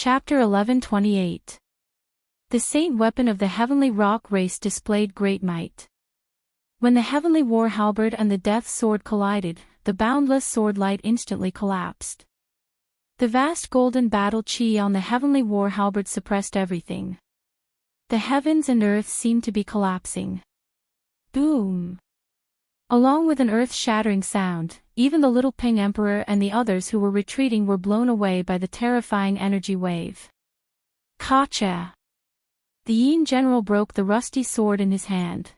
Chapter 11:28. The saint weapon of the heavenly rock race displayed great might. When the heavenly war halberd and the death sword collided, the boundless sword light instantly collapsed. The vast golden battle chi on the heavenly war halberd suppressed everything. The heavens and earth seemed to be collapsing. Boom! Along with an earth-shattering sound, even the little Ping Emperor and the others who were retreating were blown away by the terrifying energy wave. Kacha! The Yin general broke the rusty sword in his hand.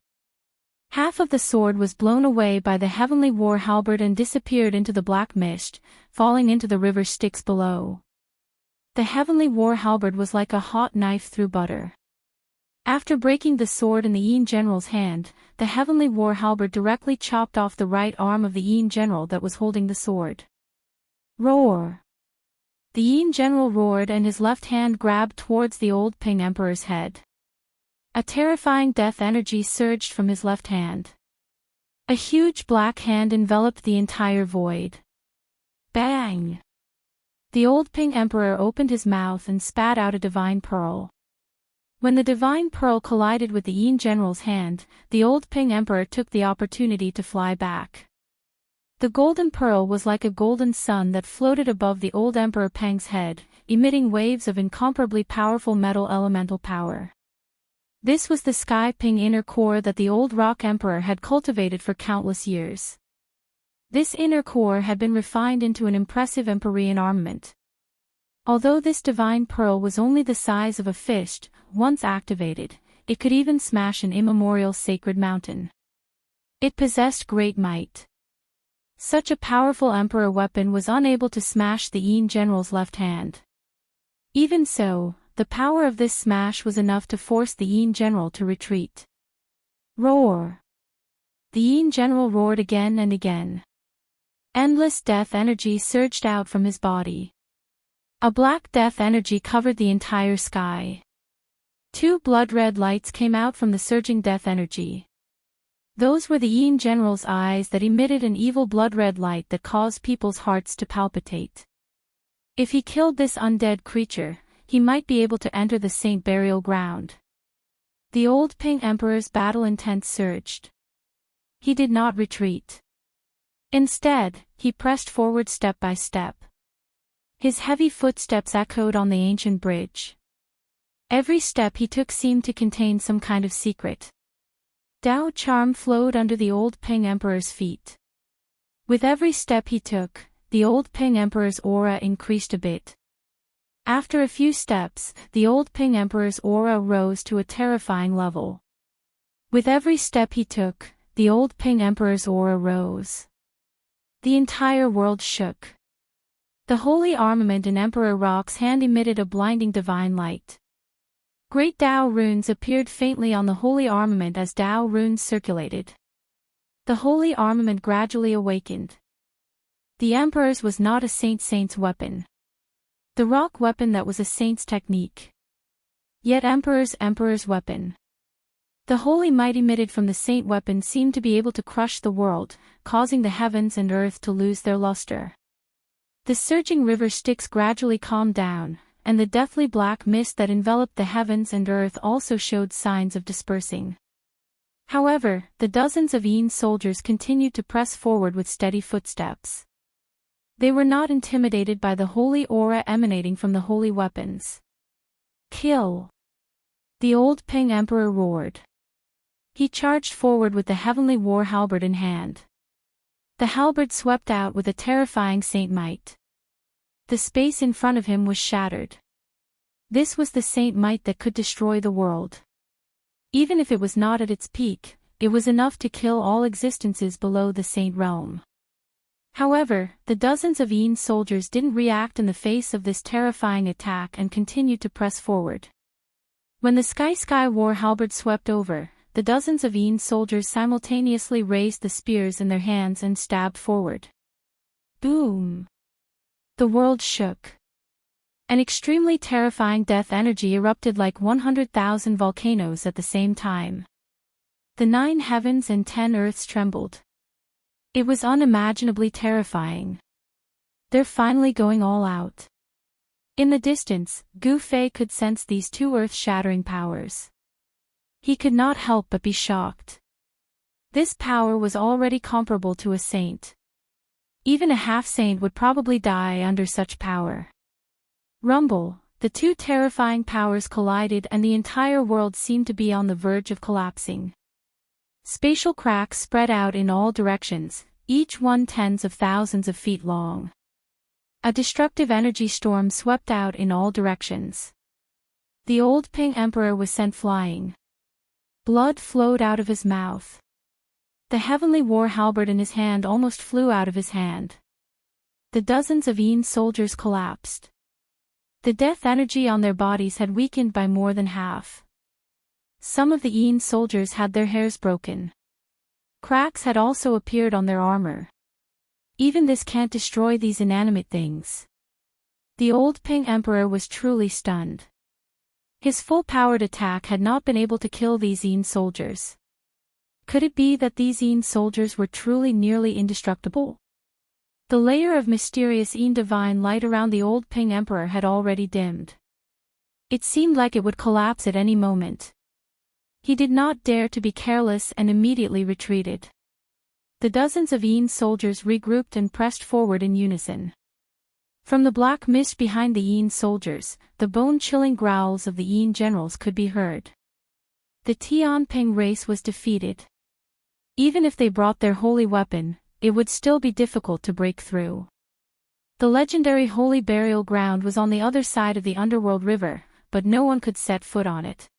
Half of the sword was blown away by the heavenly war halberd and disappeared into the black mist, falling into the river Styx below. The heavenly war halberd was like a hot knife through butter. After breaking the sword in the Yin general's hand, the heavenly war halberd directly chopped off the right arm of the Yin general that was holding the sword. Roar! The Yin general roared and his left hand grabbed towards the old Ping Emperor's head. A terrifying death energy surged from his left hand. A huge black hand enveloped the entire void. Bang! The old Ping Emperor opened his mouth and spat out a divine pearl. When the divine pearl collided with the Yin general's hand, the old Ping Emperor took the opportunity to fly back. The golden pearl was like a golden sun that floated above the old Emperor Peng's head, emitting waves of incomparably powerful metal elemental power. This was the Sky Ping inner core that the old Rock Emperor had cultivated for countless years. This inner core had been refined into an impressive Empyrean armament. Although this divine pearl was only the size of a fist, once activated, it could even smash an immemorial sacred mountain. It possessed great might. Such a powerful emperor weapon was unable to smash the Yin general's left hand. Even so, the power of this smash was enough to force the Yin general to retreat. Roar! The Yin general roared again and again. Endless death energy surged out from his body. A black death energy covered the entire sky. Two blood-red lights came out from the surging death energy. Those were the Yin general's eyes that emitted an evil blood-red light that caused people's hearts to palpitate. If he killed this undead creature, he might be able to enter the saint burial ground. The old Ping Emperor's battle intent surged. He did not retreat. Instead, he pressed forward step by step. His heavy footsteps echoed on the ancient bridge. Every step he took seemed to contain some kind of secret. Dao charm flowed under the old Ping Emperor's feet. With every step he took, the old Ping Emperor's aura increased a bit. After a few steps, the old Ping Emperor's aura rose to a terrifying level. With every step he took, the old Ping Emperor's aura rose. The entire world shook. The holy armament in Emperor Rock's hand emitted a blinding divine light. Great Dao runes appeared faintly on the holy armament as Dao runes circulated. The holy armament gradually awakened. The Emperor's was not a saint's weapon. The rock weapon that was a saint's technique. Yet Emperor's weapon. The holy might emitted from the saint weapon seemed to be able to crush the world, causing the heavens and earth to lose their luster. The surging river Styx gradually calmed down, and the deathly black mist that enveloped the heavens and earth also showed signs of dispersing. However, the dozens of Yin soldiers continued to press forward with steady footsteps. They were not intimidated by the holy aura emanating from the holy weapons. Kill! The old Ping Emperor roared. He charged forward with the heavenly war halberd in hand. The halberd swept out with a terrifying saint might. The space in front of him was shattered. This was the saint might that could destroy the world. Even if it was not at its peak, it was enough to kill all existences below the saint realm. However, the dozens of Yin soldiers didn't react in the face of this terrifying attack and continued to press forward. When the Sky War halberd swept over, the dozens of Yin soldiers simultaneously raised the spears in their hands and stabbed forward. Boom! The world shook. An extremely terrifying death energy erupted like 100,000 volcanoes at the same time. The 9 heavens and 10 earths trembled. It was unimaginably terrifying. They're finally going all out. In the distance, Gu Fei could sense these two earth-shattering powers. He could not help but be shocked. This power was already comparable to a saint. Even a half-saint would probably die under such power. Rumble, the two terrifying powers collided and the entire world seemed to be on the verge of collapsing. Spatial cracks spread out in all directions, each one tens of thousands of feet long. A destructive energy storm swept out in all directions. The old Ping Emperor was sent flying. Blood flowed out of his mouth. The heavenly war halberd in his hand almost flew out of his hand. The dozens of Yin soldiers collapsed. The death energy on their bodies had weakened by more than half. Some of the Yin soldiers had their hairs broken. Cracks had also appeared on their armor. Even this can't destroy these inanimate things. The old Ping Emperor was truly stunned. His full-powered attack had not been able to kill these Yin soldiers. Could it be that these Yin soldiers were truly nearly indestructible? The layer of mysterious Yin divine light around the old Ping Emperor had already dimmed. It seemed like it would collapse at any moment. He did not dare to be careless and immediately retreated. The dozens of Yin soldiers regrouped and pressed forward in unison. From the black mist behind the Yin soldiers, the bone-chilling growls of the Yin generals could be heard. The Tianping race was defeated. Even if they brought their holy weapon, it would still be difficult to break through. The legendary holy burial ground was on the other side of the underworld river, but no one could set foot on it.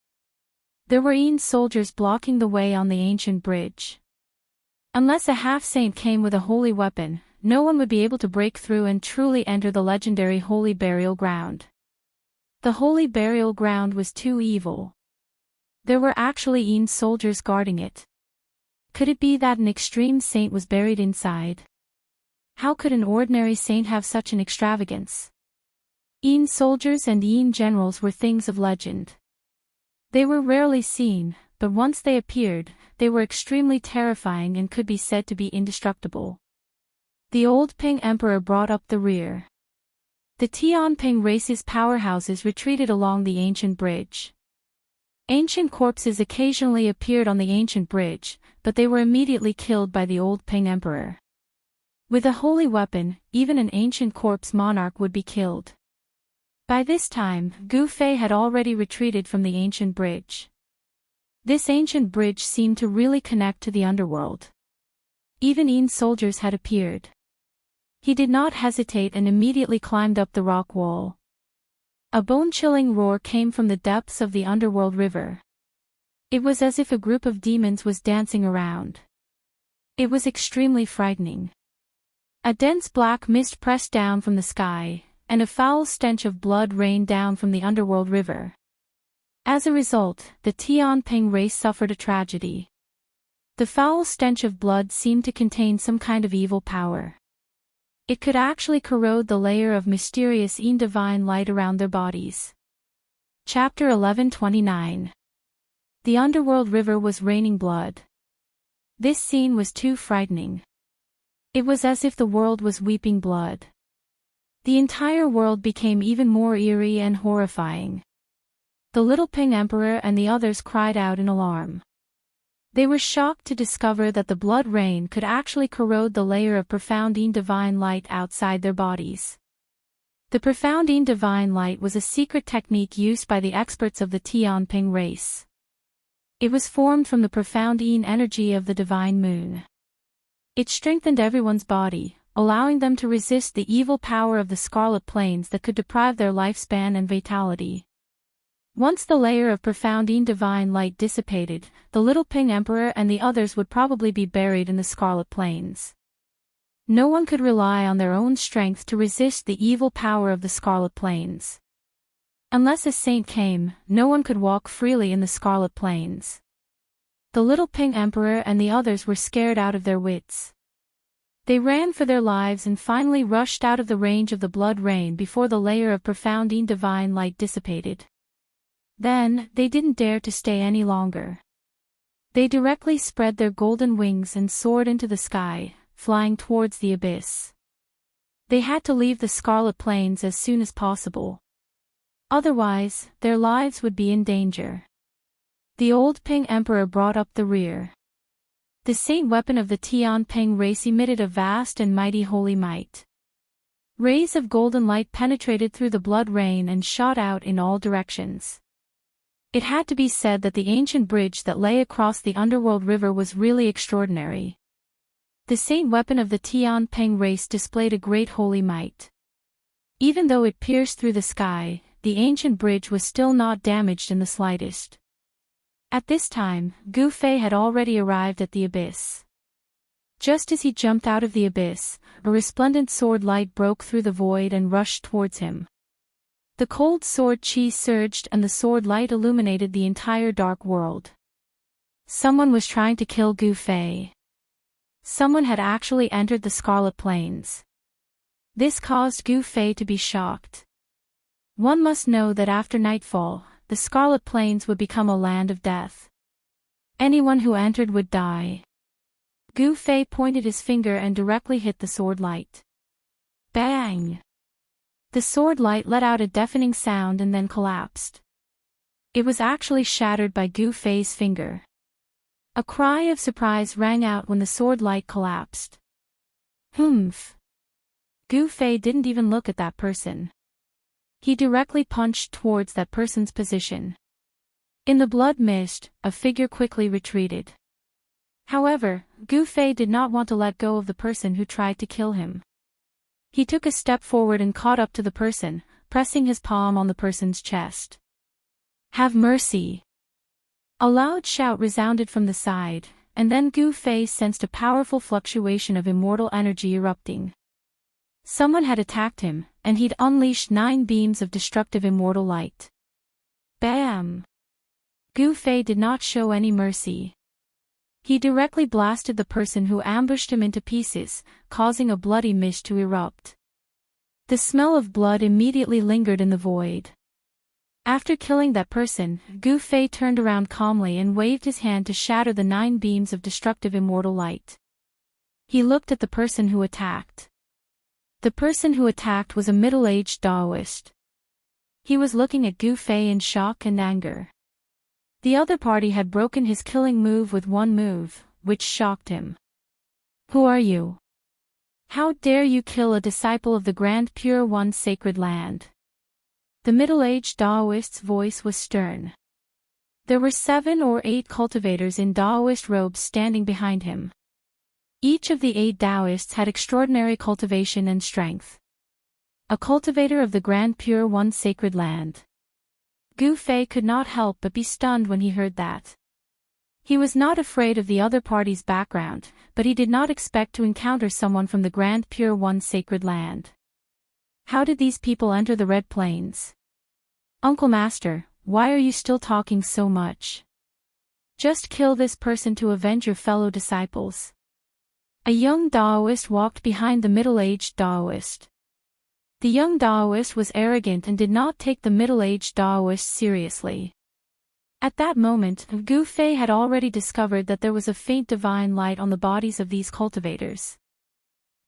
There were Yin soldiers blocking the way on the ancient bridge. Unless a half-saint came with a holy weapon, no one would be able to break through and truly enter the legendary holy burial ground. The holy burial ground was too evil. There were actually Yin soldiers guarding it. Could it be that an extreme saint was buried inside? How could an ordinary saint have such an extravagance? Yin soldiers and Yin generals were things of legend. They were rarely seen, but once they appeared, they were extremely terrifying and could be said to be indestructible. The old Ping Emperor brought up the rear. The Tianping race's powerhouses retreated along the ancient bridge. Ancient corpses occasionally appeared on the ancient bridge, but they were immediately killed by the old Ping Emperor. With a holy weapon, even an ancient corpse monarch would be killed. By this time, Gu Fei had already retreated from the ancient bridge. This ancient bridge seemed to really connect to the underworld. Even Yin soldiers had appeared. He did not hesitate and immediately climbed up the rock wall. A bone-chilling roar came from the depths of the underworld river. It was as if a group of demons was dancing around. It was extremely frightening. A dense black mist pressed down from the sky, and a foul stench of blood rained down from the underworld river. As a result, the Tianping race suffered a tragedy. The foul stench of blood seemed to contain some kind of evil power. It could actually corrode the layer of mysterious Yin divine light around their bodies. Chapter 1129. The underworld river was raining blood. This scene was too frightening. It was as if the world was weeping blood. The entire world became even more eerie and horrifying. The little Ping Emperor and the others cried out in alarm. They were shocked to discover that the blood rain could actually corrode the layer of profound Yin divine light outside their bodies. The profound Yin divine light was a secret technique used by the experts of the Tianping race. It was formed from the profound Yin energy of the divine moon. It strengthened everyone's body, allowing them to resist the evil power of the scarlet plains that could deprive their lifespan and vitality. Once the layer of profound Yin divine light dissipated, the little Ping Emperor and the others would probably be buried in the scarlet plains. No one could rely on their own strength to resist the evil power of the scarlet plains. Unless a saint came, no one could walk freely in the scarlet plains. The little Ping Emperor and the others were scared out of their wits. They ran for their lives and finally rushed out of the range of the blood rain before the layer of profound Yin divine light dissipated. Then, they didn't dare to stay any longer. They directly spread their golden wings and soared into the sky, flying towards the abyss. They had to leave the scarlet plains as soon as possible. Otherwise, their lives would be in danger. The old Ping Emperor brought up the rear. The saint weapon of the Tian Ping race emitted a vast and mighty holy might. Rays of golden light penetrated through the blood rain and shot out in all directions. It had to be said that the ancient bridge that lay across the underworld river was really extraordinary. The saint weapon of the Tian Ping race displayed a great holy might. Even though it pierced through the sky, the ancient bridge was still not damaged in the slightest. At this time, Gu Fei had already arrived at the abyss. Just as he jumped out of the abyss, a resplendent sword light broke through the void and rushed towards him. The cold sword chi surged and the sword light illuminated the entire dark world. Someone was trying to kill Gu Fei. Someone had actually entered the Scarlet Plains. This caused Gu Fei to be shocked. One must know that after nightfall, the Scarlet Plains would become a land of death. Anyone who entered would die. Gu Fei pointed his finger and directly hit the sword light. Bang! The sword light let out a deafening sound and then collapsed. It was actually shattered by Gu Fei's finger. A cry of surprise rang out when the sword light collapsed. Humph! Gu Fei didn't even look at that person. He directly punched towards that person's position. In the blood mist, a figure quickly retreated. However, Gu Fei did not want to let go of the person who tried to kill him. He took a step forward and caught up to the person, pressing his palm on the person's chest. Have mercy! A loud shout resounded from the side, and then Gu Fei sensed a powerful fluctuation of immortal energy erupting. Someone had attacked him, and he'd unleashed 9 beams of destructive immortal light. Bam! Gu Fei did not show any mercy. He directly blasted the person who ambushed him into pieces, causing a bloody mist to erupt. The smell of blood immediately lingered in the void. After killing that person, Gu Fei turned around calmly and waved his hand to shatter the 9 beams of destructive immortal light. He looked at the person who attacked. The person who attacked was a middle-aged Taoist. He was looking at Gu Fei in shock and anger. The other party had broken his killing move with one move, which shocked him. Who are you? How dare you kill a disciple of the Grand Pure One's sacred land? The middle-aged Taoist's voice was stern. There were 7 or 8 cultivators in Taoist robes standing behind him. Each of the 8 Taoists had extraordinary cultivation and strength. A cultivator of the Grand Pure One's sacred land. Gu Fei could not help but be stunned when he heard that. He was not afraid of the other party's background, but he did not expect to encounter someone from the Grand Pure One's sacred land. How did these people enter the Red Plains? Uncle Master, why are you still talking so much? Just kill this person to avenge your fellow disciples. A young Taoist walked behind the middle-aged Taoist. The young Taoist was arrogant and did not take the middle-aged Taoist seriously. At that moment, Gu Fei had already discovered that there was a faint divine light on the bodies of these cultivators.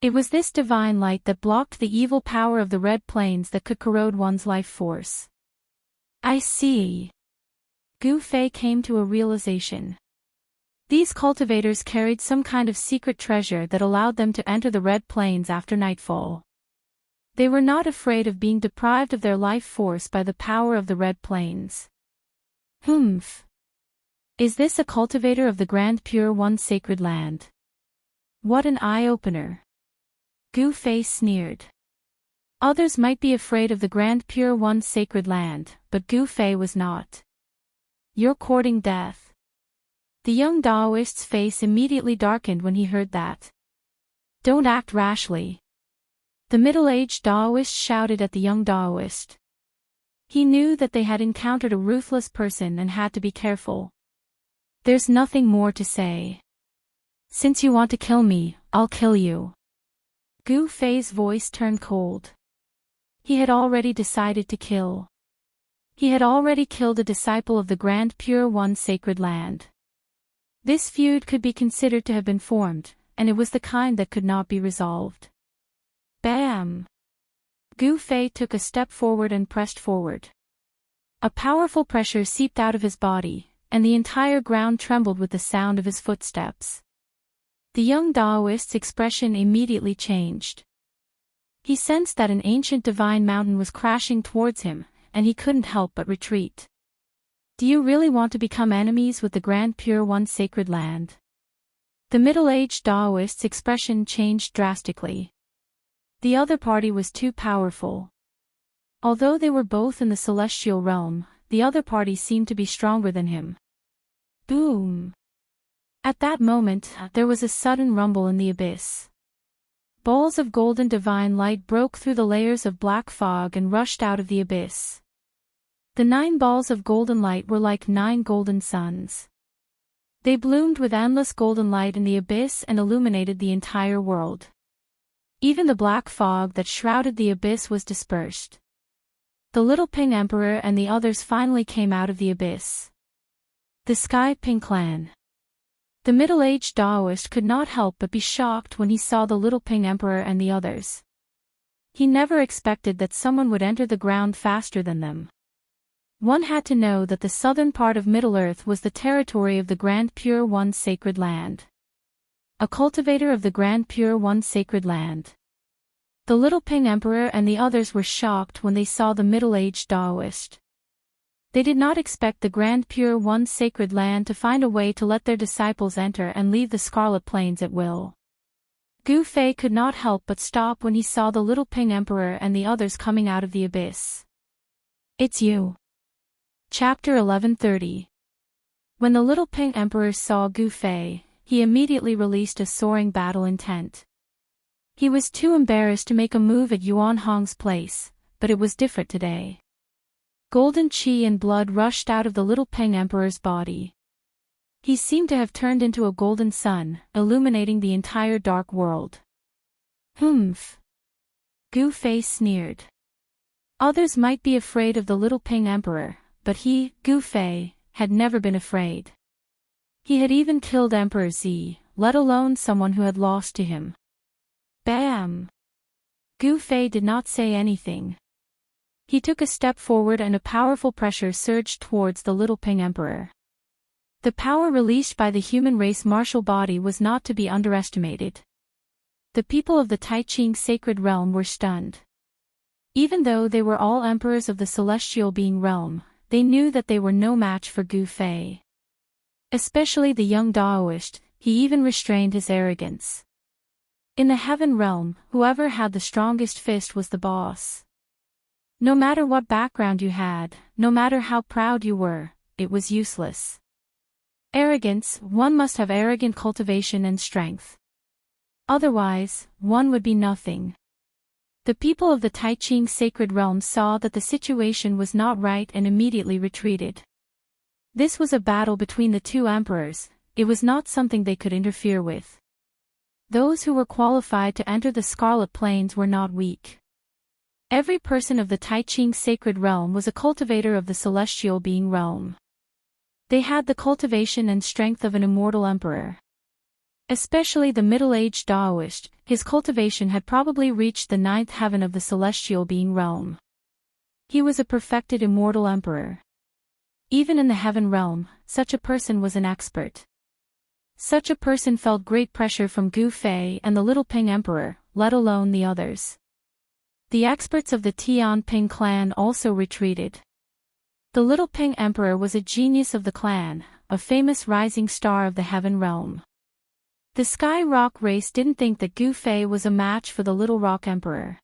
It was this divine light that blocked the evil power of the Red Plains that could corrode one's life force. I see. Gu Fei came to a realization. These cultivators carried some kind of secret treasure that allowed them to enter the Red Plains after nightfall. They were not afraid of being deprived of their life force by the power of the Red Plains. Humph. Is this a cultivator of the Grand Pure One's sacred land? What an eye-opener. Gu Fei sneered. Others might be afraid of the Grand Pure One's sacred land, but Gu Fei was not. You're courting death. The young Taoist's face immediately darkened when he heard that. Don't act rashly. The middle-aged Taoist shouted at the young Taoist. He knew that they had encountered a ruthless person and had to be careful. There's nothing more to say. Since you want to kill me, I'll kill you. Gu Fei's voice turned cold. He had already decided to kill. He had already killed a disciple of the Grand Pure One's sacred land. This feud could be considered to have been formed, and it was the kind that could not be resolved. Bam! Gu Fei took a step forward and pressed forward. A powerful pressure seeped out of his body, and the entire ground trembled with the sound of his footsteps. The young Taoist's expression immediately changed. He sensed that an ancient divine mountain was crashing towards him, and he couldn't help but retreat. Do you really want to become enemies with the Grand Pure One sacred land? The middle-aged Taoist's expression changed drastically. The other party was too powerful. Although they were both in the celestial realm, the other party seemed to be stronger than him. Boom! At that moment, there was a sudden rumble in the abyss. Balls of golden divine light broke through the layers of black fog and rushed out of the abyss. The 9 balls of golden light were like 9 golden suns. They bloomed with endless golden light in the abyss and illuminated the entire world. Even the black fog that shrouded the abyss was dispersed. The Little Ping Emperor and the others finally came out of the abyss. The Sky Ping Clan. The middle-aged Taoist could not help but be shocked when he saw the Little Ping Emperor and the others. He never expected that someone would enter the ground faster than them. One had to know that the southern part of Middle-earth was the territory of the Grand Pure One sacred land. A cultivator of the Grand Pure One sacred land. The Little Ping Emperor and the others were shocked when they saw the middle-aged Taoist. They did not expect the Grand Pure One sacred land to find a way to let their disciples enter and leave the Scarlet Plains at will. Gu Fei could not help but stop when he saw the Little Ping Emperor and the others coming out of the abyss. It's you. Chapter 1130. When the Little Ping Emperor saw Gu Fei, he immediately released a soaring battle intent. He was too embarrassed to make a move at Yuan Hong's place, but it was different today. Golden qi and blood rushed out of the Little Ping Emperor's body. He seemed to have turned into a golden sun, illuminating the entire dark world. Humph! Gu Fei sneered. Others might be afraid of the Little Ping Emperor, but he, Gu Fei, had never been afraid. He had even killed Emperor Zi, let alone someone who had lost to him. Bam! Gu Fei did not say anything. He took a step forward and a powerful pressure surged towards the Little Ping Emperor. The power released by the human race martial body was not to be underestimated. The people of the Taiqing sacred realm were stunned. Even though they were all emperors of the celestial being realm, they knew that they were no match for Gu Fei. Especially the young Taoist, he even restrained his arrogance. In the heaven realm, whoever had the strongest fist was the boss. No matter what background you had, no matter how proud you were, it was useless. Arrogance, one must have arrogant cultivation and strength. Otherwise, one would be nothing. The people of the Taiqing sacred realm saw that the situation was not right and immediately retreated. This was a battle between the two emperors, it was not something they could interfere with. Those who were qualified to enter the Scarlet Plains were not weak. Every person of the Taiqing sacred realm was a cultivator of the celestial being realm. They had the cultivation and strength of an immortal emperor. Especially the middle-aged Taoist, his cultivation had probably reached the 9th heaven of the celestial being realm. He was a perfected immortal emperor. Even in the heaven realm, such a person was an expert. Such a person felt great pressure from Gu Fei and the Little Ping Emperor, let alone the others. The experts of the Tian Ping clan also retreated. The Little Ping Emperor was a genius of the clan, a famous rising star of the heaven realm. The Sky Rock race didn't think that Gu Fei was a match for the Little Rock Emperor.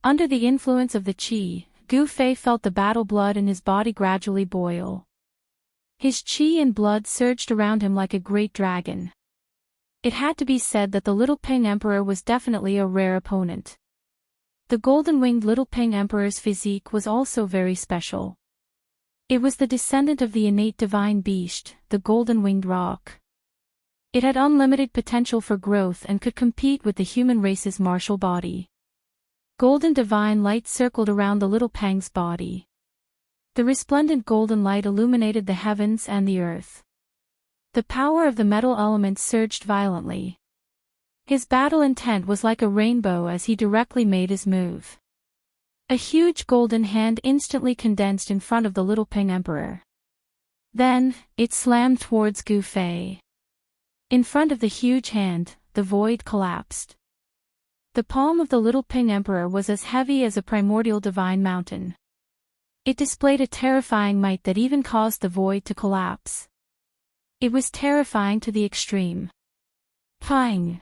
Under the influence of the qi, Gu Fei felt the battle blood in his body gradually boil. His qi and blood surged around him like a great dragon. It had to be said that the Little Ping Emperor was definitely a rare opponent. The golden-winged Little Ping Emperor's physique was also very special. It was the descendant of the innate divine beast, the golden-winged rock. It had unlimited potential for growth and could compete with the human race's martial body. Golden divine light circled around the Little Peng's body. The resplendent golden light illuminated the heavens and the earth. The power of the metal element surged violently. His battle intent was like a rainbow as he directly made his move. A huge golden hand instantly condensed in front of the little Ping Emperor. Then, it slammed towards Gu Fei. In front of the huge hand, the void collapsed. The palm of the little Ping Emperor was as heavy as a primordial divine mountain. It displayed a terrifying might that even caused the void to collapse. It was terrifying to the extreme. Pang!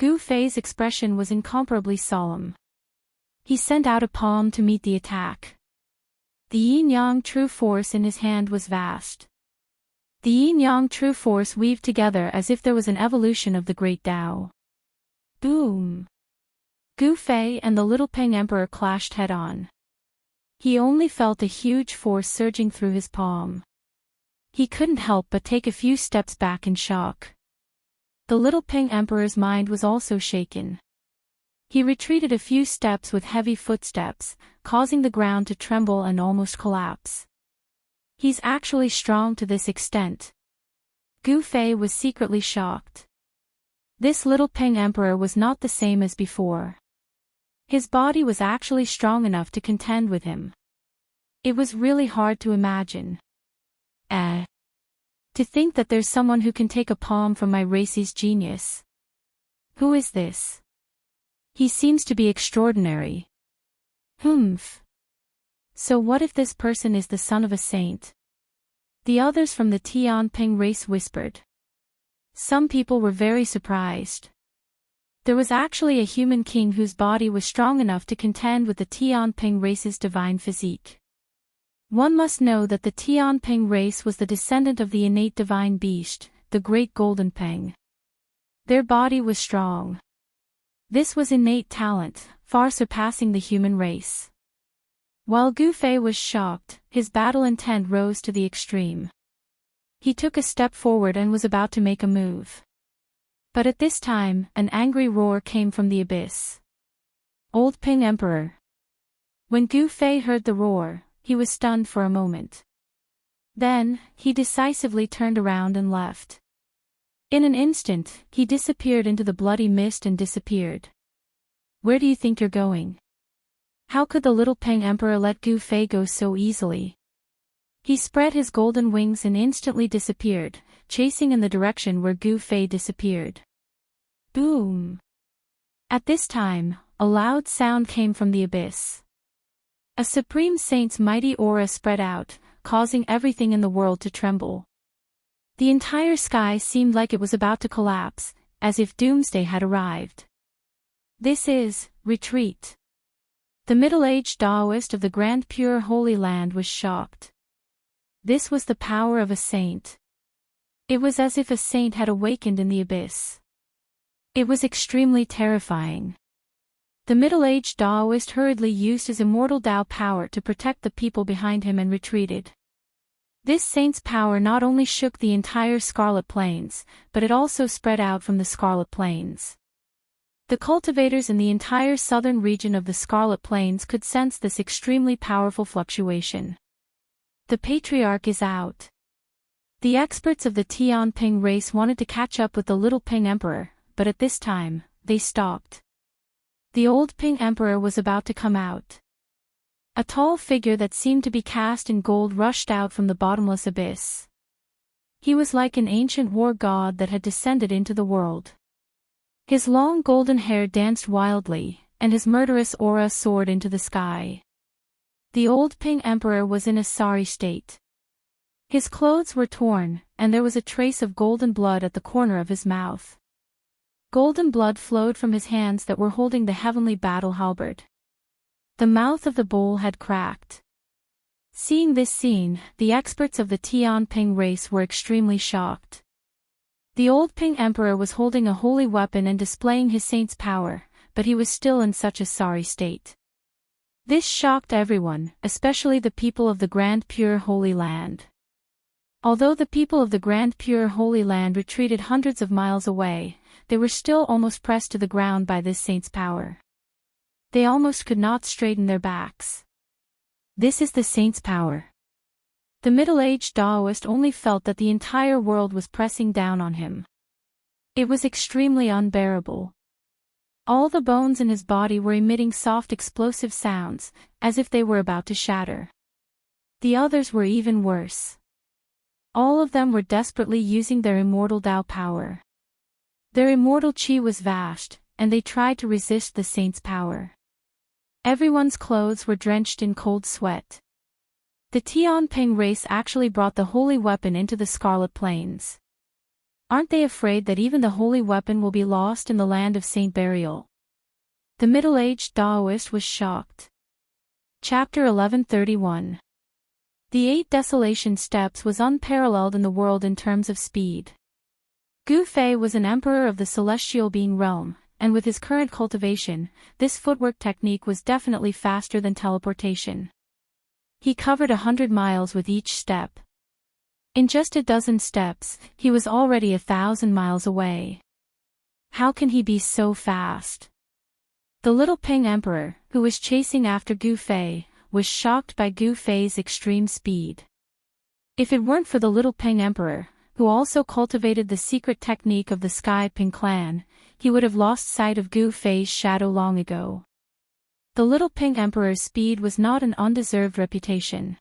Gu Fei's expression was incomparably solemn. He sent out a palm to meet the attack. The yin-yang true force in his hand was vast. The yin-yang true force weaved together as if there was an evolution of the great Tao. Boom! Gu Fei and the little Ping Emperor clashed head-on. He only felt a huge force surging through his palm. He couldn't help but take a few steps back in shock. The little Ping Emperor's mind was also shaken. He retreated a few steps with heavy footsteps, causing the ground to tremble and almost collapse. He's actually strong to this extent. Gu Fei was secretly shocked. This little Ping Emperor was not the same as before. His body was actually strong enough to contend with him. It was really hard to imagine. To think that there's someone who can take a palm from my race's genius. Who is this? He seems to be extraordinary. Humph. So what if this person is the son of a saint? The others from the Tianping race whispered. Some people were very surprised. There was actually a human king whose body was strong enough to contend with the Tianping race's divine physique. One must know that the Tianping race was the descendant of the innate divine beast, the great golden Peng. Their body was strong. This was innate talent, far surpassing the human race. While Gu Fei was shocked, his battle intent rose to the extreme. He took a step forward and was about to make a move. But at this time, an angry roar came from the abyss. Old Ping Emperor. When Gu Fei heard the roar, he was stunned for a moment. Then, he decisively turned around and left. In an instant, he disappeared into the bloody mist and disappeared. Where do you think you're going? How could the little Ping Emperor let Gu Fei go so easily? He spread his golden wings and instantly disappeared, chasing in the direction where Gu Fei disappeared. Boom! At this time, a loud sound came from the abyss. A supreme saint's mighty aura spread out, causing everything in the world to tremble. The entire sky seemed like it was about to collapse, as if doomsday had arrived. This is, retreat. The middle-aged Taoist of the Grand Pure Holy Land was shocked. This was the power of a saint. It was as if a saint had awakened in the abyss. It was extremely terrifying. The middle-aged Taoist hurriedly used his immortal Tao power to protect the people behind him and retreated. This saint's power not only shook the entire Scarlet Plains, but it also spread out from the Scarlet Plains. The cultivators in the entire southern region of the Scarlet Plains could sense this extremely powerful fluctuation. The patriarch is out. The experts of the Tianping race wanted to catch up with the little Ping Emperor, but at this time, they stopped. The old Ping Emperor was about to come out. A tall figure that seemed to be cast in gold rushed out from the bottomless abyss. He was like an ancient war god that had descended into the world. His long golden hair danced wildly, and his murderous aura soared into the sky. The old Ping Emperor was in a sorry state. His clothes were torn, and there was a trace of golden blood at the corner of his mouth. Golden blood flowed from his hands that were holding the heavenly battle halberd. The mouth of the bowl had cracked. Seeing this scene, the experts of the Tianping race were extremely shocked. The old Ping Emperor was holding a holy weapon and displaying his saint's power, but he was still in such a sorry state. This shocked everyone, especially the people of the Grand Pure Holy Land. Although the people of the Grand Pure Holy Land retreated hundreds of miles away, they were still almost pressed to the ground by this saint's power. They almost could not straighten their backs. This is the saint's power. The middle-aged Taoist only felt that the entire world was pressing down on him. It was extremely unbearable. All the bones in his body were emitting soft explosive sounds, as if they were about to shatter. The others were even worse. All of them were desperately using their immortal Tao power. Their immortal chi was vast, and they tried to resist the saint's power. Everyone's clothes were drenched in cold sweat. The Tianping race actually brought the holy weapon into the Scarlet Plains. Aren't they afraid that even the holy weapon will be lost in the land of Saint Burial? The middle-aged Taoist was shocked. Chapter 1131. The 8 Desolation Steps was unparalleled in the world in terms of speed. Gu Fei was an emperor of the celestial being realm, and with his current cultivation, this footwork technique was definitely faster than teleportation. He covered 100 miles with each step. In just a dozen steps, he was already 1,000 miles away. How can he be so fast? The little Ping Emperor, who was chasing after Gu Fei, was shocked by Gu Fei's extreme speed. If it weren't for the little Ping Emperor, who also cultivated the secret technique of the Sky Ping clan, he would have lost sight of Gu Fei's shadow long ago. The little Ping Emperor's speed was not an undeserved reputation.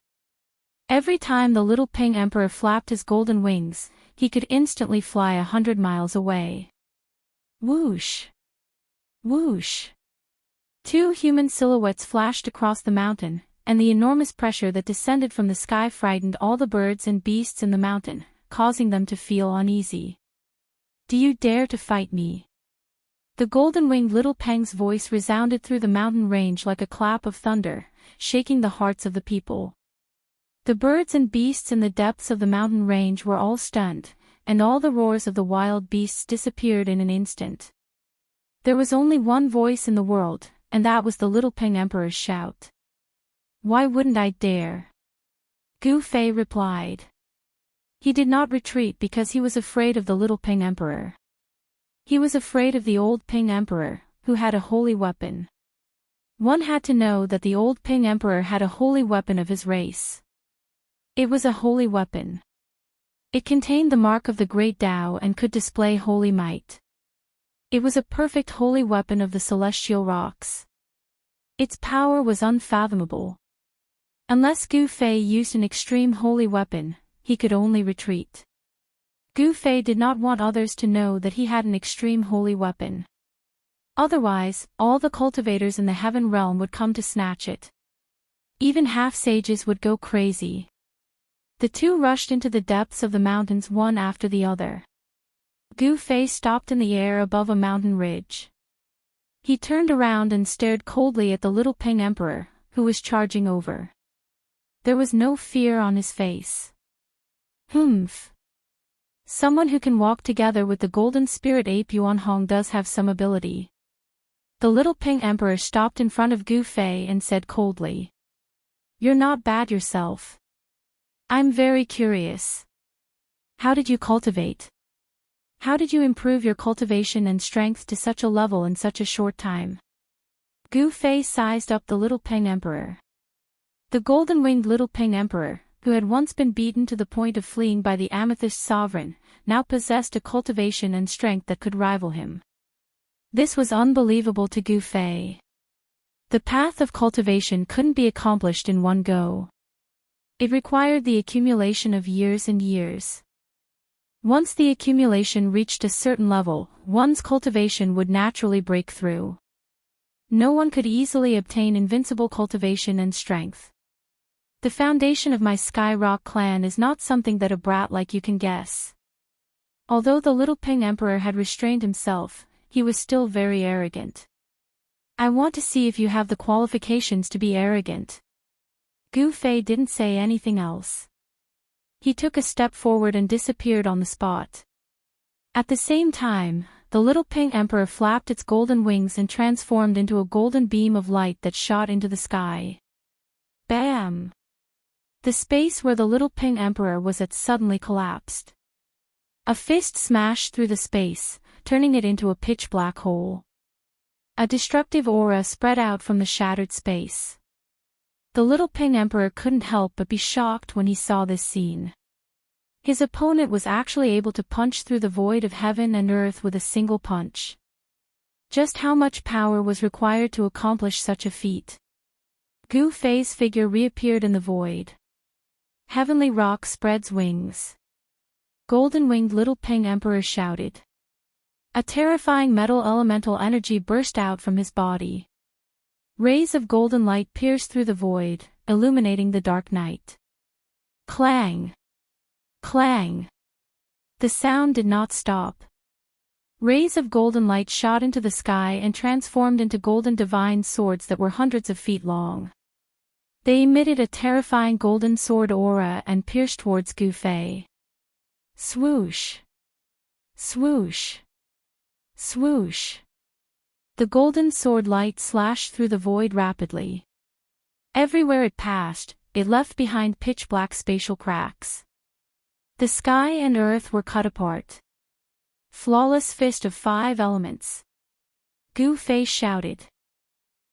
Every time the little Ping Emperor flapped his golden wings, he could instantly fly 100 miles away. Whoosh! Whoosh! 2 human silhouettes flashed across the mountain, and the enormous pressure that descended from the sky frightened all the birds and beasts in the mountain, causing them to feel uneasy. Do you dare to fight me? The golden-winged little Peng's voice resounded through the mountain range like a clap of thunder, shaking the hearts of the people. The birds and beasts in the depths of the mountain range were all stunned, and all the roars of the wild beasts disappeared in an instant. There was only one voice in the world, and that was the little Ping Emperor's shout. Why wouldn't I dare? Gu Fei replied. He did not retreat because he was afraid of the little Ping Emperor. He was afraid of the old Ping Emperor, who had a holy weapon. One had to know that the old Ping Emperor had a holy weapon of his race. It was a holy weapon. It contained the mark of the great Tao and could display holy might. It was a perfect holy weapon of the celestial rocks. Its power was unfathomable. Unless Gu Fei used an extreme holy weapon, he could only retreat. Gu Fei did not want others to know that he had an extreme holy weapon. Otherwise, all the cultivators in the heaven realm would come to snatch it. Even half-sages would go crazy. The two rushed into the depths of the mountains one after the other. Gu Fei stopped in the air above a mountain ridge. He turned around and stared coldly at the little Ping Emperor, who was charging over. There was no fear on his face. Humph. Someone who can walk together with the golden spirit ape Yuan Hong does have some ability. The little Ping Emperor stopped in front of Gu Fei and said coldly. You're not bad yourself. I'm very curious. How did you cultivate? How did you improve your cultivation and strength to such a level in such a short time? Gu Fei sized up the little Ping Emperor. The golden-winged little Ping Emperor, who had once been beaten to the point of fleeing by the Amethyst Sovereign, now possessed a cultivation and strength that could rival him. This was unbelievable to Gu Fei. The path of cultivation couldn't be accomplished in one go. It required the accumulation of years and years. Once the accumulation reached a certain level, one's cultivation would naturally break through. No one could easily obtain invincible cultivation and strength. The foundation of my Sky Rock clan is not something that a brat like you can guess. Although the little Ping Emperor had restrained himself, he was still very arrogant. I want to see if you have the qualifications to be arrogant. Gu Fei didn't say anything else. He took a step forward and disappeared on the spot. At the same time, the little Ping Emperor flapped its golden wings and transformed into a golden beam of light that shot into the sky. Bam! The space where the little Ping Emperor was at suddenly collapsed. A fist smashed through the space, turning it into a pitch-black hole. A destructive aura spread out from the shattered space. The little Ping Emperor couldn't help but be shocked when he saw this scene. His opponent was actually able to punch through the void of heaven and earth with a single punch. Just how much power was required to accomplish such a feat? Gu Fei's figure reappeared in the void. Heavenly rock spreads wings. Golden-winged little Ping Emperor shouted. A terrifying metal elemental energy burst out from his body. Rays of golden light pierced through the void, illuminating the dark night. Clang! Clang! The sound did not stop. Rays of golden light shot into the sky and transformed into golden divine swords that were hundreds of feet long. They emitted a terrifying golden sword aura and pierced towards Gu Fei. Swoosh! Swoosh! Swoosh! The golden sword light slashed through the void rapidly. Everywhere it passed, it left behind pitch-black spatial cracks. The sky and earth were cut apart. Flawless fist of 5 elements. Gu Fei shouted.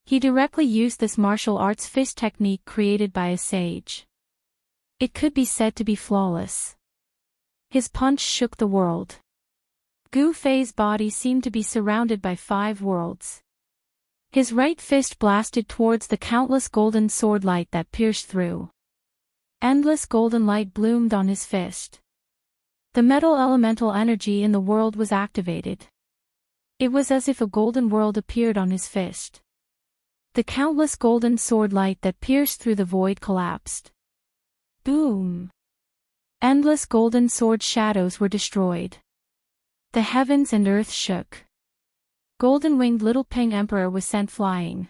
He directly used this martial arts fist technique created by a sage. It could be said to be flawless. His punch shook the world. Gu Fei's body seemed to be surrounded by 5 worlds. His right fist blasted towards the countless golden sword light that pierced through. Endless golden light bloomed on his fist. The metal elemental energy in the world was activated. It was as if a golden world appeared on his fist. The countless golden sword light that pierced through the void collapsed. Boom! Endless golden sword shadows were destroyed. The heavens and earth shook. Golden-winged little Ping Emperor was sent flying.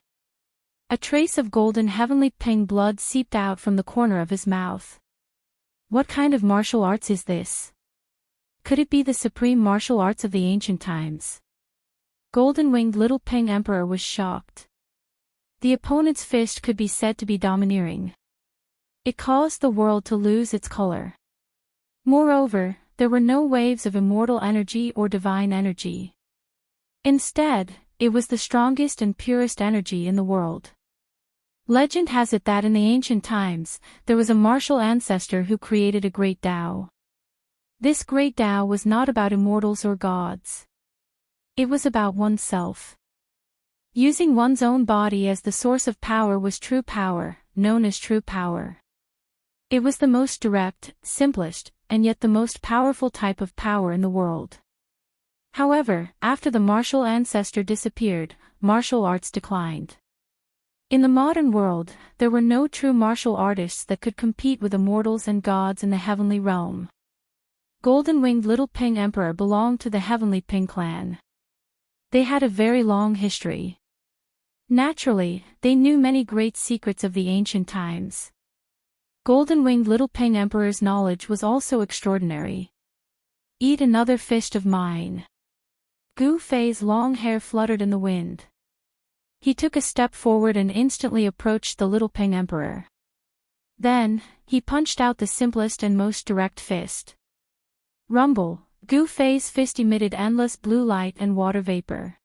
A trace of golden heavenly Ping blood seeped out from the corner of his mouth. What kind of martial arts is this? Could it be the supreme martial arts of the ancient times? Golden-winged little Ping Emperor was shocked. The opponent's fist could be said to be domineering. It caused the world to lose its color. Moreover, there were no waves of immortal energy or divine energy. Instead, it was the strongest and purest energy in the world. Legend has it that in the ancient times, there was a martial ancestor who created a great Tao. This great Tao was not about immortals or gods. It was about oneself. Using one's own body as the source of power was true power, known as true power. It was the most direct, simplest, and yet the most powerful type of power in the world. However, after the martial ancestor disappeared, martial arts declined. In the modern world, there were no true martial artists that could compete with immortals and gods in the heavenly realm. Golden-winged little Ping Emperor belonged to the heavenly Ping clan. They had a very long history. Naturally, they knew many great secrets of the ancient times. Golden-winged little Ping Emperor's knowledge was also extraordinary. Eat another fist of mine. Gu Fei's long hair fluttered in the wind. He took a step forward and instantly approached the little Ping Emperor. Then, he punched out the simplest and most direct fist. Rumble! Gu Fei's fist emitted endless blue light and water vapor.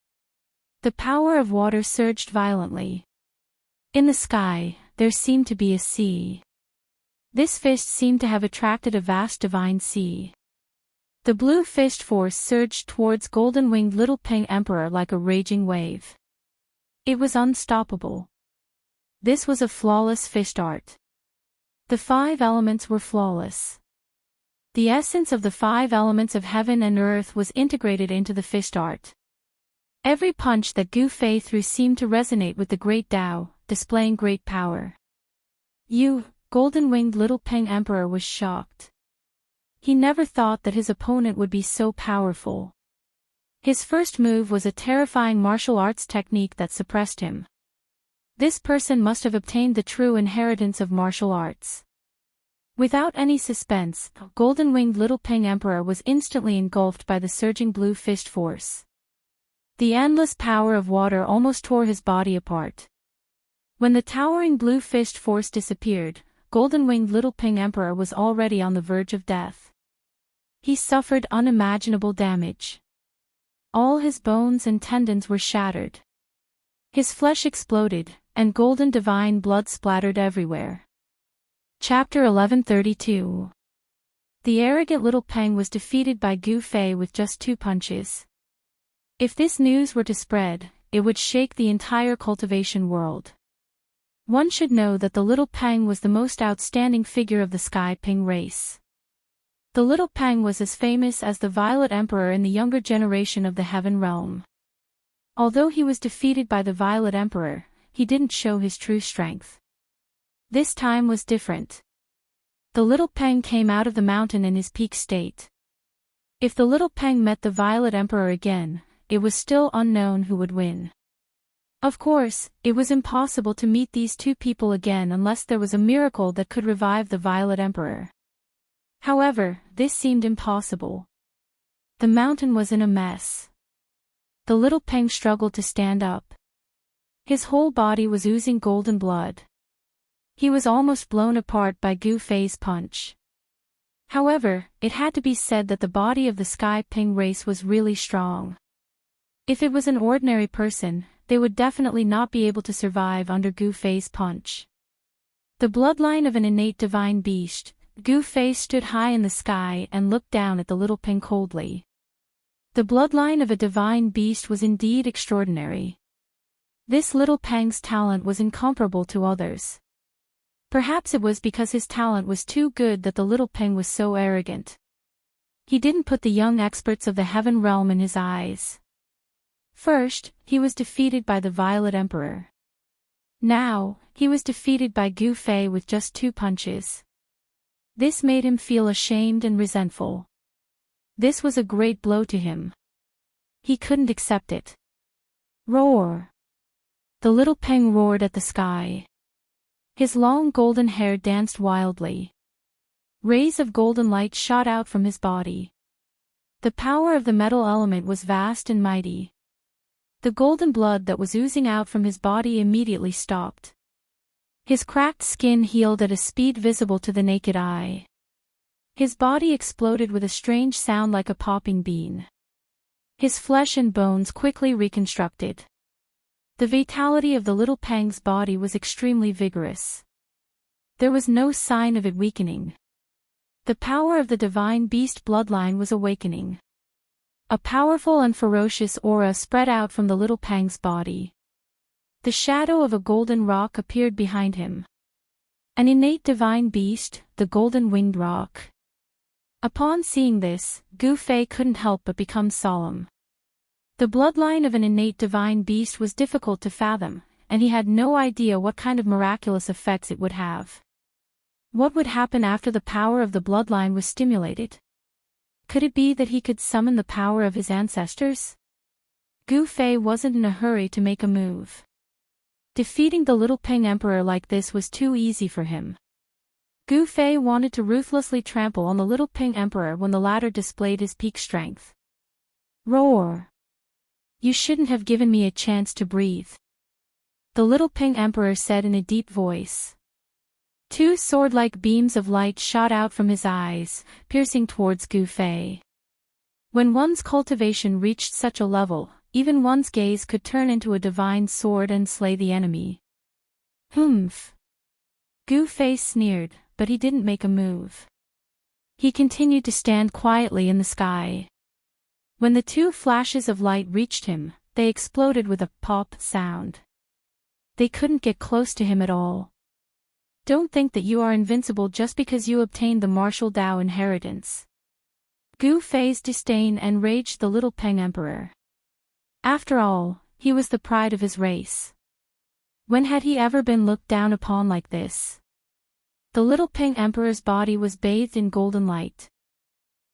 The power of water surged violently. In the sky, there seemed to be a sea. This fist seemed to have attracted a vast divine sea. The blue fist force surged towards golden-winged little Ping Emperor like a raging wave. It was unstoppable. This was a flawless fist art. The 5 elements were flawless. The essence of the 5 elements of heaven and earth was integrated into the fist art. Every punch that Gu Fei threw seemed to resonate with the great Tao, displaying great power. Golden-winged little Ping Emperor was shocked. He never thought that his opponent would be so powerful. His first move was a terrifying martial arts technique that suppressed him. This person must have obtained the true inheritance of martial arts. Without any suspense, golden-winged little Ping Emperor was instantly engulfed by the surging blue fist force. The endless power of water almost tore his body apart. When the towering blue fist force disappeared, golden-winged little Ping Emperor was already on the verge of death. He suffered unimaginable damage. All his bones and tendons were shattered. His flesh exploded, and golden divine blood splattered everywhere. Chapter 1132. The arrogant little Peng was defeated by Gu Fei with just 2 punches. If this news were to spread, it would shake the entire cultivation world. One should know that the little Peng was the most outstanding figure of the Sky Ping race. The little Peng was as famous as the Violet Emperor in the younger generation of the Heaven Realm. Although he was defeated by the Violet Emperor, he didn't show his true strength. This time was different. The little Peng came out of the mountain in his peak state. If the little Peng met the Violet Emperor again, it was still unknown who would win. Of course, it was impossible to meet these two people again unless there was a miracle that could revive the Violet Emperor. However, this seemed impossible. The mountain was in a mess. The little Peng struggled to stand up. His whole body was oozing golden blood. He was almost blown apart by Gu Fei's punch. However, it had to be said that the body of the Sky Ping race was really strong. If it was an ordinary person, they would definitely not be able to survive under Gu Fei's punch. The bloodline of an innate divine beast, Gu Fei stood high in the sky and looked down at the little Ping coldly. The bloodline of a divine beast was indeed extraordinary. This little Peng's talent was incomparable to others. Perhaps it was because his talent was too good that the little Peng was so arrogant. He didn't put the young experts of the Heaven Realm in his eyes. First, he was defeated by the Violet Emperor. Now, he was defeated by Gu Fei with just 2 punches. This made him feel ashamed and resentful. This was a great blow to him. He couldn't accept it. Roar! The little Peng roared at the sky. His long golden hair danced wildly. Rays of golden light shot out from his body. The power of the metal element was vast and mighty. The golden blood that was oozing out from his body immediately stopped. His cracked skin healed at a speed visible to the naked eye. His body exploded with a strange sound like a popping bean. His flesh and bones quickly reconstructed. The vitality of the little Peng's body was extremely vigorous. There was no sign of it weakening. The power of the divine beast bloodline was awakening. A powerful and ferocious aura spread out from the little Peng's body. The shadow of a golden rock appeared behind him. An innate divine beast, the golden winged rock. Upon seeing this, Gu Fei couldn't help but become solemn. The bloodline of an innate divine beast was difficult to fathom, and he had no idea what kind of miraculous effects it would have. What would happen after the power of the bloodline was stimulated? Could it be that he could summon the power of his ancestors? Gu Fei wasn't in a hurry to make a move. Defeating the little Peng Emperor like this was too easy for him. Gu Fei wanted to ruthlessly trample on the little Peng Emperor when the latter displayed his peak strength. Roar! You shouldn't have given me a chance to breathe. The little Peng Emperor said in a deep voice. 2 sword-like beams of light shot out from his eyes, piercing towards Gu Fei. When one's cultivation reached such a level, even one's gaze could turn into a divine sword and slay the enemy. Humph! Gu Fei sneered, but he didn't make a move. He continued to stand quietly in the sky. When the 2 flashes of light reached him, they exploded with a pop sound. They couldn't get close to him at all. Don't think that you are invincible just because you obtained the martial Dao inheritance. Gu Fei's disdain enraged the little Peng Emperor. After all, he was the pride of his race. When had he ever been looked down upon like this? The little Peng Emperor's body was bathed in golden light.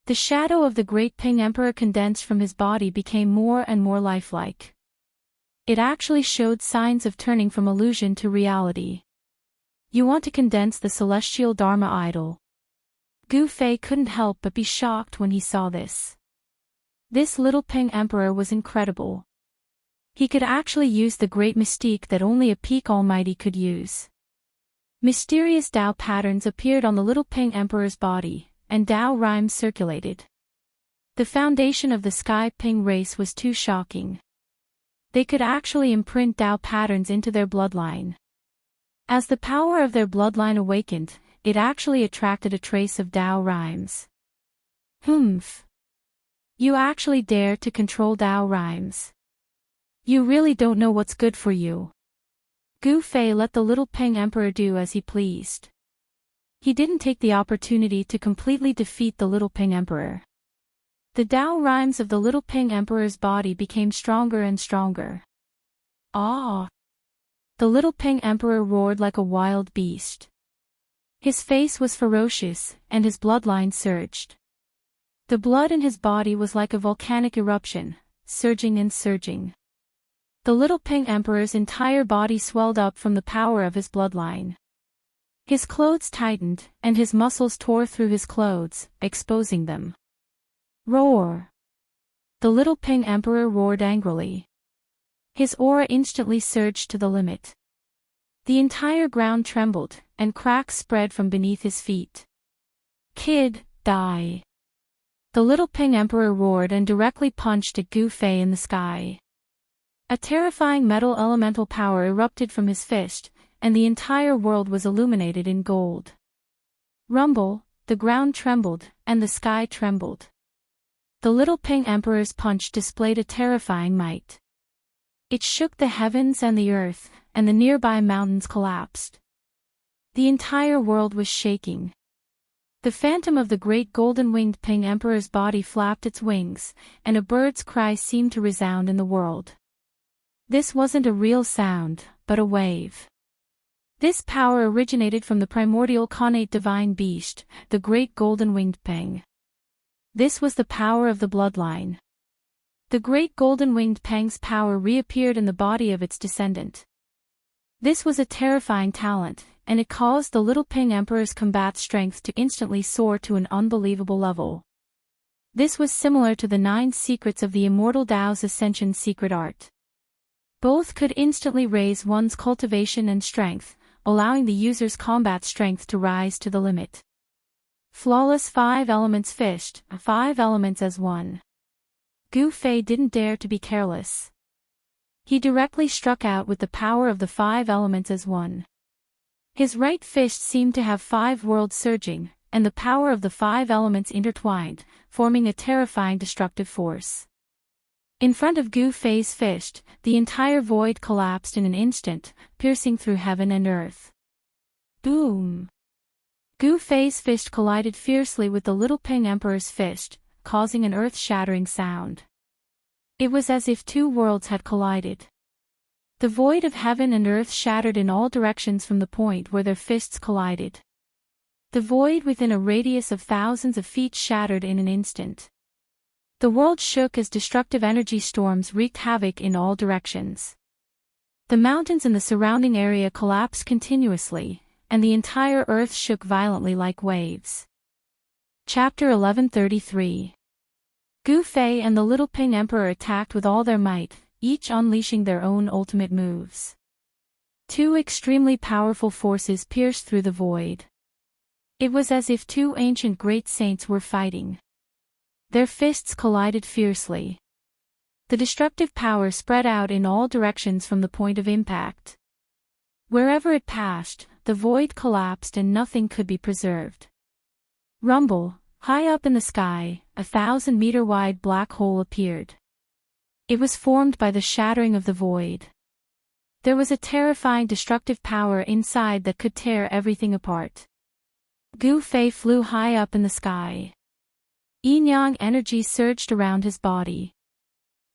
The shadow of the great Peng Emperor condensed from his body became more and more lifelike. It actually showed signs of turning from illusion to reality. You want to condense the celestial Dharma idol. Gu Fei couldn't help but be shocked when he saw this. This little Peng Emperor was incredible. He could actually use the great mystique that only a peak almighty could use. Mysterious Dao patterns appeared on the little Peng Emperor's body, and Dao rhymes circulated. The foundation of the Sky Ping race was too shocking. They could actually imprint Dao patterns into their bloodline. As the power of their bloodline awakened, it actually attracted a trace of Dao rhymes. Humph! You actually dare to control Dao rhymes. You really don't know what's good for you. Gu Fei let the little Peng Emperor do as he pleased. He didn't take the opportunity to completely defeat the little Peng Emperor. The Dao rhymes of the little Peng Emperor's body became stronger and stronger. Ah! The little Peng Emperor roared like a wild beast. His face was ferocious, and his bloodline surged. The blood in his body was like a volcanic eruption, surging and surging. The little Peng Emperor's entire body swelled up from the power of his bloodline. His clothes tightened, and his muscles tore through his clothes, exposing them. Roar! The little Peng Emperor roared angrily. His aura instantly surged to the limit. The entire ground trembled, and cracks spread from beneath his feet. Kid, die! The little Peng Emperor roared and directly punched at Gu Fei in the sky. A terrifying metal elemental power erupted from his fist, and the entire world was illuminated in gold. Rumble, the ground trembled, and the sky trembled. The little Peng Emperor's punch displayed a terrifying might. It shook the heavens and the earth, and the nearby mountains collapsed. The entire world was shaking. The phantom of the great golden-winged Peng Emperor's body flapped its wings, and a bird's cry seemed to resound in the world. This wasn't a real sound, but a wave. This power originated from the primordial connate divine beast, the great golden-winged Peng. This was the power of the bloodline. The great golden-winged Peng's power reappeared in the body of its descendant. This was a terrifying talent, and it caused the little Peng Emperor's combat strength to instantly soar to an unbelievable level. This was similar to the 9 secrets of the immortal Dao's ascension secret art. Both could instantly raise one's cultivation and strength, allowing the user's combat strength to rise to the limit. Flawless 5 elements fished, 5 elements as one. Gu Fei didn't dare to be careless. He directly struck out with the power of the 5 elements as one. His right fist seemed to have 5 worlds surging, and the power of the 5 elements intertwined, forming a terrifying destructive force. In front of Gu Fei's fist, the entire void collapsed in an instant, piercing through heaven and earth. Boom! Gu Fei's fist collided fiercely with the little Peng Emperor's fist, causing an earth-shattering sound. It was as if 2 worlds had collided. The void of heaven and earth shattered in all directions from the point where their fists collided. The void within a radius of thousands of feet shattered in an instant. The world shook as destructive energy storms wreaked havoc in all directions. The mountains in the surrounding area collapsed continuously, and the entire earth shook violently like waves. Chapter 1133. Gu Fei and the little Peng Emperor attacked with all their might, each unleashing their own ultimate moves. 2 extremely powerful forces pierced through the void. It was as if 2 ancient great saints were fighting. Their fists collided fiercely. The destructive power spread out in all directions from the point of impact. Wherever it passed, the void collapsed and nothing could be preserved. Rumble, high up in the sky, a 1,000-meter-wide black hole appeared. It was formed by the shattering of the void. There was a terrifying destructive power inside that could tear everything apart. Gu Fei flew high up in the sky. Yin-yang energy surged around his body.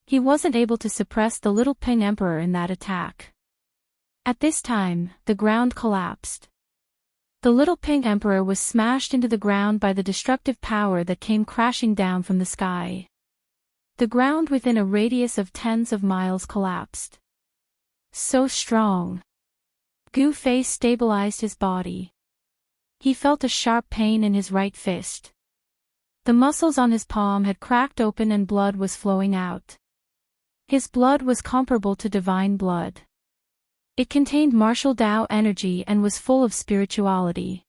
He wasn't able to suppress the little Peng Emperor in that attack. At this time, the ground collapsed. The little Peng Emperor was smashed into the ground by the destructive power that came crashing down from the sky. The ground within a radius of tens of miles collapsed. So strong. Gu Fei stabilized his body. He felt a sharp pain in his right fist. The muscles on his palm had cracked open and blood was flowing out. His blood was comparable to divine blood. It contained martial Dao energy and was full of spirituality.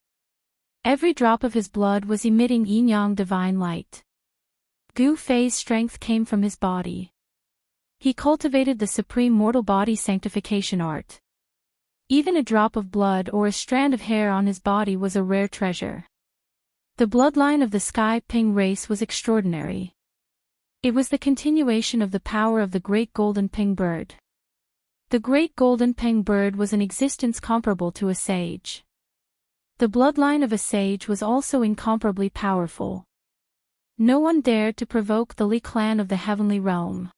Every drop of his blood was emitting yin-yang divine light. Gu Fei's strength came from his body. He cultivated the supreme mortal body sanctification art. Even a drop of blood or a strand of hair on his body was a rare treasure. The bloodline of the Sky Ping race was extraordinary. It was the continuation of the power of the great golden ping bird. The great golden ping bird was an existence comparable to a sage. The bloodline of a sage was also incomparably powerful. No one dared to provoke the Li clan of the heavenly realm.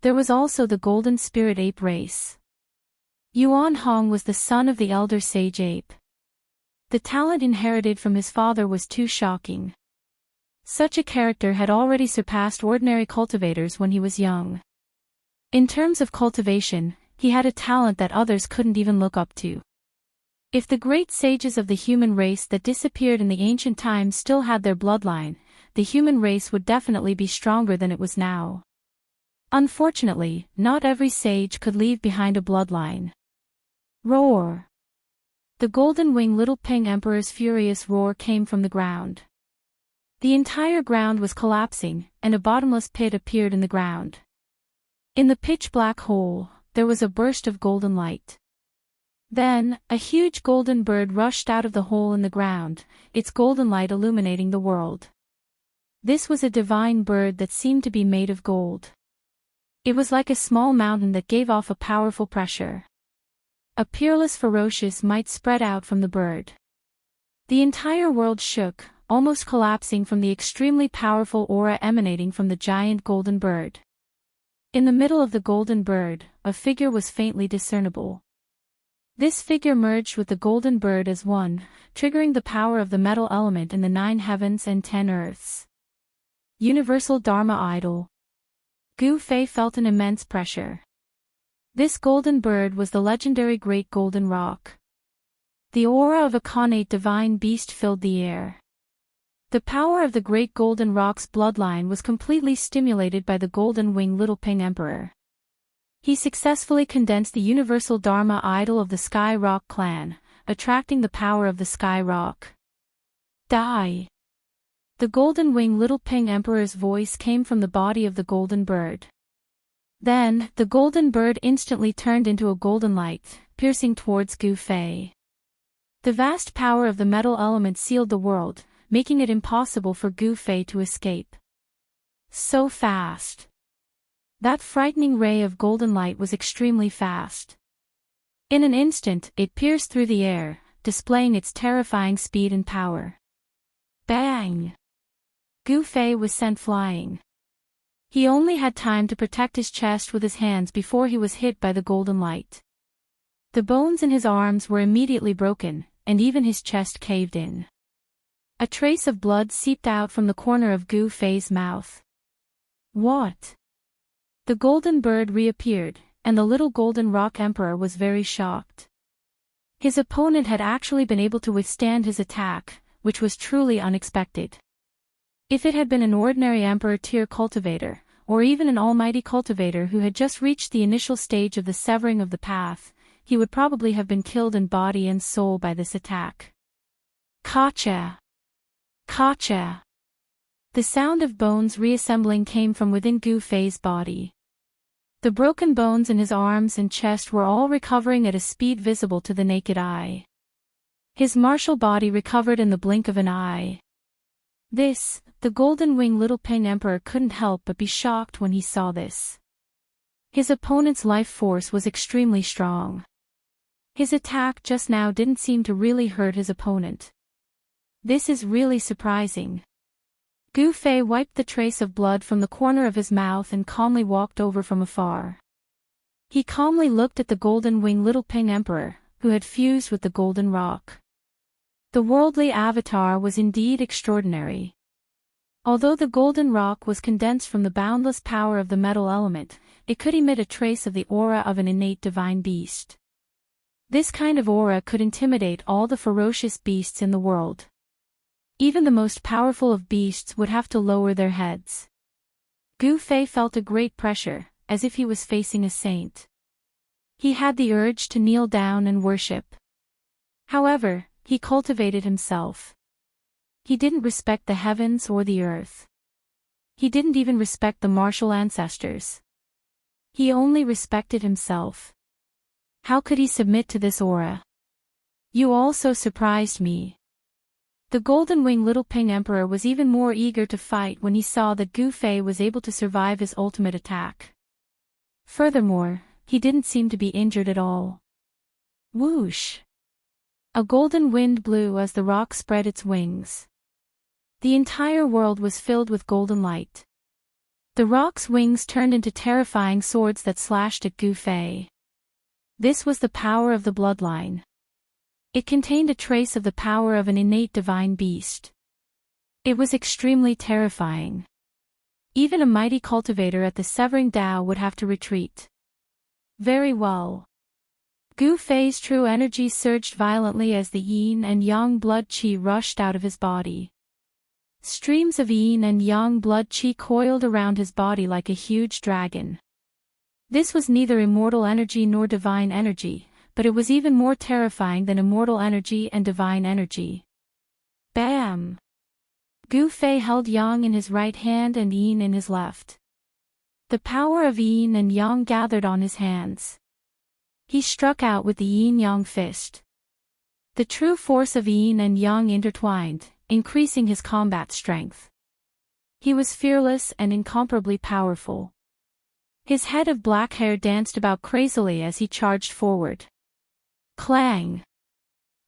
There was also the golden spirit ape race. Yuan Hong was the son of the elder sage ape. The talent inherited from his father was too shocking. Such a character had already surpassed ordinary cultivators when he was young. In terms of cultivation, he had a talent that others couldn't even look up to. If the great sages of the human race that disappeared in the ancient times still had their bloodline, the human race would definitely be stronger than it was now. Unfortunately, not every sage could leave behind a bloodline. Roar! The golden wing little ping emperor's furious roar came from the ground. The entire ground was collapsing, and a bottomless pit appeared in the ground. In the pitch-black hole, there was a burst of golden light. Then, a huge golden bird rushed out of the hole in the ground, its golden light illuminating the world. This was a divine bird that seemed to be made of gold. It was like a small mountain that gave off a powerful pressure. A peerless ferocious might spread out from the bird. The entire world shook, almost collapsing from the extremely powerful aura emanating from the giant golden bird. In the middle of the golden bird, a figure was faintly discernible. This figure merged with the golden bird as one, triggering the power of the metal element in the 9 heavens and 10 earths. Universal Dharma Idol. Gu Fei felt an immense pressure. This golden bird was the legendary Great Golden Rock. The aura of a connate divine beast filled the air. The power of the Great Golden Rock's bloodline was completely stimulated by the golden wing Little Ping Emperor. He successfully condensed the universal Dharma idol of the Sky Rock clan, attracting the power of the Sky Rock. Die! The golden wing Little Ping Emperor's voice came from the body of the golden bird. Then, the golden bird instantly turned into a golden light, piercing towards Gu Fei. The vast power of the metal element sealed the world, making it impossible for Gu Fei to escape. So fast! That frightening ray of golden light was extremely fast. In an instant, it pierced through the air, displaying its terrifying speed and power. Bang! Gu Fei was sent flying. He only had time to protect his chest with his hands before he was hit by the golden light. The bones in his arms were immediately broken, and even his chest caved in. A trace of blood seeped out from the corner of Gu Fei's mouth. What? The golden bird reappeared, and the little golden rock emperor was very shocked. His opponent had actually been able to withstand his attack, which was truly unexpected. If it had been an ordinary emperor-tier cultivator, or even an almighty cultivator who had just reached the initial stage of the severing of the path, he would probably have been killed in body and soul by this attack. Kacha! Kacha! The sound of bones reassembling came from within Gu Fei's body. The broken bones in his arms and chest were all recovering at a speed visible to the naked eye. His martial body recovered in the blink of an eye. The golden wing Little Ping Emperor couldn't help but be shocked when he saw this. His opponent's life force was extremely strong. His attack just now didn't seem to really hurt his opponent. This is really surprising. Gu Fei wiped the trace of blood from the corner of his mouth and calmly walked over from afar. He calmly looked at the golden wing Little Ping Emperor, who had fused with the golden rock. The worldly avatar was indeed extraordinary. Although the golden rock was condensed from the boundless power of the metal element, it could emit a trace of the aura of an innate divine beast. This kind of aura could intimidate all the ferocious beasts in the world. Even the most powerful of beasts would have to lower their heads. Gu Fei felt a great pressure, as if he was facing a saint. He had the urge to kneel down and worship. However, he cultivated himself. He didn't respect the heavens or the earth. He didn't even respect the martial ancestors. He only respected himself. How could he submit to this aura? You also surprised me. The golden-winged little pink emperor was even more eager to fight when he saw that Gu Fei was able to survive his ultimate attack. Furthermore, he didn't seem to be injured at all. Whoosh! A golden wind blew as the rock spread its wings. The entire world was filled with golden light. The rock's wings turned into terrifying swords that slashed at Gu Fei. This was the power of the bloodline. It contained a trace of the power of an innate divine beast. It was extremely terrifying. Even a mighty cultivator at the Severing Tao would have to retreat. Very well. Gu Fei's true energy surged violently as the yin and yang blood qi rushed out of his body. Streams of yin and yang blood qi coiled around his body like a huge dragon. This was neither immortal energy nor divine energy, but it was even more terrifying than immortal energy and divine energy. Bam! Gu Fei held yang in his right hand and yin in his left. The power of yin and yang gathered on his hands. He struck out with the yin-yang fist. The true force of yin and yang intertwined, increasing his combat strength. He was fearless and incomparably powerful. His head of black hair danced about crazily as he charged forward. Clang!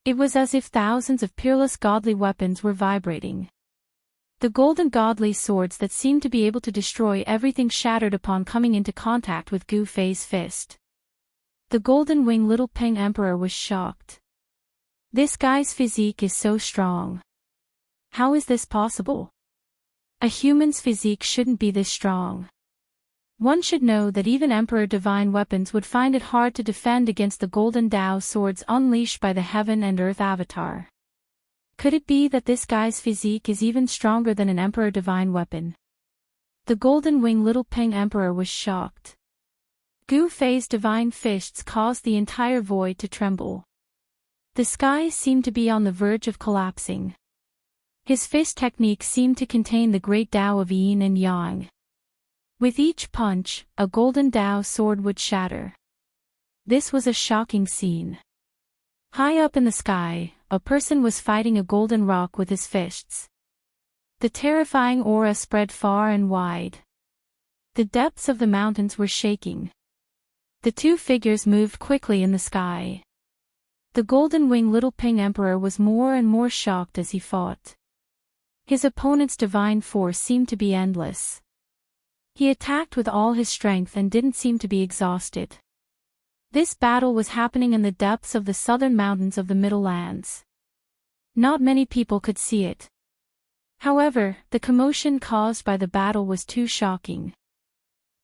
It was as if thousands of peerless godly weapons were vibrating. The golden godly swords that seemed to be able to destroy everything shattered upon coming into contact with Gu Fei's fist. The golden-winged little pink emperor was shocked. This guy's physique is so strong. How is this possible? A human's physique shouldn't be this strong. One should know that even Emperor Divine weapons would find it hard to defend against the golden Tao swords unleashed by the Heaven and Earth Avatar. Could it be that this guy's physique is even stronger than an Emperor Divine weapon? The golden-winged little pink emperor was shocked. Gu Fei's divine fists caused the entire void to tremble. The sky seemed to be on the verge of collapsing. His fist technique seemed to contain the great Tao of yin and yang. With each punch, a golden Tao sword would shatter. This was a shocking scene. High up in the sky, a person was fighting a golden rock with his fists. The terrifying aura spread far and wide. The depths of the mountains were shaking. The two figures moved quickly in the sky. The golden-winged little pink emperor was more and more shocked as he fought. His opponent's divine force seemed to be endless. He attacked with all his strength and didn't seem to be exhausted. This battle was happening in the depths of the southern mountains of the Middle Lands. Not many people could see it. However, the commotion caused by the battle was too shocking.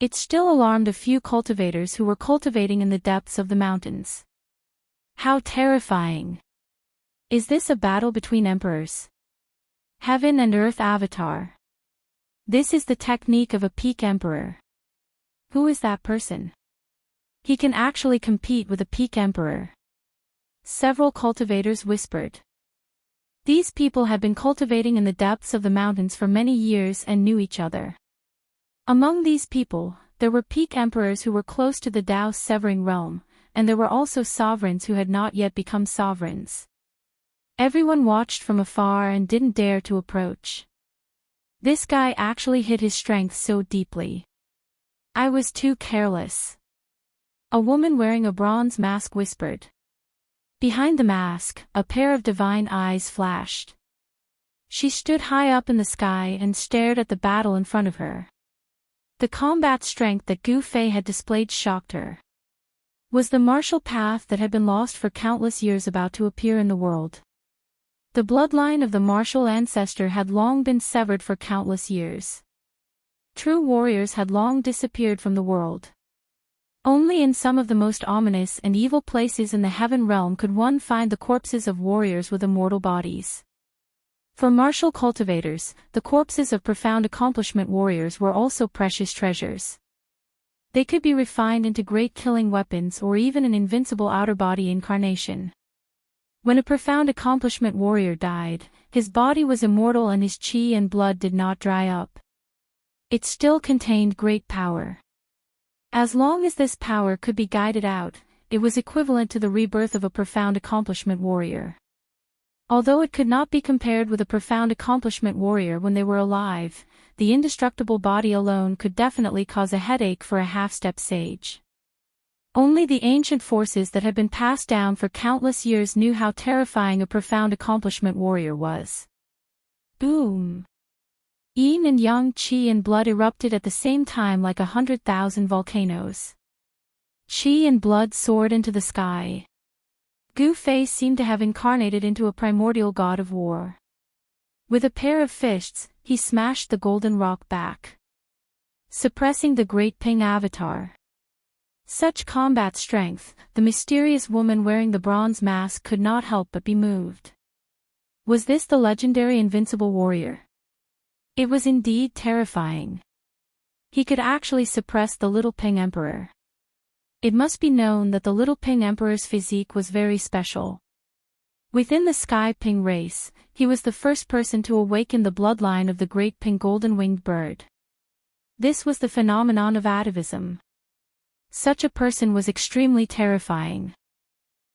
It still alarmed a few cultivators who were cultivating in the depths of the mountains. How terrifying! Is this a battle between emperors? Heaven and Earth Avatar. This is the technique of a peak emperor. Who is that person? He can actually compete with a peak emperor. Several cultivators whispered. These people had been cultivating in the depths of the mountains for many years and knew each other. Among these people, there were peak emperors who were close to the Tao's severing realm, and there were also sovereigns who had not yet become sovereigns. Everyone watched from afar and didn't dare to approach. This guy actually hid his strength so deeply. I was too careless. A woman wearing a bronze mask whispered. Behind the mask, a pair of divine eyes flashed. She stood high up in the sky and stared at the battle in front of her. The combat strength that Gu Fei had displayed shocked her. Was the martial path that had been lost for countless years about to appear in the world? The bloodline of the martial ancestor had long been severed for countless years. True warriors had long disappeared from the world. Only in some of the most ominous and evil places in the heaven realm could one find the corpses of warriors with immortal bodies. For martial cultivators, the corpses of profound accomplishment warriors were also precious treasures. They could be refined into great killing weapons or even an invincible outer body incarnation. When a profound accomplishment warrior died, his body was immortal and his chi and blood did not dry up. It still contained great power. As long as this power could be guided out, it was equivalent to the rebirth of a profound accomplishment warrior. Although it could not be compared with a profound accomplishment warrior when they were alive, the indestructible body alone could definitely cause a headache for a half-step sage. Only the ancient forces that had been passed down for countless years knew how terrifying a profound accomplishment warrior was. Boom! Yin and yang, qi and blood erupted at the same time like 100,000 volcanoes. Qi and blood soared into the sky. Gu Fei seemed to have incarnated into a primordial god of war. With a pair of fists, he smashed the golden rock back, suppressing the great Ping avatar. Such combat strength, the mysterious woman wearing the bronze mask could not help but be moved. Was this the legendary invincible warrior? It was indeed terrifying. He could actually suppress the Little Ping Emperor. It must be known that the Little Ping Emperor's physique was very special. Within the Sky Ping race, he was the first person to awaken the bloodline of the great Ping golden-winged bird. This was the phenomenon of atavism. Such a person was extremely terrifying.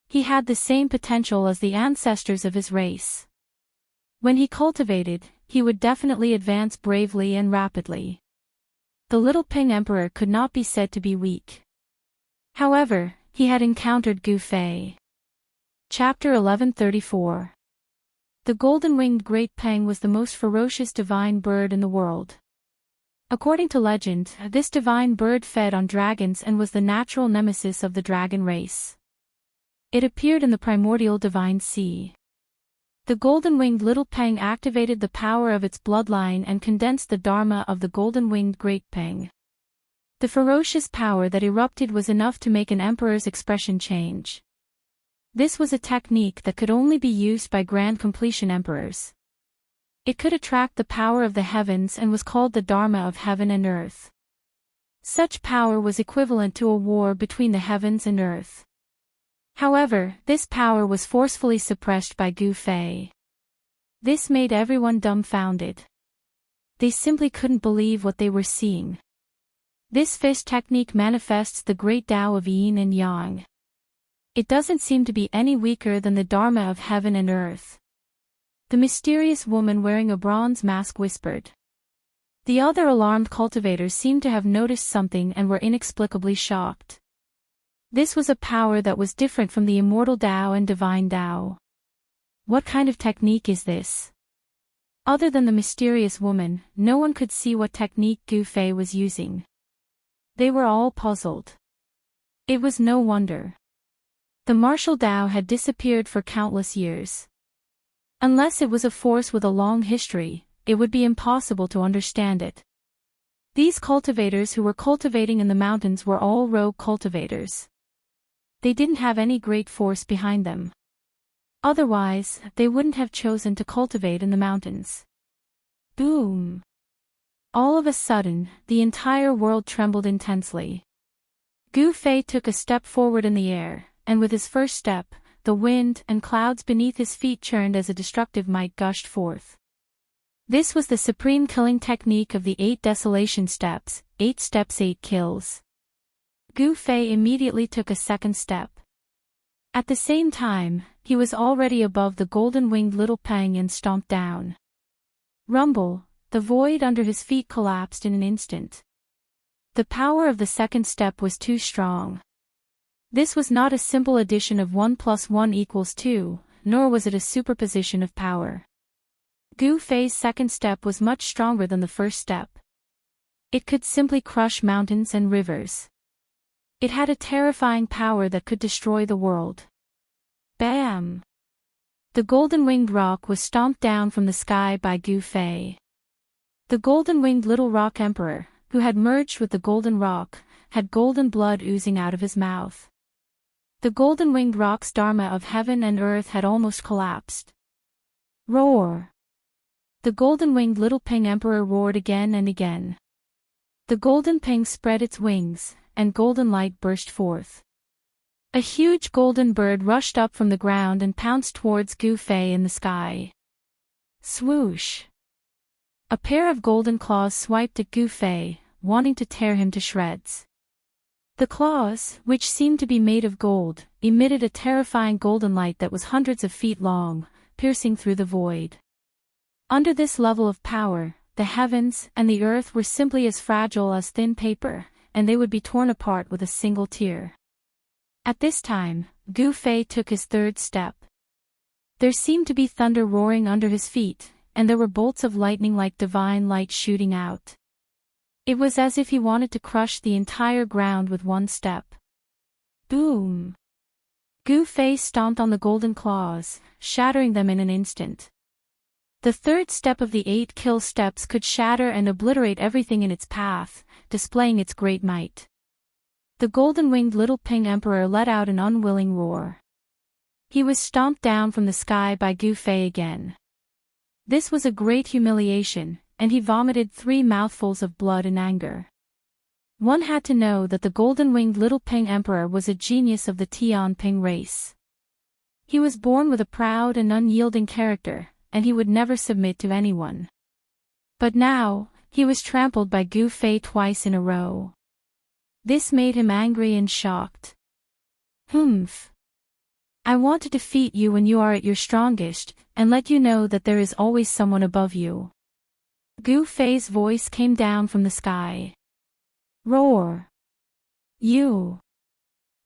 He had the same potential as the ancestors of his race. When he cultivated, he would definitely advance bravely and rapidly. The Little Ping Emperor could not be said to be weak. However, he had encountered Gu Fei. Chapter 1134. The golden-winged Great Peng was the most ferocious divine bird in the world. According to legend, this divine bird fed on dragons and was the natural nemesis of the dragon race. It appeared in the primordial divine sea. The golden-winged Little Peng activated the power of its bloodline and condensed the dharma of the golden-winged Great Peng. The ferocious power that erupted was enough to make an emperor's expression change. This was a technique that could only be used by grand completion emperors. It could attract the power of the heavens and was called the Dharma of heaven and earth. Such power was equivalent to a war between the heavens and earth. However, this power was forcefully suppressed by Gu Fei. This made everyone dumbfounded. They simply couldn't believe what they were seeing. This fist technique manifests the great Tao of Yin and Yang. It doesn't seem to be any weaker than the Dharma of heaven and earth. The mysterious woman wearing a bronze mask whispered. The other alarmed cultivators seemed to have noticed something and were inexplicably shocked. This was a power that was different from the immortal Tao and divine Tao. What kind of technique is this? Other than the mysterious woman, no one could see what technique Gu Fei was using. They were all puzzled. It was no wonder. The martial Tao had disappeared for countless years. Unless it was a force with a long history, it would be impossible to understand it. These cultivators who were cultivating in the mountains were all rogue cultivators. They didn't have any great force behind them. Otherwise, they wouldn't have chosen to cultivate in the mountains. Boom! All of a sudden, the entire world trembled intensely. Gu Fei took a step forward in the air, and with his first step, the wind and clouds beneath his feet churned as a destructive might gushed forth. This was the supreme killing technique of the 8 desolation steps, 8 steps 8 kills. Gu Fei immediately took a second step. At the same time, he was already above the golden-winged Little Peng and stomped down. Rumble, the void under his feet collapsed in an instant. The power of the second step was too strong. This was not a simple addition of 1 + 1 = 2, nor was it a superposition of power. Gu Fei's second step was much stronger than the first step. It could simply crush mountains and rivers. It had a terrifying power that could destroy the world. Bam! The golden-winged rock was stomped down from the sky by Gu Fei. The golden-winged Little Rock Emperor, who had merged with the golden rock, had golden blood oozing out of his mouth. The golden-winged rock's dharma of heaven and earth had almost collapsed. Roar! The golden-winged Little Ping Emperor roared again and again. The golden ping spread its wings, and golden light burst forth. A huge golden bird rushed up from the ground and pounced towards Gu Fei in the sky. Swoosh! A pair of golden claws swiped at Gu Fei, wanting to tear him to shreds. The claws, which seemed to be made of gold, emitted a terrifying golden light that was hundreds of feet long, piercing through the void. Under this level of power, the heavens and the earth were simply as fragile as thin paper, and they would be torn apart with a single tear. At this time, Gu Fei took his third step. There seemed to be thunder roaring under his feet, and there were bolts of lightning like divine light shooting out. It was as if he wanted to crush the entire ground with one step. Boom! Gu Fei stomped on the golden claws, shattering them in an instant. The third step of the 8 kill steps could shatter and obliterate everything in its path, displaying its great might. The golden-winged little Ping Emperor let out an unwilling roar. He was stomped down from the sky by Gu Fei again. This was a great humiliation, and he vomited 3 mouthfuls of blood in anger. One had to know that the golden-winged little Ping Emperor was a genius of the Tianping race. He was born with a proud and unyielding character, and he would never submit to anyone. But now, he was trampled by Gu Fei twice in a row. This made him angry and shocked. Humph! I want to defeat you when you are at your strongest, and let you know that there is always someone above you. Gu Fei's voice came down from the sky. Roar! You!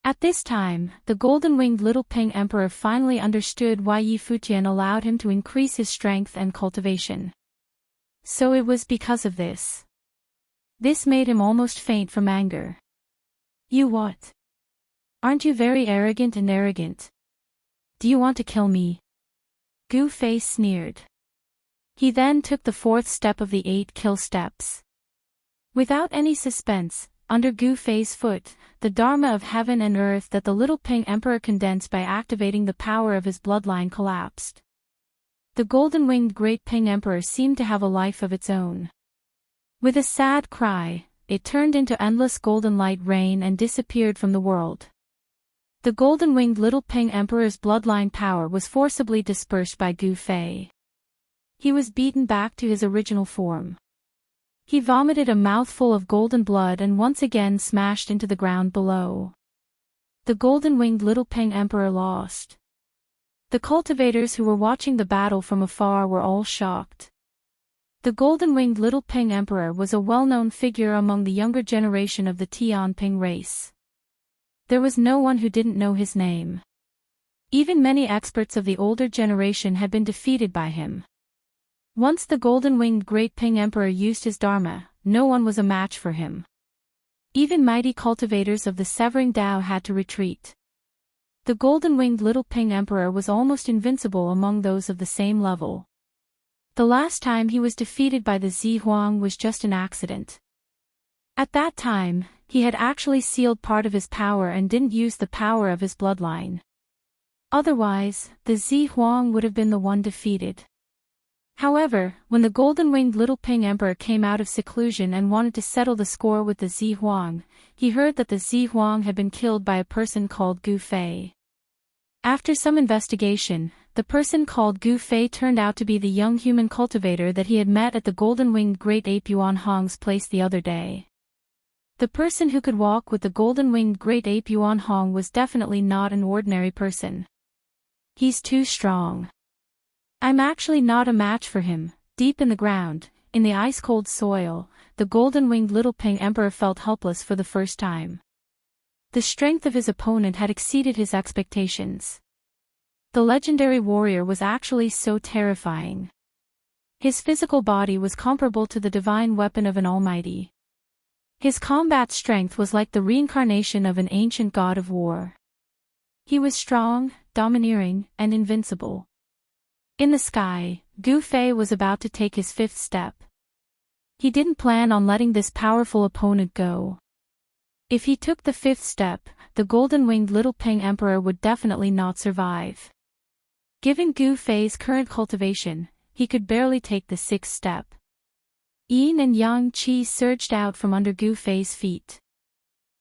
At this time, the golden-winged little Ping Emperor finally understood why Yi Futian allowed him to increase his strength and cultivation. So it was because of this. This made him almost faint from anger. You what? Aren't you very arrogant and arrogant? Do you want to kill me? Gu Fei sneered. He then took the 4th step of the 8 kill steps. Without any suspense, under Gu Fei's foot, the Dharma of heaven and earth that the little Ping Emperor condensed by activating the power of his bloodline collapsed. The golden-winged great Ping Emperor seemed to have a life of its own. With a sad cry, it turned into endless golden light rain and disappeared from the world. The golden-winged little Ping Emperor's bloodline power was forcibly dispersed by Gu Fei. He was beaten back to his original form. He vomited a mouthful of golden blood and once again smashed into the ground below. The golden-winged little Ping Emperor lost. The cultivators who were watching the battle from afar were all shocked. The golden-winged little Ping Emperor was a well-known figure among the younger generation of the Tianping race. There was no one who didn't know his name. Even many experts of the older generation had been defeated by him. Once the golden-winged great Ping Emperor used his Dharma, no one was a match for him. Even mighty cultivators of the Severing Tao had to retreat. The golden-winged little Ping Emperor was almost invincible among those of the same level. The last time he was defeated by the Zi Huang was just an accident. At that time, he had actually sealed part of his power and didn't use the power of his bloodline. Otherwise, the Zi Huang would have been the one defeated. However, when the golden-winged little Ping Emperor came out of seclusion and wanted to settle the score with the Zi Huang, he heard that the Zi Huang had been killed by a person called Gu Fei. After some investigation, the person called Gu Fei turned out to be the young human cultivator that he had met at the golden-winged great ape Yuan Hong's place the other day. The person who could walk with the golden-winged great ape Yuan Hong was definitely not an ordinary person. He's too strong. I'm actually not a match for him. Deep in the ground, in the ice-cold soil, the golden-winged little Ping Emperor felt helpless for the first time. The strength of his opponent had exceeded his expectations. The legendary warrior was actually so terrifying. His physical body was comparable to the divine weapon of an almighty. His combat strength was like the reincarnation of an ancient god of war. He was strong, domineering, and invincible. In the sky, Gu Fei was about to take his 5th step. He didn't plan on letting this powerful opponent go. If he took the 5th step, the golden-winged little Ping Emperor would definitely not survive. Given Gu Fei's current cultivation, he could barely take the 6th step. Yin and Yang Qi surged out from under Gu Fei's feet.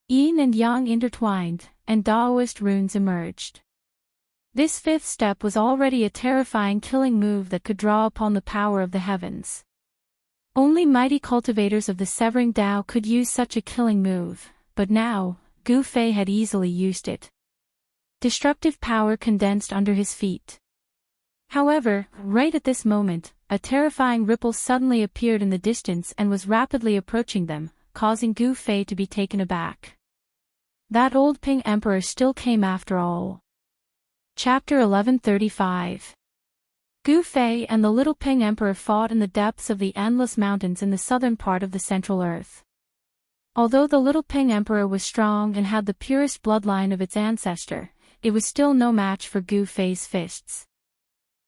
Yin and Yang intertwined, and Daoist runes emerged. This 5th step was already a terrifying killing move that could draw upon the power of the heavens. Only mighty cultivators of the Severing Tao could use such a killing move, but now, Gu Fei had easily used it. Destructive power condensed under his feet. However, right at this moment, a terrifying ripple suddenly appeared in the distance and was rapidly approaching them, causing Gu Fei to be taken aback. That old Ping Emperor still came after all. Chapter 1135. Gu Fei and the little Ping Emperor fought in the depths of the endless mountains in the southern part of the Central Earth. Although the little Ping Emperor was strong and had the purest bloodline of its ancestor, it was still no match for Gu Fei's fists.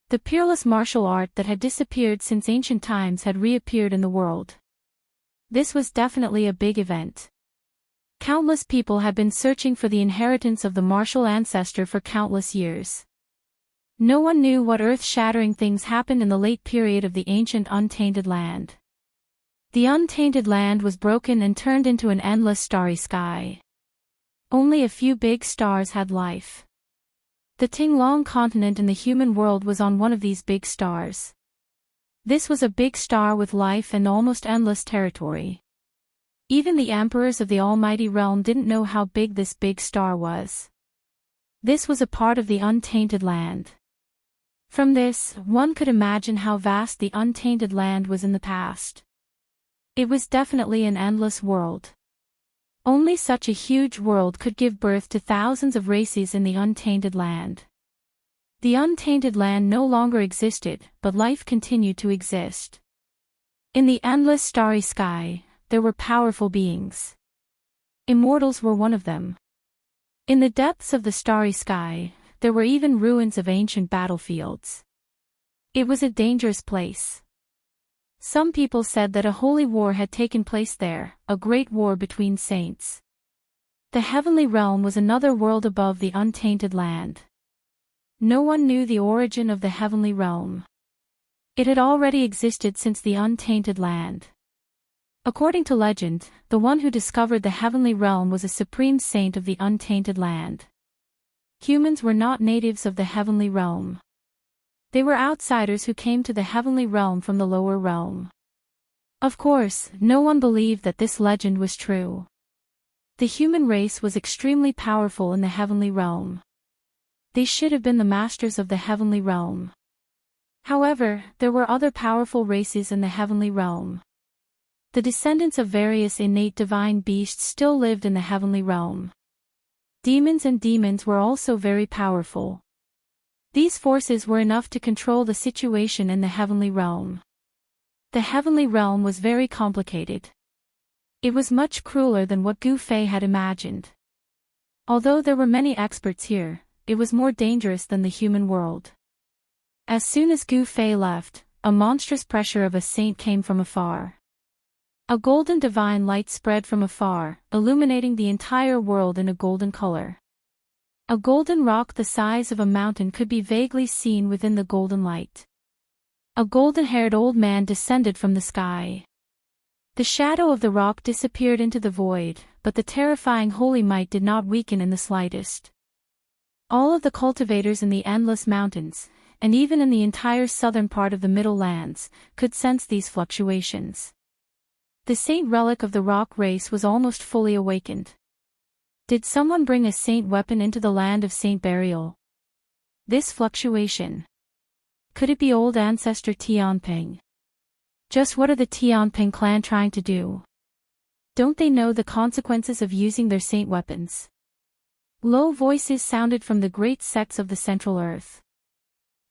The peerless martial art that had disappeared since ancient times had reappeared in the world. This was definitely a big event. Countless people had been searching for the inheritance of the martial ancestor for countless years. No one knew what earth-shattering things happened in the late period of the ancient untainted land. The untainted land was broken and turned into an endless starry sky. Only a few big stars had life. The Tinglong continent in the human world was on one of these big stars. This was a big star with life and almost endless territory. Even the emperors of the almighty realm didn't know how big this big star was. This was a part of the untainted land. From this, one could imagine how vast the untainted land was in the past. It was definitely an endless world. Only such a huge world could give birth to thousands of races in the untainted land. The untainted land no longer existed, but life continued to exist. In the endless starry sky, there were powerful beings. Immortals were one of them. In the depths of the starry sky, there were even ruins of ancient battlefields. It was a dangerous place. Some people said that a holy war had taken place there, a great war between saints. The heavenly realm was another world above the untainted land. No one knew the origin of the heavenly realm. It had already existed since the untainted land. According to legend, the one who discovered the heavenly realm was a supreme saint of the untainted land. Humans were not natives of the heavenly realm. They were outsiders who came to the heavenly realm from the lower realm. Of course, no one believed that this legend was true. The human race was extremely powerful in the heavenly realm. They should have been the masters of the heavenly realm. However, there were other powerful races in the heavenly realm. The descendants of various innate divine beasts still lived in the heavenly realm. Demons were also very powerful. These forces were enough to control the situation in the heavenly realm. The heavenly realm was very complicated. It was much crueler than what Gu Fei had imagined. Although there were many experts here, it was more dangerous than the human world. As soon as Gu Fei left, a monstrous pressure of a saint came from afar. A golden divine light spread from afar, illuminating the entire world in a golden color. A golden rock the size of a mountain could be vaguely seen within the golden light. A golden-haired old man descended from the sky. The shadow of the rock disappeared into the void, but the terrifying holy might did not weaken in the slightest. All of the cultivators in the endless mountains, and even in the entire southern part of the Middle Lands, could sense these fluctuations. The saint relic of the rock race was almost fully awakened. Did someone bring a saint weapon into the land of saint burial? This fluctuation. Could it be old ancestor Tianping? Just what are the Tianping clan trying to do? Don't they know the consequences of using their saint weapons? Low voices sounded from the great sects of the Central Earth.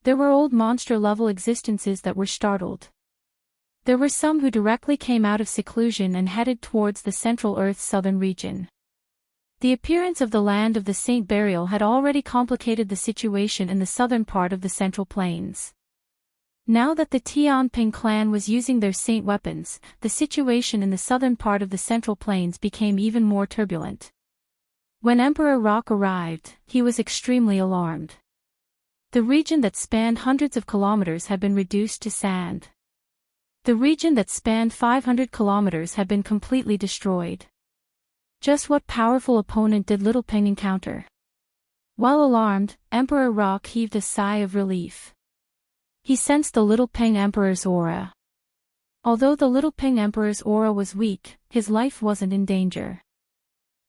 There were old monster-level existences that were startled. There were some who directly came out of seclusion and headed towards the Central Earth's southern region. The appearance of the land of the saint burial had already complicated the situation in the southern part of the Central Plains. Now that the Tianping clan was using their saint weapons, the situation in the southern part of the Central Plains became even more turbulent. When Emperor Rock arrived, he was extremely alarmed. The region that spanned hundreds of kilometers had been reduced to sand. The region that spanned 500 kilometers had been completely destroyed. Just what powerful opponent did Little Ping encounter? While alarmed, Emperor Rock heaved a sigh of relief. He sensed the Little Ping Emperor's aura. Although the Little Ping Emperor's aura was weak, his life wasn't in danger.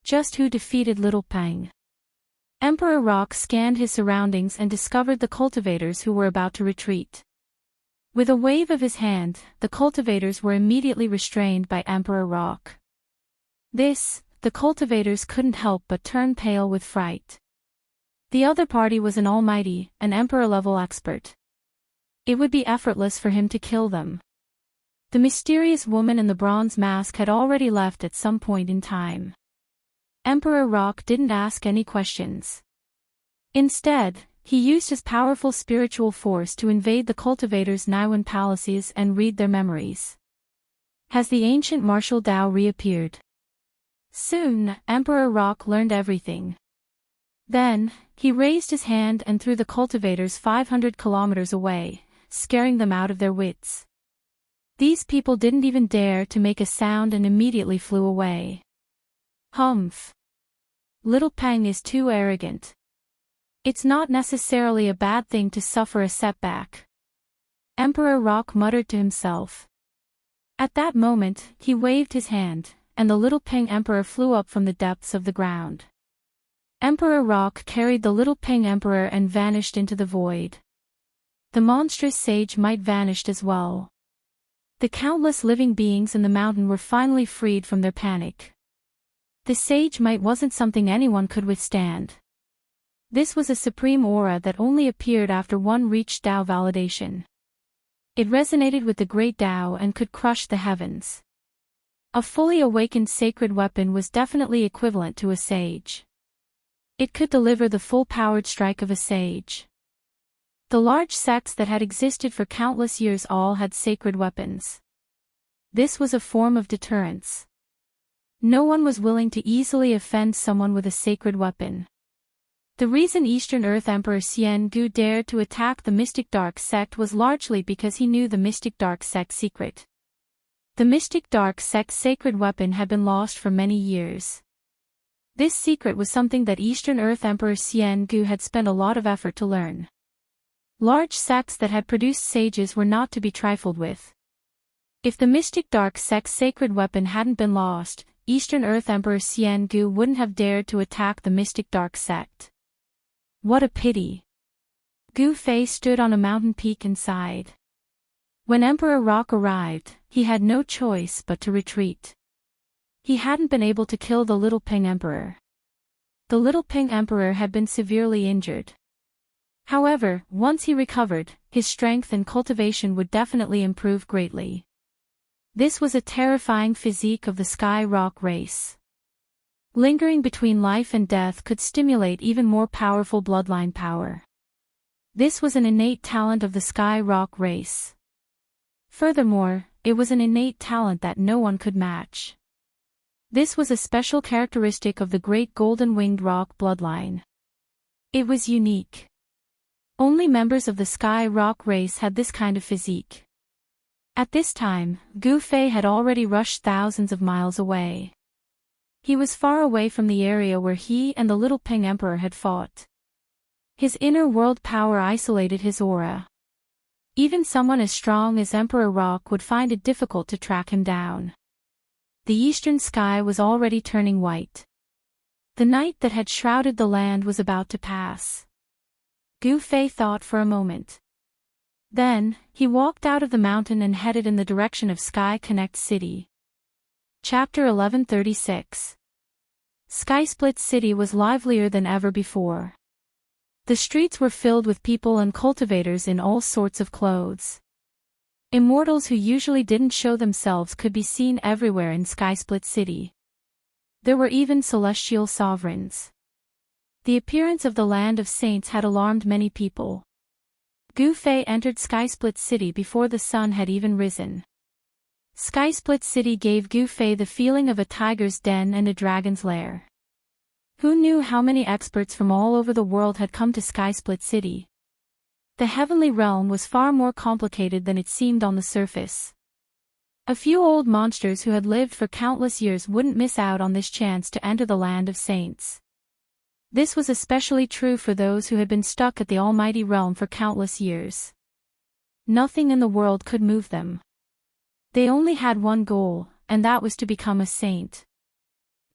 Just who defeated Little Ping? Emperor Rock scanned his surroundings and discovered the cultivators who were about to retreat. With a wave of his hand, the cultivators were immediately restrained by Emperor Rock. The cultivators couldn't help but turn pale with fright. The other party was an almighty, an emperor-level expert. It would be effortless for him to kill them. The mysterious woman in the bronze mask had already left at some point in time. Emperor Rock didn't ask any questions. Instead, he used his powerful spiritual force to invade the cultivators' Niwen palaces and read their memories. Has the ancient martial Tao reappeared? Soon, Emperor Rock learned everything. Then, he raised his hand and threw the cultivators 500 kilometers away, scaring them out of their wits. These people didn't even dare to make a sound and immediately flew away. Humph. Little Peng is too arrogant. It's not necessarily a bad thing to suffer a setback. Emperor Rock muttered to himself. At that moment, he waved his hand, and the Little Peng Emperor flew up from the depths of the ground. Emperor Rock carried the Little Peng Emperor and vanished into the void. The monstrous sage might vanished as well. The countless living beings in the mountain were finally freed from their panic. The sage might wasn't something anyone could withstand. This was a supreme aura that only appeared after one reached Tao validation. It resonated with the great Tao and could crush the heavens. A fully awakened sacred weapon was definitely equivalent to a sage. It could deliver the full-powered strike of a sage. The large sects that had existed for countless years all had sacred weapons. This was a form of deterrence. No one was willing to easily offend someone with a sacred weapon. The reason Eastern Earth Emperor Xian Gu dared to attack the Mystic Dark Sect was largely because he knew the Mystic Dark Sect's secret. The Mystic Dark Sect's sacred weapon had been lost for many years. This secret was something that Eastern Earth Emperor Xian Gu had spent a lot of effort to learn. Large sects that had produced sages were not to be trifled with. If the Mystic Dark Sect's sacred weapon hadn't been lost, Eastern Earth Emperor Xian Gu wouldn't have dared to attack the Mystic Dark Sect. What a pity. Gu Fei stood on a mountain peak and sighed. When Emperor Rock arrived, he had no choice but to retreat. He hadn't been able to kill the Little Peng Emperor. The Little Peng Emperor had been severely injured. However, once he recovered, his strength and cultivation would definitely improve greatly. This was a terrifying physique of the Sky Rock race. Lingering between life and death could stimulate even more powerful bloodline power. This was an innate talent of the Sky Rock race. Furthermore, it was an innate talent that no one could match. This was a special characteristic of the Great Golden-Winged Rock bloodline. It was unique. Only members of the Sky Rock race had this kind of physique. At this time, Gu Fei had already rushed thousands of miles away. He was far away from the area where he and the Little Peng Emperor had fought. His inner world power isolated his aura. Even someone as strong as Emperor Rock would find it difficult to track him down. The eastern sky was already turning white. The night that had shrouded the land was about to pass. Gu Fei thought for a moment. Then, he walked out of the mountain and headed in the direction of Sky Connect City. Chapter 1136. Skysplit City was livelier than ever before. The streets were filled with people and cultivators in all sorts of clothes. Immortals who usually didn't show themselves could be seen everywhere in Skysplit City. There were even celestial sovereigns. The appearance of the Land of Saints had alarmed many people. Gu Fei entered Skysplit City before the sun had even risen. Skysplit City gave Gu Fei the feeling of a tiger's den and a dragon's lair. Who knew how many experts from all over the world had come to Skysplit City? The heavenly realm was far more complicated than it seemed on the surface. A few old monsters who had lived for countless years wouldn't miss out on this chance to enter the Land of Saints. This was especially true for those who had been stuck at the almighty realm for countless years. Nothing in the world could move them. They only had one goal, and that was to become a saint.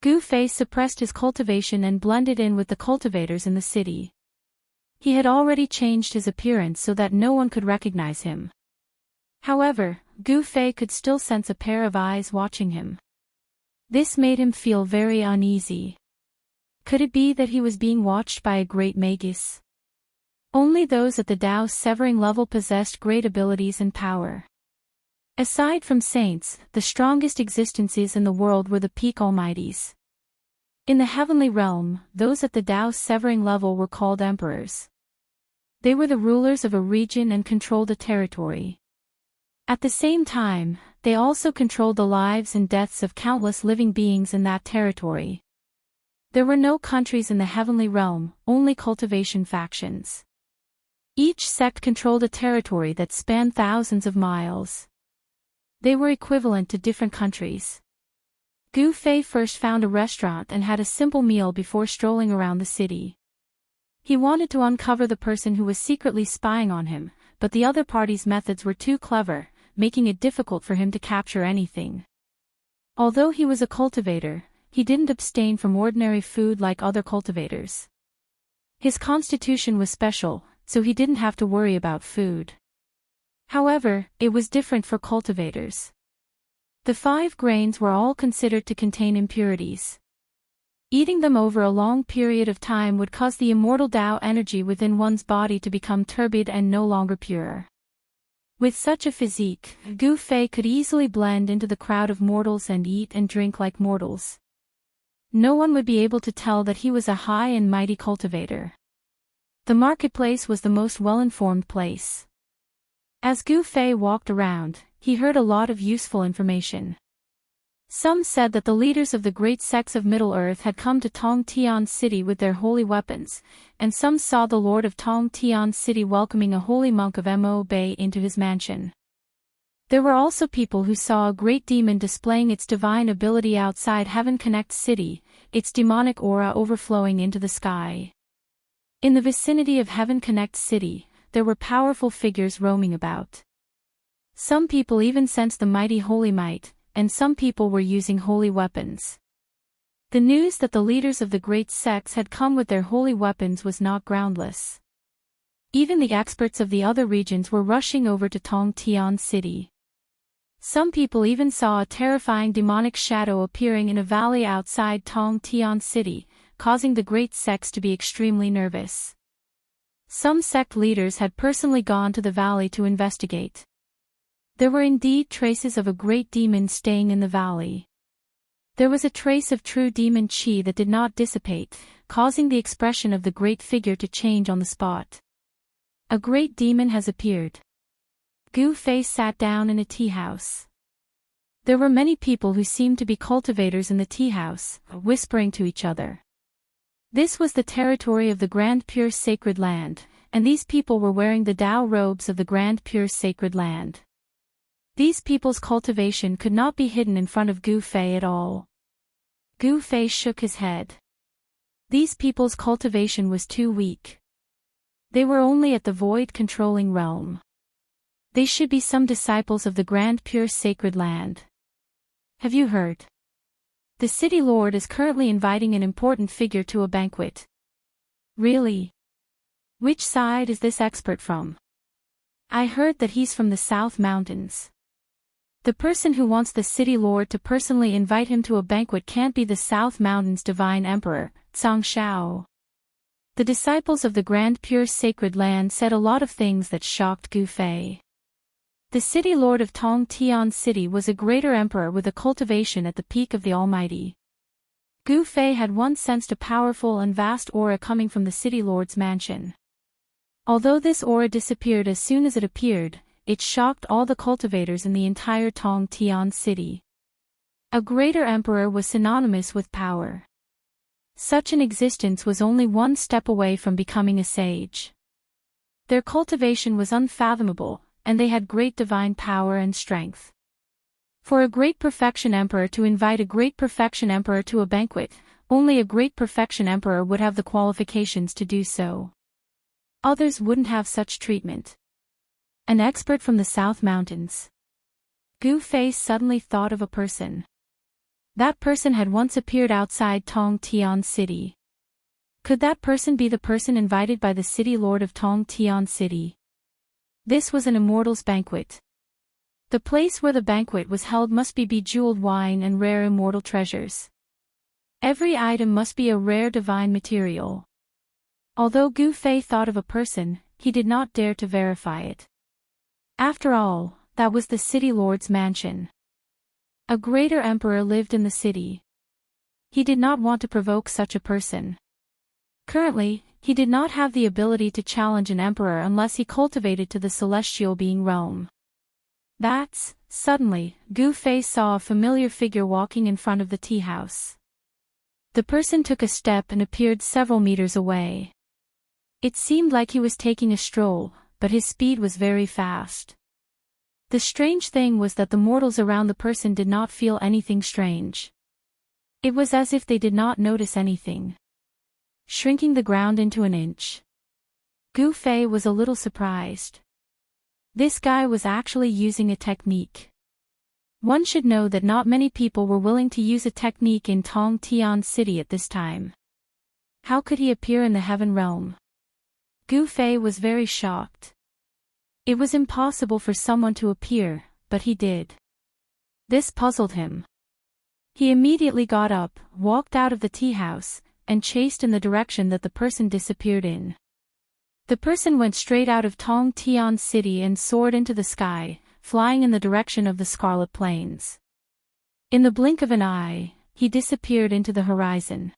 Gu Fei suppressed his cultivation and blended in with the cultivators in the city. He had already changed his appearance so that no one could recognize him. However, Gu Fei could still sense a pair of eyes watching him. This made him feel very uneasy. Could it be that he was being watched by a great magus? Only those at the Tao's severing level possessed great abilities and power. Aside from saints, the strongest existences in the world were the peak almighties. In the heavenly realm, those at the Tao's severing level were called emperors. They were the rulers of a region and controlled a territory. At the same time, they also controlled the lives and deaths of countless living beings in that territory. There were no countries in the heavenly realm, only cultivation factions. Each sect controlled a territory that spanned thousands of miles. They were equivalent to different countries. Gu Fei first found a restaurant and had a simple meal before strolling around the city. He wanted to uncover the person who was secretly spying on him, but the other party's methods were too clever, making it difficult for him to capture anything. Although he was a cultivator, he didn't abstain from ordinary food like other cultivators. His constitution was special, so he didn't have to worry about food. However, it was different for cultivators. The 5 grains were all considered to contain impurities. Eating them over a long period of time would cause the immortal Tao energy within one's body to become turbid and no longer pure. With such a physique, Gu Fei could easily blend into the crowd of mortals and eat and drink like mortals. No one would be able to tell that he was a high and mighty cultivator. The marketplace was the most well-informed place. As Gu Fei walked around, he heard a lot of useful information. Some said that the leaders of the great sects of Middle-earth had come to Tong Tian City with their holy weapons, and some saw the lord of Tong Tian City welcoming a holy monk of Mo Bay into his mansion. There were also people who saw a great demon displaying its divine ability outside Heaven Connect City, its demonic aura overflowing into the sky. In the vicinity of Heaven Connect City, there were powerful figures roaming about. Some people even sensed the mighty holy might, and some people were using holy weapons. The news that the leaders of the great sects had come with their holy weapons was not groundless. Even the experts of the other regions were rushing over to Tong Tian City. Some people even saw a terrifying demonic shadow appearing in a valley outside Tong Tian City, causing the great sects to be extremely nervous. Some sect leaders had personally gone to the valley to investigate. There were indeed traces of a great demon staying in the valley. There was a trace of true demon chi that did not dissipate, causing the expression of the great figure to change on the spot. A great demon has appeared. Gu Fei sat down in a tea house. There were many people who seemed to be cultivators in the tea house, whispering to each other. This was the territory of the Grand Pure Sacred Land, and these people were wearing the Tao robes of the Grand Pure Sacred Land. These people's cultivation could not be hidden in front of Gu Fei at all. Gu Fei shook his head. These people's cultivation was too weak. They were only at the void-controlling realm. They should be some disciples of the Grand Pure Sacred Land. Have you heard? The city lord is currently inviting an important figure to a banquet. Really? Which side is this expert from? I heard that he's from the South Mountains. The person who wants the city lord to personally invite him to a banquet can't be the South Mountains Divine Emperor, Cao Shao. The disciples of the Grand Pure Sacred Land said a lot of things that shocked Gu Fei. The city lord of Tong Tian City was a greater emperor with a cultivation at the peak of the Almighty. Gu Fei had once sensed a powerful and vast aura coming from the city lord's mansion. Although this aura disappeared as soon as it appeared, it shocked all the cultivators in the entire Tong Tian City. A greater emperor was synonymous with power. Such an existence was only one step away from becoming a sage. Their cultivation was unfathomable, and they had great divine power and strength. For a great perfection emperor to invite a great perfection emperor to a banquet, only a great perfection emperor would have the qualifications to do so. Others wouldn't have such treatment. An expert from the South Mountains. Gu Fei suddenly thought of a person. That person had once appeared outside Tong Tian City. Could that person be the person invited by the city lord of Tong Tian City? This was an immortal's banquet. The place where the banquet was held must be bejeweled wine and rare immortal treasures. Every item must be a rare divine material. Although Gu Fei thought of a person, he did not dare to verify it. After all, that was the city lord's mansion. A greater emperor lived in the city. He did not want to provoke such a person. Currently, he did not have the ability to challenge an emperor unless he cultivated to the celestial being realm. Suddenly, Gu Fei saw a familiar figure walking in front of the tea house. The person took a step and appeared several meters away. It seemed like he was taking a stroll, but his speed was very fast. The strange thing was that the mortals around the person did not feel anything strange. It was as if they did not notice anything. Shrinking the ground into an inch. Gu Fei was a little surprised. This guy was actually using a technique. One should know that not many people were willing to use a technique in Tong Tian City at this time. How could he appear in the heaven realm? Gu Fei was very shocked. It was impossible for someone to appear, but he did. This puzzled him. He immediately got up, walked out of the tea house, and chased in the direction that the person disappeared in. The person went straight out of Tong Tian City and soared into the sky, flying in the direction of the Scarlet Plains. In the blink of an eye, he disappeared into the horizon.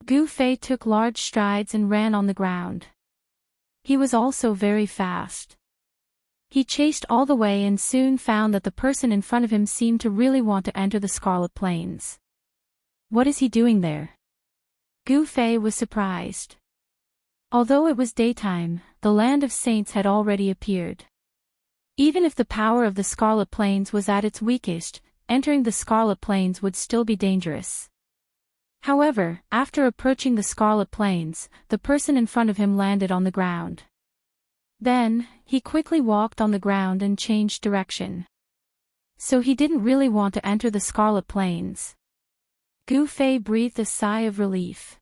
Gu Fei took large strides and ran on the ground. He was also very fast. He chased all the way and soon found that the person in front of him seemed to really want to enter the Scarlet Plains. What is he doing there? Gu Fei was surprised. Although it was daytime, the land of saints had already appeared. Even if the power of the Scarlet Plains was at its weakest, entering the Scarlet Plains would still be dangerous. However, after approaching the Scarlet Plains, the person in front of him landed on the ground. Then, he quickly walked on the ground and changed direction. So he didn't really want to enter the Scarlet Plains. Gu Fei breathed a sigh of relief.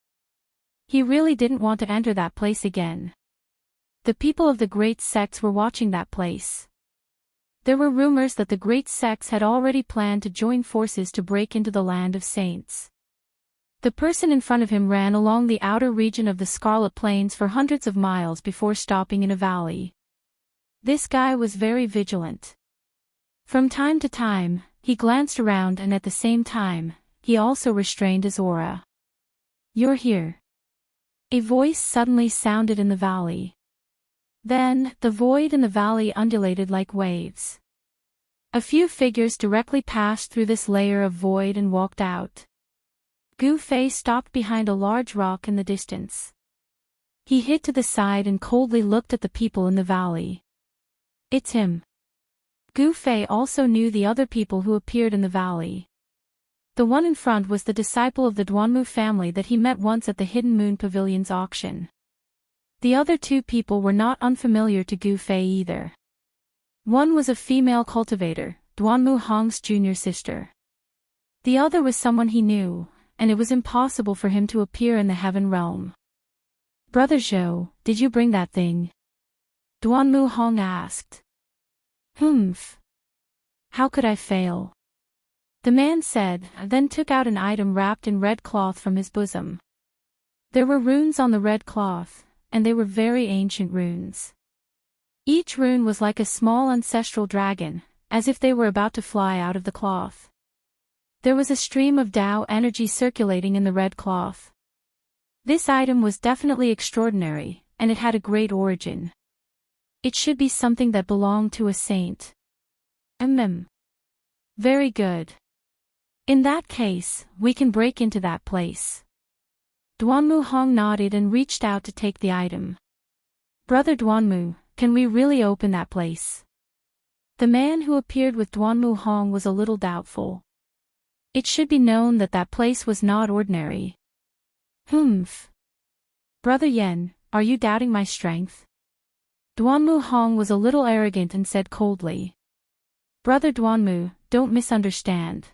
He really didn't want to enter that place again. The people of the great sects were watching that place. There were rumors that the great sects had already planned to join forces to break into the land of saints. The person in front of him ran along the outer region of the Scarlet Plains for hundreds of miles before stopping in a valley. This guy was very vigilant. From time to time, he glanced around and at the same time, he also restrained his aura. "You're here." A voice suddenly sounded in the valley. Then, the void in the valley undulated like waves. A few figures directly passed through this layer of void and walked out. Gu Fei stopped behind a large rock in the distance. He hid to the side and coldly looked at the people in the valley. It's him. Gu Fei also knew the other people who appeared in the valley. The one in front was the disciple of the Duanmu family that he met once at the Hidden Moon Pavilion's auction. The other two people were not unfamiliar to Gu Fei either. One was a female cultivator, Duanmu Hong's junior sister. The other was someone he knew, and it was impossible for him to appear in the heaven realm. "Brother Zhou, did you bring that thing?" Duanmu Hong asked. "Humph. How could I fail?" The man said, then took out an item wrapped in red cloth from his bosom. There were runes on the red cloth, and they were very ancient runes. Each rune was like a small ancestral dragon, as if they were about to fly out of the cloth. There was a stream of Tao energy circulating in the red cloth. This item was definitely extraordinary, and it had a great origin. It should be something that belonged to a saint. Very good. In that case, we can break into that place. Duanmu Hong nodded and reached out to take the item. "Brother Duanmu, can we really open that place?" The man who appeared with Duanmu Hong was a little doubtful. It should be known that that place was not ordinary. "Humph. Brother Yen, are you doubting my strength?" Duanmu Hong was a little arrogant and said coldly. "Brother Duanmu, don't misunderstand.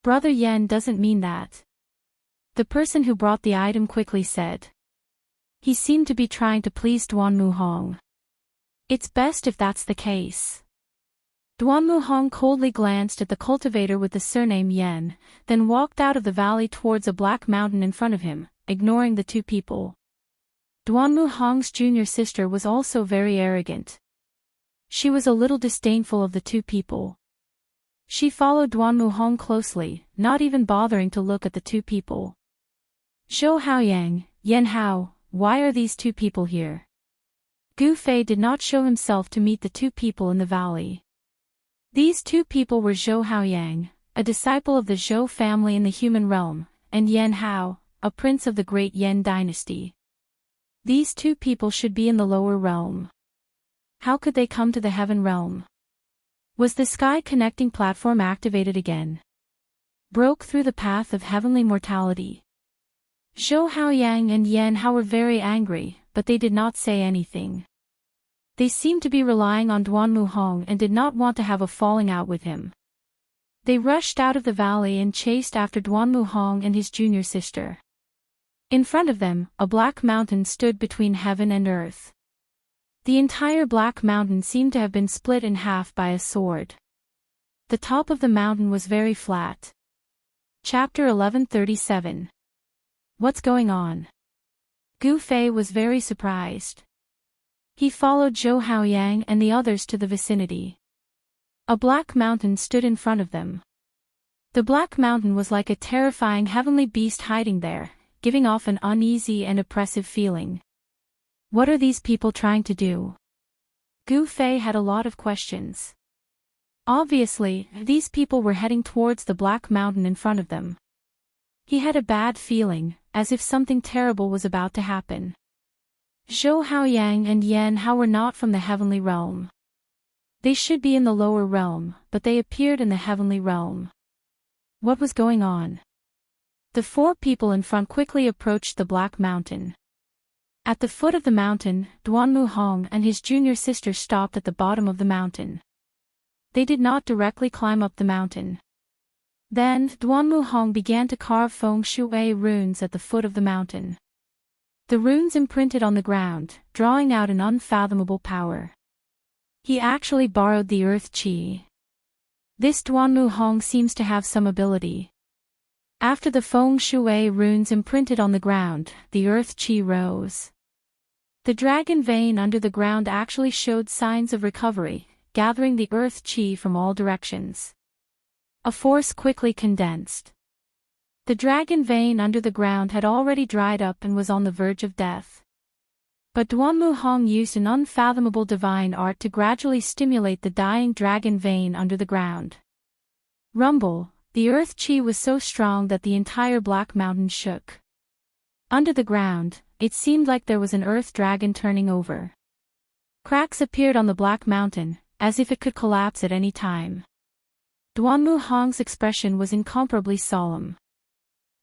Brother Yen doesn't mean that. The person who brought the item quickly said. He seemed to be trying to please Duan Muhong. It's best if that's the case. Duan Muhong coldly glanced at the cultivator with the surname Yen, then walked out of the valley towards a black mountain in front of him, ignoring the two people. Duan Muhong's junior sister was also very arrogant. She was a little disdainful of the two people. She followed Duan Muhong closely, not even bothering to look at the two people. Zhou Haoyang, Yen Hao, why are these two people here? Gu Fei did not show himself to meet the two people in the valley. These two people were Zhou Haoyang, a disciple of the Zhou family in the human realm, and Yen Hao, a prince of the great Yen dynasty. These two people should be in the lower realm. How could they come to the heaven realm? Was the sky connecting platform activated again? Broke through the path of heavenly mortality. Zhou Haoyang and Yen Hao were very angry, but they did not say anything. They seemed to be relying on Duan Muhong and did not want to have a falling out with him. They rushed out of the valley and chased after Duan Muhong and his junior sister. In front of them, a black mountain stood between heaven and earth. The entire black mountain seemed to have been split in half by a sword. The top of the mountain was very flat. Chapter 1137. What's going on? Gu Fei was very surprised. He followed Zhou Haoyang and the others to the vicinity. A black mountain stood in front of them. The black mountain was like a terrifying heavenly beast hiding there, giving off an uneasy and oppressive feeling. What are these people trying to do? Gu Fei had a lot of questions. Obviously, these people were heading towards the black mountain in front of them. He had a bad feeling, as if something terrible was about to happen. Zhou Haoyang and Yen Hao were not from the heavenly realm. They should be in the lower realm, but they appeared in the heavenly realm. What was going on? The four people in front quickly approached the black mountain. At the foot of the mountain, Duan Muhong and his junior sister stopped at the bottom of the mountain. They did not directly climb up the mountain. Then, Duan Muhong began to carve feng shui runes at the foot of the mountain. The runes imprinted on the ground, drawing out an unfathomable power. He actually borrowed the earth qi. This Duan Muhong seems to have some ability. After the feng shui runes imprinted on the ground, the earth qi rose. The dragon vein under the ground actually showed signs of recovery, gathering the earth qi from all directions. A force quickly condensed. The dragon vein under the ground had already dried up and was on the verge of death. But Duan Muhong used an unfathomable divine art to gradually stimulate the dying dragon vein under the ground. Rumble, the earth qi was so strong that the entire black mountain shook. Under the ground, it seemed like there was an earth dragon turning over. Cracks appeared on the black mountain, as if it could collapse at any time. Duan Muhong's expression was incomparably solemn.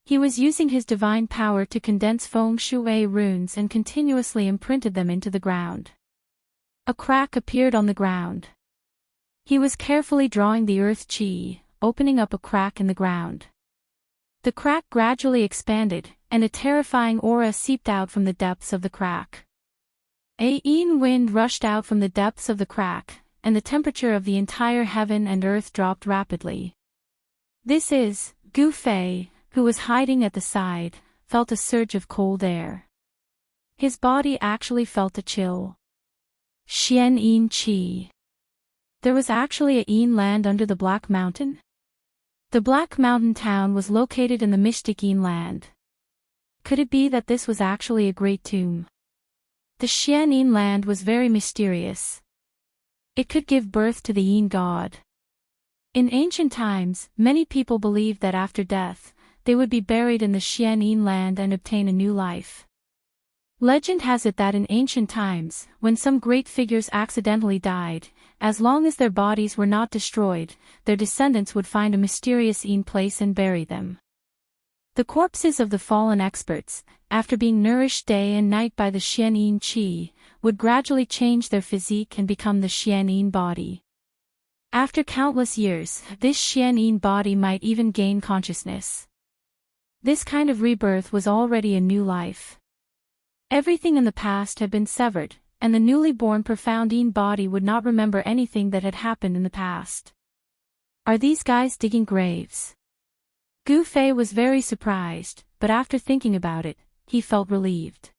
He was using his divine power to condense feng shui runes and continuously imprinted them into the ground. A crack appeared on the ground. He was carefully drawing the earth qi, opening up a crack in the ground. The crack gradually expanded, and a terrifying aura seeped out from the depths of the crack. A yin wind rushed out from the depths of the crack, and the temperature of the entire heaven and earth dropped rapidly. This is, Gu Fei, who was hiding at the side, felt a surge of cold air. His body actually felt a chill. Xian Yin Qi. There was actually a Yin land under the Black Mountain? The Black Mountain town was located in the mystic Yin land. Could it be that this was actually a great tomb? The Xian Yin land was very mysterious. It could give birth to the Yin god. In ancient times, many people believed that after death, they would be buried in the Xian Yin land and obtain a new life. Legend has it that in ancient times, when some great figures accidentally died, as long as their bodies were not destroyed, their descendants would find a mysterious Yin place and bury them. The corpses of the fallen experts, after being nourished day and night by the Xian Yin Qi, would gradually change their physique and become the Xian Yin body. After countless years, this Xian body might even gain consciousness. This kind of rebirth was already a new life. Everything in the past had been severed, and the newly born profound body would not remember anything that had happened in the past. Are these guys digging graves? Gu Fei was very surprised, but after thinking about it, he felt relieved.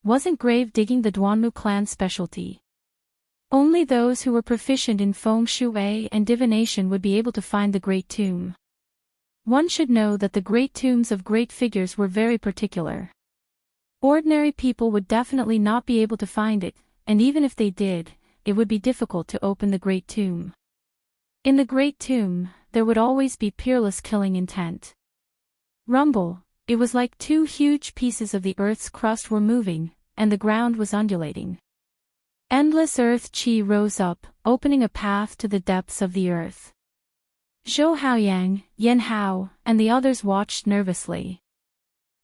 Wasn't grave digging the Duanmu clan's specialty? Only those who were proficient in feng shui and divination would be able to find the great tomb. One should know that the great tombs of great figures were very particular. Ordinary people would definitely not be able to find it, and even if they did, it would be difficult to open the great tomb. In the great tomb, there would always be peerless killing intent. Rumble, it was like two huge pieces of the earth's crust were moving, and the ground was undulating. Endless earth chi rose up, opening a path to the depths of the earth. Zhou Haoyang, Yan Hao, and the others watched nervously.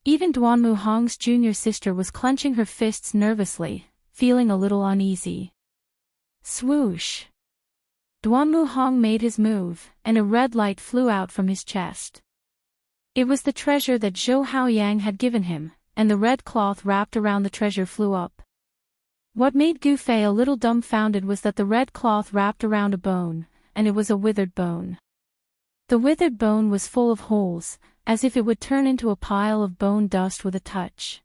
Even Duanmu Hong's junior sister was clenching her fists nervously, feeling a little uneasy. Swoosh! Duanmu Hong made his move, and a red light flew out from his chest. It was the treasure that Zhou Haoyang had given him, and the red cloth wrapped around the treasure flew up. What made Gu Fei a little dumbfounded was that the red cloth wrapped around a bone, and it was a withered bone. The withered bone was full of holes, as if it would turn into a pile of bone dust with a touch.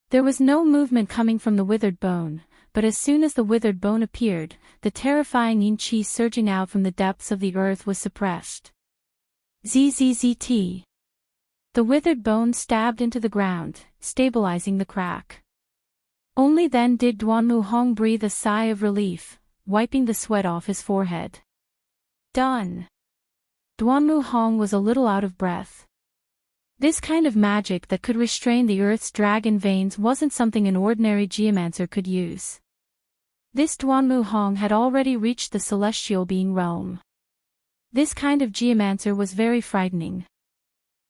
There was no movement coming from the withered bone, but as soon as the withered bone appeared, the terrifying yin qi surging out from the depths of the earth was suppressed. Zzzt. The withered bone stabbed into the ground, stabilizing the crack. Only then did Duanmu Hong breathe a sigh of relief, wiping the sweat off his forehead. Done. Duanmu Hong was a little out of breath. This kind of magic that could restrain the earth's dragon veins wasn't something an ordinary geomancer could use. This Duanmu Hong had already reached the celestial being realm. This kind of geomancer was very frightening.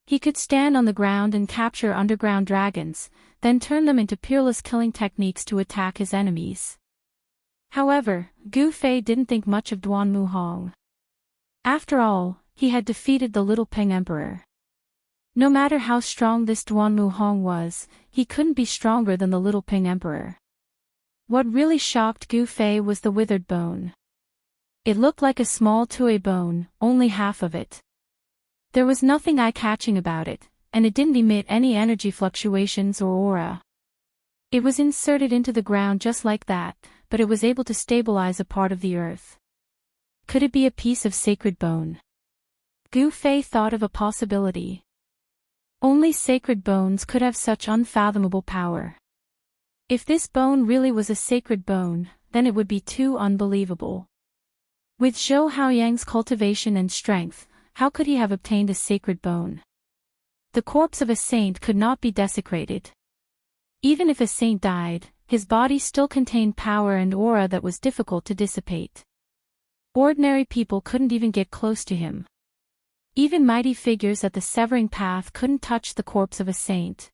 He could stand on the ground and capture underground dragons, then turn them into peerless killing techniques to attack his enemies. However, Gu Fei didn't think much of Duanmu Hong. After all, he had defeated the Little Peng Emperor. No matter how strong this Duanmu Hong was, he couldn't be stronger than the Little Peng Emperor. What really shocked Gu Fei was the withered bone. It looked like a small tue bone, only half of it. There was nothing eye-catching about it, and it didn't emit any energy fluctuations or aura. It was inserted into the ground just like that, but it was able to stabilize a part of the earth. Could it be a piece of sacred bone? Gu Fei thought of a possibility. Only sacred bones could have such unfathomable power. If this bone really was a sacred bone, then it would be too unbelievable. With Zhou Haoyang's cultivation and strength, how could he have obtained a sacred bone? The corpse of a saint could not be desecrated. Even if a saint died, his body still contained power and aura that was difficult to dissipate. Ordinary people couldn't even get close to him. Even mighty figures at the severing path couldn't touch the corpse of a saint.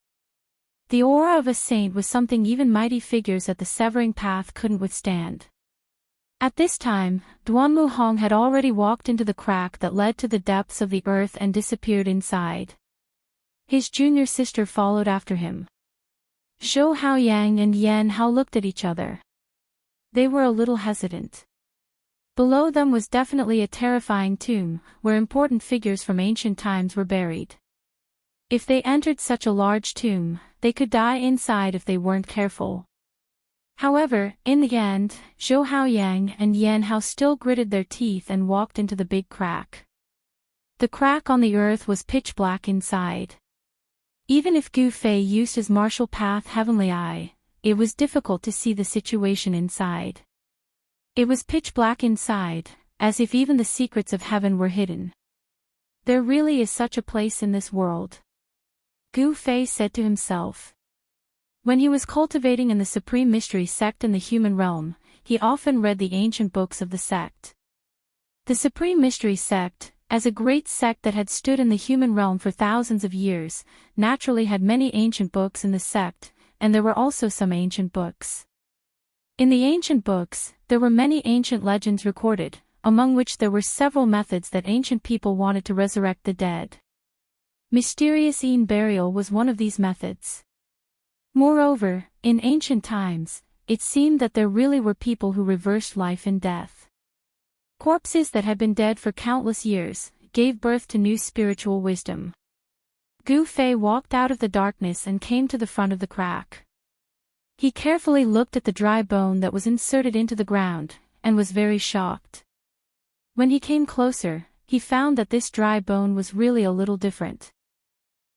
The aura of a saint was something even mighty figures at the severing path couldn't withstand. At this time, Duanmu Hong had already walked into the crack that led to the depths of the earth and disappeared inside. His junior sister followed after him. Zhou Haoyang and Yan Hao looked at each other. They were a little hesitant. Below them was definitely a terrifying tomb, where important figures from ancient times were buried. If they entered such a large tomb, they could die inside if they weren't careful. However, in the end, Zhou Haoyang and Yan Hao still gritted their teeth and walked into the big crack. The crack on the earth was pitch black inside. Even if Gu Fei used his martial path Heavenly Eye, it was difficult to see the situation inside. It was pitch black inside, as if even the secrets of heaven were hidden. There really is such a place in this world. Gu Fei said to himself. When he was cultivating in the Supreme Mystery sect in the human realm, he often read the ancient books of the sect. The Supreme Mystery sect, as a great sect that had stood in the human realm for thousands of years, naturally had many ancient books in the sect, and there were also some ancient books. In the ancient books, there were many ancient legends recorded, among which there were several methods that ancient people wanted to resurrect the dead. Mysterious Een burial was one of these methods. Moreover, in ancient times, it seemed that there really were people who reversed life and death. Corpses that had been dead for countless years gave birth to new spiritual wisdom. Gu Fei walked out of the darkness and came to the front of the crack. He carefully looked at the dry bone that was inserted into the ground, and was very shocked. When he came closer, he found that this dry bone was really a little different.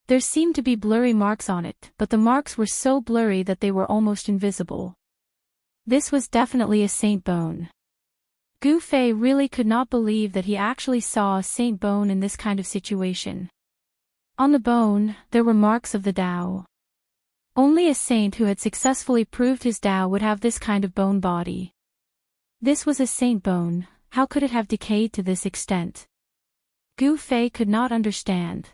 There seemed to be blurry marks on it, but the marks were so blurry that they were almost invisible. This was definitely a saint bone. Gu Fei really could not believe that he actually saw a saint bone in this kind of situation. On the bone, there were marks of the Tao. Only a saint who had successfully proved his Tao would have this kind of bone body. This was a saint bone. How could it have decayed to this extent? Gu Fei could not understand.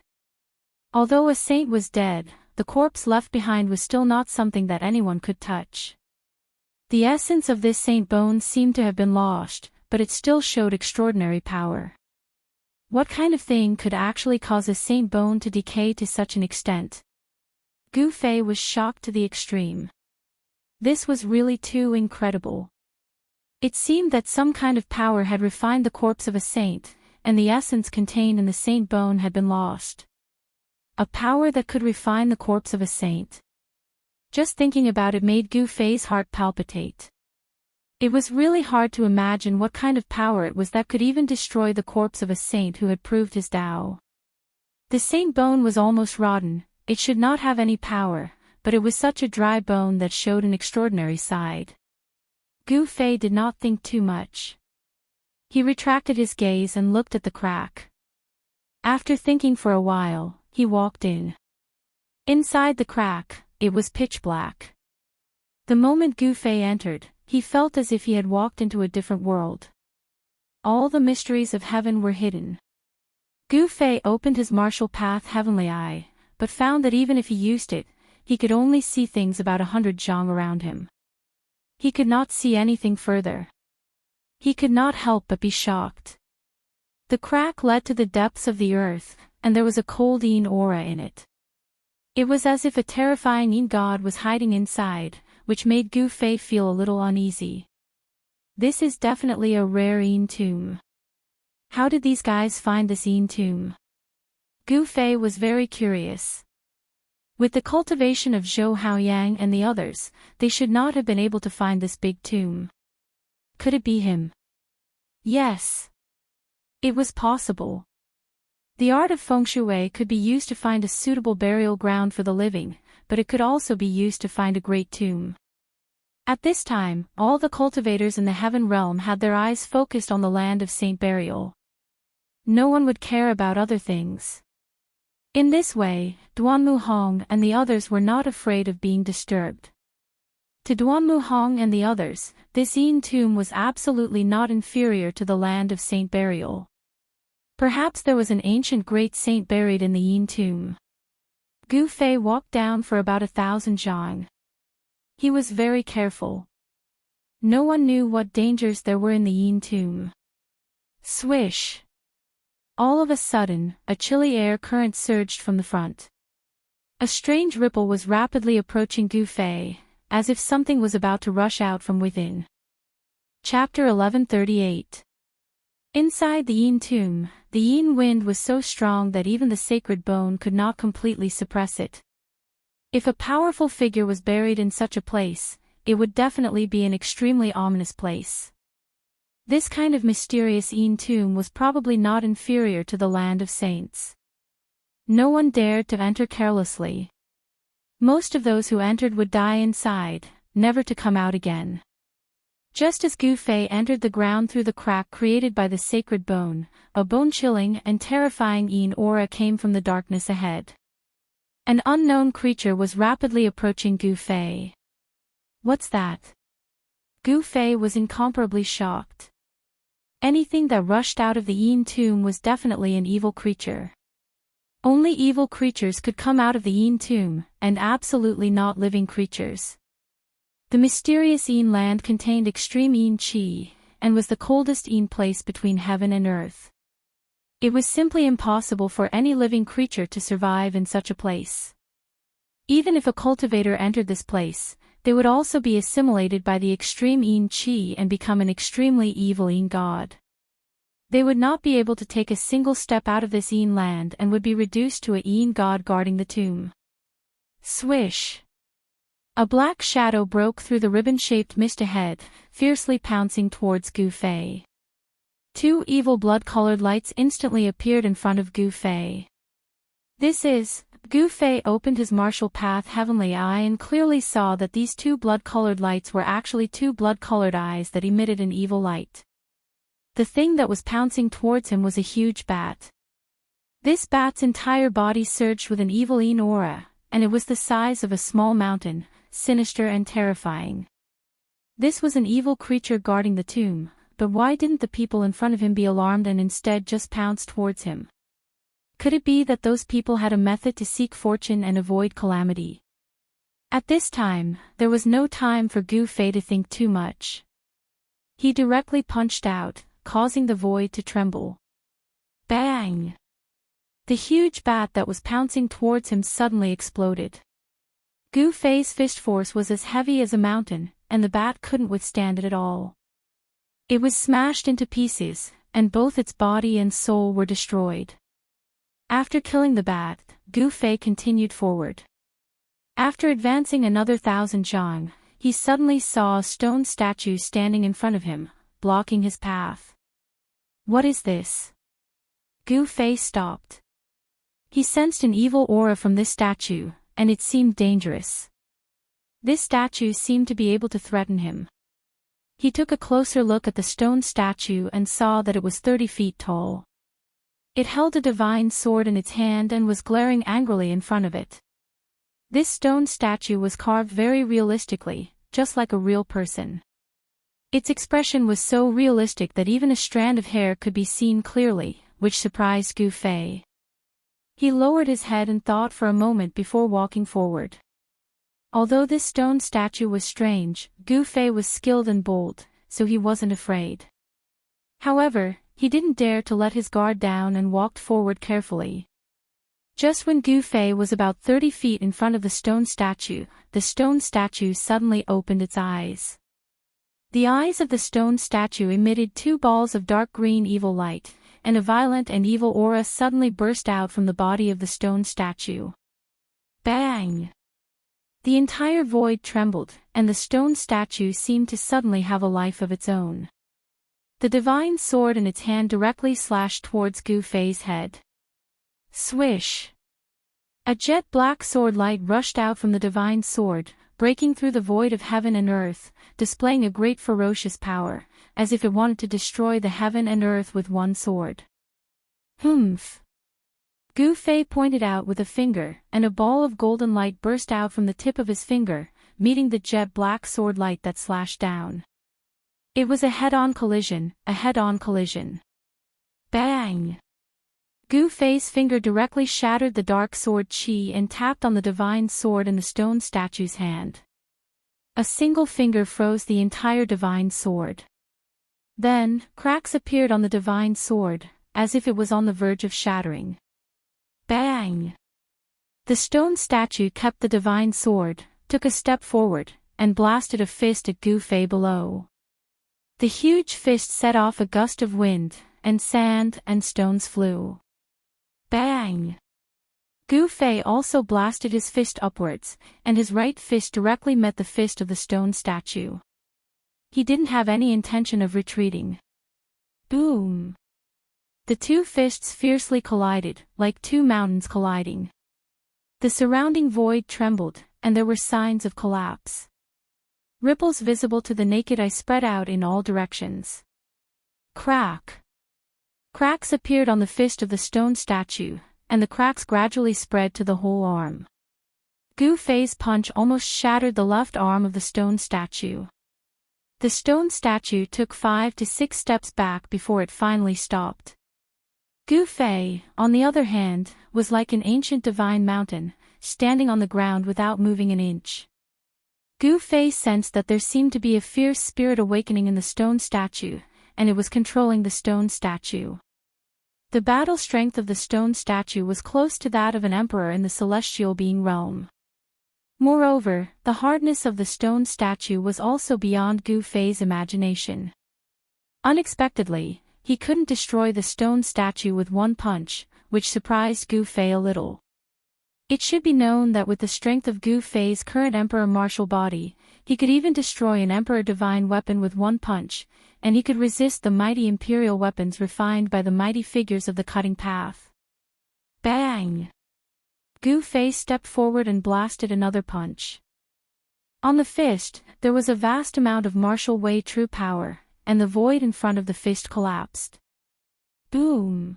Although a saint was dead, the corpse left behind was still not something that anyone could touch. The essence of this saint bone seemed to have been lost, but it still showed extraordinary power. What kind of thing could actually cause a saint bone to decay to such an extent? Gu Fei was shocked to the extreme. This was really too incredible. It seemed that some kind of power had refined the corpse of a saint, and the essence contained in the saint bone had been lost. A power that could refine the corpse of a saint. Just thinking about it made Gu Fei's heart palpitate. It was really hard to imagine what kind of power it was that could even destroy the corpse of a saint who had proved his Tao. The saint bone was almost rotten, it should not have any power, but it was such a dry bone that showed an extraordinary side. Gu Fei did not think too much. He retracted his gaze and looked at the crack. After thinking for a while, he walked in. Inside the crack, it was pitch black. The moment Gu Fei entered, he felt as if he had walked into a different world. All the mysteries of heaven were hidden. Gu Fei opened his martial path heavenly eye, but found that even if he used it, he could only see things about 100 zhang around him. He could not see anything further. He could not help but be shocked. The crack led to the depths of the earth, and there was a cold Een aura in it. It was as if a terrifying Een god was hiding inside, which made Gu Fei feel a little uneasy. This is definitely a rare Een tomb. How did these guys find this Een tomb? Gu Fei was very curious. With the cultivation of Zhou Haoyang and the others, they should not have been able to find this big tomb. Could it be him? Yes. It was possible. The art of feng shui could be used to find a suitable burial ground for the living, but it could also be used to find a great tomb. At this time, all the cultivators in the heaven realm had their eyes focused on the land of saint burial. No one would care about other things. In this way, Duanmu Hong and the others were not afraid of being disturbed. To Duanmu Hong and the others, this Een tomb was absolutely not inferior to the land of saint burial. Perhaps there was an ancient great saint buried in the Een tomb. Gu Fei walked down for about 1,000 zhang. He was very careful. No one knew what dangers there were in the Een tomb. Swish! All of a sudden, a chilly air current surged from the front. A strange ripple was rapidly approaching Gu Fei, as if something was about to rush out from within. Chapter 1138. Inside the Een tomb, the Een wind was so strong that even the sacred bone could not completely suppress it. If a powerful figure was buried in such a place, it would definitely be an extremely ominous place. This kind of mysterious Een tomb was probably not inferior to the land of saints. No one dared to enter carelessly. Most of those who entered would die inside, never to come out again. Just as Gu Fei entered the ground through the crack created by the sacred bone, a bone-chilling and terrifying Een aura came from the darkness ahead. An unknown creature was rapidly approaching Gu Fei. What's that? Gu Fei was incomparably shocked. Anything that rushed out of the Een tomb was definitely an evil creature. Only evil creatures could come out of the Een tomb, and absolutely not living creatures. The mysterious Een land contained extreme Een qi, and was the coldest place between heaven and earth. It was simply impossible for any living creature to survive in such a place. Even if a cultivator entered this place, they would also be assimilated by the extreme Chi and become an extremely evil god. They would not be able to take a single step out of this land and would be reduced to a god guarding the tomb. Swish! A black shadow broke through the ribbon-shaped mist ahead, fiercely pouncing towards Gu Fei. Two evil blood-colored lights instantly appeared in front of Gu Fei. Gu Fei opened his martial path heavenly eye and clearly saw that these two blood-colored lights were actually two blood-colored eyes that emitted an evil light. The thing that was pouncing towards him was a huge bat. This bat's entire body surged with an evil aura, and it was the size of a small mountain, sinister and terrifying. This was an evil creature guarding the tomb, but why didn't the people in front of him be alarmed and instead just pounce towards him? Could it be that those people had a method to seek fortune and avoid calamity? At this time, there was no time for Gu Fei to think too much. He directly punched out, causing the void to tremble. Bang! The huge bat that was pouncing towards him suddenly exploded. Gu Fei's fist force was as heavy as a mountain, and the bat couldn't withstand it at all. It was smashed into pieces, and both its body and soul were destroyed. After killing the bat, Gu Fei continued forward. After advancing another 1,000 zhang, he suddenly saw a stone statue standing in front of him, blocking his path. What is this? Gu Fei stopped. He sensed an evil aura from this statue, and it seemed dangerous. This statue seemed to be able to threaten him. He took a closer look at the stone statue and saw that it was 30 feet tall. It held a divine sword in its hand and was glaring angrily in front of it. This stone statue was carved very realistically, just like a real person. Its expression was so realistic that even a strand of hair could be seen clearly, which surprised Gu Fei. He lowered his head and thought for a moment before walking forward. Although this stone statue was strange, Gu Fei was skilled and bold, so he wasn't afraid. However, he didn't dare to let his guard down and walked forward carefully. Just when Gu Fei was about 30 feet in front of the stone statue suddenly opened its eyes. The eyes of the stone statue emitted two balls of dark green evil light, and a violent and evil aura suddenly burst out from the body of the stone statue. Bang! The entire void trembled, and the stone statue seemed to suddenly have a life of its own. The divine sword in its hand directly slashed towards Gu Fei's head. Swish! A jet black sword light rushed out from the divine sword, breaking through the void of heaven and earth, displaying a great ferocious power, as if it wanted to destroy the heaven and earth with one sword. Humph! Gu Fei pointed out with a finger, and a ball of golden light burst out from the tip of his finger, meeting the jet black sword light that slashed down. It was a head-on collision, Bang! Gu Fei's finger directly shattered the dark sword chi and tapped on the divine sword in the stone statue's hand. A single finger froze the entire divine sword. Then, cracks appeared on the divine sword, as if it was on the verge of shattering. Bang! The stone statue kept the divine sword, took a step forward, and blasted a fist at Gu Fei below. The huge fist set off a gust of wind, and sand and stones flew. Bang! Gu Fei also blasted his fist upwards, and his right fist directly met the fist of the stone statue. He didn't have any intention of retreating. Boom! The two fists fiercely collided, like two mountains colliding. The surrounding void trembled, and there were signs of collapse. Ripples visible to the naked eye spread out in all directions. Crack! Cracks appeared on the fist of the stone statue, and the cracks gradually spread to the whole arm. Gu Fei's punch almost shattered the left arm of the stone statue. The stone statue took 5 to 6 steps back before it finally stopped. Gu Fei, on the other hand, was like an ancient divine mountain, standing on the ground without moving an inch. Gu Fei sensed that there seemed to be a fierce spirit awakening in the stone statue, and it was controlling the stone statue. The battle strength of the stone statue was close to that of an emperor in the celestial being realm. Moreover, the hardness of the stone statue was also beyond Gu Fei's imagination. Unexpectedly, he couldn't destroy the stone statue with one punch, which surprised Gu Fei a little. It should be known that with the strength of Gu Fei's current emperor martial body, he could even destroy an emperor divine weapon with one punch, and he could resist the mighty imperial weapons refined by the mighty figures of the cutting path. Bang! Gu Fei stepped forward and blasted another punch. On the fist, there was a vast amount of martial Wei true power, and the void in front of the fist collapsed. Boom!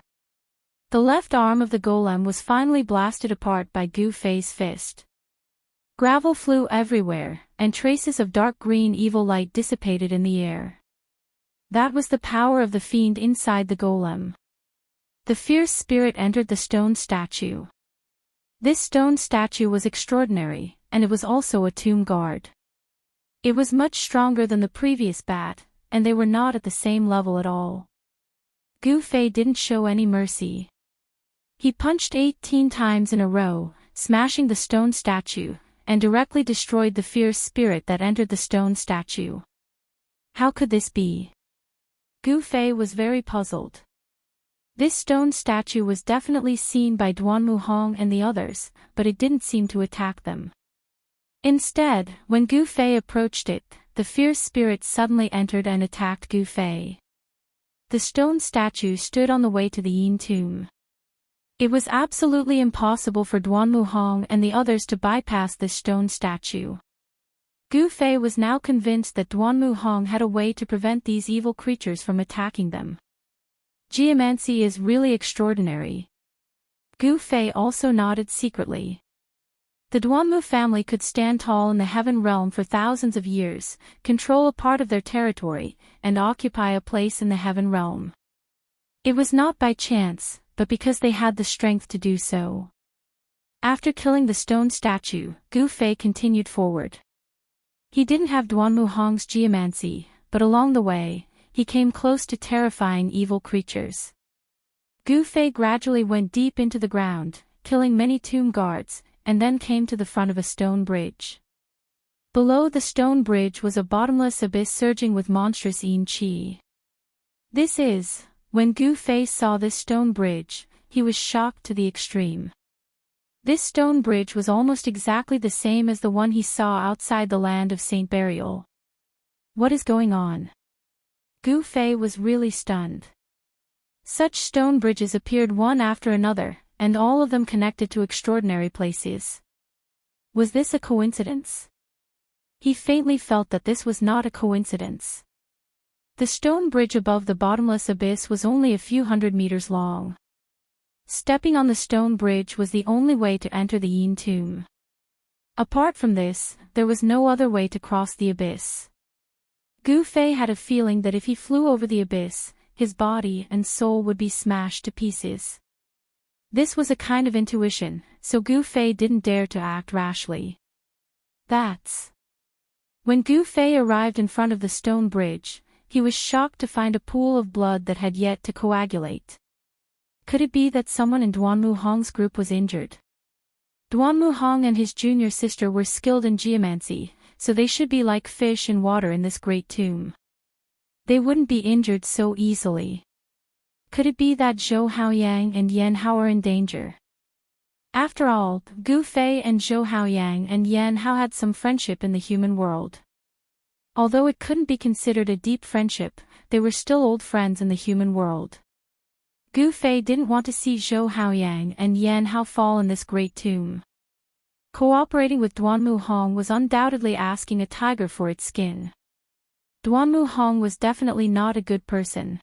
The left arm of the golem was finally blasted apart by Gu Fei's fist. Gravel flew everywhere, and traces of dark green evil light dissipated in the air. That was the power of the fiend inside the golem. The fierce spirit entered the stone statue. This stone statue was extraordinary, and it was also a tomb guard. It was much stronger than the previous bat, and they were not at the same level at all. Gu Fei didn't show any mercy. He punched 18 times in a row, smashing the stone statue, and directly destroyed the fierce spirit that entered the stone statue. How could this be? Gu Fei was very puzzled. This stone statue was definitely seen by Duanmu Hong and the others, but it didn't seem to attack them. Instead, when Gu Fei approached it, the fierce spirit suddenly entered and attacked Gu Fei. The stone statue stood on the way to the Yin tomb. It was absolutely impossible for Duanmu Hong and the others to bypass this stone statue. Gu Fei was now convinced that Duanmu Hong had a way to prevent these evil creatures from attacking them. Geomancy is really extraordinary. Gu Fei also nodded secretly. The Duanmu family could stand tall in the heaven realm for thousands of years, control a part of their territory, and occupy a place in the heaven realm. It was not by chance, but because they had the strength to do so. After killing the stone statue, Gu Fei continued forward. He didn't have Duanmu Hong's geomancy, but along the way, he came close to terrifying evil creatures. Gu Fei gradually went deep into the ground, killing many tomb guards, and then came to the front of a stone bridge. Below the stone bridge was a bottomless abyss surging with monstrous yin qi. When Gu Fei saw this stone bridge, he was shocked to the extreme. This stone bridge was almost exactly the same as the one he saw outside the land of Saint Burial. What is going on? Gu Fei was really stunned. Such stone bridges appeared one after another, and all of them connected to extraordinary places. Was this a coincidence? He faintly felt that this was not a coincidence. The stone bridge above the bottomless abyss was only a few hundred meters long. Stepping on the stone bridge was the only way to enter the Yin tomb. Apart from this, there was no other way to cross the abyss. Gu Fei had a feeling that if he flew over the abyss, his body and soul would be smashed to pieces. This was a kind of intuition, so Gu Fei didn't dare to act rashly. When Gu Fei arrived in front of the stone bridge, he was shocked to find a pool of blood that had yet to coagulate. Could it be that someone in Duanmu Hong's group was injured? Duanmu Hong and his junior sister were skilled in geomancy, so they should be like fish in water in this great tomb. They wouldn't be injured so easily. Could it be that Zhou Haoyang and Yan Hao are in danger? After all, Gu Fei and Zhou Haoyang and Yan Hao had some friendship in the human world. Although it couldn't be considered a deep friendship, they were still old friends in the human world. Gu Fei didn't want to see Zhou Haoyang and Yan Hao fall in this great tomb. Cooperating with Duanmu Hong was undoubtedly asking a tiger for its skin. Duanmu Hong was definitely not a good person.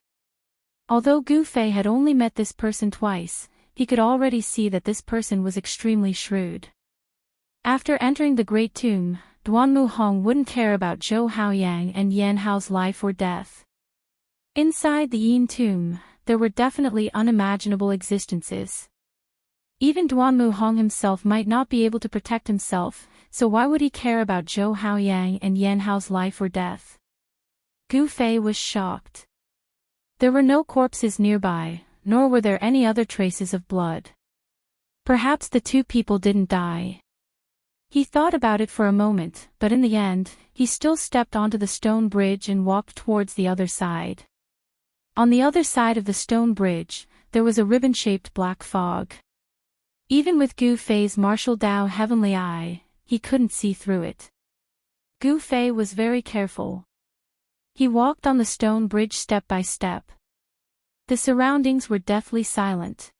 Although Gu Fei had only met this person twice, he could already see that this person was extremely shrewd. After entering the great tomb, Duanmu Hong wouldn't care about Zhou Haoyang and Yan Hao's life or death. Inside the Yin tomb, there were definitely unimaginable existences. Even Duanmu Hong himself might not be able to protect himself, so why would he care about Zhou Haoyang and Yan Hao's life or death? Gu Fei was shocked. There were no corpses nearby, nor were there any other traces of blood. Perhaps the two people didn't die. He thought about it for a moment, but in the end, he still stepped onto the stone bridge and walked towards the other side. On the other side of the stone bridge, there was a ribbon-shaped black fog. Even with Gu Fei's martial Dao heavenly eye, he couldn't see through it. Gu Fei was very careful. He walked on the stone bridge step by step. The surroundings were deathly silent.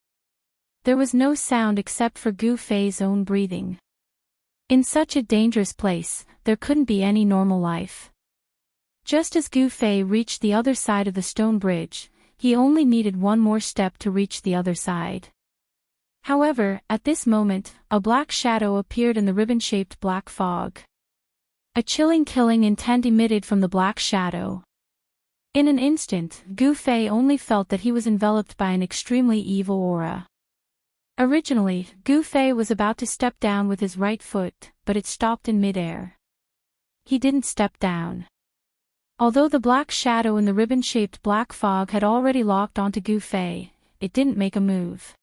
There was no sound except for Gu Fei's own breathing. In such a dangerous place, there couldn't be any normal life. Just as Gu Fei reached the other side of the stone bridge, he only needed one more step to reach the other side. However, at this moment, a black shadow appeared in the ribbon-shaped black fog. A chilling killing intent emitted from the black shadow. In an instant, Gu Fei only felt that he was enveloped by an extremely evil aura. Originally, Gu Fei was about to step down with his right foot, but it stopped in midair. He didn't step down. Although the black shadow in the ribbon-shaped black fog had already locked onto Gu Fei, it didn't make a move.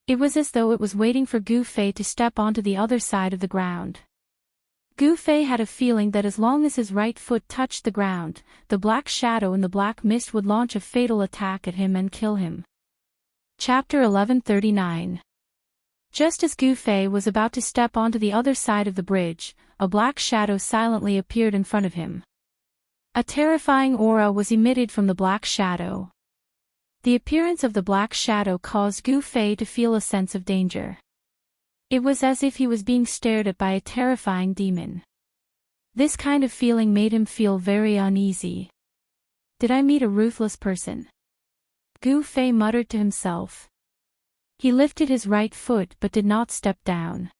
It was as though it was waiting for Gu Fei to step onto the other side of the ground. Gu Fei had a feeling that as long as his right foot touched the ground, the black shadow in the black mist would launch a fatal attack at him and kill him. Chapter 1139. Just as Gu Fei was about to step onto the other side of the bridge, a black shadow silently appeared in front of him. A terrifying aura was emitted from the black shadow. The appearance of the black shadow caused Gu Fei to feel a sense of danger. It was as if he was being stared at by a terrifying demon. This kind of feeling made him feel very uneasy. Did I meet a ruthless person? Gu Fei muttered to himself. He lifted his right foot but did not step down.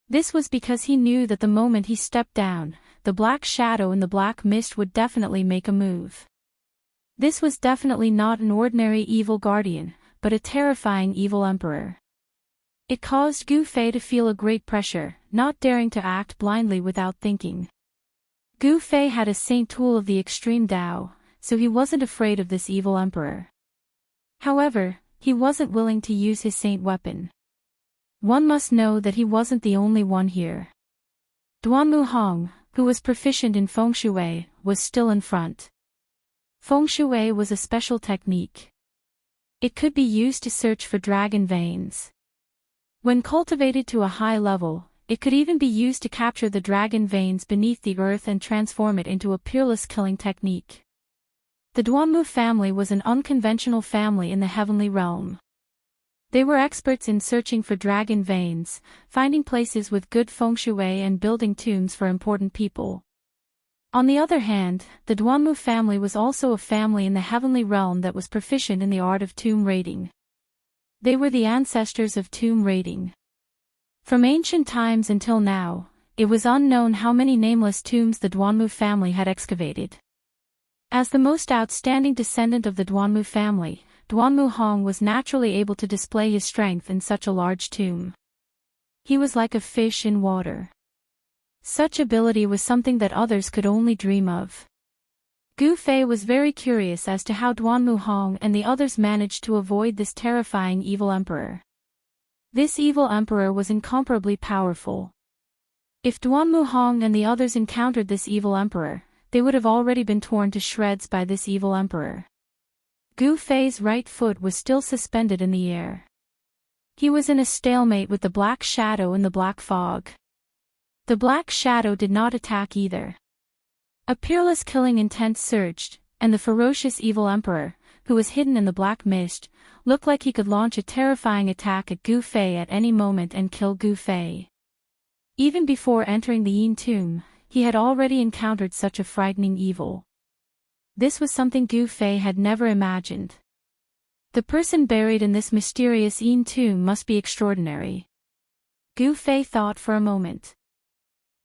This was because he knew that the moment he stepped down, the black shadow in the black mist would definitely make a move. This was definitely not an ordinary evil guardian, but a terrifying evil emperor. It caused Gu Fei to feel a great pressure, not daring to act blindly without thinking. Gu Fei had a saint tool of the extreme Dao, so he wasn't afraid of this evil emperor. However, he wasn't willing to use his saint weapon. One must know that he wasn't the only one here. Duanmu Hong, who was proficient in feng shui, was still in front. Feng shui was a special technique. It could be used to search for dragon veins. When cultivated to a high level, it could even be used to capture the dragon veins beneath the earth and transform it into a peerless killing technique. The Duanmu family was an unconventional family in the heavenly realm. They were experts in searching for dragon veins, finding places with good feng shui and building tombs for important people. On the other hand, the Duanmu family was also a family in the heavenly realm that was proficient in the art of tomb raiding. They were the ancestors of tomb raiding. From ancient times until now, it was unknown how many nameless tombs the Duanmu family had excavated. As the most outstanding descendant of the Duanmu family, Duanmu Hong was naturally able to display his strength in such a large tomb. He was like a fish in water. Such ability was something that others could only dream of. Gu Fei was very curious as to how Duanmu Hong and the others managed to avoid this terrifying evil emperor. This evil emperor was incomparably powerful. If Duanmu Hong and the others encountered this evil emperor, they would have already been torn to shreds by this evil emperor. Gu Fei's right foot was still suspended in the air. He was in a stalemate with the black shadow in the black fog. The black shadow did not attack either. A peerless killing intent surged, and the ferocious evil emperor, who was hidden in the black mist, looked like he could launch a terrifying attack at Gu Fei at any moment and kill Gu Fei. Even before entering the Yin tomb, he had already encountered such a frightening evil. This was something Gu Fei had never imagined. The person buried in this mysterious Yin tomb must be extraordinary. Gu Fei thought for a moment.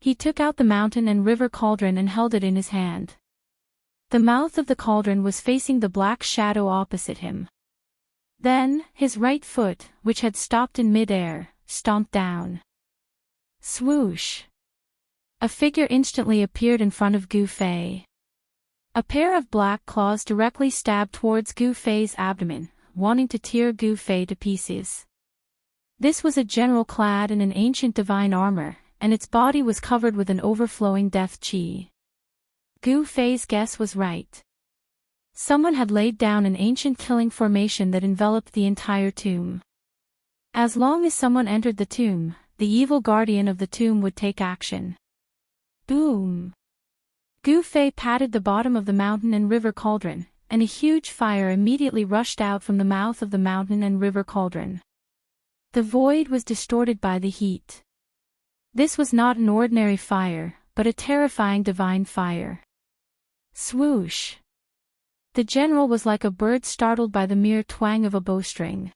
He took out the mountain and river cauldron and held it in his hand. The mouth of the cauldron was facing the black shadow opposite him. Then, his right foot, which had stopped in mid-air, stomped down. Swoosh! A figure instantly appeared in front of Gu Fei. A pair of black claws directly stabbed towards Gu Fei's abdomen, wanting to tear Gu Fei to pieces. This was a general clad in an ancient divine armor, and its body was covered with an overflowing death qi. Gu Fei's guess was right. Someone had laid down an ancient killing formation that enveloped the entire tomb. As long as someone entered the tomb, the evil guardian of the tomb would take action. Boom! Gu Fei patted the bottom of the mountain and river cauldron, and a huge fire immediately rushed out from the mouth of the mountain and river cauldron. The void was distorted by the heat. This was not an ordinary fire, but a terrifying divine fire. Swoosh! The general was like a bird startled by the mere twang of a bowstring.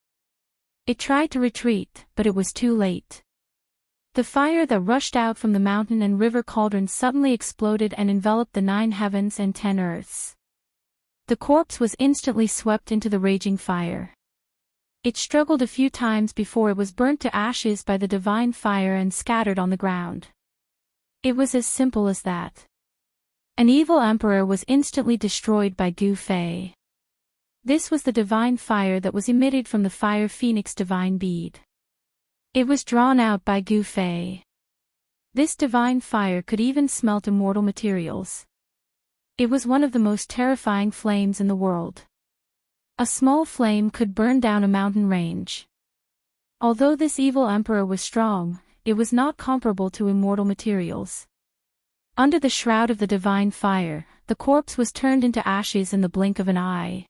It tried to retreat, but it was too late. The fire that rushed out from the mountain and river cauldron suddenly exploded and enveloped the 9 heavens and 10 earths. The corpse was instantly swept into the raging fire. It struggled a few times before it was burnt to ashes by the divine fire and scattered on the ground. It was as simple as that. An evil emperor was instantly destroyed by Gu Fei. This was the divine fire that was emitted from the fire phoenix divine bead. It was drawn out by Gu Fei. This divine fire could even smelt immortal materials. It was one of the most terrifying flames in the world. A small flame could burn down a mountain range. Although this evil emperor was strong, it was not comparable to immortal materials. Under the shroud of the divine fire, the corpse was turned into ashes in the blink of an eye.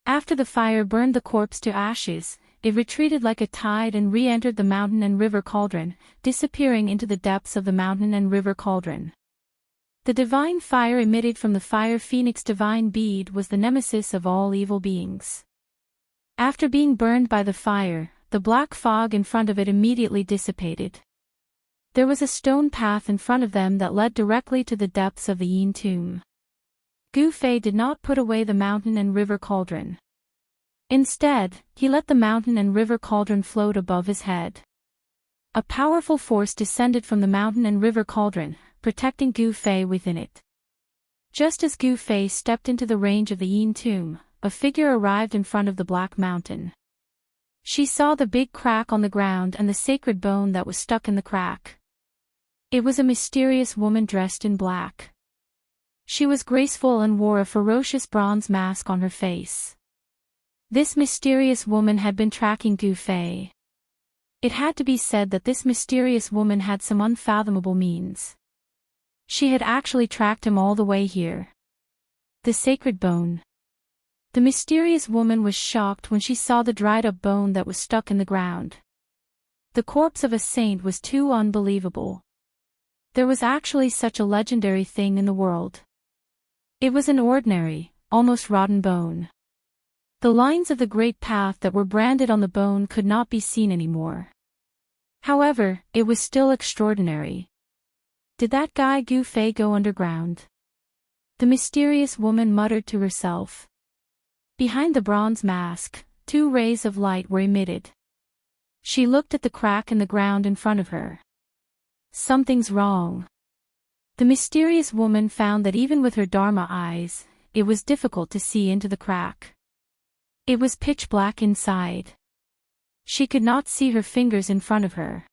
After the fire burned the corpse to ashes, it retreated like a tide and re-entered the mountain and river cauldron, disappearing into the depths of the mountain and river cauldron. The divine fire emitted from the fire phoenix divine bead was the nemesis of all evil beings. After being burned by the fire, the black fog in front of it immediately dissipated. There was a stone path in front of them that led directly to the depths of the Yin tomb. Gu Fei did not put away the mountain and river cauldron. Instead, he let the mountain and river cauldron float above his head. A powerful force descended from the mountain and river cauldron, protecting Gu Fei within it. Just as Gu Fei stepped into the range of the Yin tomb, a figure arrived in front of the black mountain. She saw the big crack on the ground and the sacred bone that was stuck in the crack. It was a mysterious woman dressed in black. She was graceful and wore a ferocious bronze mask on her face. This mysterious woman had been tracking Gu Fei. It had to be said that this mysterious woman had some unfathomable means. She had actually tracked him all the way here. The sacred bone. The mysterious woman was shocked when she saw the dried-up bone that was stuck in the ground. The corpse of a saint was too unbelievable. There was actually such a legendary thing in the world. It was an ordinary, almost rotten bone. The lines of the great path that were branded on the bone could not be seen anymore. However, it was still extraordinary. Did that guy Gu Fei go underground? The mysterious woman muttered to herself. Behind the bronze mask, 2 rays of light were emitted. She looked at the crack in the ground in front of her. Something's wrong. The mysterious woman found that even with her Dharma eyes, it was difficult to see into the crack. It was pitch black inside. She could not see her fingers in front of her.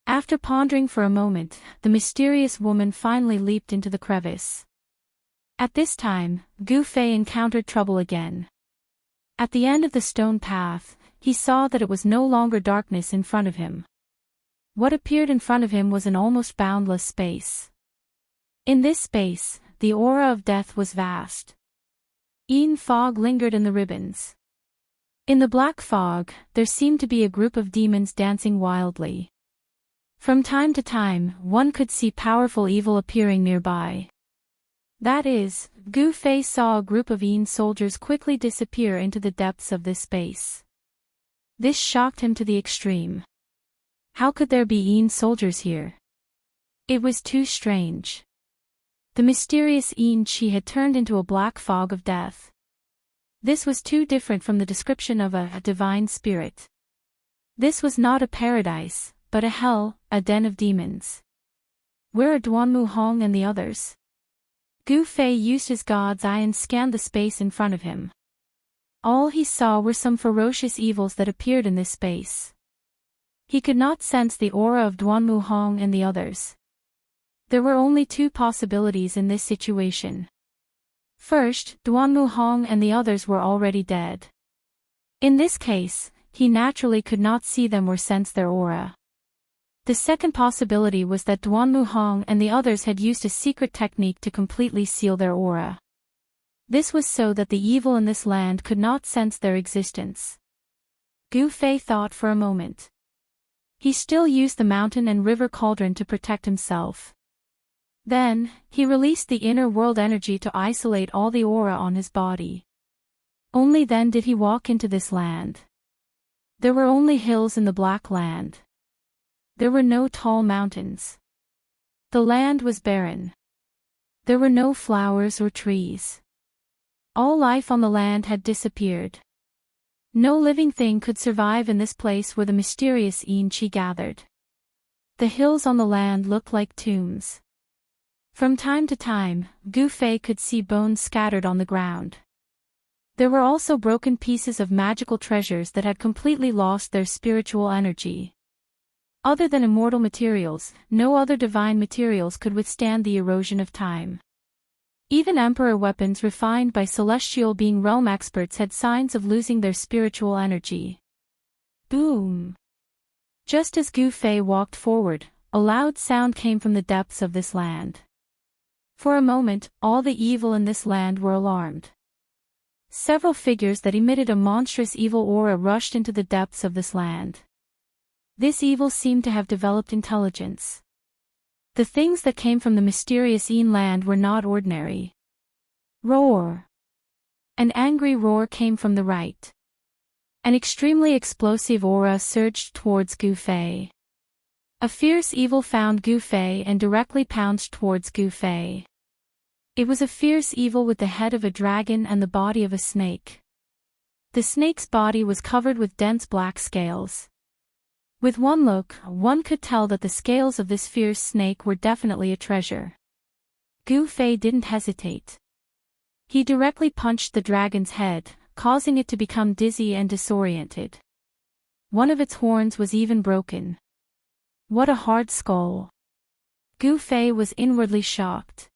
After pondering for a moment, the mysterious woman finally leaped into the crevice. At this time, Gu Fei encountered trouble again. At the end of the stone path, he saw that it was no longer darkness in front of him. What appeared in front of him was an almost boundless space. In this space, the aura of death was vast. Yin fog lingered in the ribbons. In the black fog, there seemed to be a group of demons dancing wildly. From time to time, one could see powerful evil appearing nearby. That is, Gu Fei saw a group of Yin soldiers quickly disappear into the depths of this space. This shocked him to the extreme. How could there be Yin soldiers here? It was too strange. The mysterious Yin Qi had turned into a black fog of death. This was too different from the description of a divine spirit. This was not a paradise, but a hell, a den of demons. Where are Duanmu Hong and the others? Gu Fei used his god's eye and scanned the space in front of him. All he saw were some ferocious evils that appeared in this space. He could not sense the aura of Duanmu Hong and the others. There were only two possibilities in this situation. First, Duanmu Hong and the others were already dead. In this case, he naturally could not see them or sense their aura. The second possibility was that Duanmu Hong and the others had used a secret technique to completely seal their aura. This was so that the evil in this land could not sense their existence. Gu Fei thought for a moment. He still used the mountain and river cauldron to protect himself. Then, he released the inner world energy to isolate all the aura on his body. Only then did he walk into this land. There were only hills in the Black Land. There were no tall mountains. The land was barren. There were no flowers or trees. All life on the land had disappeared. No living thing could survive in this place where the mysterious Yin Qi gathered. The hills on the land looked like tombs. From time to time, Gu Fei could see bones scattered on the ground. There were also broken pieces of magical treasures that had completely lost their spiritual energy. Other than immortal materials, no other divine materials could withstand the erosion of time. Even emperor weapons refined by celestial being realm experts had signs of losing their spiritual energy. Boom! Just as Gu Fei walked forward, a loud sound came from the depths of this land. For a moment, all the evil in this land were alarmed. Several figures that emitted a monstrous evil aura rushed into the depths of this land. This evil seemed to have developed intelligence. The things that came from the mysterious Yin land were not ordinary. Roar! An angry roar came from the right. An extremely explosive aura surged towards Gu Fei. A fierce evil found Gu Fei and directly pounced towards Gu Fei. It was a fierce evil with the head of a dragon and the body of a snake. The snake's body was covered with dense black scales. With one look, one could tell that the scales of this fierce snake were definitely a treasure. Gu Fei didn't hesitate. He directly punched the dragon's head, causing it to become dizzy and disoriented. One of its horns was even broken. What a hard skull! Gu Fei was inwardly shocked.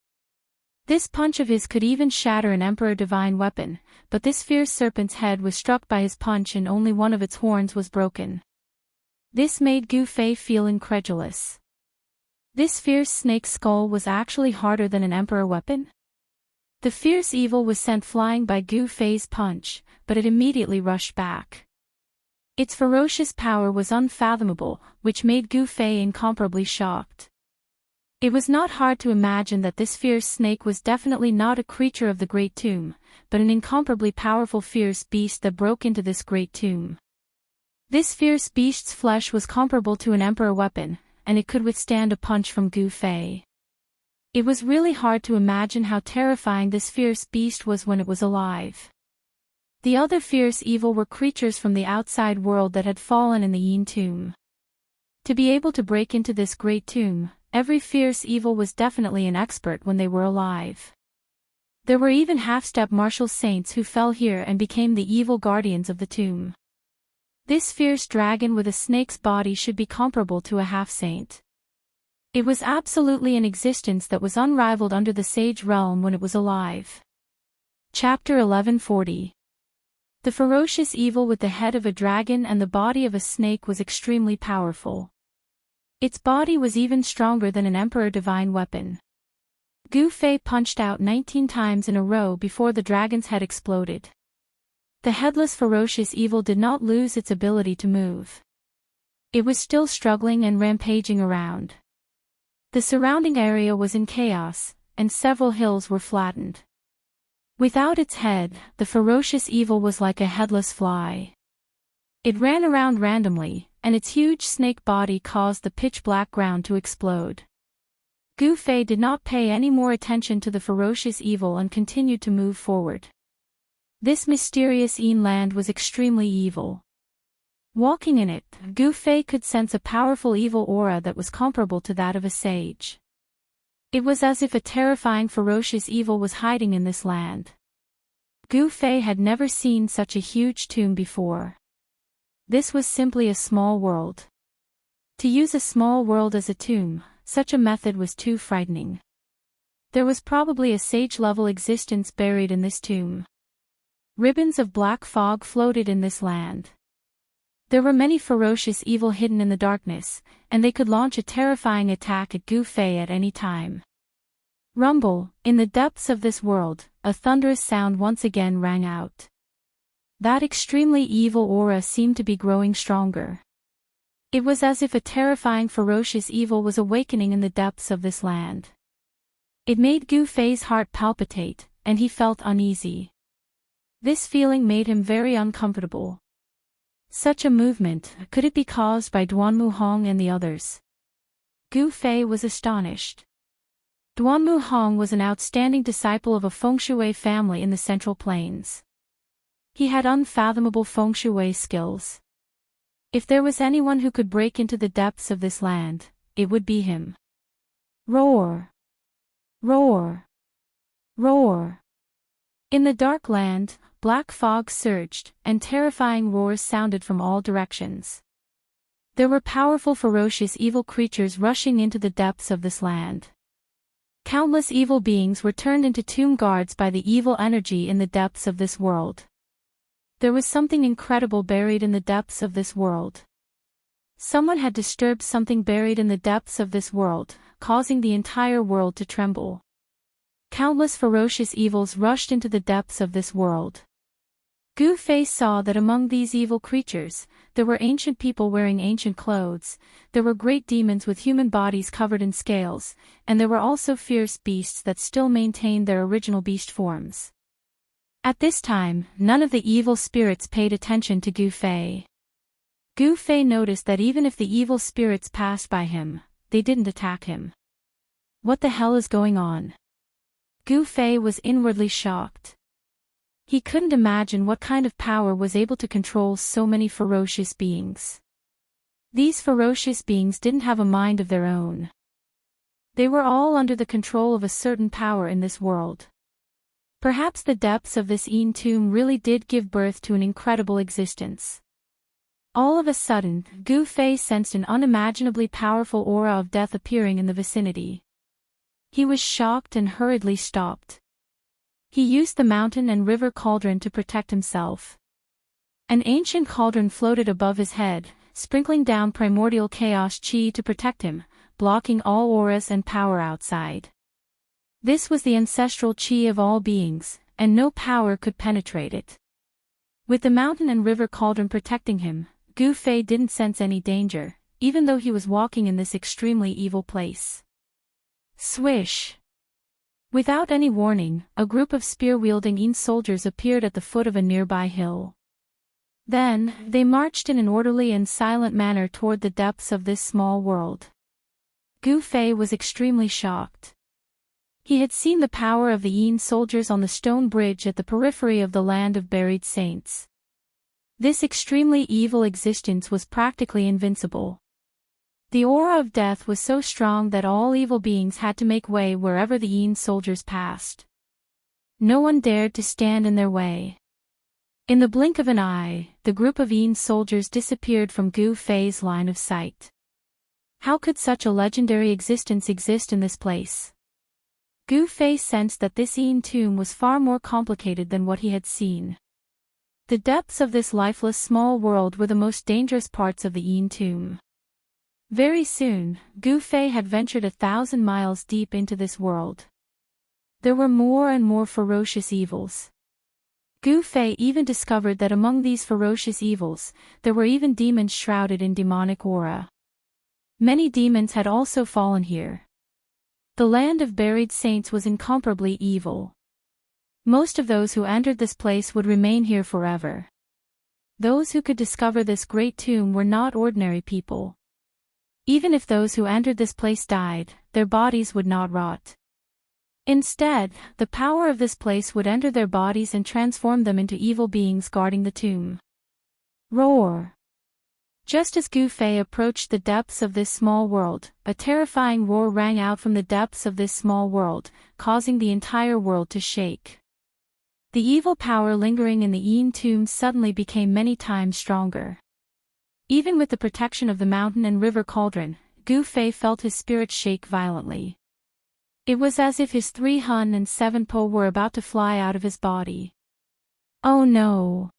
This punch of his could even shatter an emperor divine weapon, but this fierce serpent's head was struck by his punch and only one of its horns was broken. This made Gu Fei feel incredulous. This fierce snake's skull was actually harder than an emperor weapon? The fierce evil was sent flying by Gu Fei's punch, but it immediately rushed back. Its ferocious power was unfathomable, which made Gu Fei incomparably shocked. It was not hard to imagine that this fierce snake was definitely not a creature of the Great Tomb, but an incomparably powerful fierce beast that broke into this Great Tomb. This fierce beast's flesh was comparable to an emperor weapon, and it could withstand a punch from Gu Fei. It was really hard to imagine how terrifying this fierce beast was when it was alive. The other fierce evil were creatures from the outside world that had fallen in the Yin tomb. To be able to break into this Great Tomb, every fierce evil was definitely an expert when they were alive. There were even half-step martial saints who fell here and became the evil guardians of the tomb. This fierce dragon with a snake's body should be comparable to a half-saint. It was absolutely an existence that was unrivaled under the sage realm when it was alive. Chapter 1140. The ferocious evil with the head of a dragon and the body of a snake was extremely powerful. Its body was even stronger than an emperor divine weapon. Gu Fei punched out 19 times in a row before the dragon's head exploded. The headless ferocious evil did not lose its ability to move. It was still struggling and rampaging around. The surrounding area was in chaos, and several hills were flattened. Without its head, the ferocious evil was like a headless fly. It ran around randomly, and its huge snake body caused the pitch-black ground to explode. Gu Fei did not pay any more attention to the ferocious evil and continued to move forward. This mysterious Yin land was extremely evil. Walking in it, Gu Fei could sense a powerful evil aura that was comparable to that of a sage. It was as if a terrifying ferocious evil was hiding in this land. Gu Fei had never seen such a huge tomb before. This was simply a small world. To use a small world as a tomb, such a method was too frightening. There was probably a sage-level existence buried in this tomb. Ribbons of black fog floated in this land. There were many ferocious evil hidden in the darkness, and they could launch a terrifying attack at Gu Fei at any time. Rumble, in the depths of this world, a thunderous sound once again rang out. That extremely evil aura seemed to be growing stronger. It was as if a terrifying ferocious evil was awakening in the depths of this land. It made Gu Fei's heart palpitate, and he felt uneasy. This feeling made him very uncomfortable. Such a movement, could it be caused by Duanmu Hong and the others? Gu Fei was astonished. Duanmu Hong was an outstanding disciple of a feng shui family in the Central Plains. He had unfathomable feng shui skills. If there was anyone who could break into the depths of this land, it would be him. Roar! Roar! Roar! In the dark land, black fog surged, and terrifying roars sounded from all directions. There were powerful ferocious evil creatures rushing into the depths of this land. Countless evil beings were turned into tomb guards by the evil energy in the depths of this world. There was something incredible buried in the depths of this world. Someone had disturbed something buried in the depths of this world, causing the entire world to tremble. Countless ferocious evils rushed into the depths of this world. Gu Fei saw that among these evil creatures, there were ancient people wearing ancient clothes, there were great demons with human bodies covered in scales, and there were also fierce beasts that still maintained their original beast forms. At this time, none of the evil spirits paid attention to Gu Fei. Gu Fei noticed that even if the evil spirits passed by him, they didn't attack him. What the hell is going on? Gu Fei was inwardly shocked. He couldn't imagine what kind of power was able to control so many ferocious beings. These ferocious beings didn't have a mind of their own. They were all under the control of a certain power in this world. Perhaps the depths of this Yin tomb really did give birth to an incredible existence. All of a sudden, Gu Fei sensed an unimaginably powerful aura of death appearing in the vicinity. He was shocked and hurriedly stopped. He used the mountain and river cauldron to protect himself. An ancient cauldron floated above his head, sprinkling down primordial chaos chi to protect him, blocking all auras and power outside. This was the ancestral chi of all beings, and no power could penetrate it. With the mountain and river cauldron protecting him, Gu Fei didn't sense any danger, even though he was walking in this extremely evil place. Swish! Without any warning, a group of spear-wielding Yin soldiers appeared at the foot of a nearby hill. Then, they marched in an orderly and silent manner toward the depths of this small world. Gu Fei was extremely shocked. He had seen the power of the Yin soldiers on the stone bridge at the periphery of the land of buried saints. This extremely evil existence was practically invincible. The aura of death was so strong that all evil beings had to make way wherever the Yin soldiers passed. No one dared to stand in their way. In the blink of an eye, the group of Yin soldiers disappeared from Gu Fei's line of sight. How could such a legendary existence exist in this place? Gu Fei sensed that this Yin tomb was far more complicated than what he had seen. The depths of this lifeless small world were the most dangerous parts of the Yin tomb. Very soon, Gu Fei had ventured 1,000 miles deep into this world. There were more and more ferocious evils. Gu Fei even discovered that among these ferocious evils, there were even demons shrouded in demonic aura. Many demons had also fallen here. The land of buried saints was incomparably evil. Most of those who entered this place would remain here forever. Those who could discover this great tomb were not ordinary people. Even if those who entered this place died, their bodies would not rot. Instead, the power of this place would enter their bodies and transform them into evil beings guarding the tomb. Roar! Just as Gu Fei approached the depths of this small world, a terrifying roar rang out from the depths of this small world, causing the entire world to shake. The evil power lingering in the Yin tomb suddenly became many times stronger. Even with the protection of the mountain and river cauldron, Gu Fei felt his spirit shake violently. It was as if his 3 Hun and 7 Po were about to fly out of his body. Oh no!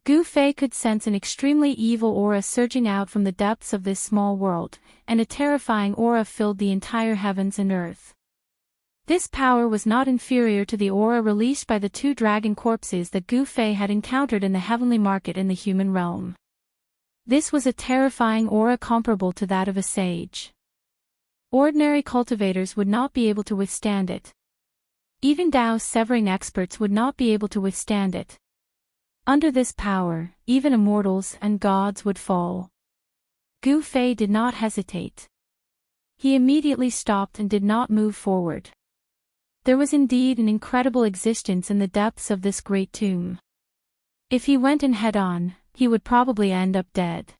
Gu Fei could sense an extremely evil aura surging out from the depths of this small world, and a terrifying aura filled the entire heavens and earth. This power was not inferior to the aura released by the 2 dragon corpses that Gu Fei had encountered in the heavenly market in the human realm. This was a terrifying aura comparable to that of a sage. Ordinary cultivators would not be able to withstand it. Even Dao-severing experts would not be able to withstand it. Under this power, even immortals and gods would fall. Gu Fei did not hesitate. He immediately stopped and did not move forward. There was indeed an incredible existence in the depths of this great tomb. If he went in head-on, he would probably end up dead.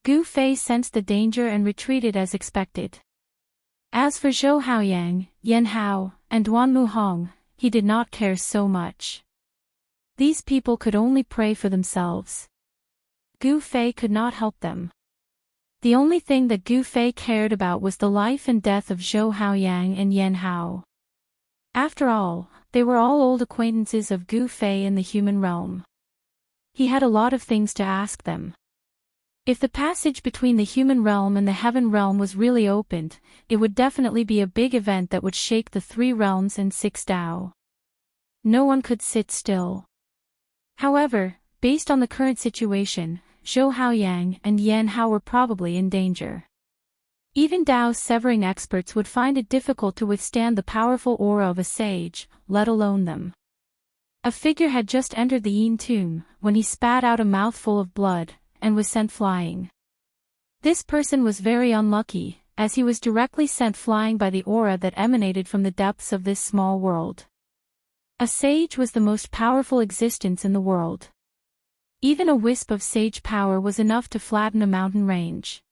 Gu Fei sensed the danger and retreated as expected. As for Zhou Haoyang, Yan Hao, and Duan Muhong, he did not care so much. These people could only pray for themselves. Gu Fei could not help them. The only thing that Gu Fei cared about was the life and death of Zhou Haoyang and Yan Hao. After all, they were all old acquaintances of Gu Fei in the human realm. He had a lot of things to ask them. If the passage between the human realm and the heaven realm was really opened, it would definitely be a big event that would shake the 3 realms and 6 Dao. No one could sit still. However, based on the current situation, Zhou Haoyang and Yan Hao were probably in danger. Even Dao-severing experts would find it difficult to withstand the powerful aura of a sage, let alone them. A figure had just entered the Yin tomb, when he spat out a mouthful of blood, and was sent flying. This person was very unlucky, as he was directly sent flying by the aura that emanated from the depths of this small world. A sage was the most powerful existence in the world. Even a wisp of sage power was enough to flatten a mountain range.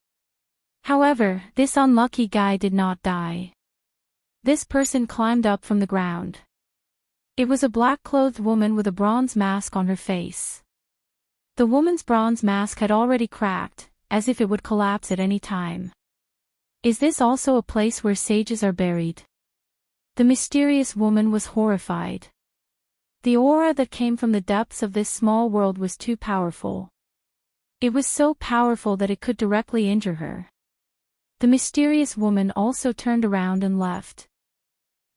However, this unlucky guy did not die. This person climbed up from the ground. It was a black-clothed woman with a bronze mask on her face. The woman's bronze mask had already cracked, as if it would collapse at any time. Is this also a place where sages are buried? The mysterious woman was horrified. The aura that came from the depths of this small world was too powerful. It was so powerful that it could directly injure her. The mysterious woman also turned around and left.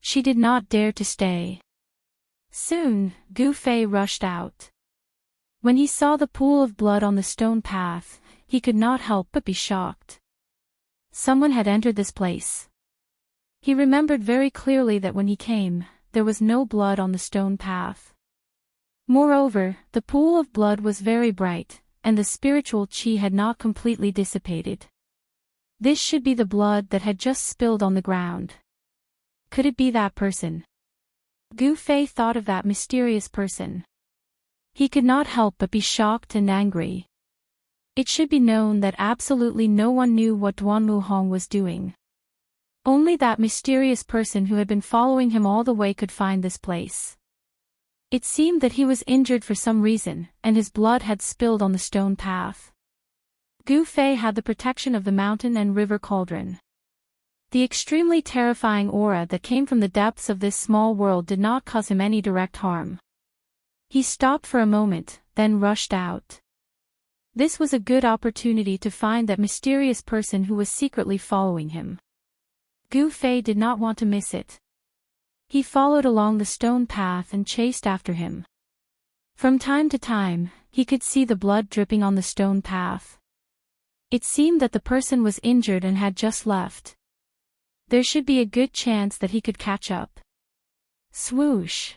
She did not dare to stay. Soon, Gu Fei rushed out. When he saw the pool of blood on the stone path, he could not help but be shocked. Someone had entered this place. He remembered very clearly that when he came, there was no blood on the stone path. Moreover, the pool of blood was very bright, and the spiritual qi had not completely dissipated. This should be the blood that had just spilled on the ground. Could it be that person? Gu Fei thought of that mysterious person. He could not help but be shocked and angry. It should be known that absolutely no one knew what Duan Muhong was doing. Only that mysterious person who had been following him all the way could find this place. It seemed that he was injured for some reason, and his blood had spilled on the stone path. Gu Fei had the protection of the mountain and river cauldron. The extremely terrifying aura that came from the depths of this small world did not cause him any direct harm. He stopped for a moment, then rushed out. This was a good opportunity to find that mysterious person who was secretly following him. Gu Fei did not want to miss it. He followed along the stone path and chased after him. From time to time, he could see the blood dripping on the stone path. It seemed that the person was injured and had just left. There should be a good chance that he could catch up. Swoosh!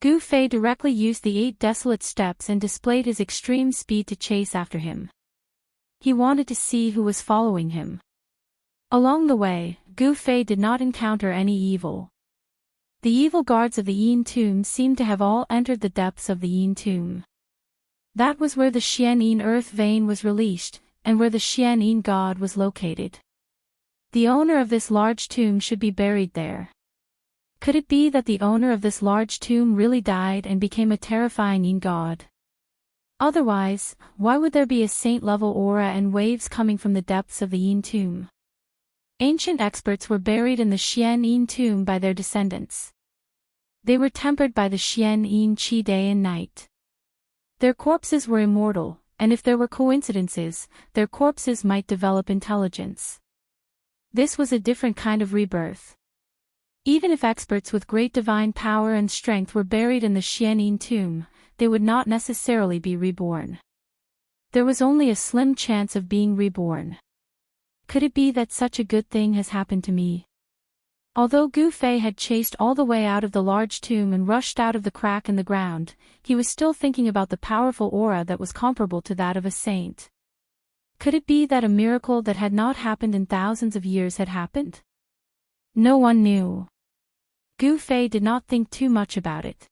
Gu Fei directly used the 8 desolate steps and displayed his extreme speed to chase after him. He wanted to see who was following him. Along the way, Gu Fei did not encounter any evil. The evil guards of the Yin tomb seemed to have all entered the depths of the Yin tomb. That was where the Xianyin earth vein was released, and where the Xianyin god was located. The owner of this large tomb should be buried there. Could it be that the owner of this large tomb really died and became a terrifying Yin god? Otherwise, why would there be a saint-level aura and waves coming from the depths of the Yin tomb? Ancient experts were buried in the Xianyin tomb by their descendants. They were tempered by the Xianyin qi day and night. Their corpses were immortal, and if there were coincidences, their corpses might develop intelligence. This was a different kind of rebirth. Even if experts with great divine power and strength were buried in the Xianyin tomb, they would not necessarily be reborn. There was only a slim chance of being reborn. Could it be that such a good thing has happened to me? Although Gu Fei had chased all the way out of the large tomb and rushed out of the crack in the ground, he was still thinking about the powerful aura that was comparable to that of a saint. Could it be that a miracle that had not happened in thousands of years had happened? No one knew. Gu Fei did not think too much about it.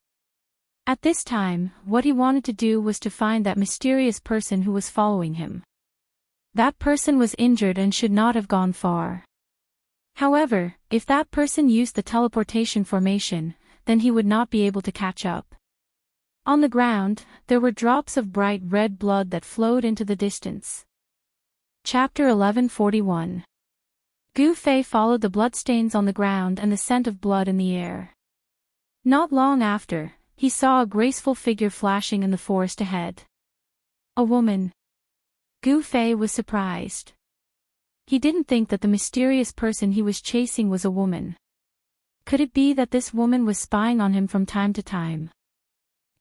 At this time, what he wanted to do was to find that mysterious person who was following him. That person was injured and should not have gone far. However, if that person used the teleportation formation, then he would not be able to catch up. On the ground, there were drops of bright red blood that flowed into the distance. Chapter 1141. Gu Fei followed the bloodstains on the ground and the scent of blood in the air. Not long after, he saw a graceful figure flashing in the forest ahead. A woman. Gu Fei was surprised. He didn't think that the mysterious person he was chasing was a woman. Could it be that this woman was spying on him from time to time?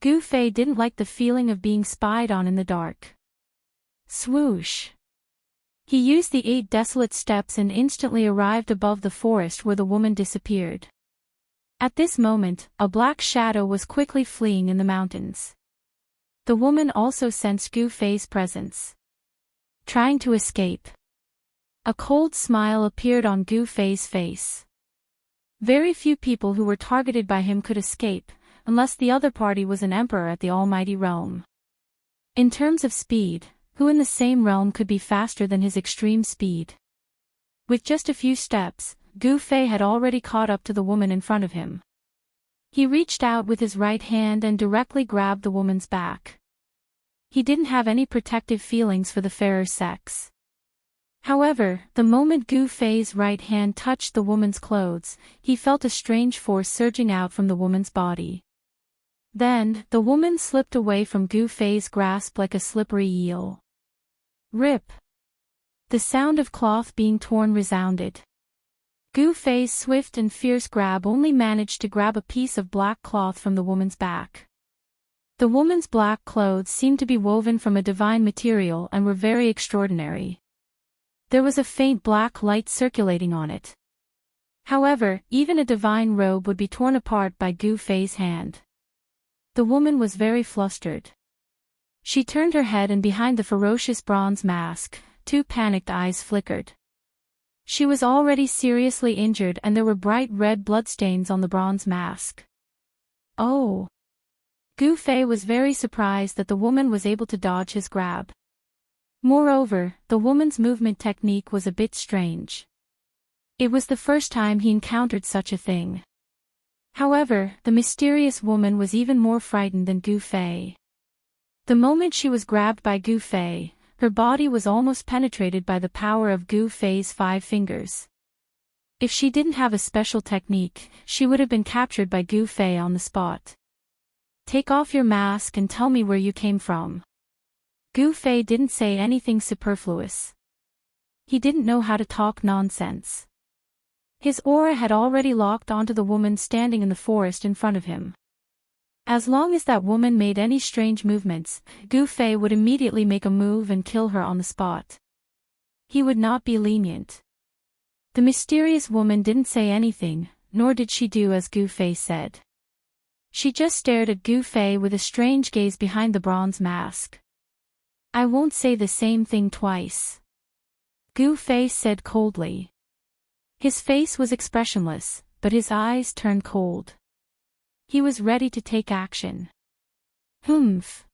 Gu Fei didn't like the feeling of being spied on in the dark. Swoosh! He used the 8 desolate steps and instantly arrived above the forest where the woman disappeared. At this moment, a black shadow was quickly fleeing in the mountains. The woman also sensed Gu Fei's presence. Trying to escape. A cold smile appeared on Gu Fei's face. Very few people who were targeted by him could escape, unless the other party was an emperor at the almighty realm. In terms of speed, who in the same realm could be faster than his extreme speed? With just a few steps, Gu Fei had already caught up to the woman in front of him. He reached out with his right hand and directly grabbed the woman's back. He didn't have any protective feelings for the fairer sex. However, the moment Gu Fei's right hand touched the woman's clothes, he felt a strange force surging out from the woman's body. Then, the woman slipped away from Gu Fei's grasp like a slippery eel. Rip! The sound of cloth being torn resounded. Gu Fei's swift and fierce grab only managed to grab a piece of black cloth from the woman's back. The woman's black clothes seemed to be woven from a divine material and were very extraordinary. There was a faint black light circulating on it. However, even a divine robe would be torn apart by Gu Fei's hand. The woman was very flustered. She turned her head and behind the ferocious bronze mask, 2 panicked eyes flickered. She was already seriously injured and there were bright red bloodstains on the bronze mask. Oh! Gu Fei was very surprised that the woman was able to dodge his grab. Moreover, the woman's movement technique was a bit strange. It was the first time he encountered such a thing. However, the mysterious woman was even more frightened than Gu Fei. The moment she was grabbed by Gu Fei, her body was almost penetrated by the power of Gu Fei's 5 fingers. If she didn't have a special technique, she would have been captured by Gu Fei on the spot. Take off your mask and tell me where you came from. Gu Fei didn't say anything superfluous. He didn't know how to talk nonsense. His aura had already locked onto the woman standing in the forest in front of him. As long as that woman made any strange movements, Gu Fei would immediately make a move and kill her on the spot. He would not be lenient. The mysterious woman didn't say anything, nor did she do as Gu Fei said. She just stared at Gu Fei with a strange gaze behind the bronze mask. I won't say the same thing twice. Gu Fei said coldly. His face was expressionless, but his eyes turned cold. He was ready to take action. Humph.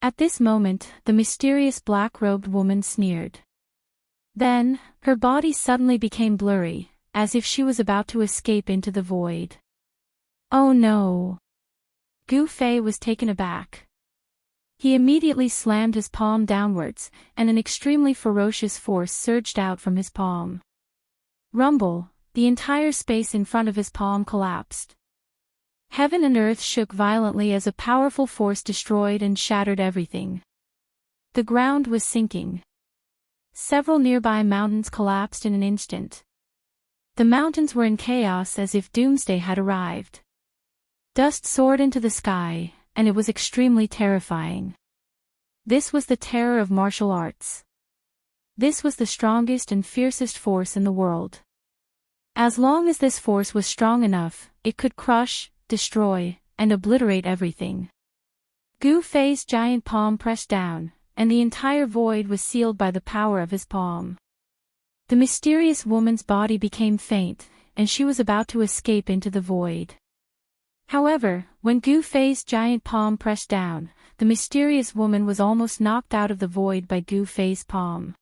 At this moment, the mysterious black-robed woman sneered. Then, her body suddenly became blurry, as if she was about to escape into the void. Oh no! Gu Fei was taken aback. He immediately slammed his palm downwards, and an extremely ferocious force surged out from his palm. Rumble, the entire space in front of his palm collapsed. Heaven and earth shook violently as a powerful force destroyed and shattered everything. The ground was sinking. Several nearby mountains collapsed in an instant. The mountains were in chaos as if doomsday had arrived. Dust soared into the sky, and it was extremely terrifying. This was the terror of martial arts. This was the strongest and fiercest force in the world. As long as this force was strong enough, it could crush, destroy, and obliterate everything. Gu Fei's giant palm pressed down, and the entire void was sealed by the power of his palm. The mysterious woman's body became faint, and she was about to escape into the void. However, when Gu Fei's giant palm pressed down, the mysterious woman was almost knocked out of the void by Gu Fei's palm.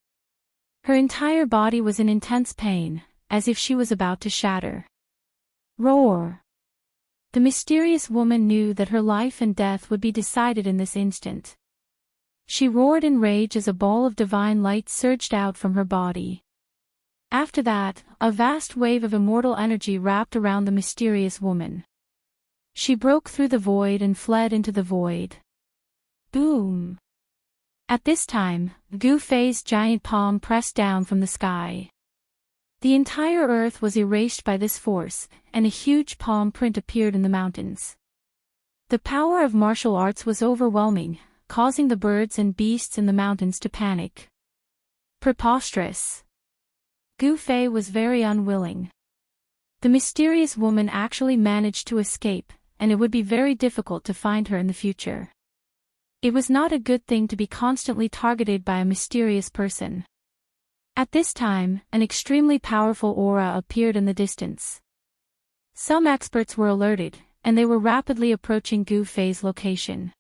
Her entire body was in intense pain, as if she was about to shatter. Roar! The mysterious woman knew that her life and death would be decided in this instant. She roared in rage as a ball of divine light surged out from her body. After that, a vast wave of immortal energy wrapped around the mysterious woman. She broke through the void and fled into the void. Boom! At this time, Gu Fei's giant palm pressed down from the sky. The entire earth was erased by this force, and a huge palm print appeared in the mountains. The power of martial arts was overwhelming, causing the birds and beasts in the mountains to panic. Preposterous! Gu Fei was very unwilling. The mysterious woman actually managed to escape, and it would be very difficult to find her in the future. It was not a good thing to be constantly targeted by a mysterious person. At this time, an extremely powerful aura appeared in the distance. Some experts were alerted, and they were rapidly approaching Gu Fei's location.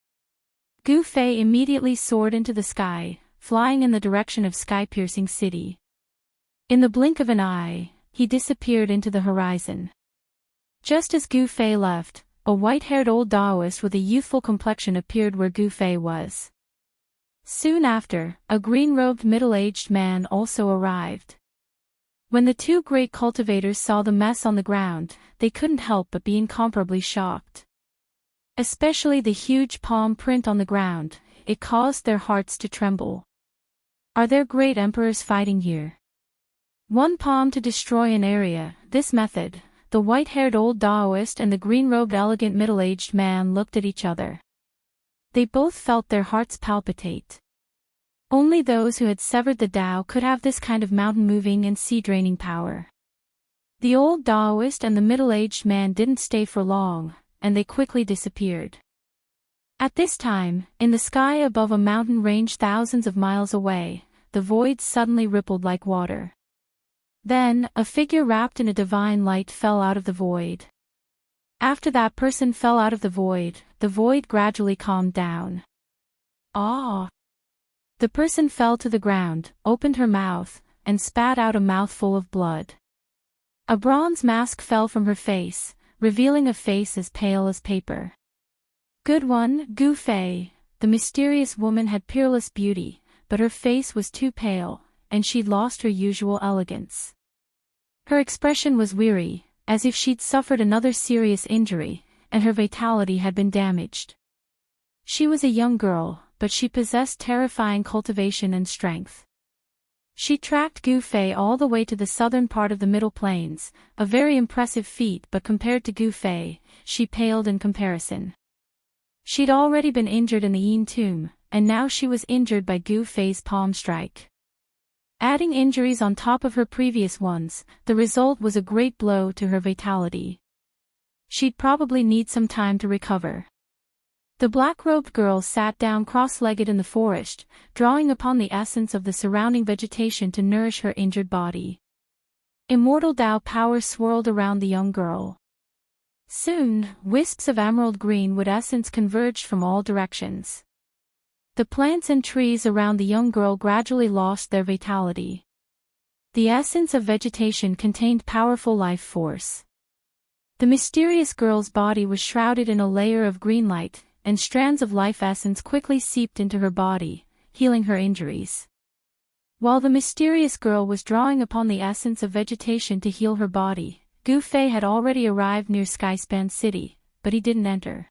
Gu Fei immediately soared into the sky, flying in the direction of sky-piercing city. In the blink of an eye, he disappeared into the horizon. Just as Gu Fei left, a white-haired old Taoist with a youthful complexion appeared where Gu Fei was. Soon after, a green-robed middle-aged man also arrived. When the two great cultivators saw the mess on the ground, they couldn't help but be incomparably shocked. Especially the huge palm print on the ground, it caused their hearts to tremble. Are there great emperors fighting here? One palm to destroy an area, this method. The white-haired old Taoist and the green-robed elegant middle-aged man looked at each other. They both felt their hearts palpitate. Only those who had severed the Tao could have this kind of mountain-moving and sea-draining power. The old Taoist and the middle-aged man didn't stay for long, and they quickly disappeared. At this time, in the sky above a mountain range thousands of miles away, the void suddenly rippled like water. Then, a figure wrapped in a divine light fell out of the void. After that person fell out of the void gradually calmed down. Ah! The person fell to the ground, opened her mouth, and spat out a mouthful of blood. A bronze mask fell from her face, revealing a face as pale as paper. Good one, Gu Fei. The mysterious woman had peerless beauty, but her face was too pale, and she'd lost her usual elegance. Her expression was weary, as if she'd suffered another serious injury, and her vitality had been damaged. She was a young girl, but she possessed terrifying cultivation and strength. She tracked Gu Fei all the way to the southern part of the Middle Plains, a very impressive feat, but compared to Gu Fei, she paled in comparison. She'd already been injured in the Yin tomb, and now she was injured by Gu Fei's palm strike. Adding injuries on top of her previous ones, the result was a great blow to her vitality. She'd probably need some time to recover. The black-robed girl sat down cross-legged in the forest, drawing upon the essence of the surrounding vegetation to nourish her injured body. Immortal Tao power swirled around the young girl. Soon, wisps of emerald green wood essence converged from all directions. The plants and trees around the young girl gradually lost their vitality. The essence of vegetation contained powerful life force. The mysterious girl's body was shrouded in a layer of green light, and strands of life essence quickly seeped into her body, healing her injuries. While the mysterious girl was drawing upon the essence of vegetation to heal her body, Gu Fei had already arrived near Skyspan City, but he didn't enter.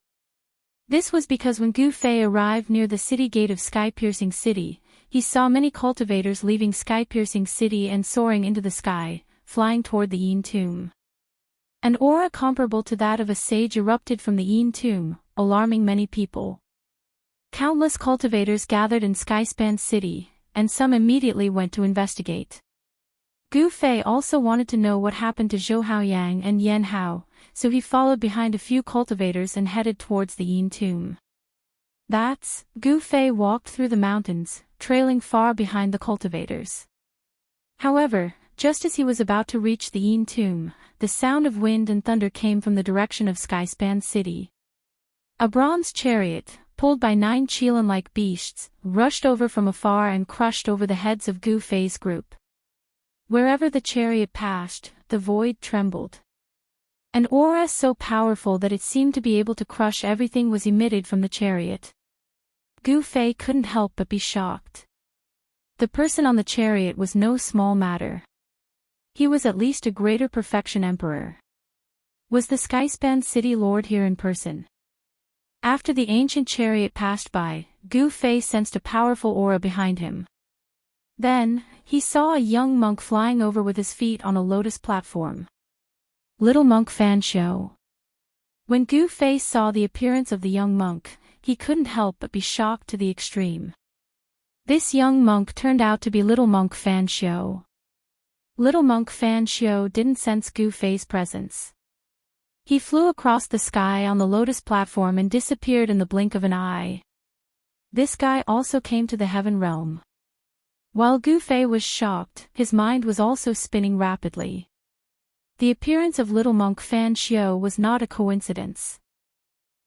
This was because when Gu Fei arrived near the city gate of Sky-Piercing City, he saw many cultivators leaving Sky-Piercing City and soaring into the sky, flying toward the Yin Tomb. An aura comparable to that of a sage erupted from the Yin Tomb, alarming many people. Countless cultivators gathered in Skyspan City, and some immediately went to investigate. Gu Fei also wanted to know what happened to Zhou Haoyang and Yan Hao, so he followed behind a few cultivators and headed towards the Yin Tomb. Gu Fei walked through the mountains, trailing far behind the cultivators. However, just as he was about to reach the Yin Tomb, the sound of wind and thunder came from the direction of Skyspan City. A bronze chariot, pulled by 9 Qilin-like beasts, rushed over from afar and crushed over the heads of Gu Fei's group. Wherever the chariot passed, the void trembled. An aura so powerful that it seemed to be able to crush everything was emitted from the chariot. Gu Fei couldn't help but be shocked. The person on the chariot was no small matter. He was at least a greater perfection emperor. Was the Skyspan City Lord here in person? After the ancient chariot passed by, Gu Fei sensed a powerful aura behind him. Then, he saw a young monk flying over with his feet on a lotus platform. Little monk Fan Xiao. When Gu Fei saw the appearance of the young monk, he couldn't help but be shocked to the extreme. This young monk turned out to be little monk Fan Xiao. Little monk Fan Xiao didn't sense Gu Fei's presence. He flew across the sky on the lotus platform and disappeared in the blink of an eye. This guy also came to the heaven realm. While Gu Fei was shocked, his mind was also spinning rapidly. The appearance of little monk Fan Xiao was not a coincidence.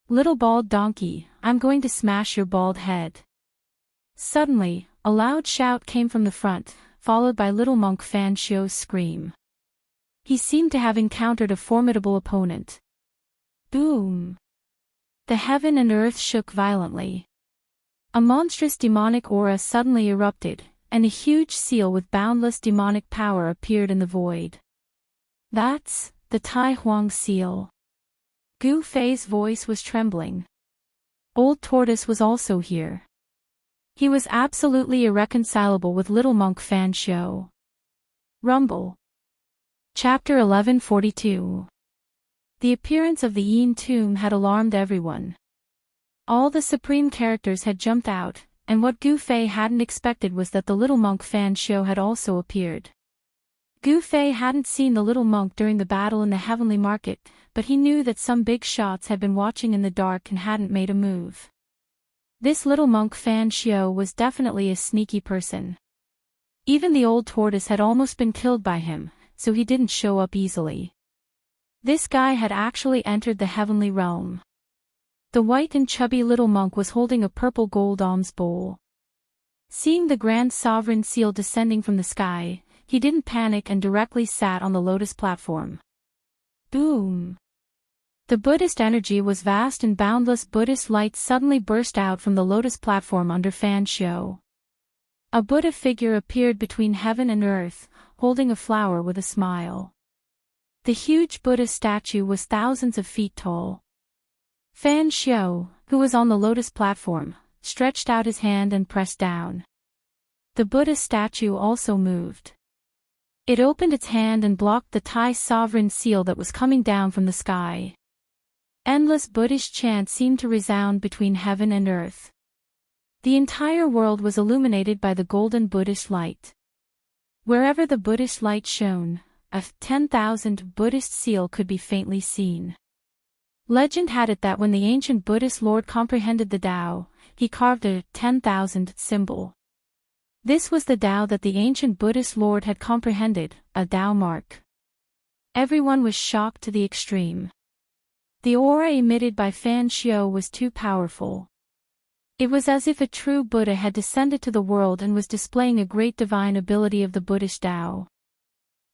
Little bald donkey, I'm going to smash your bald head. Suddenly, a loud shout came from the front, followed by little monk Fan Xiao's scream. He seemed to have encountered a formidable opponent. Boom! The heaven and earth shook violently. A monstrous demonic aura suddenly erupted, and a huge seal with boundless demonic power appeared in the void. That's the Tai Huang seal. Gu Fei's voice was trembling. Old Tortoise was also here. He was absolutely irreconcilable with little monk Fan Xiao. Rumble. Chapter 1142. The appearance of the Yin Tomb had alarmed everyone. All the supreme characters had jumped out, and what Gu Fei hadn't expected was that the little monk Fan Xiao had also appeared. Gu Fei hadn't seen the little monk during the battle in the heavenly market, but he knew that some big shots had been watching in the dark and hadn't made a move. This little monk Fan Xiao was definitely a sneaky person. Even the old tortoise had almost been killed by him, so he didn't show up easily. This guy had actually entered the heavenly realm. The white and chubby little monk was holding a purple gold alms bowl. Seeing the grand sovereign seal descending from the sky, he didn't panic and directly sat on the lotus platform. Boom! The Buddhist energy was vast and boundless. Buddhist light suddenly burst out from the lotus platform under Fan Xiao. A Buddha figure appeared between heaven and earth, holding a flower with a smile. The huge Buddha statue was thousands of feet tall. Fan Xiao, who was on the lotus platform, stretched out his hand and pressed down. The Buddha statue also moved. It opened its hand and blocked the Tai sovereign seal that was coming down from the sky. Endless Buddhist chant seemed to resound between heaven and earth. The entire world was illuminated by the golden Buddhist light. Wherever the Buddhist light shone, a 10,000 Buddhist seal could be faintly seen. Legend had it that when the ancient Buddhist Lord comprehended the Tao, he carved a 10,000 symbol. This was the Tao that the ancient Buddhist Lord had comprehended, a Tao mark. Everyone was shocked to the extreme. The aura emitted by Fan Xiao was too powerful. It was as if a true Buddha had descended to the world and was displaying a great divine ability of the Buddhist Tao.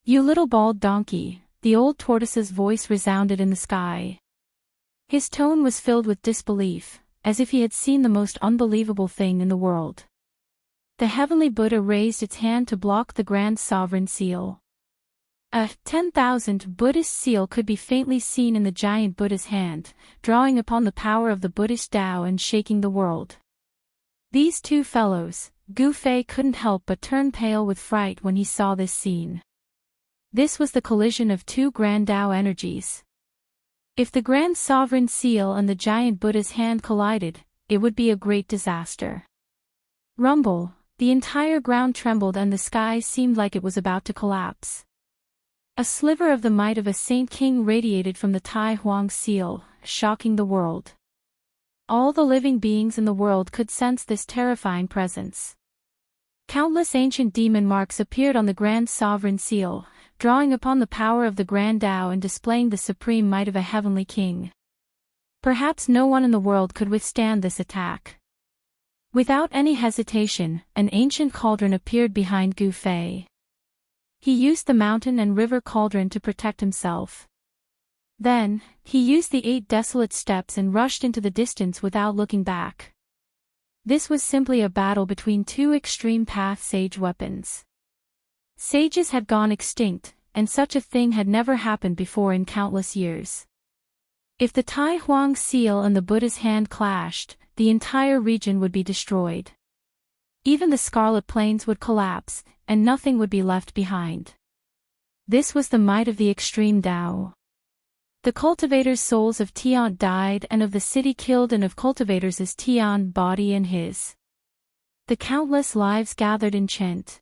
"You little bald donkey," the old tortoise's voice resounded in the sky. His tone was filled with disbelief, as if he had seen the most unbelievable thing in the world. The heavenly Buddha raised its hand to block the grand sovereign seal. A 10,000 Buddhist seal could be faintly seen in the giant Buddha's hand, drawing upon the power of the Buddhist Tao and shaking the world. These two fellows, Gu Fei couldn't help but turn pale with fright when he saw this scene. This was the collision of two grand Tao energies. If the grand sovereign seal and the giant Buddha's hand collided, it would be a great disaster. Rumble, the entire ground trembled and the sky seemed like it was about to collapse. A sliver of the might of a Saint King radiated from the Tai Huang seal, shocking the world. All the living beings in the world could sense this terrifying presence. Countless ancient demon marks appeared on the grand sovereign seal, drawing upon the power of the grand Tao and displaying the supreme might of a heavenly king. Perhaps no one in the world could withstand this attack. Without any hesitation, an ancient cauldron appeared behind Gu Fei. He used the mountain and river cauldron to protect himself. Then, he used the 8 desolate steps and rushed into the distance without looking back. This was simply a battle between two extreme path sage weapons. Sages had gone extinct, and such a thing had never happened before in countless years. If the Tai Huang seal and the Buddha's hand clashed, the entire region would be destroyed. Even the Scarlet Plains would collapse, and nothing would be left behind. This was the might of the extreme Tao. The cultivators' souls of Tian died and of the city killed and of cultivators' Tian body and his. The countless lives gathered in chant.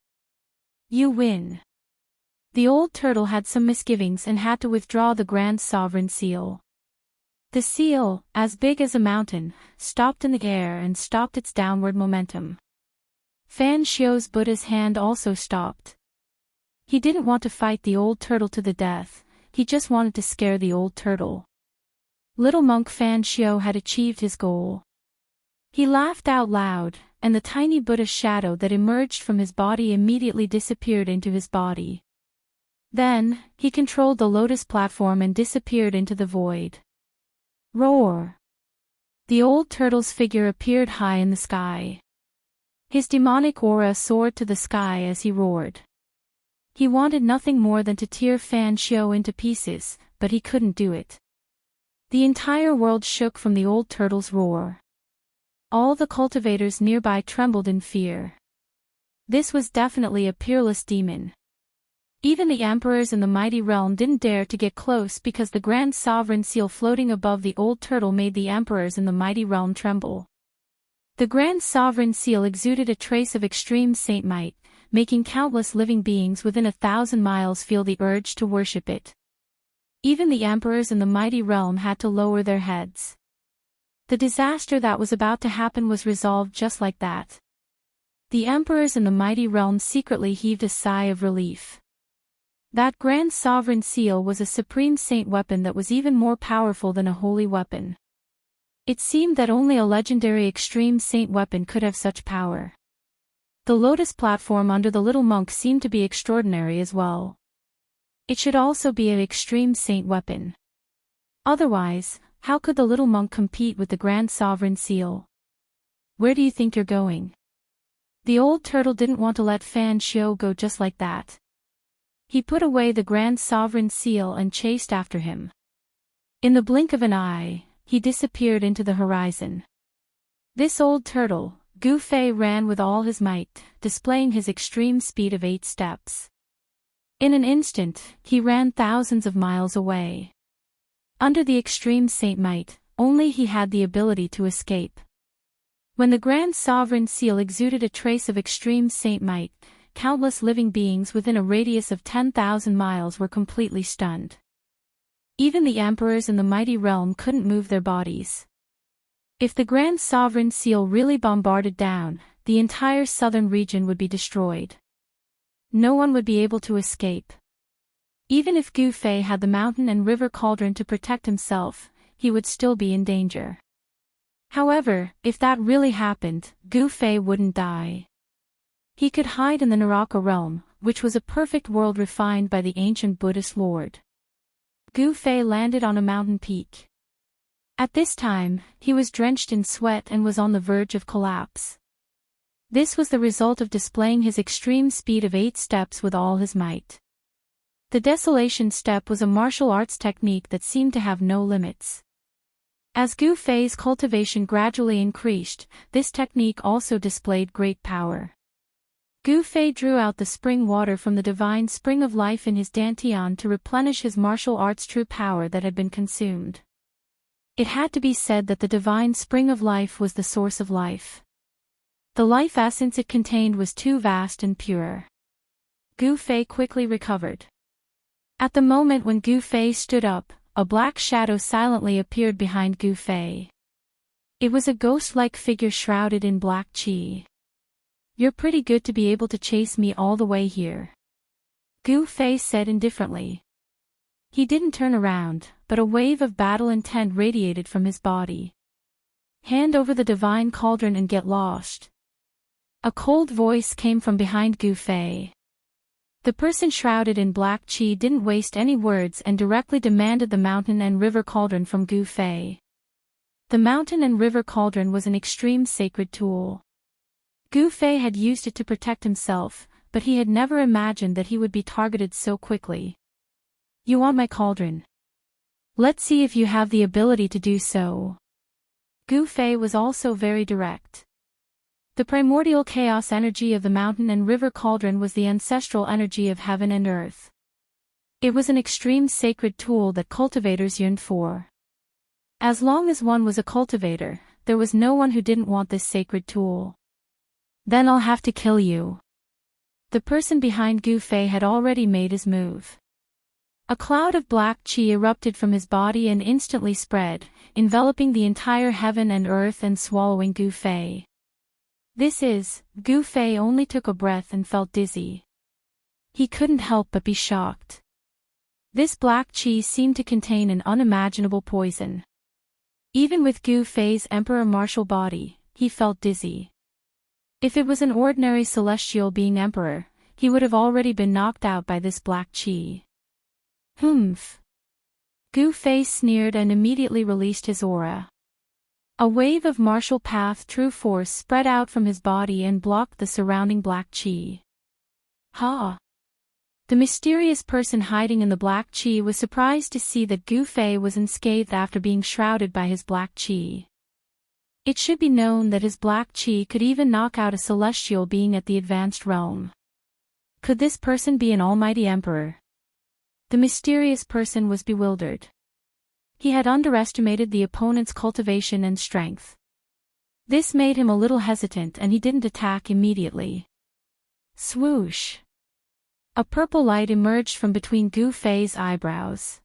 You win. The old turtle had some misgivings and had to withdraw the grand sovereign seal. The seal, as big as a mountain, stopped in the air and stopped its downward momentum. Fan Xiu's Buddha's hand also stopped. He didn't want to fight the old turtle to the death, he just wanted to scare the old turtle. Little monk Fan Xiu had achieved his goal. He laughed out loud, and the tiny Buddha shadow that emerged from his body immediately disappeared into his body. Then, he controlled the lotus platform and disappeared into the void. Roar! The old turtle's figure appeared high in the sky. His demonic aura soared to the sky as he roared. He wanted nothing more than to tear Fan Xiu into pieces, but he couldn't do it. The entire world shook from the old turtle's roar. All the cultivators nearby trembled in fear. This was definitely a peerless demon. Even the emperors in the mighty realm didn't dare to get close because the grand sovereign seal floating above the old turtle made the emperors in the mighty realm tremble. The grand sovereign seal exuded a trace of extreme saint might, making countless living beings within 1,000 miles feel the urge to worship it. Even the emperors in the mighty realm had to lower their heads. The disaster that was about to happen was resolved just like that. The emperors in the mighty realm secretly heaved a sigh of relief. That grand sovereign seal was a supreme saint weapon that was even more powerful than a holy weapon. It seemed that only a legendary extreme saint weapon could have such power. The lotus platform under the little monk seemed to be extraordinary as well. It should also be an extreme saint weapon. Otherwise, how could the little monk compete with the grand sovereign seal? Where do you think you're going? The old turtle didn't want to let Fan Xiu go just like that. He put away the grand sovereign seal and chased after him. In the blink of an eye, he disappeared into the horizon. This old turtle, Gu Fei, ran with all his might, displaying his extreme speed of 8 steps. In an instant, he ran thousands of miles away. Under the extreme saint might, only he had the ability to escape. When the grand sovereign seal exuded a trace of extreme saint might, countless living beings within a radius of 10,000 miles were completely stunned. Even the emperors in the mighty realm couldn't move their bodies. If the grand sovereign seal really bombarded down, the entire southern region would be destroyed. No one would be able to escape. Even if Gu Fei had the mountain and river cauldron to protect himself, he would still be in danger. However, if that really happened, Gu Fei wouldn't die. He could hide in the Naraka realm, which was a perfect world refined by the ancient Buddhist lord. Gu Fei landed on a mountain peak. At this time, he was drenched in sweat and was on the verge of collapse. This was the result of displaying his extreme speed of 8 steps with all his might. The Desolation Step was a martial arts technique that seemed to have no limits. As Gu Fei's cultivation gradually increased, this technique also displayed great power. Gu Fei drew out the spring water from the divine spring of life in his dantian to replenish his martial arts' true power that had been consumed. It had to be said that the divine spring of life was the source of life. The life essence it contained was too vast and pure. Gu Fei quickly recovered. At the moment when Gu Fei stood up, a black shadow silently appeared behind Gu Fei. It was a ghost-like figure shrouded in black qi. "You're pretty good to be able to chase me all the way here," Gu Fei said indifferently. He didn't turn around, but a wave of battle intent radiated from his body. "Hand over the divine cauldron and get lost." A cold voice came from behind Gu Fei. The person shrouded in black qi didn't waste any words and directly demanded the mountain and river cauldron from Gu Fei. The mountain and river cauldron was an extreme sacred tool. Gu Fei had used it to protect himself, but he had never imagined that he would be targeted so quickly. "You want my cauldron? Let's see if you have the ability to do so." Gu Fei was also very direct. The primordial chaos energy of the mountain and river cauldron was the ancestral energy of heaven and earth. It was an extreme sacred tool that cultivators yearned for. As long as one was a cultivator, there was no one who didn't want this sacred tool. "Then I'll have to kill you." The person behind Gu Fei had already made his move. A cloud of black qi erupted from his body and instantly spread, enveloping the entire heaven and earth and swallowing Gu Fei. Gu Fei only took a breath and felt dizzy. He couldn't help but be shocked. This black qi seemed to contain an unimaginable poison. Even with Gu Fei's emperor martial body, he felt dizzy. If it was an ordinary celestial being emperor, he would have already been knocked out by this black qi. "Humph." Gu Fei sneered and immediately released his aura. A wave of martial path true force spread out from his body and blocked the surrounding black qi. "Ha!" The mysterious person hiding in the black qi was surprised to see that Gu Fei was unscathed after being shrouded by his black qi. It should be known that his black qi could even knock out a celestial being at the advanced realm. Could this person be an almighty emperor? The mysterious person was bewildered. He had underestimated the opponent's cultivation and strength. This made him a little hesitant and he didn't attack immediately. Swoosh! A purple light emerged from between Gu Fei's eyebrows.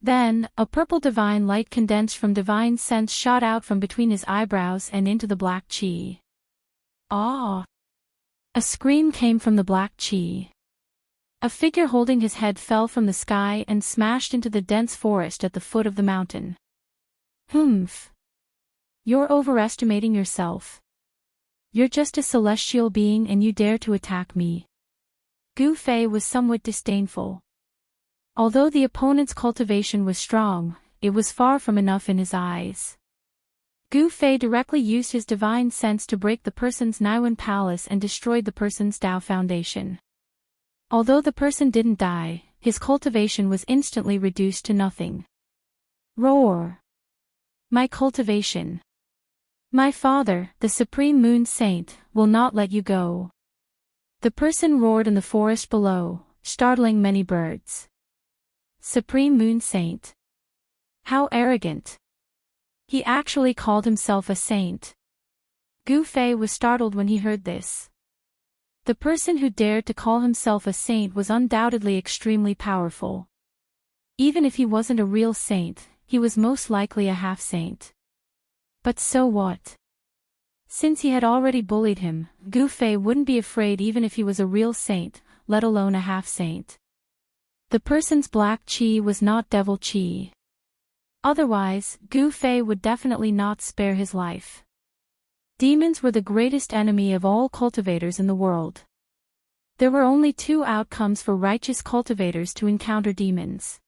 Then, a purple divine light condensed from divine sense shot out from between his eyebrows and into the black qi. "Ah!" A scream came from the black qi. A figure holding his head fell from the sky and smashed into the dense forest at the foot of the mountain. "Humph! You're overestimating yourself. You're just a celestial being and you dare to attack me." Gu Fei was somewhat disdainful. Although the opponent's cultivation was strong, it was far from enough in his eyes. Gu Fei directly used his divine sense to break the person's Niwen palace and destroyed the person's Dao foundation. Although the person didn't die, his cultivation was instantly reduced to nothing. Roar! My cultivation! My father, the Supreme Moon Saint, will not let you go. The person roared in the forest below, startling many birds. Supreme Moon Saint. How arrogant! He actually called himself a saint. Gu Fei was startled when he heard this. The person who dared to call himself a saint was undoubtedly extremely powerful. Even if he wasn't a real saint, he was most likely a half-saint. But so what? Since he had already bullied him, Gu Fei wouldn't be afraid even if he was a real saint, let alone a half-saint. The person's black qi was not devil qi. Otherwise, Gu Fei would definitely not spare his life. Demons were the greatest enemy of all cultivators in the world. There were only two outcomes for righteous cultivators to encounter demons.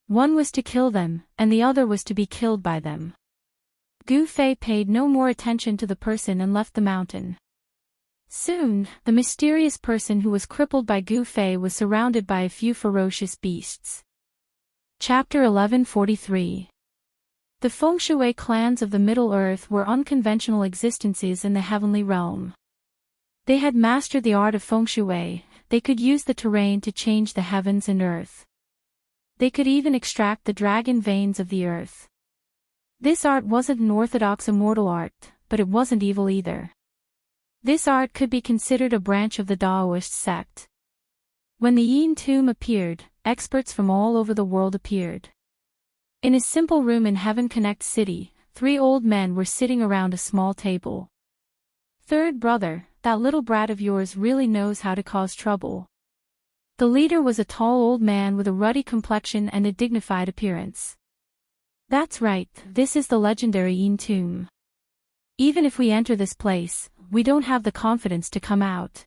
One was to kill them, and the other was to be killed by them. Gu Fei paid no more attention to the person and left the mountain. Soon, the mysterious person who was crippled by Gu Fei was surrounded by a few ferocious beasts. Chapter 1143. The Feng Shui clans of the Middle-earth were unconventional existences in the heavenly realm. They had mastered the art of Feng Shui. They could use the terrain to change the heavens and earth. They could even extract the dragon veins of the earth. This art wasn't an orthodox immortal art, but it wasn't evil either. This art could be considered a branch of the Taoist sect. When the Yin tomb appeared, experts from all over the world appeared. In a simple room in Heaven Connect City, 3 old men were sitting around a small table. "Third brother, that little brat of yours really knows how to cause trouble." The leader was a tall old man with a ruddy complexion and a dignified appearance. "That's right, this is the legendary Yin tomb. Even if we enter this place, we don't have the confidence to come out."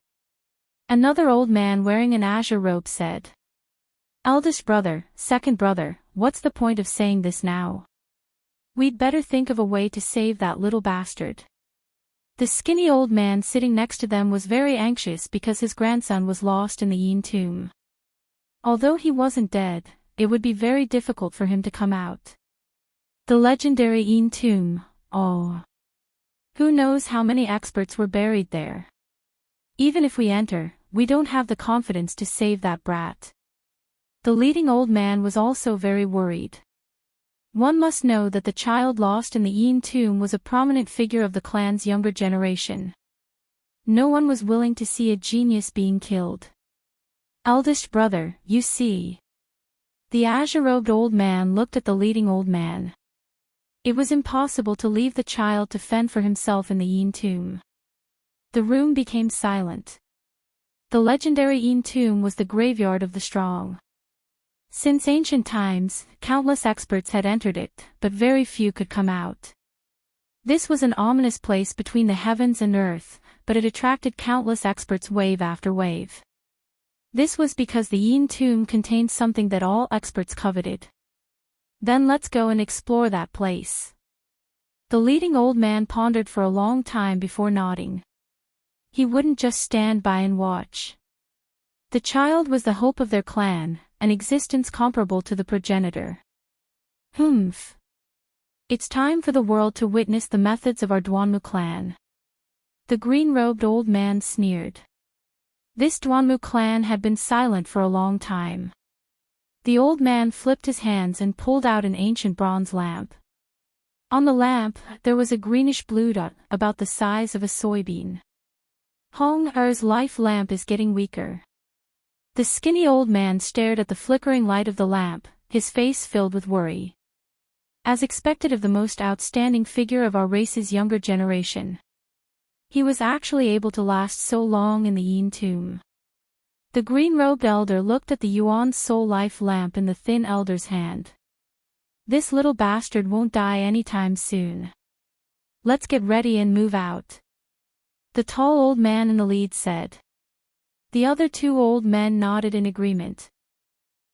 Another old man wearing an azure robe said. "Eldest brother, second brother, what's the point of saying this now? We'd better think of a way to save that little bastard." The skinny old man sitting next to them was very anxious because his grandson was lost in the Yin tomb. Although he wasn't dead, it would be very difficult for him to come out. The legendary Yin tomb, oh. Who knows how many experts were buried there? Even if we enter, we don't have the confidence to save that brat. The leading old man was also very worried. One must know that the child lost in the Yin tomb was a prominent figure of the clan's younger generation. No one was willing to see a genius being killed. "Eldest brother, you see." The azure-robed old man looked at the leading old man. It was impossible to leave the child to fend for himself in the Yin tomb. The room became silent. The legendary Yin tomb was the graveyard of the strong. Since ancient times, countless experts had entered it, but very few could come out. This was an ominous place between the heavens and earth, but it attracted countless experts wave after wave. This was because the Yin tomb contained something that all experts coveted. "Then let's go and explore that place." The leading old man pondered for a long time before nodding. He wouldn't just stand by and watch. The child was the hope of their clan, an existence comparable to the progenitor. "Humph. It's time for the world to witness the methods of our Duanmu clan." The green-robed old man sneered. This Duanmu clan had been silent for a long time. The old man flipped his hands and pulled out an ancient bronze lamp. On the lamp, there was a greenish-blue dot, about the size of a soybean. "Hong Er's life lamp is getting weaker." The skinny old man stared at the flickering light of the lamp, his face filled with worry. As expected of the most outstanding figure of our race's younger generation, he was actually able to last so long in the Yin tomb. The green-robed elder looked at the Yuan soul life lamp in the thin elder's hand. "This little bastard won't die anytime soon. Let's get ready and move out." The tall old man in the lead said. The other 2 old men nodded in agreement.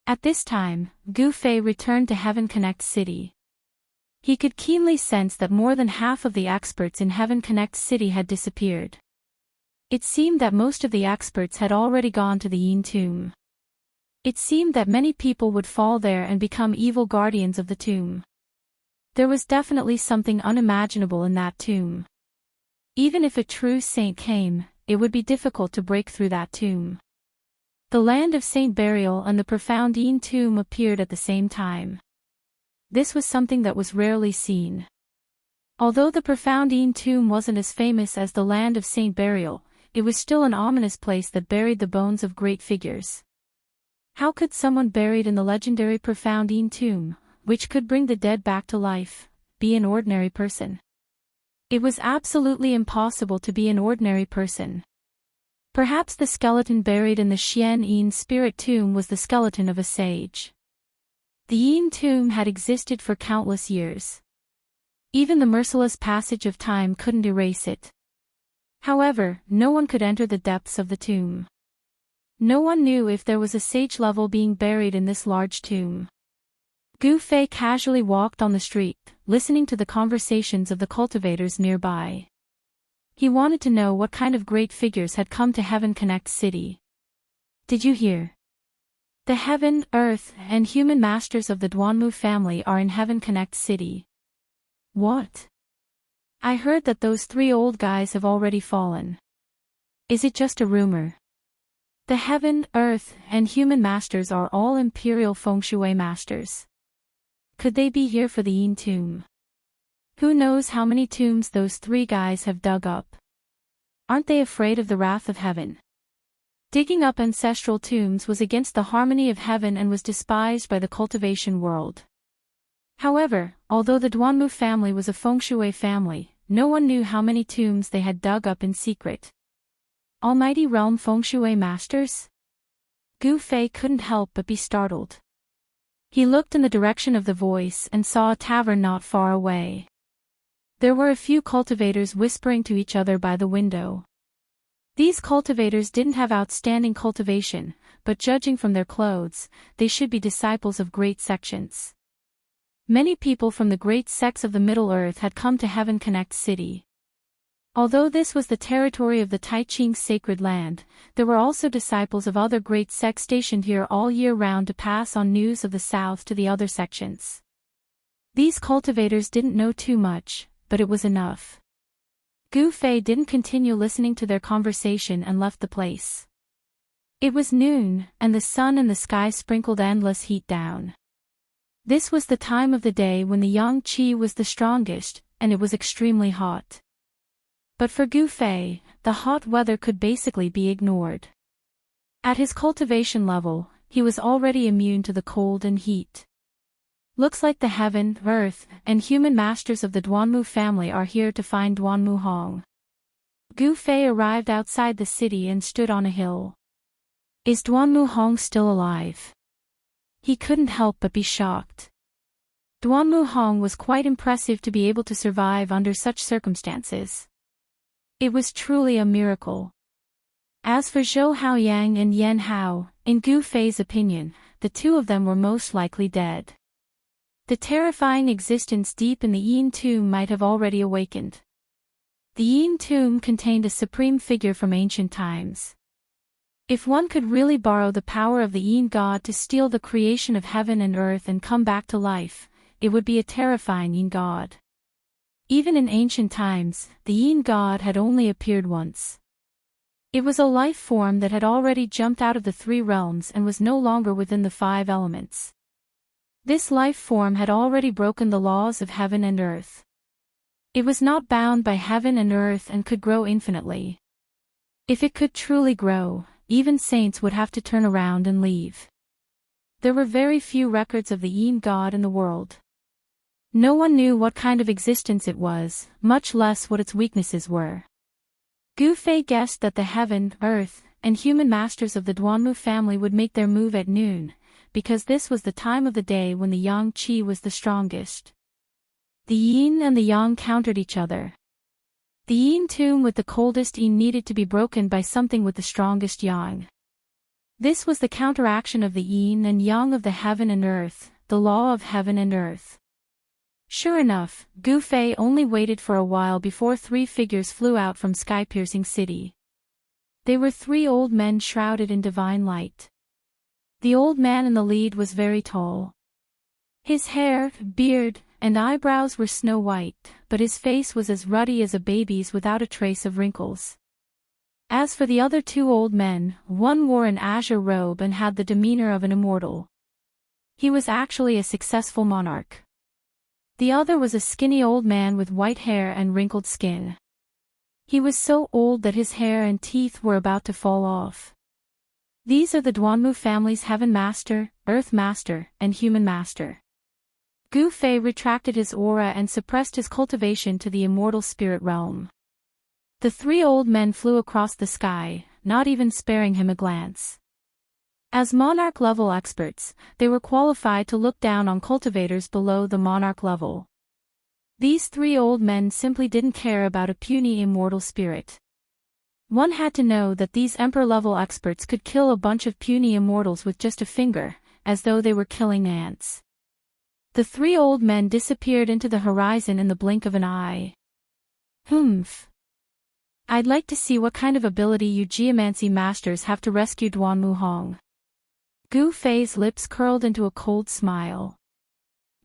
At this time, Gu Fei returned to Heaven Connect City. He could keenly sense that more than half of the experts in Heaven Connect City had disappeared. It seemed that most of the experts had already gone to the Yin tomb. It seemed that many people would fall there and become evil guardians of the tomb. There was definitely something unimaginable in that tomb. Even if a true saint came, it would be difficult to break through that tomb. The land of saint burial and the profound Yin tomb appeared at the same time. This was something that was rarely seen. Although the profound Yin tomb wasn't as famous as the land of saint burial, it was still an ominous place that buried the bones of great figures. How could someone buried in the legendary profound Yin tomb, which could bring the dead back to life, be an ordinary person? It was absolutely impossible to be an ordinary person. Perhaps the skeleton buried in the Xian Yin spirit tomb was the skeleton of a sage. The Yin tomb had existed for countless years. Even the merciless passage of time couldn't erase it. However, no one could enter the depths of the tomb. No one knew if there was a sage level being buried in this large tomb. Gu Fei casually walked on the street, listening to the conversations of the cultivators nearby. He wanted to know what kind of great figures had come to Heaven Connect City. Did you hear? The Heaven, Earth, and Human Masters of the Duanmu family are in Heaven Connect City. What? I heard that those 3 old guys have already fallen. Is it just a rumor? The Heaven, Earth, and Human Masters are all Imperial Feng Shui Masters. Could they be here for the Yin tomb? Who knows how many tombs those 3 guys have dug up? Aren't they afraid of the wrath of heaven? Digging up ancestral tombs was against the harmony of heaven and was despised by the cultivation world. However, although the Duanmu family was a Feng Shui family, no one knew how many tombs they had dug up in secret. Almighty Realm Feng Shui Masters? Gu Fei couldn't help but be startled. He looked in the direction of the voice and saw a tavern not far away. There were a few cultivators whispering to each other by the window. These cultivators didn't have outstanding cultivation, but judging from their clothes, they should be disciples of great sections. Many people from the great sects of the Middle Earth had come to Heaven Connect City. Although this was the territory of the Taiching sacred land, there were also disciples of other great sects stationed here all year round to pass on news of the south to the other sections. These cultivators didn't know too much, but it was enough. Gu Fei didn't continue listening to their conversation and left the place. It was noon, and the sun in the sky sprinkled endless heat down. This was the time of the day when the yang qi was the strongest, and it was extremely hot. But for Gu Fei, the hot weather could basically be ignored. At his cultivation level, he was already immune to the cold and heat. Looks like the Heaven, Earth, and Human Masters of the Duanmu family are here to find Duanmu Hong. Gu Fei arrived outside the city and stood on a hill. Is Duanmu Hong still alive? He couldn't help but be shocked. Duanmu Hong was quite impressive to be able to survive under such circumstances. It was truly a miracle. As for Zhou Haoyang and Yan Hao, in Gu Fei's opinion, the 2 of them were most likely dead. The terrifying existence deep in the Yin tomb might have already awakened. The Yin tomb contained a supreme figure from ancient times. If one could really borrow the power of the Yin god to steal the creation of heaven and earth and come back to life, it would be a terrifying Yin god. Even in ancient times, the Yin god had only appeared once. It was a life form that had already jumped out of the 3 realms and was no longer within the 5 elements. This life form had already broken the laws of heaven and earth. It was not bound by heaven and earth and could grow infinitely. If it could truly grow, even saints would have to turn around and leave. There were very few records of the Yin god in the world. No one knew what kind of existence it was, much less what its weaknesses were. Gu Fei guessed that the Heaven, Earth, and Human Masters of the Duanmu family would make their move at noon, because this was the time of the day when the yang qi was the strongest. The yin and the yang countered each other. The yin tomb with the coldest yin needed to be broken by something with the strongest yang. This was the counteraction of the yin and yang of the heaven and earth, the law of heaven and earth. Sure enough, Gu Fei only waited for a while before 3 figures flew out from sky-piercing city. They were 3 old men shrouded in divine light. The old man in the lead was very tall. His hair, beard, and eyebrows were snow white, but his face was as ruddy as a baby's without a trace of wrinkles. As for the other 2 old men, one wore an azure robe and had the demeanor of an immortal. He was actually a successful monarch. The other was a skinny old man with white hair and wrinkled skin. He was so old that his hair and teeth were about to fall off. These are the Duanmu family's Heaven Master, Earth Master, and Human Master. Gu Fei retracted his aura and suppressed his cultivation to the immortal spirit realm. The 3 old men flew across the sky, not even sparing him a glance. As monarch-level experts, they were qualified to look down on cultivators below the monarch level. These three old men simply didn't care about a puny immortal spirit. One had to know that these emperor-level experts could kill a bunch of puny immortals with just a finger, as though they were killing ants. The three old men disappeared into the horizon in the blink of an eye. Humph. I'd like to see what kind of ability you geomancy masters have to rescue Duanmu Hong. Gu Fei's lips curled into a cold smile.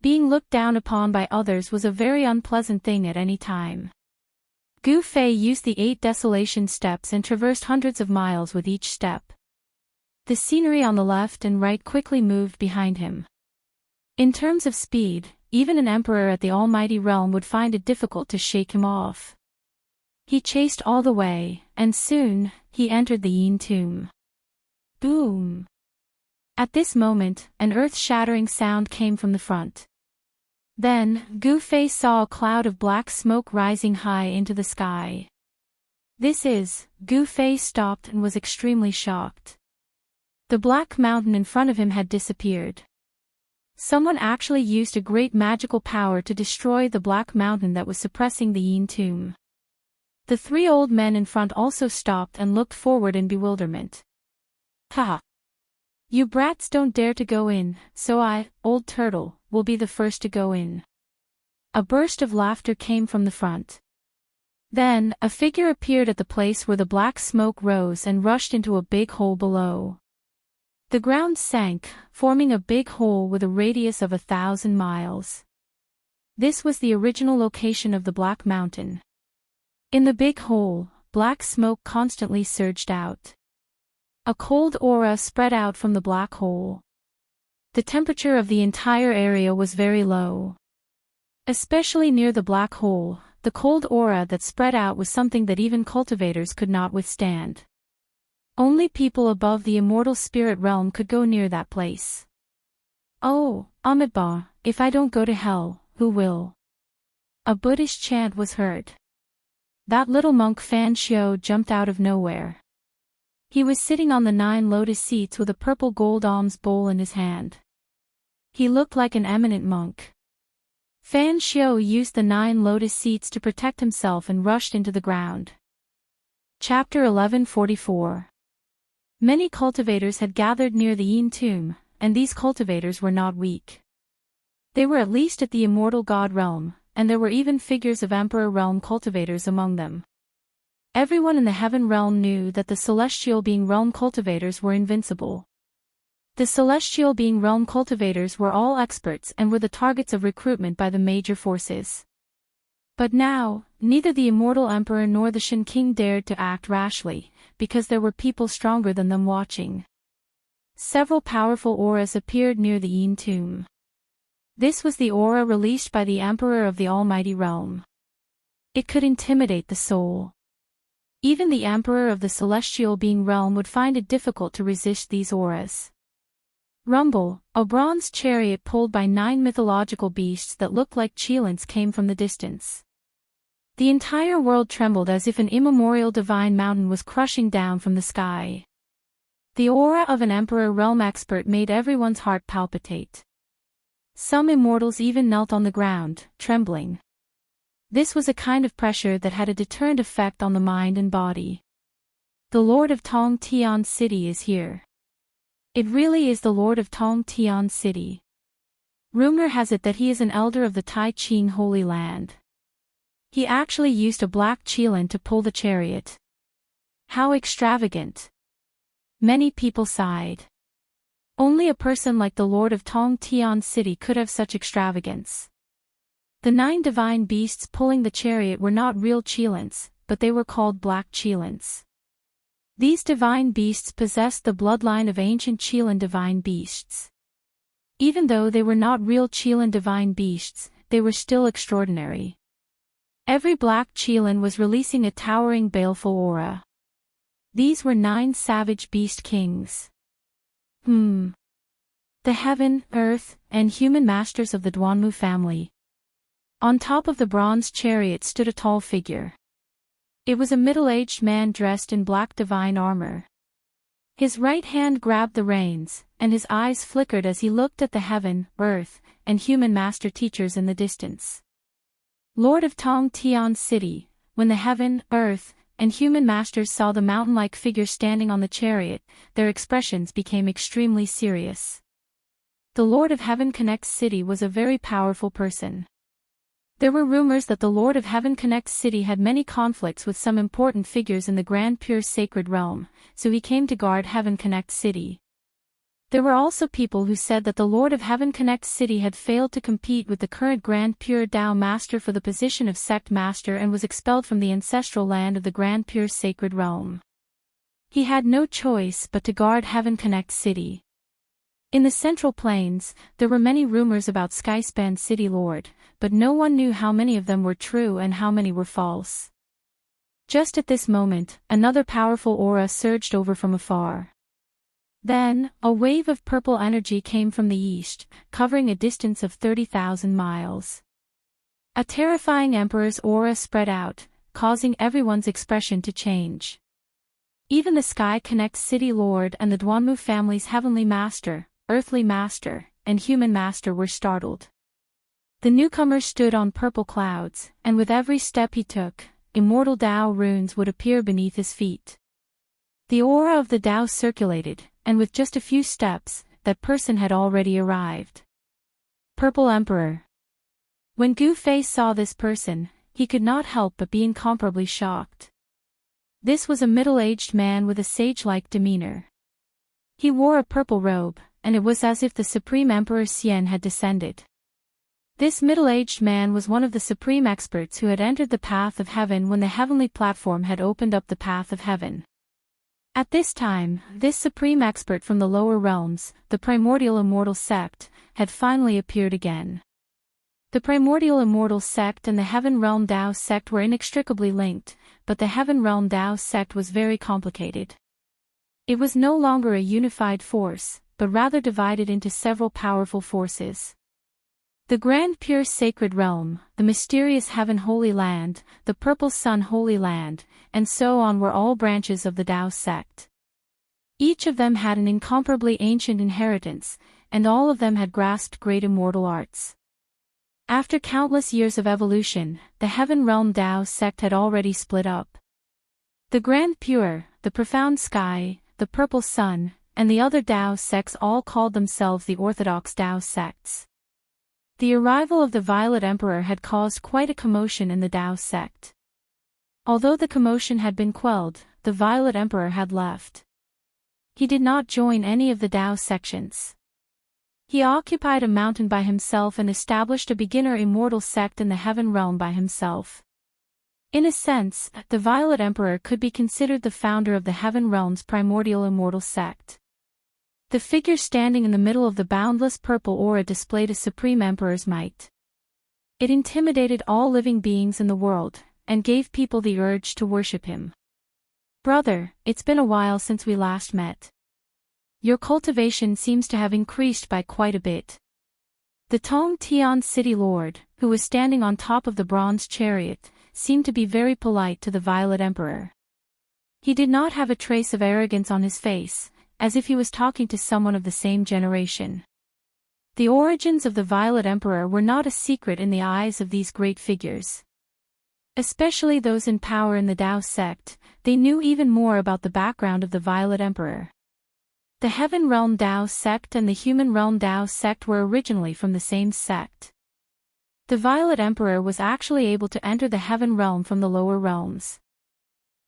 Being looked down upon by others was a very unpleasant thing at any time. Gu Fei used the 8 desolation steps and traversed hundreds of miles with each step. The scenery on the left and right quickly moved behind him. In terms of speed, even an emperor at the Almighty Realm would find it difficult to shake him off. He chased all the way, and soon, he entered the Yin tomb. Boom! At this moment, an earth-shattering sound came from the front. Then, Gu Fei saw a cloud of black smoke rising high into the sky. Gu Fei stopped and was extremely shocked. The black mountain in front of him had disappeared. Someone actually used a great magical power to destroy the black mountain that was suppressing the Yin tomb. The three old men in front also stopped and looked forward in bewilderment. Haha! You brats don't dare to go in, so I, Old Turtle, will be the first to go in. A burst of laughter came from the front. Then, a figure appeared at the place where the black smoke rose and rushed into a big hole below. The ground sank, forming a big hole with a radius of 1,000 miles. This was the original location of the Black Mountain. In the big hole, black smoke constantly surged out. A cold aura spread out from the black hole. The temperature of the entire area was very low. Especially near the black hole, the cold aura that spread out was something that even cultivators could not withstand. Only people above the immortal spirit realm could go near that place. Oh, Amitabha, if I don't go to hell, who will? A Buddhist chant was heard. That little monk Fan Xiao jumped out of nowhere. He was sitting on the 9 lotus seats with a purple gold alms bowl in his hand. He looked like an eminent monk. Fan Xiao used the 9 lotus seats to protect himself and rushed into the ground. Chapter 1144. Many cultivators had gathered near the Yin tomb, and these cultivators were not weak. They were at least at the immortal god realm, and there were even figures of emperor realm cultivators among them. Everyone in the heaven realm knew that the celestial being realm cultivators were invincible. The celestial being realm cultivators were all experts and were the targets of recruitment by the major forces. But now, neither the immortal emperor nor the Shen King dared to act rashly, because there were people stronger than them watching. Several powerful auras appeared near the Yin tomb. This was the aura released by the emperor of the Almighty Realm. It could intimidate the soul. Even the emperor of the celestial being realm would find it difficult to resist these auras. Rumble, a bronze chariot pulled by 9 mythological beasts that looked like cheelants came from the distance. The entire world trembled as if an immemorial divine mountain was crushing down from the sky. The aura of an emperor realm expert made everyone's heart palpitate. Some immortals even knelt on the ground, trembling. This was a kind of pressure that had a deterrent effect on the mind and body. The Lord of Tong Tian City is here. It really is the Lord of Tong Tian City. Rumor has it that he is an elder of the Tai Ching Holy Land. He actually used a black cheelan to pull the chariot. How extravagant! Many people sighed. Only a person like the Lord of Tong Tian City could have such extravagance. The 9 divine beasts pulling the chariot were not real cheelants, but they were called black cheelants. These divine beasts possessed the bloodline of ancient cheelan divine beasts. Even though they were not real cheelan divine beasts, they were still extraordinary. Every black cheelan was releasing a towering baleful aura. These were 9 savage beast kings. The heaven, earth, and human masters of the Duanmu family. On top of the bronze chariot stood a tall figure. It was a middle-aged man dressed in black divine armor. His right hand grabbed the reins, and his eyes flickered as he looked at the heaven, earth, and human master teachers in the distance. Lord of Tong Tian City, when the heaven, earth, and human masters saw the mountain-like figure standing on the chariot, their expressions became extremely serious. The Lord of Heaven Connects City was a very powerful person. There were rumors that the Lord of Heaven Connects City had many conflicts with some important figures in the Grand Pure Sacred Realm, so he came to guard Heaven Connects City. There were also people who said that the Lord of Heaven Connects City had failed to compete with the current Grand Pure Tao Master for the position of Sect Master and was expelled from the ancestral land of the Grand Pure Sacred Realm. He had no choice but to guard Heaven Connects City. In the Central Plains, there were many rumors about Skyspan City Lord, but no one knew how many of them were true and how many were false. Just at this moment, another powerful aura surged over from afar. Then, a wave of purple energy came from the east, covering a distance of 30,000 miles. A terrifying emperor's aura spread out, causing everyone's expression to change. Even the Sky Connect City Lord and the Duanmu family's heavenly master, earthly master, and human master were startled. The newcomer stood on purple clouds, and with every step he took, immortal Tao runes would appear beneath his feet. The aura of the Tao circulated, and with just a few steps, that person had already arrived. Purple Emperor. When Gu Fei saw this person, he could not help but be incomparably shocked. This was a middle-aged man with a sage-like demeanor. He wore a purple robe, and it was as if the Supreme Emperor Xian had descended. This middle-aged man was one of the supreme experts who had entered the path of heaven when the heavenly platform had opened up the path of heaven. At this time, this supreme expert from the lower realms, the primordial immortal sect, had finally appeared again. The primordial immortal sect and the heaven realm Tao sect were inextricably linked, but the heaven realm Tao sect was very complicated. It was no longer a unified force, but rather divided into several powerful forces. The Grand Pure Sacred Realm, the Mysterious Heaven Holy Land, the Purple Sun Holy Land, and so on were all branches of the Tao sect. Each of them had an incomparably ancient inheritance, and all of them had grasped great immortal arts. After countless years of evolution, the Heaven Realm Tao sect had already split up. The Grand Pure, the Profound Sky, the Purple Sun, and the other Tao sects all called themselves the Orthodox Tao sects. The arrival of the Violet Emperor had caused quite a commotion in the Tao sect. Although the commotion had been quelled, the Violet Emperor had left. He did not join any of the Tao sections. He occupied a mountain by himself and established a beginner immortal sect in the Heaven Realm by himself. In a sense, the Violet Emperor could be considered the founder of the Heaven Realm's primordial immortal sect. The figure standing in the middle of the boundless purple aura displayed a supreme emperor's might. It intimidated all living beings in the world, and gave people the urge to worship him. Brother, it's been a while since we last met. Your cultivation seems to have increased by quite a bit. The Tong Tian City Lord, who was standing on top of the bronze chariot, seemed to be very polite to the Violet Emperor. He did not have a trace of arrogance on his face, as if he was talking to someone of the same generation. The origins of the Violet Emperor were not a secret in the eyes of these great figures. Especially those in power in the Tao sect, they knew even more about the background of the Violet Emperor. The Heaven Realm Tao sect and the Human Realm Tao sect were originally from the same sect. The Violet Emperor was actually able to enter the Heaven Realm from the lower realms.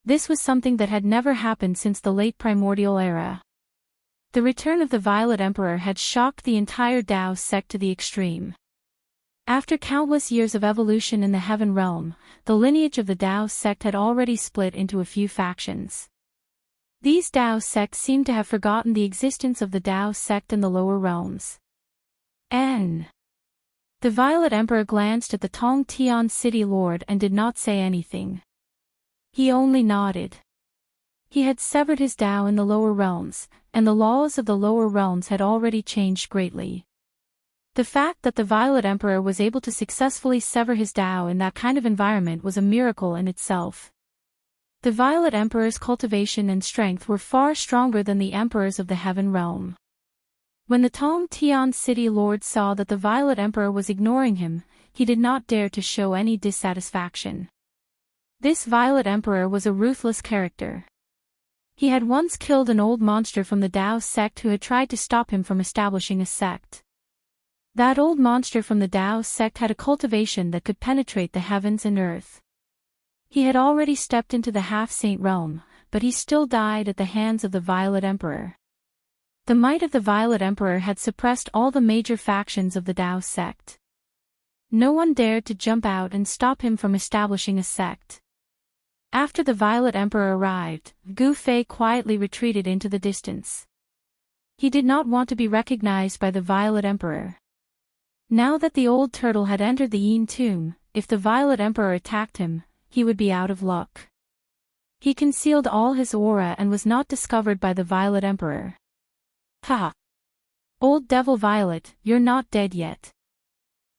This was something that had never happened since the late primordial era. The return of the Violet Emperor had shocked the entire Tao sect to the extreme. After countless years of evolution in the Heaven Realm, the lineage of the Tao sect had already split into a few factions. These Tao sects seemed to have forgotten the existence of the Tao sect in the lower realms. The Violet Emperor glanced at the Tong Tian City Lord and did not say anything. He only nodded. He had severed his Tao in the lower realms, and the laws of the lower realms had already changed greatly. The fact that the Violet Emperor was able to successfully sever his Tao in that kind of environment was a miracle in itself. The Violet Emperor's cultivation and strength were far stronger than the emperors of the Heaven Realm. When the Tong Tian City Lord saw that the Violet Emperor was ignoring him, he did not dare to show any dissatisfaction. This Violet Emperor was a ruthless character. He had once killed an old monster from the Dao sect who had tried to stop him from establishing a sect. That old monster from the Dao sect had a cultivation that could penetrate the heavens and earth. He had already stepped into the half-saint realm, but he still died at the hands of the Violet Emperor. The might of the Violet Emperor had suppressed all the major factions of the Dao sect. No one dared to jump out and stop him from establishing a sect. After the Violet Emperor arrived, Gu Fei quietly retreated into the distance. He did not want to be recognized by the Violet Emperor. Now that the old turtle had entered the Yin tomb, if the Violet Emperor attacked him, he would be out of luck. He concealed all his aura and was not discovered by the Violet Emperor. Ha! Old Devil Violet, you're not dead yet.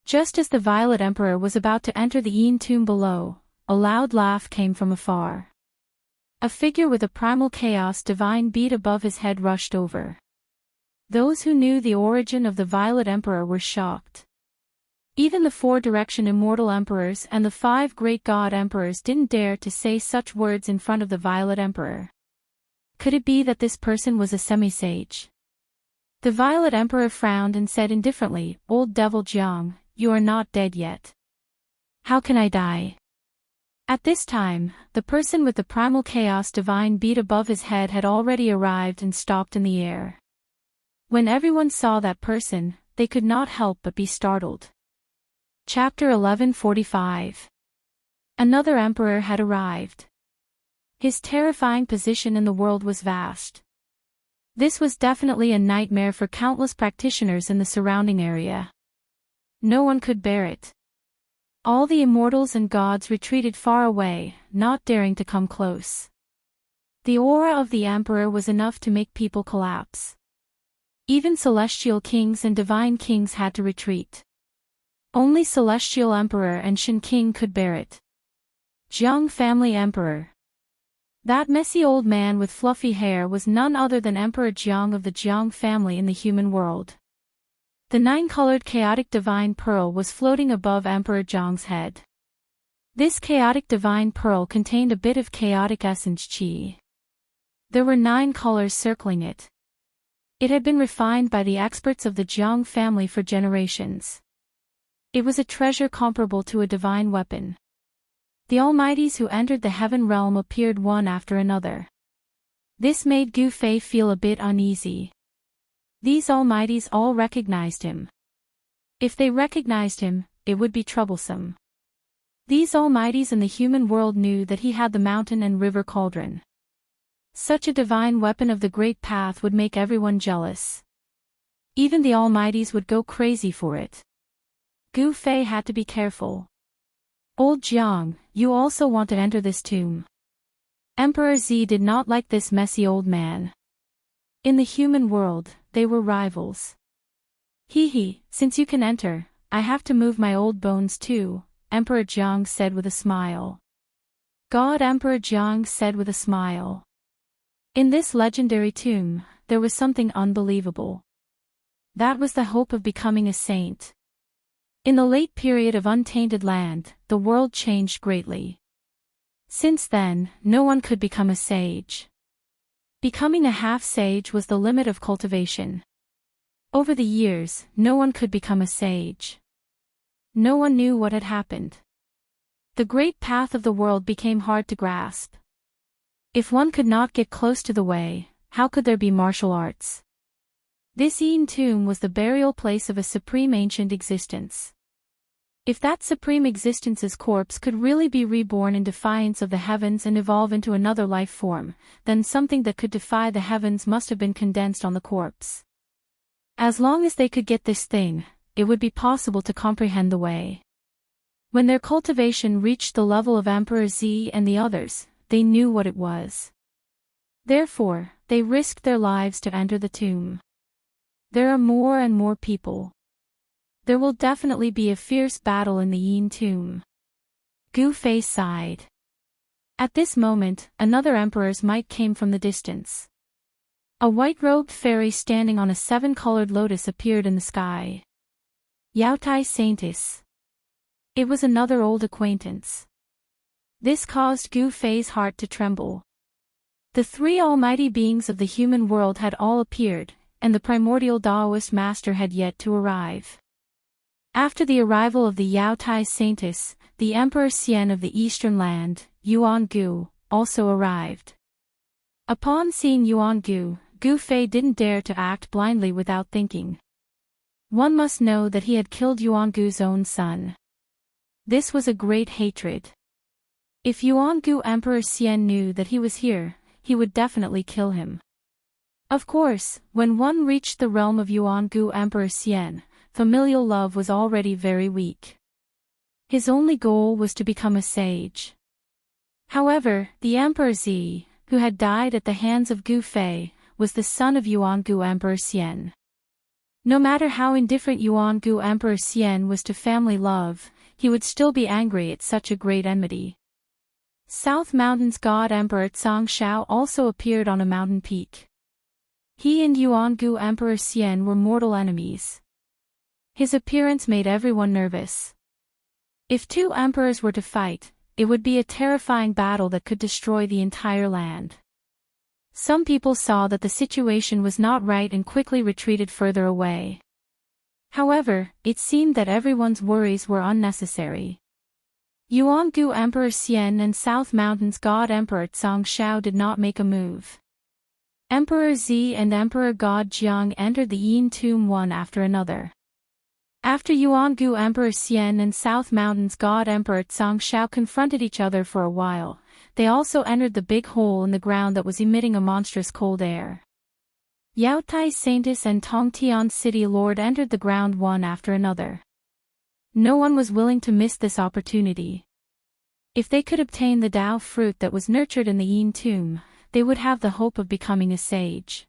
Just as the Violet Emperor was about to enter the Yin tomb below, a loud laugh came from afar. A figure with a primal chaos divine beat above his head rushed over. Those who knew the origin of the Violet Emperor were shocked. Even the 4 Direction Immortal Emperors and the 5 Great God Emperors didn't dare to say such words in front of the Violet Emperor. Could it be that this person was a semi-sage? The Violet Emperor frowned and said indifferently, "Old Devil Jiang, you are not dead yet. How can I die?" At this time, the person with the primal chaos divine beat above his head had already arrived and stopped in the air. When everyone saw that person, they could not help but be startled. Chapter 1145. Another emperor had arrived. His terrifying position in the world was vast. This was definitely a nightmare for countless practitioners in the surrounding area. No one could bear it. All the immortals and gods retreated far away, not daring to come close. The aura of the emperor was enough to make people collapse. Even celestial kings and divine kings had to retreat. Only Celestial Emperor and Shen King could bear it. Jiang Family Emperor. That messy old man with fluffy hair was none other than Emperor Jiang of the Jiang family in the human world. The 9-colored chaotic divine pearl was floating above Emperor Jiang's head. This chaotic divine pearl contained a bit of chaotic essence qi. There were 9 colors circling it. It had been refined by the experts of the Jiang family for generations. It was a treasure comparable to a divine weapon. The Almighties who entered the heaven realm appeared one after another. This made Gu Fei feel a bit uneasy. These Almighties all recognized him. If they recognized him, it would be troublesome. These Almighties in the human world knew that he had the mountain and river cauldron. Such a divine weapon of the great path would make everyone jealous. Even the Almighties would go crazy for it. Gu Fei had to be careful. Old Jiang, you also want to enter this tomb. Emperor Zi did not like this messy old man. In the human world, they were rivals. Hee, since you can enter, I have to move my old bones too, Emperor Jiang said with a smile. God Emperor Jiang said with a smile. In this legendary tomb, there was something unbelievable. That was the hope of becoming a saint. In the late period of untainted land, the world changed greatly. Since then, no one could become a sage. Becoming a half-sage was the limit of cultivation. Over the years, no one could become a sage. No one knew what had happened. The great path of the world became hard to grasp. If one could not get close to the way, how could there be martial arts? This Yin tomb was the burial place of a supreme ancient existence. If that supreme existence's corpse could really be reborn in defiance of the heavens and evolve into another life form, then something that could defy the heavens must have been condensed on the corpse. As long as they could get this thing, it would be possible to comprehend the way. When their cultivation reached the level of Emperor Zi and the others, they knew what it was. Therefore, they risked their lives to enter the tomb. There are more and more people. There will definitely be a fierce battle in the Yin tomb. Gu Fei sighed. At this moment, another emperor's might came from the distance. A white-robed fairy standing on a seven-colored lotus appeared in the sky. Yautai Saintis. It was another old acquaintance. This caused Gu Fei's heart to tremble. The three almighty beings of the human world had all appeared, and the primordial Taoist master had yet to arrive. After the arrival of the Yautai Saintis, the Emperor Xian of the eastern land, Yuan Gu, also arrived. Upon seeing Yuan Gu, Gu Fei didn't dare to act blindly without thinking. One must know that he had killed Yuan Gu's own son. This was a great hatred. If Yuan Gu Emperor Xian knew that he was here, he would definitely kill him. Of course, when one reached the realm of Yuan Gu Emperor Xian, familial love was already very weak. His only goal was to become a sage. However, the Emperor Zi, who had died at the hands of Gu Fei, was the son of Yuan Gu Emperor Xian. No matter how indifferent Yuan Gu Emperor Xian was to family love, he would still be angry at such a great enmity. South Mountain's god Emperor Tsang Shao also appeared on a mountain peak. He and Yuan Gu Emperor Xian were mortal enemies. His appearance made everyone nervous. If two emperors were to fight, it would be a terrifying battle that could destroy the entire land. Some people saw that the situation was not right and quickly retreated further away. However, it seemed that everyone's worries were unnecessary. Yuan Gu Emperor Xian and South Mountain's god Emperor Tsang Shao did not make a move. Emperor Zi and Emperor God Jiang entered the Yin tomb one after another. After Yuan Gu Emperor Xian and South Mountain's god Emperor Tsang Shao confronted each other for a while, they also entered the big hole in the ground that was emitting a monstrous cold air. Yautai Saintis and Tongtian City Lord entered the ground one after another. No one was willing to miss this opportunity. If they could obtain the Tao fruit that was nurtured in the Yin tomb, they would have the hope of becoming a sage.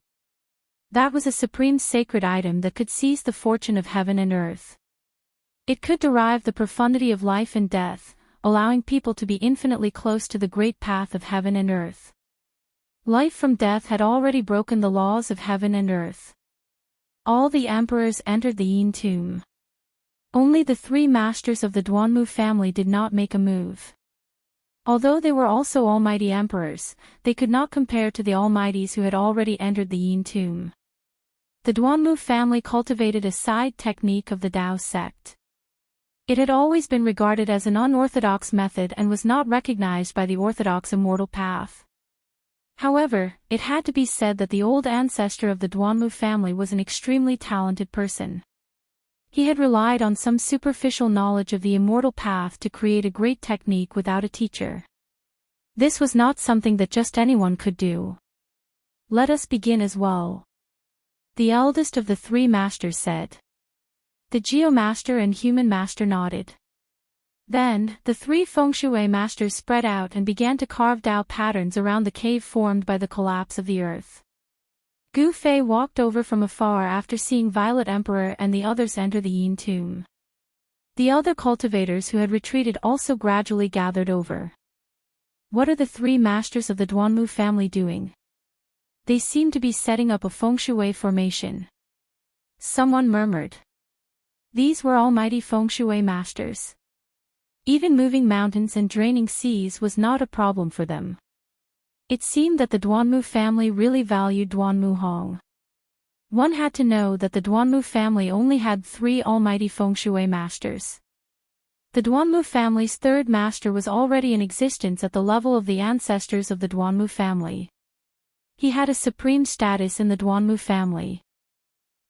That was a supreme sacred item that could seize the fortune of heaven and earth. It could derive the profundity of life and death, allowing people to be infinitely close to the great path of heaven and earth. Life from death had already broken the laws of heaven and earth. All the emperors entered the Yin tomb. Only the three masters of the Duanmu family did not make a move. Although they were also almighty emperors, they could not compare to the almighties who had already entered the Yin tomb. The Duanmu family cultivated a side technique of the Tao sect. It had always been regarded as an unorthodox method and was not recognized by the orthodox immortal path. However, it had to be said that the old ancestor of the Duanmu family was an extremely talented person. He had relied on some superficial knowledge of the immortal path to create a great technique without a teacher. This was not something that just anyone could do. Let us begin as well. The eldest of the three masters said. The Geomaster and Human Master nodded. Then, the three Feng Shui masters spread out and began to carve Tao patterns around the cave formed by the collapse of the earth. Gu Fei walked over from afar after seeing Violet Emperor and the others enter the Yin tomb. The other cultivators who had retreated also gradually gathered over. What are the three masters of the Duanmu family doing? They seem to be setting up a Feng Shui formation. Someone murmured. These were almighty Feng Shui masters. Even moving mountains and draining seas was not a problem for them. It seemed that the Duanmu family really valued Duanmu Hong. One had to know that the Duanmu family only had 3 almighty Feng Shui masters. The Duanmu family's third master was already in existence at the level of the ancestors of the Duanmu family. He had a supreme status in the Duanmu family.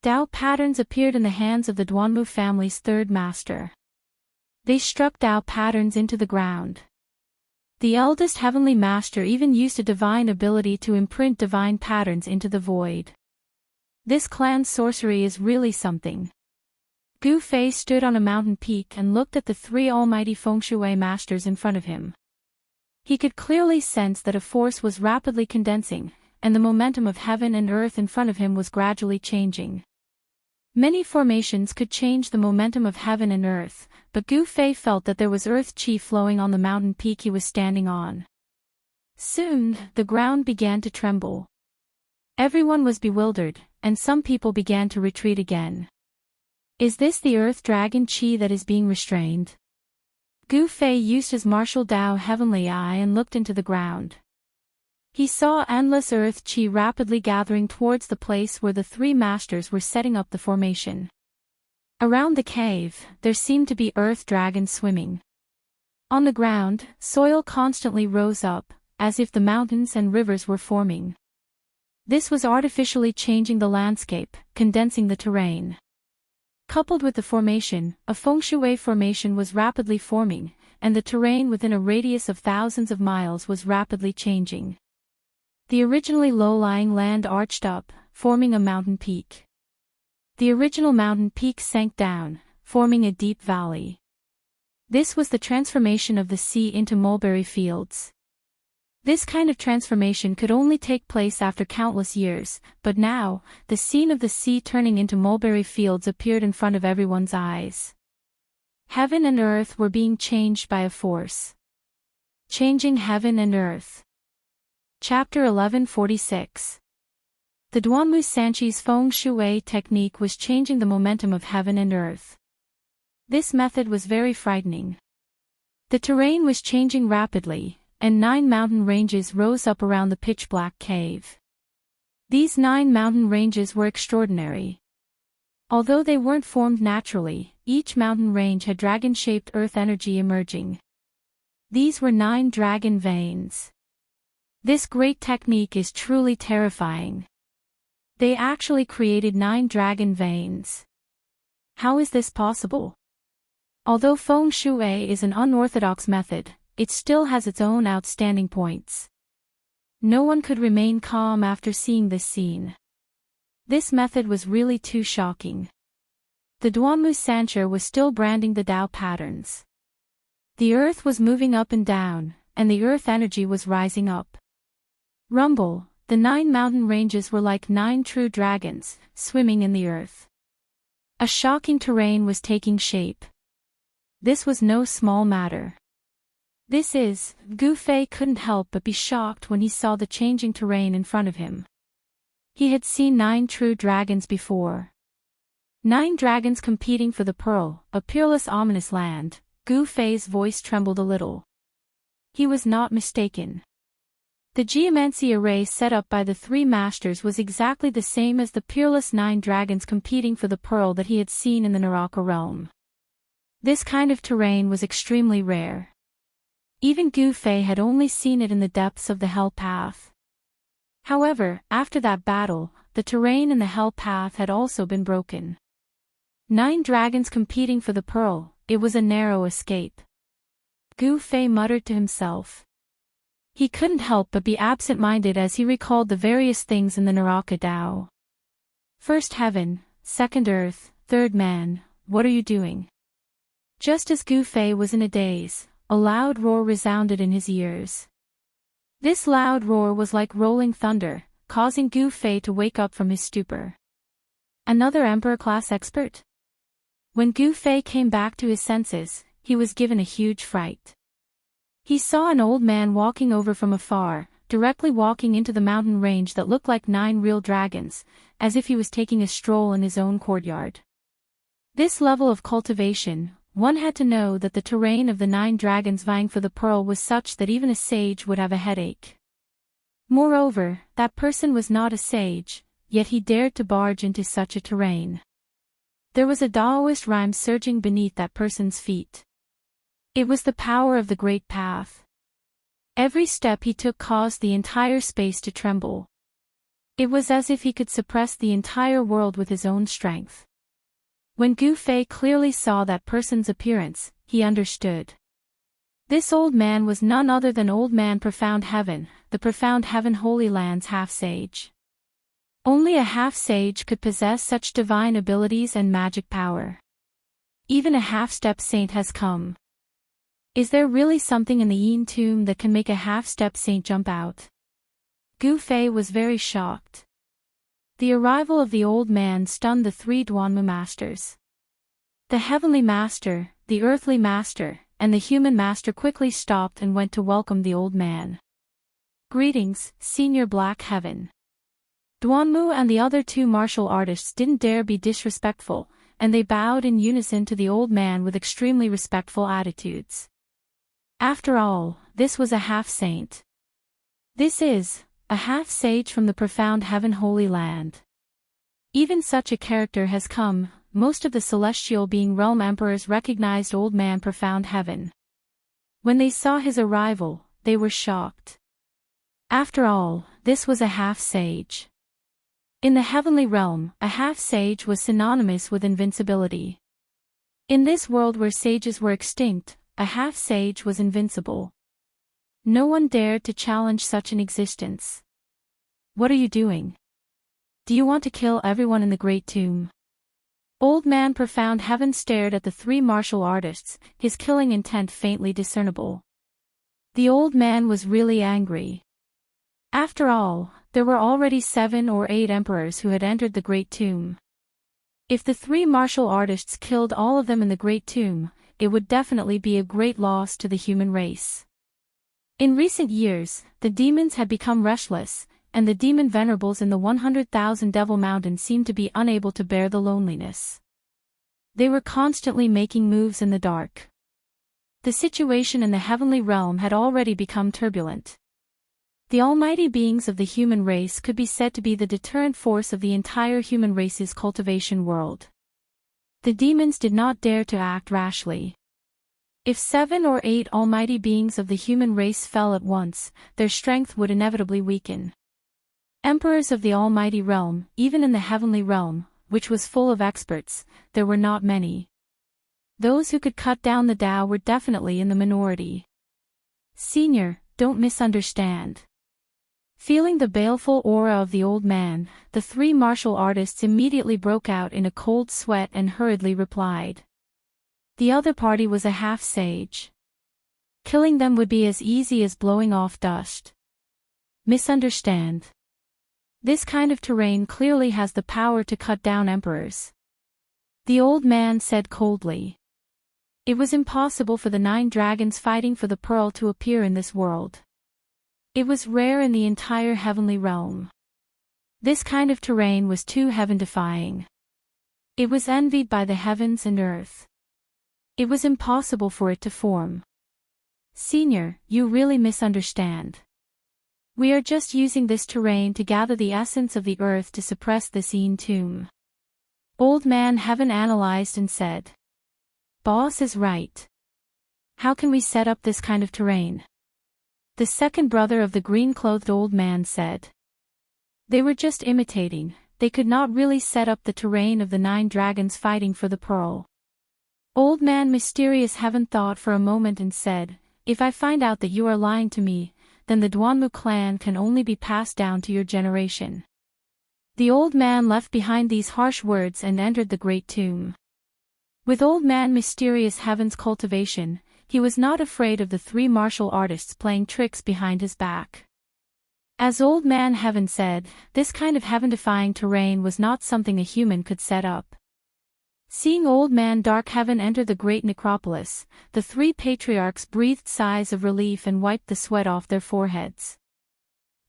Tao patterns appeared in the hands of the Duanmu family's third master. They struck Tao patterns into the ground. The eldest heavenly master even used a divine ability to imprint divine patterns into the void. This clan's sorcery is really something. Gu Fei stood on a mountain peak and looked at the 3 almighty Feng Shui masters in front of him. He could clearly sense that a force was rapidly condensing, and the momentum of heaven and earth in front of him was gradually changing. Many formations could change the momentum of heaven and earth, but Gu Fei felt that there was earth chi flowing on the mountain peak he was standing on. Soon, the ground began to tremble. Everyone was bewildered, and some people began to retreat again. Is this the earth dragon Chi that is being restrained? Gu Fei used his martial Dao heavenly eye and looked into the ground. He saw endless earth Chi rapidly gathering towards the place where the three masters were setting up the formation. Around the cave, there seemed to be earth dragons swimming. On the ground, soil constantly rose up, as if the mountains and rivers were forming. This was artificially changing the landscape, condensing the terrain. Coupled with the formation, a feng shui formation was rapidly forming, and the terrain within a radius of thousands of miles was rapidly changing. The originally low-lying land arched up, forming a mountain peak. The original mountain peak sank down, forming a deep valley. This was the transformation of the sea into mulberry fields. This kind of transformation could only take place after countless years, but now, the scene of the sea turning into mulberry fields appeared in front of everyone's eyes. Heaven and earth were being changed by a force. Changing heaven and earth. Chapter 1146. The Duanmu Sanchi's feng shui technique was changing the momentum of heaven and earth. This method was very frightening. The terrain was changing rapidly, and 9 mountain ranges rose up around the pitch-black cave. These 9 mountain ranges were extraordinary. Although they weren't formed naturally, each mountain range had dragon-shaped earth energy emerging. These were 9 dragon veins. This great technique is truly terrifying. They actually created 9 dragon veins. How is this possible? Although feng shui is an unorthodox method, it still has its own outstanding points. No one could remain calm after seeing this scene. This method was really too shocking. The Duanmu Sancher was still branding the Dao patterns. The earth was moving up and down, and the earth energy was rising up. Rumble, the 9 mountain ranges were like 9 true dragons, swimming in the earth. A shocking terrain was taking shape. This was no small matter. Gu Fei couldn't help but be shocked when he saw the changing terrain in front of him. He had seen 9 true dragons before. 9 dragons competing for the pearl, a peerless ominous land. Gu Fei's voice trembled a little. He was not mistaken. The geomancy array set up by the 3 masters was exactly the same as the peerless 9 dragons competing for the pearl that he had seen in the Naraka realm. This kind of terrain was extremely rare. Even Gu Fei had only seen it in the depths of the Hell Path. However, after that battle, the terrain in the Hell Path had also been broken. 9 dragons competing for the pearl, it was a narrow escape. Gu Fei muttered to himself. He couldn't help but be absent-minded as he recalled the various things in the Naraka Dao. First heaven, second earth, third man, what are you doing? Just as Gu Fei was in a daze, a loud roar resounded in his ears. This loud roar was like rolling thunder, causing Gu Fei to wake up from his stupor. Another Emperor-class expert? When Gu Fei came back to his senses, he was given a huge fright. He saw an old man walking over from afar, directly walking into the mountain range that looked like 9 real dragons, as if he was taking a stroll in his own courtyard. This level of cultivation, one had to know that the terrain of the 9 dragons vying for the pearl was such that even a sage would have a headache. Moreover, that person was not a sage, yet he dared to barge into such a terrain. There was a Taoist rhyme surging beneath that person's feet. It was the power of the great path. Every step he took caused the entire space to tremble. It was as if he could suppress the entire world with his own strength. When Gu Fei clearly saw that person's appearance, he understood. This old man was none other than Old Man Profound Heaven, the Profound Heaven Holy Land's half-sage. Only a half-sage could possess such divine abilities and magic power. Even a half-step saint has come. Is there really something in the Yin tomb that can make a half-step saint jump out? Gu Fei was very shocked. The arrival of the old man stunned the 3 Duanmu masters. The heavenly master, the earthly master, and the human master quickly stopped and went to welcome the old man. Greetings, Senior Black Heaven. Duanmu and the other two martial artists didn't dare be disrespectful, and they bowed in unison to the old man with extremely respectful attitudes. After all, this was a half-saint. This is a half-sage from the profound heaven holy land. Even such a character has come. Most of the celestial being realm emperors recognized old man profound heaven. When they saw his arrival, they were shocked. After all, this was a half-sage. In the heavenly realm, a half-sage was synonymous with invincibility. In this world where sages were extinct, a half-sage was invincible. No one dared to challenge such an existence. What are you doing? Do you want to kill everyone in the Great Tomb? Old man profound heaven stared at the three martial artists, his killing intent faintly discernible. The old man was really angry. After all, there were already 7 or 8 emperors who had entered the Great Tomb. If the three martial artists killed all of them in the Great Tomb, it would definitely be a great loss to the human race. In recent years, the demons had become restless, and the demon venerables in the 100,000 Devil Mountain seemed to be unable to bear the loneliness. They were constantly making moves in the dark. The situation in the heavenly realm had already become turbulent. The almighty beings of the human race could be said to be the deterrent force of the entire human race's cultivation world. The demons did not dare to act rashly. If 7 or 8 almighty beings of the human race fell at once, their strength would inevitably weaken. Emperors of the almighty realm, even in the heavenly realm, which was full of experts, there were not many. Those who could cut down the Tao were definitely in the minority. Senior, don't misunderstand. Feeling the baleful aura of the old man, the three martial artists immediately broke out in a cold sweat and hurriedly replied. The other party was a half-sage. Killing them would be as easy as blowing off dust. Misunderstand. This kind of terrain clearly has the power to cut down emperors. The old man said coldly. It was impossible for the 9 dragons fighting for the pearl to appear in this world. It was rare in the entire heavenly realm. This kind of terrain was too heaven-defying. It was envied by the heavens and earth. It was impossible for it to form. Senior, you really misunderstand. We are just using this terrain to gather the essence of the earth to suppress this tomb. Old man heaven analyzed and said. Boss is right. How can we set up this kind of terrain? The second brother of the green-clothed old man said. They were just imitating, they could not really set up the terrain of the 9 dragons fighting for the pearl. Old man mysterious heaven thought for a moment and said, if I find out that you are lying to me, then the Duanmu clan can only be passed down to your generation. The old man left behind these harsh words and entered the great tomb. With old man mysterious heaven's cultivation, he was not afraid of the 3 martial artists playing tricks behind his back. As old man heaven said, this kind of heaven-defying terrain was not something a human could set up. Seeing old man dark heaven enter the great necropolis, the 3 patriarchs breathed sighs of relief and wiped the sweat off their foreheads.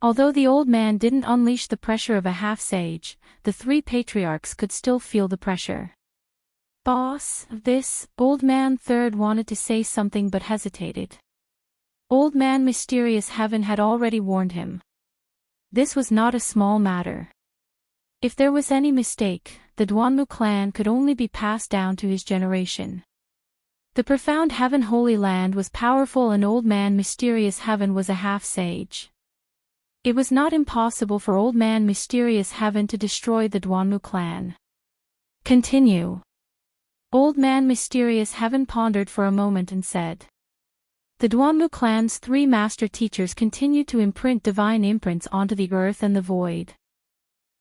Although the old man didn't unleash the pressure of a half-sage, the 3 patriarchs could still feel the pressure. Boss, old man third wanted to say something but hesitated. Old man mysterious heaven had already warned him. This was not a small matter. If there was any mistake, the Duanmu clan could only be passed down to his generation. The profound heaven holy land was powerful and old man mysterious heaven was a half-sage. It was not impossible for old man mysterious heaven to destroy the Duanmu clan. Continue. Old man mysterious heaven pondered for a moment and said. The Duanmu clan's 3 master teachers continued to imprint divine imprints onto the earth and the void.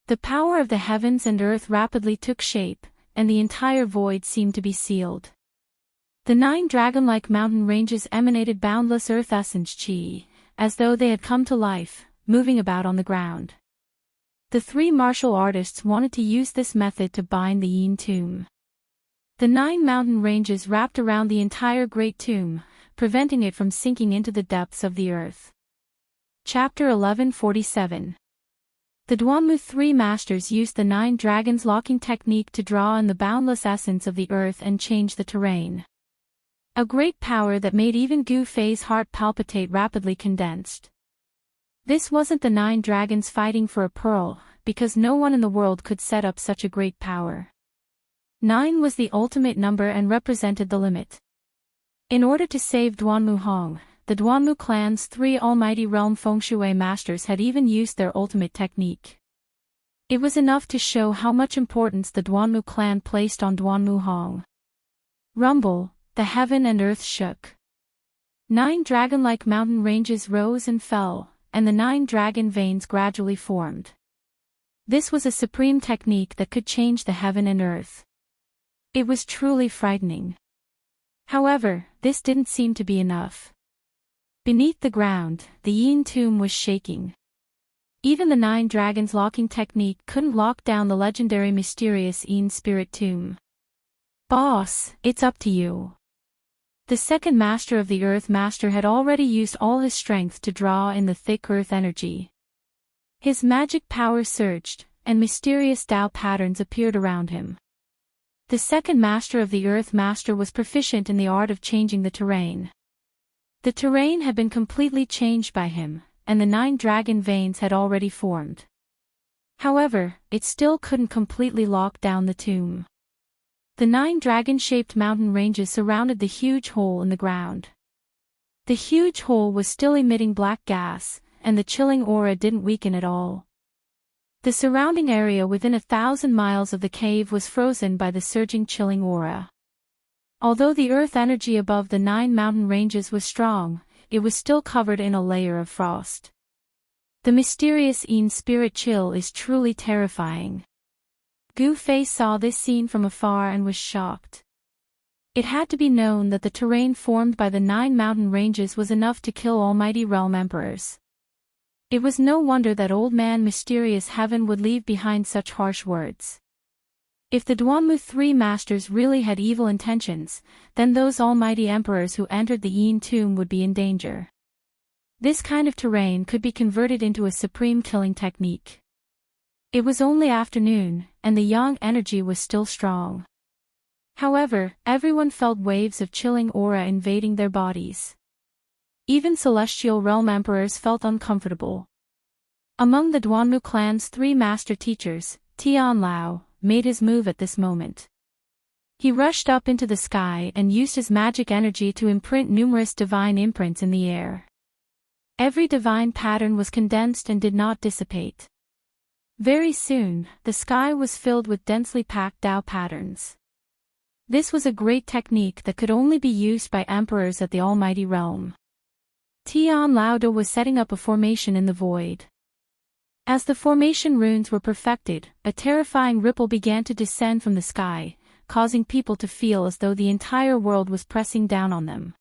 The power of the heavens and earth rapidly took shape, and the entire void seemed to be sealed. The 9 dragon-like mountain ranges emanated boundless earth essence chi, as though they had come to life, moving about on the ground. The 3 martial artists wanted to use this method to bind the Yin tomb. The 9 mountain ranges wrapped around the entire great tomb, preventing it from sinking into the depths of the earth. Chapter 1147. The Duanmu Three Masters used the 9 Dragons locking technique to draw in the boundless essence of the earth and change the terrain. A great power that made even Gu Fei's heart palpitate rapidly condensed. This wasn't the 9 dragons fighting for a pearl, because no one in the world could set up such a great power. 9 was the ultimate number and represented the limit. In order to save Duanmu Hong, the Duanmu clan's 3 almighty realm fengshui masters had even used their ultimate technique. It was enough to show how much importance the Duanmu clan placed on Duanmu Hong. Rumble, the heaven and earth shook. 9 dragon-like mountain ranges rose and fell, and the 9 dragon veins gradually formed. This was a supreme technique that could change the heaven and earth. It was truly frightening. However, this didn't seem to be enough. Beneath the ground, the Yin tomb was shaking. Even the 9 dragons locking technique couldn't lock down the legendary mysterious Yin spirit tomb. Boss, it's up to you. The second master of the earth master had already used all his strength to draw in the thick earth energy. His magic power surged, and mysterious Tao patterns appeared around him. The second master of the earth master was proficient in the art of changing the terrain. The terrain had been completely changed by him, and the 9 dragon veins had already formed. However, it still couldn't completely lock down the tomb. The 9 dragon-shaped mountain ranges surrounded the huge hole in the ground. The huge hole was still emitting black gas, and the chilling aura didn't weaken at all. The surrounding area within 1,000 miles of the cave was frozen by the surging chilling aura. Although the earth energy above the 9 mountain ranges was strong, it was still covered in a layer of frost. The mysterious Yin spirit chill is truly terrifying. Gu Fei saw this scene from afar and was shocked. It had to be known that the terrain formed by the 9 mountain ranges was enough to kill almighty realm emperors. It was no wonder that old man Mysterious Heaven would leave behind such harsh words. If the Duanmu Three Masters really had evil intentions, then those almighty emperors who entered the Yin tomb would be in danger. This kind of terrain could be converted into a supreme killing technique. It was only afternoon, and the yang energy was still strong. However, everyone felt waves of chilling aura invading their bodies. Even celestial realm emperors felt uncomfortable. Among the Duanmu clan's 3 master teachers, Tian Lao made his move at this moment. He rushed up into the sky and used his magic energy to imprint numerous divine imprints in the air. Every divine pattern was condensed and did not dissipate. Very soon, the sky was filled with densely packed Tao patterns. This was a great technique that could only be used by emperors at the almighty realm. Tian Lauda was setting up a formation in the void. As the formation runes were perfected, a terrifying ripple began to descend from the sky, causing people to feel as though the entire world was pressing down on them.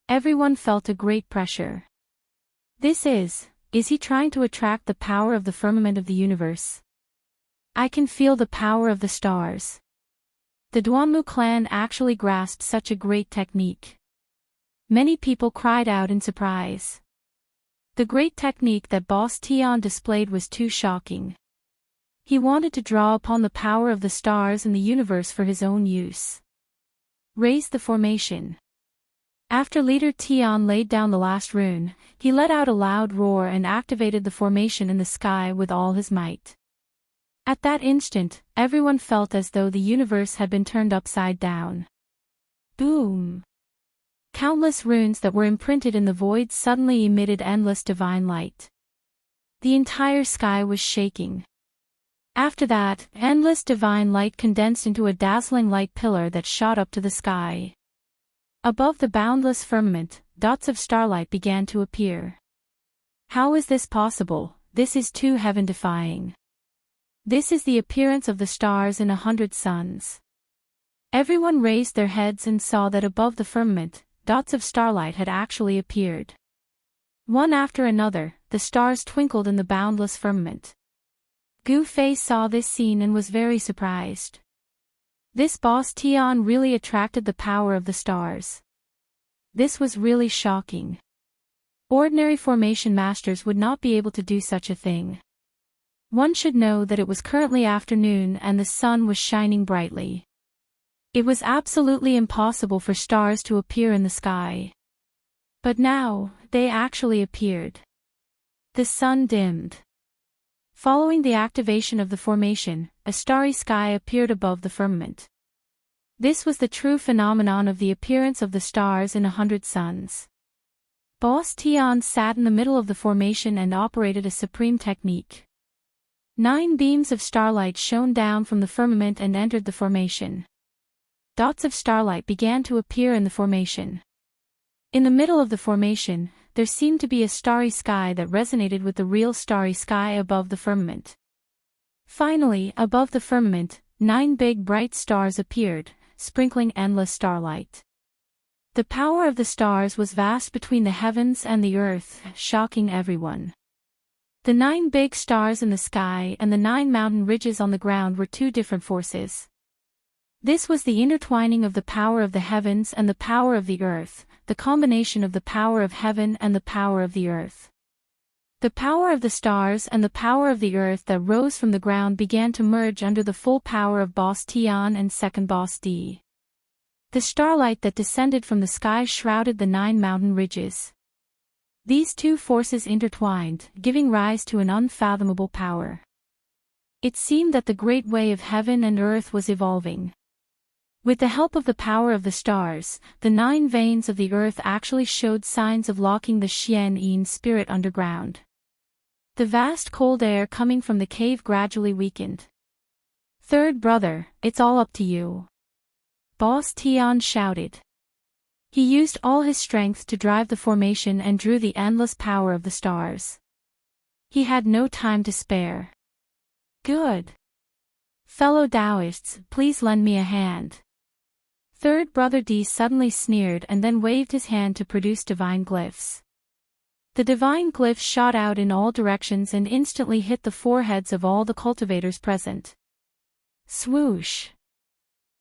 Everyone felt a great pressure. Is he trying to attract the power of the firmament of the universe? I can feel the power of the stars. The Duanmu clan actually grasped such a great technique. Many people cried out in surprise. The great technique that Boss Tian displayed was too shocking. He wanted to draw upon the power of the stars and the universe for his own use. Raise the formation. After Leader Tian laid down the last rune, he let out a loud roar and activated the formation in the sky with all his might. At that instant, everyone felt as though the universe had been turned upside down. Boom! Countless runes that were imprinted in the void suddenly emitted endless divine light. The entire sky was shaking. After that, endless divine light condensed into a dazzling light pillar that shot up to the sky. Above the boundless firmament, dots of starlight began to appear. How is this possible? This is too heaven-defying. This is the appearance of the stars in 100 suns. Everyone raised their heads and saw that above the firmament, dots of starlight had actually appeared. One after another, the stars twinkled in the boundless firmament. Gu Fei saw this scene and was very surprised. This Boss Tian really attracted the power of the stars. This was really shocking. Ordinary formation masters would not be able to do such a thing. One should know that it was currently afternoon and the sun was shining brightly. It was absolutely impossible for stars to appear in the sky. But now, they actually appeared. The sun dimmed. Following the activation of the formation, a starry sky appeared above the firmament. This was the true phenomenon of the appearance of the stars in 100 suns. Boss Tian sat in the middle of the formation and operated a supreme technique. 9 beams of starlight shone down from the firmament and entered the formation. Dots of starlight began to appear in the formation. In the middle of the formation, there seemed to be a starry sky that resonated with the real starry sky above the firmament. Finally, above the firmament, 9 big bright stars appeared, sprinkling endless starlight. The power of the stars was vast between the heavens and the earth, shocking everyone. The 9 big stars in the sky and the 9 mountain ridges on the ground were 2 different forces. This was the intertwining of the power of the heavens and the power of the earth, the combination of the power of heaven and the power of the earth. The power of the stars and the power of the earth that rose from the ground began to merge under the full power of Boss Tian and second Boss D. The starlight that descended from the sky shrouded the 9 mountain ridges. These 2 forces intertwined, giving rise to an unfathomable power. It seemed that the great way of heaven and earth was evolving. With the help of the power of the stars, the 9 veins of the earth actually showed signs of locking the Xian-Yin spirit underground. The vast cold air coming from the cave gradually weakened. "Third brother, it's all up to you," Boss Tian shouted. He used all his strength to drive the formation and drew the endless power of the stars. He had no time to spare. "Good. Fellow Taoists, please lend me a hand." Third brother D suddenly sneered and then waved his hand to produce divine glyphs. The divine glyphs shot out in all directions and instantly hit the foreheads of all the cultivators present. Swoosh!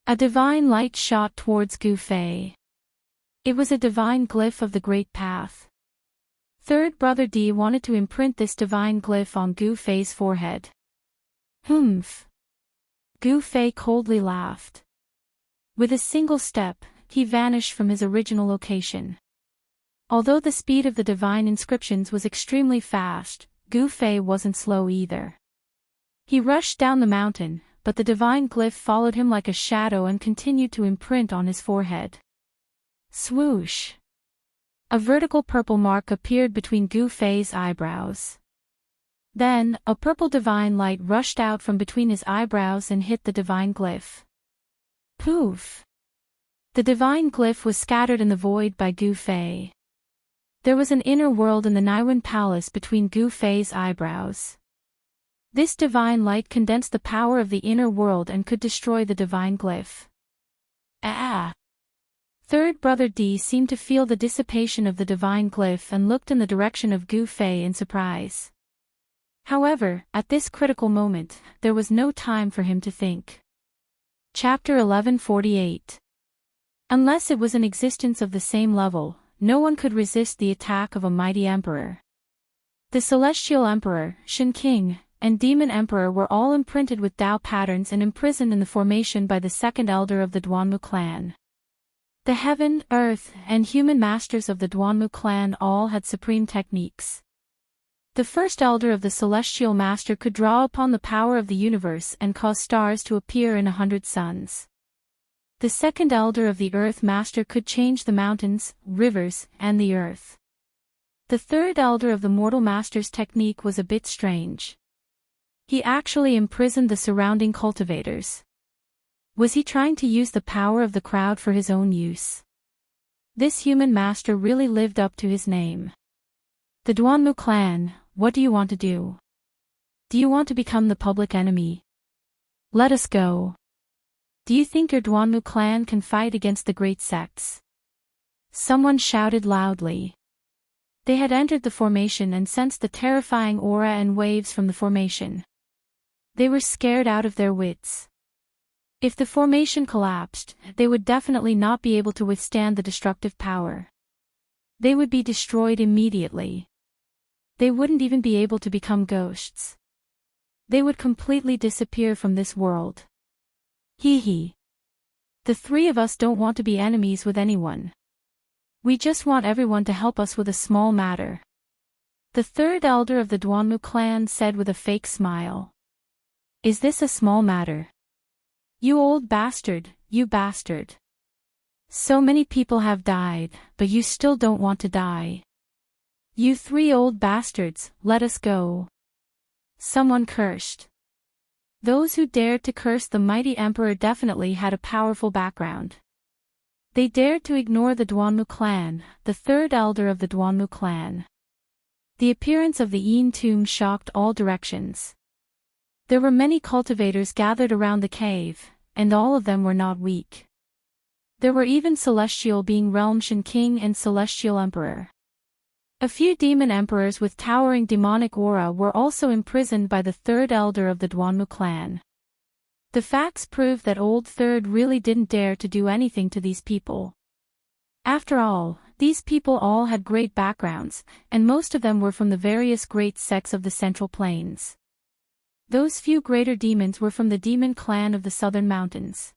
A divine light shot towards Gu Fei. It was a divine glyph of the Great Path. Third brother D wanted to imprint this divine glyph on Gu Fei's forehead. Humph! Gu Fei coldly laughed. With a single step, he vanished from his original location. Although the speed of the divine inscriptions was extremely fast, Gu Fei wasn't slow either. He rushed down the mountain, but the divine glyph followed him like a shadow and continued to imprint on his forehead. Swoosh! A vertical purple mark appeared between Gu Fei's eyebrows. Then, a purple divine light rushed out from between his eyebrows and hit the divine glyph. Poof! The divine glyph was scattered in the void by Gu Fei. There was an inner world in the Naiwen Palace between Gu Fei's eyebrows. This divine light condensed the power of the inner world and could destroy the divine glyph. Ah! Third brother D seemed to feel the dissipation of the divine glyph and looked in the direction of Gu Fei in surprise. However, at this critical moment, there was no time for him to think. Chapter 1148. Unless it was an existence of the same level, no one could resist the attack of a mighty emperor. The Celestial Emperor, Shen King, and Demon Emperor were all imprinted with Tao patterns and imprisoned in the formation by the second elder of the Duanmu clan. The heaven, earth, and human masters of the Duanmu clan all had supreme techniques. The first elder of the celestial master could draw upon the power of the universe and cause stars to appear in 100 suns. The second elder of the earth master could change the mountains, rivers, and the earth. The third elder of the mortal master's technique was a bit strange. He actually imprisoned the surrounding cultivators. Was he trying to use the power of the crowd for his own use? This human master really lived up to his name. The Duanmu clan, what do you want to do? Do you want to become the public enemy? Let us go. Do you think your Duanmu clan can fight against the great sects? Someone shouted loudly. They had entered the formation and sensed the terrifying aura and waves from the formation. They were scared out of their wits. If the formation collapsed, they would definitely not be able to withstand the destructive power. They would be destroyed immediately. They wouldn't even be able to become ghosts. They would completely disappear from this world. Hee hee. The three of us don't want to be enemies with anyone. We just want everyone to help us with a small matter. The third elder of the Duanmu clan said with a fake smile. Is this a small matter? You old bastard, you bastard. So many people have died, but you still don't want to die. You three old bastards, let us go. Someone cursed. Those who dared to curse the mighty emperor definitely had a powerful background. They dared to ignore the Duanmu clan, the third elder of the Duanmu clan. The appearance of the Yin tomb shocked all directions. There were many cultivators gathered around the cave, and all of them were not weak. There were even Celestial being Realm Shen King and Celestial Emperor. A few demon emperors with towering demonic aura were also imprisoned by the third elder of the Duanmu clan. The facts prove that Old Third really didn't dare to do anything to these people. After all, these people all had great backgrounds, and most of them were from the various great sects of the Central Plains. Those few greater demons were from the demon clan of the Southern Mountains.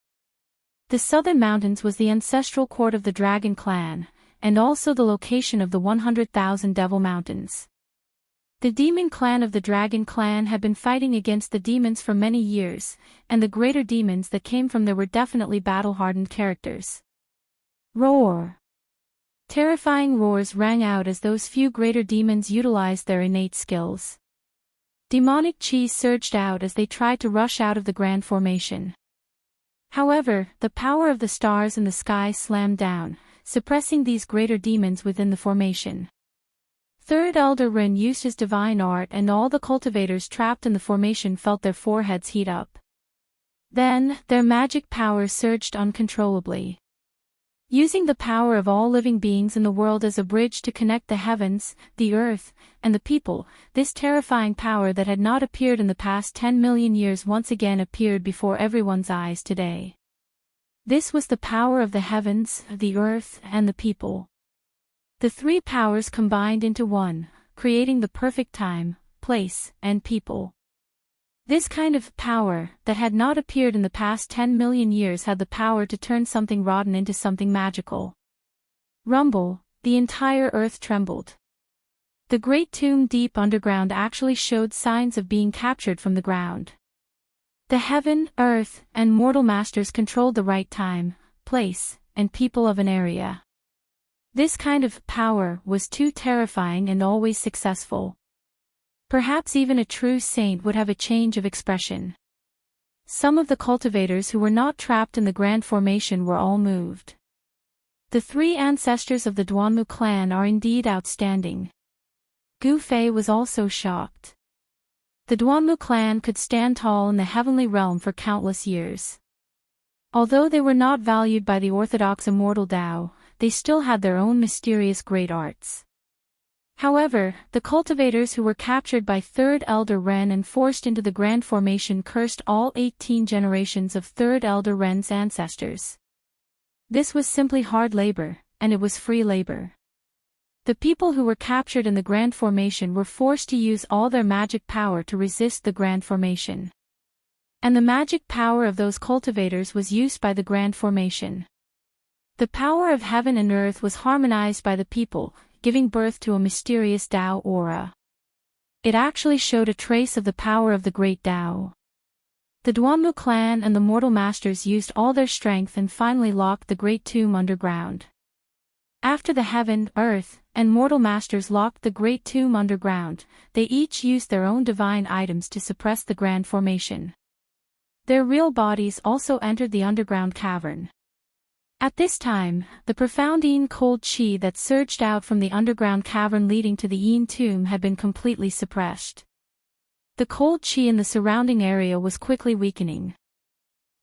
The Southern Mountains was the ancestral court of the Dragon clan, and also the location of the 100,000 Devil Mountains. The demon clan of the Dragon clan had been fighting against the demons for many years, and the greater demons that came from there were definitely battle-hardened characters. Roar! Terrifying roars rang out as those few greater demons utilized their innate skills. Demonic chi surged out as they tried to rush out of the Grand Formation. However, the power of the stars in the sky slammed down, suppressing these greater demons within the formation. Third Elder Rin used his divine art and all the cultivators trapped in the formation felt their foreheads heat up. Then, their magic power surged uncontrollably. Using the power of all living beings in the world as a bridge to connect the heavens, the earth, and the people, this terrifying power that had not appeared in the past 10 million years once again appeared before everyone's eyes today. This was the power of the heavens, the earth, and the people. The three powers combined into one, creating the perfect time, place, and people. This kind of power, that had not appeared in the past 10 million years had the power to turn something rotten into something magical. Rumble, the entire earth trembled. The great tomb deep underground actually showed signs of being captured from the ground. The heaven, earth, and mortal masters controlled the right time, place, and people of an area. This kind of power was too terrifying and always successful. Perhaps even a true saint would have a change of expression. Some of the cultivators who were not trapped in the Grand Formation were all moved. The three ancestors of the Duanmu clan are indeed outstanding. Gu Fei was also shocked. The Duanmu clan could stand tall in the heavenly realm for countless years. Although they were not valued by the orthodox immortal Tao, they still had their own mysterious great arts. However, the cultivators who were captured by Third Elder Ren and forced into the Grand Formation cursed all 18 generations of Third Elder Ren's ancestors. This was simply hard labor, and it was free labor. The people who were captured in the Grand Formation were forced to use all their magic power to resist the Grand Formation. And the magic power of those cultivators was used by the Grand Formation. The power of heaven and earth was harmonized by the people, giving birth to a mysterious Tao aura. It actually showed a trace of the power of the great Tao. The Duanmu clan and the mortal masters used all their strength and finally locked the great tomb underground. After the heaven, earth, and mortal masters locked the great tomb underground, they each used their own divine items to suppress the Grand Formation. Their real bodies also entered the underground cavern. At this time, the profound Yin cold chi that surged out from the underground cavern leading to the Yin tomb had been completely suppressed. The cold chi in the surrounding area was quickly weakening.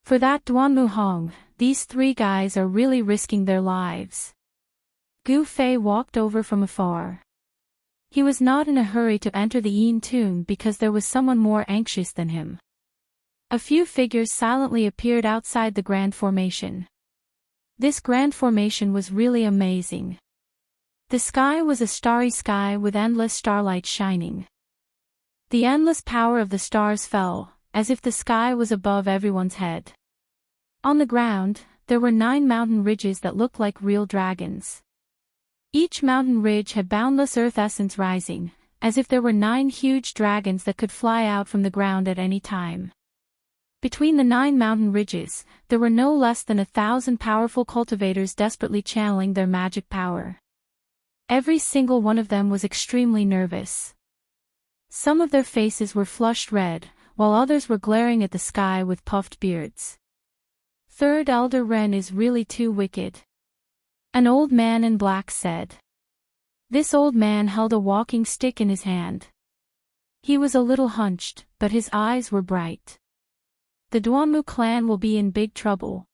For that Duanmu Hong, these three guys are really risking their lives. Gu Fei walked over from afar. He was not in a hurry to enter the Yin tomb because there was someone more anxious than him. A few figures silently appeared outside the Grand Formation. This Grand Formation was really amazing. The sky was a starry sky with endless starlight shining. The endless power of the stars fell, as if the sky was above everyone's head. On the ground, there were 9 mountain ridges that looked like real dragons. Each mountain ridge had boundless earth essence rising, as if there were 9 huge dragons that could fly out from the ground at any time. Between the 9 mountain ridges, there were no less than 1,000 powerful cultivators desperately channeling their magic power. Every single one of them was extremely nervous. Some of their faces were flushed red, while others were glaring at the sky with puffed beards. Third Elder Wren is really too wicked. An old man in black said. This old man held a walking stick in his hand. He was a little hunched, but his eyes were bright. The Duanmu clan will be in big trouble.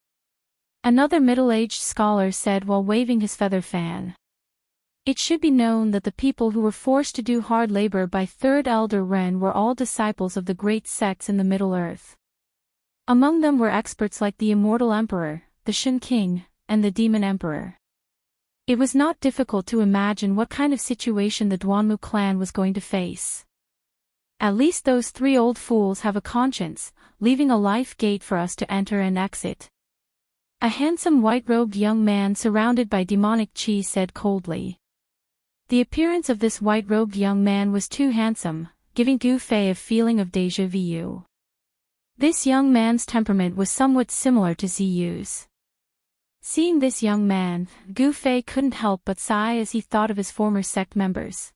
Another middle-aged scholar said while waving his feather fan. It should be known that the people who were forced to do hard labor by Third Elder Wren were all disciples of the great sects in the Middle Earth. Among them were experts like the Immortal Emperor, the Shin King, and the Demon Emperor. It was not difficult to imagine what kind of situation the Duanmu clan was going to face. At least those 3 old fools have a conscience, leaving a life gate for us to enter and exit. A handsome white-robed young man surrounded by demonic chi said coldly. The appearance of this white-robed young man was too handsome, giving Gu Fei a feeling of déjà vu. This young man's temperament was somewhat similar to Ziyu's. Seeing this young man, Gu Fei couldn't help but sigh as he thought of his former sect members.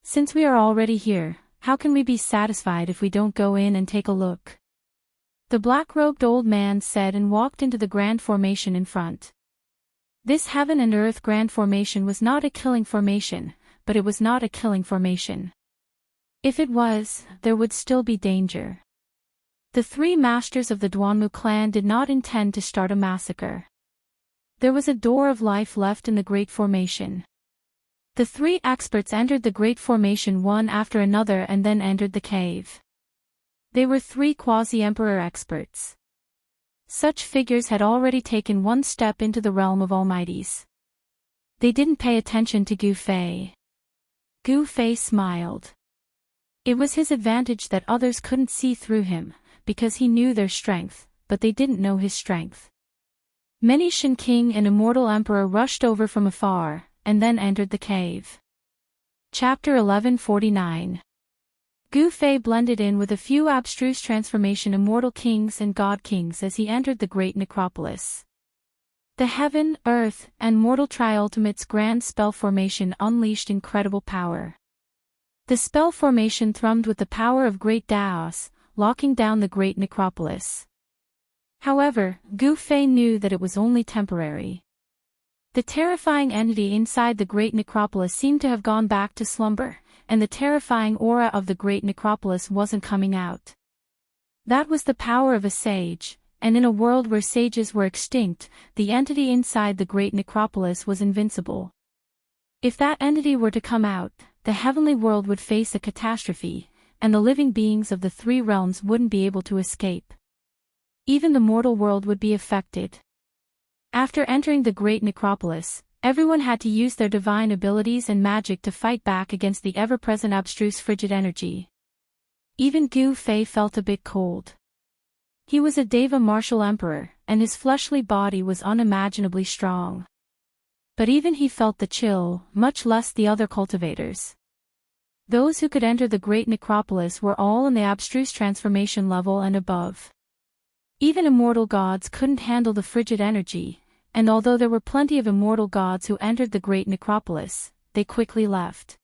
Since we are already here, how can we be satisfied if we don't go in and take a look? The black-robed old man said and walked into the grand formation in front. This heaven and earth grand formation was not a killing formation, but it was not a killing formation. If it was, there would still be danger. The 3 masters of the Duanmu clan did not intend to start a massacre. There was a door of life left in the great formation. The 3 experts entered the great formation one after another and then entered the cave. They were 3 quasi-emperor experts. Such figures had already taken one step into the realm of almighties. They didn't pay attention to Gu Fei. Gu Fei smiled. It was his advantage that others couldn't see through him, because he knew their strength, but they didn't know his strength. Many Shin King and Immortal Emperor rushed over from afar, and then entered the cave. Chapter 1149. Gu Fei blended in with a few abstruse transformation immortal kings and god kings as he entered the great necropolis. The heaven, earth, and mortal tri-ultimates grand spell formation unleashed incredible power. The spell formation thrummed with the power of great Daos, locking down the great necropolis. However, Gu Fei knew that it was only temporary. The terrifying entity inside the great necropolis seemed to have gone back to slumber, and the terrifying aura of the great necropolis wasn't coming out. That was the power of a sage, and in a world where sages were extinct, the entity inside the great necropolis was invincible. If that entity were to come out, the heavenly world would face a catastrophe, and the living beings of the 3 realms wouldn't be able to escape. Even the mortal world would be affected. After entering the great necropolis, everyone had to use their divine abilities and magic to fight back against the ever-present abstruse frigid energy. Even Gu Fei felt a bit cold. He was a Deva martial emperor, and his fleshly body was unimaginably strong. But even he felt the chill, much less the other cultivators. Those who could enter the great necropolis were all in the abstruse transformation level and above. Even immortal gods couldn't handle the frigid energy, and although there were plenty of immortal gods who entered the great necropolis, they quickly left.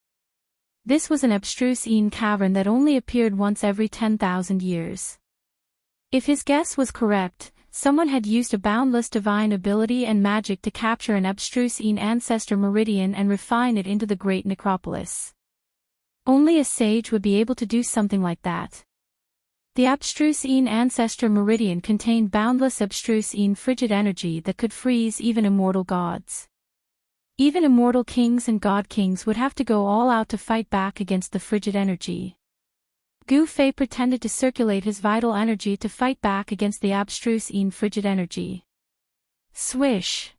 This was an abstruse cavern that only appeared once every 10,000 years. If his guess was correct, someone had used a boundless divine ability and magic to capture an abstruse ancestor meridian and refine it into the great necropolis. Only a sage would be able to do something like that. The abstruse ancestor meridian contained boundless abstruse frigid energy that could freeze even immortal gods. Even immortal kings and god kings would have to go all out to fight back against the frigid energy. Gu Fei pretended to circulate his vital energy to fight back against the abstruse frigid energy. Swish!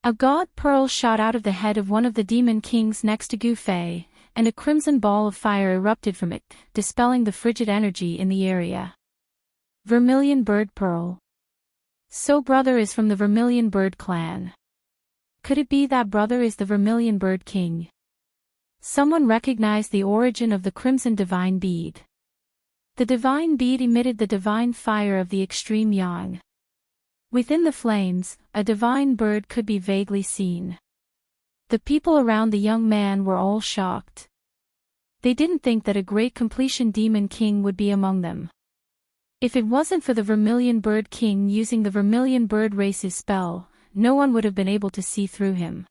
A god pearl shot out of the head of one of the demon kings next to Gu Fei, and a crimson ball of fire erupted from it, dispelling the frigid energy in the area. Vermilion Bird Pearl. So brother is from the Vermilion Bird clan. Could it be that brother is the Vermilion Bird King? Someone recognized the origin of the crimson divine bead. The divine bead emitted the divine fire of the extreme yang. Within the flames, a divine bird could be vaguely seen. The people around the young man were all shocked. They didn't think that a great completion demon king would be among them. If it wasn't for the Vermilion Bird King using the Vermilion Bird race's spell, no one would have been able to see through him.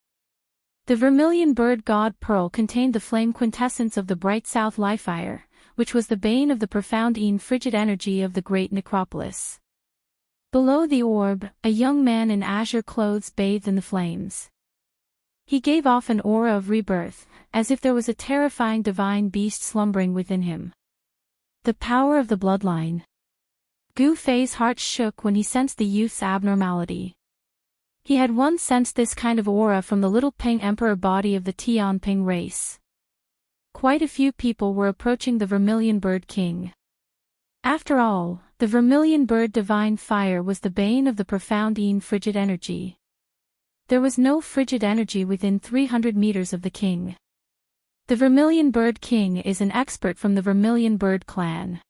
The Vermilion Bird God Pearl contained the flame quintessence of the bright south life fire, which was the bane of the profound frigid energy of the great necropolis. Below the orb, a young man in azure clothes bathed in the flames. He gave off an aura of rebirth, as if there was a terrifying divine beast slumbering within him. The power of the bloodline. Gu Fei's heart shook when he sensed the youth's abnormality. He had once sensed this kind of aura from the little Ping Emperor body of the Tianping race. Quite a few people were approaching the Vermilion Bird King. After all, the Vermilion Bird divine fire was the bane of the profound frigid energy. There was no frigid energy within 300 meters of the king. The Vermilion Bird King is an expert from the Vermilion Bird clan.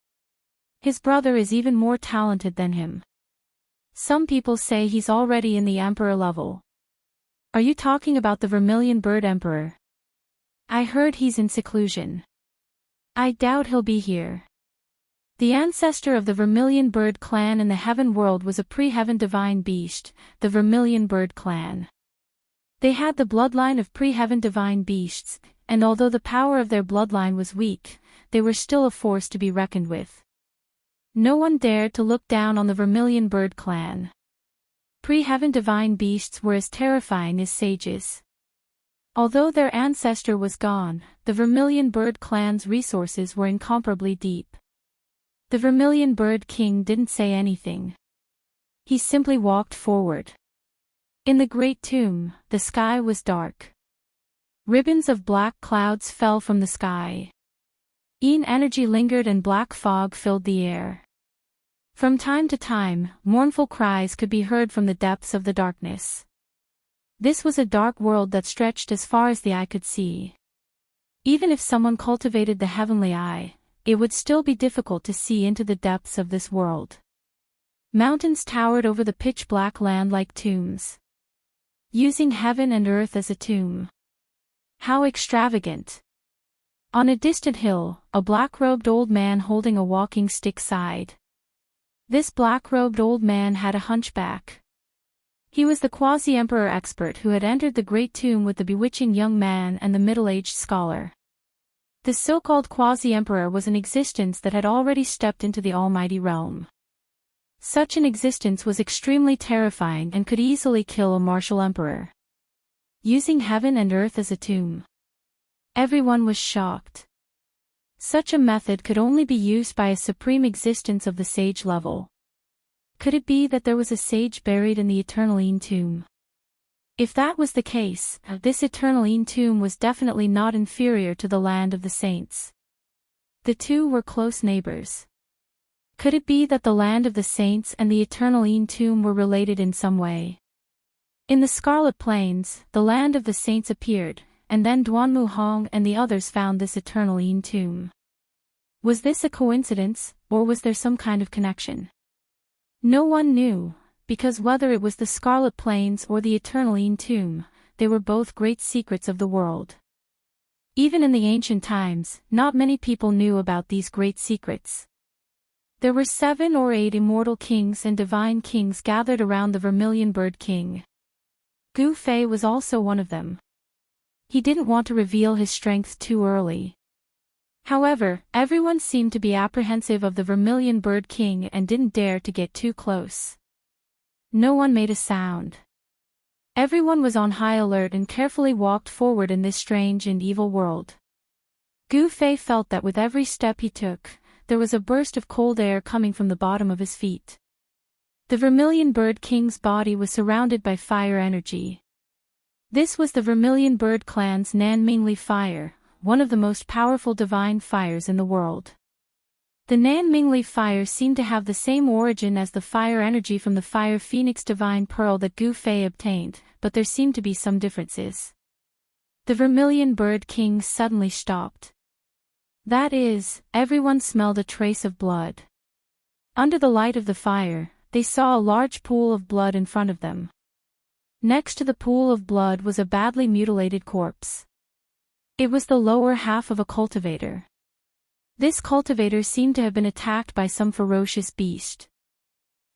His brother is even more talented than him. Some people say he's already in the Emperor level. Are you talking about the Vermilion Bird Emperor? I heard he's in seclusion. I doubt he'll be here. The ancestor of the Vermilion Bird clan in the Heaven world was a pre-heaven divine beast, the Vermilion Bird clan. They had the bloodline of pre-heaven divine beasts, and although the power of their bloodline was weak, they were still a force to be reckoned with. No one dared to look down on the Vermilion Bird clan. Pre-heaven divine beasts were as terrifying as sages. Although their ancestor was gone, the Vermilion Bird clan's resources were incomparably deep. The Vermilion Bird King didn't say anything. He simply walked forward. In the great tomb, the sky was dark. Ribbons of black clouds fell from the sky. Energy lingered and black fog filled the air. From time to time, mournful cries could be heard from the depths of the darkness. This was a dark world that stretched as far as the eye could see. Even if someone cultivated the heavenly eye, it would still be difficult to see into the depths of this world. Mountains towered over the pitch-black land like tombs. Using heaven and earth as a tomb. How extravagant! On a distant hill, a black-robed old man holding a walking stick sighed. This black-robed old man had a hunchback. He was the quasi-emperor expert who had entered the great tomb with the bewitching young man and the middle-aged scholar. The so-called quasi-emperor was an existence that had already stepped into the almighty realm. Such an existence was extremely terrifying and could easily kill a martial emperor. Using heaven and earth as a tomb. Everyone was shocked. Such a method could only be used by a supreme existence of the sage level. Could it be that there was a sage buried in the Eternal tomb? If that was the case, this Eternal tomb was definitely not inferior to the land of the saints. The two were close neighbors. Could it be that the land of the saints and the Eternal tomb were related in some way? In the Scarlet Plains, the land of the saints appeared, and then Duanmu Hong and the others found this Eternal tomb. Was this a coincidence, or was there some kind of connection? No one knew, because whether it was the Scarlet Plains or the Eternal tomb, they were both great secrets of the world. Even in the ancient times, not many people knew about these great secrets. There were 7 or 8 immortal kings and divine kings gathered around the Vermilion Bird King. Gu Fei was also one of them. He didn't want to reveal his strength too early. However, everyone seemed to be apprehensive of the Vermilion Bird King and didn't dare to get too close. No one made a sound. Everyone was on high alert and carefully walked forward in this strange and evil world. Gu Fei felt that with every step he took, there was a burst of cold air coming from the bottom of his feet. The Vermilion Bird King's body was surrounded by fire energy. This was the Vermilion Bird clan's Nanmingli fire, one of the most powerful divine fires in the world. The Nanmingli fire seemed to have the same origin as the fire energy from the Fire Phoenix Divine Pearl that Gu Fei obtained, but there seemed to be some differences. The Vermilion Bird King suddenly stopped. That is, everyone smelled a trace of blood. Under the light of the fire, they saw a large pool of blood in front of them. Next to the pool of blood was a badly mutilated corpse. It was the lower half of a cultivator. This cultivator seemed to have been attacked by some ferocious beast.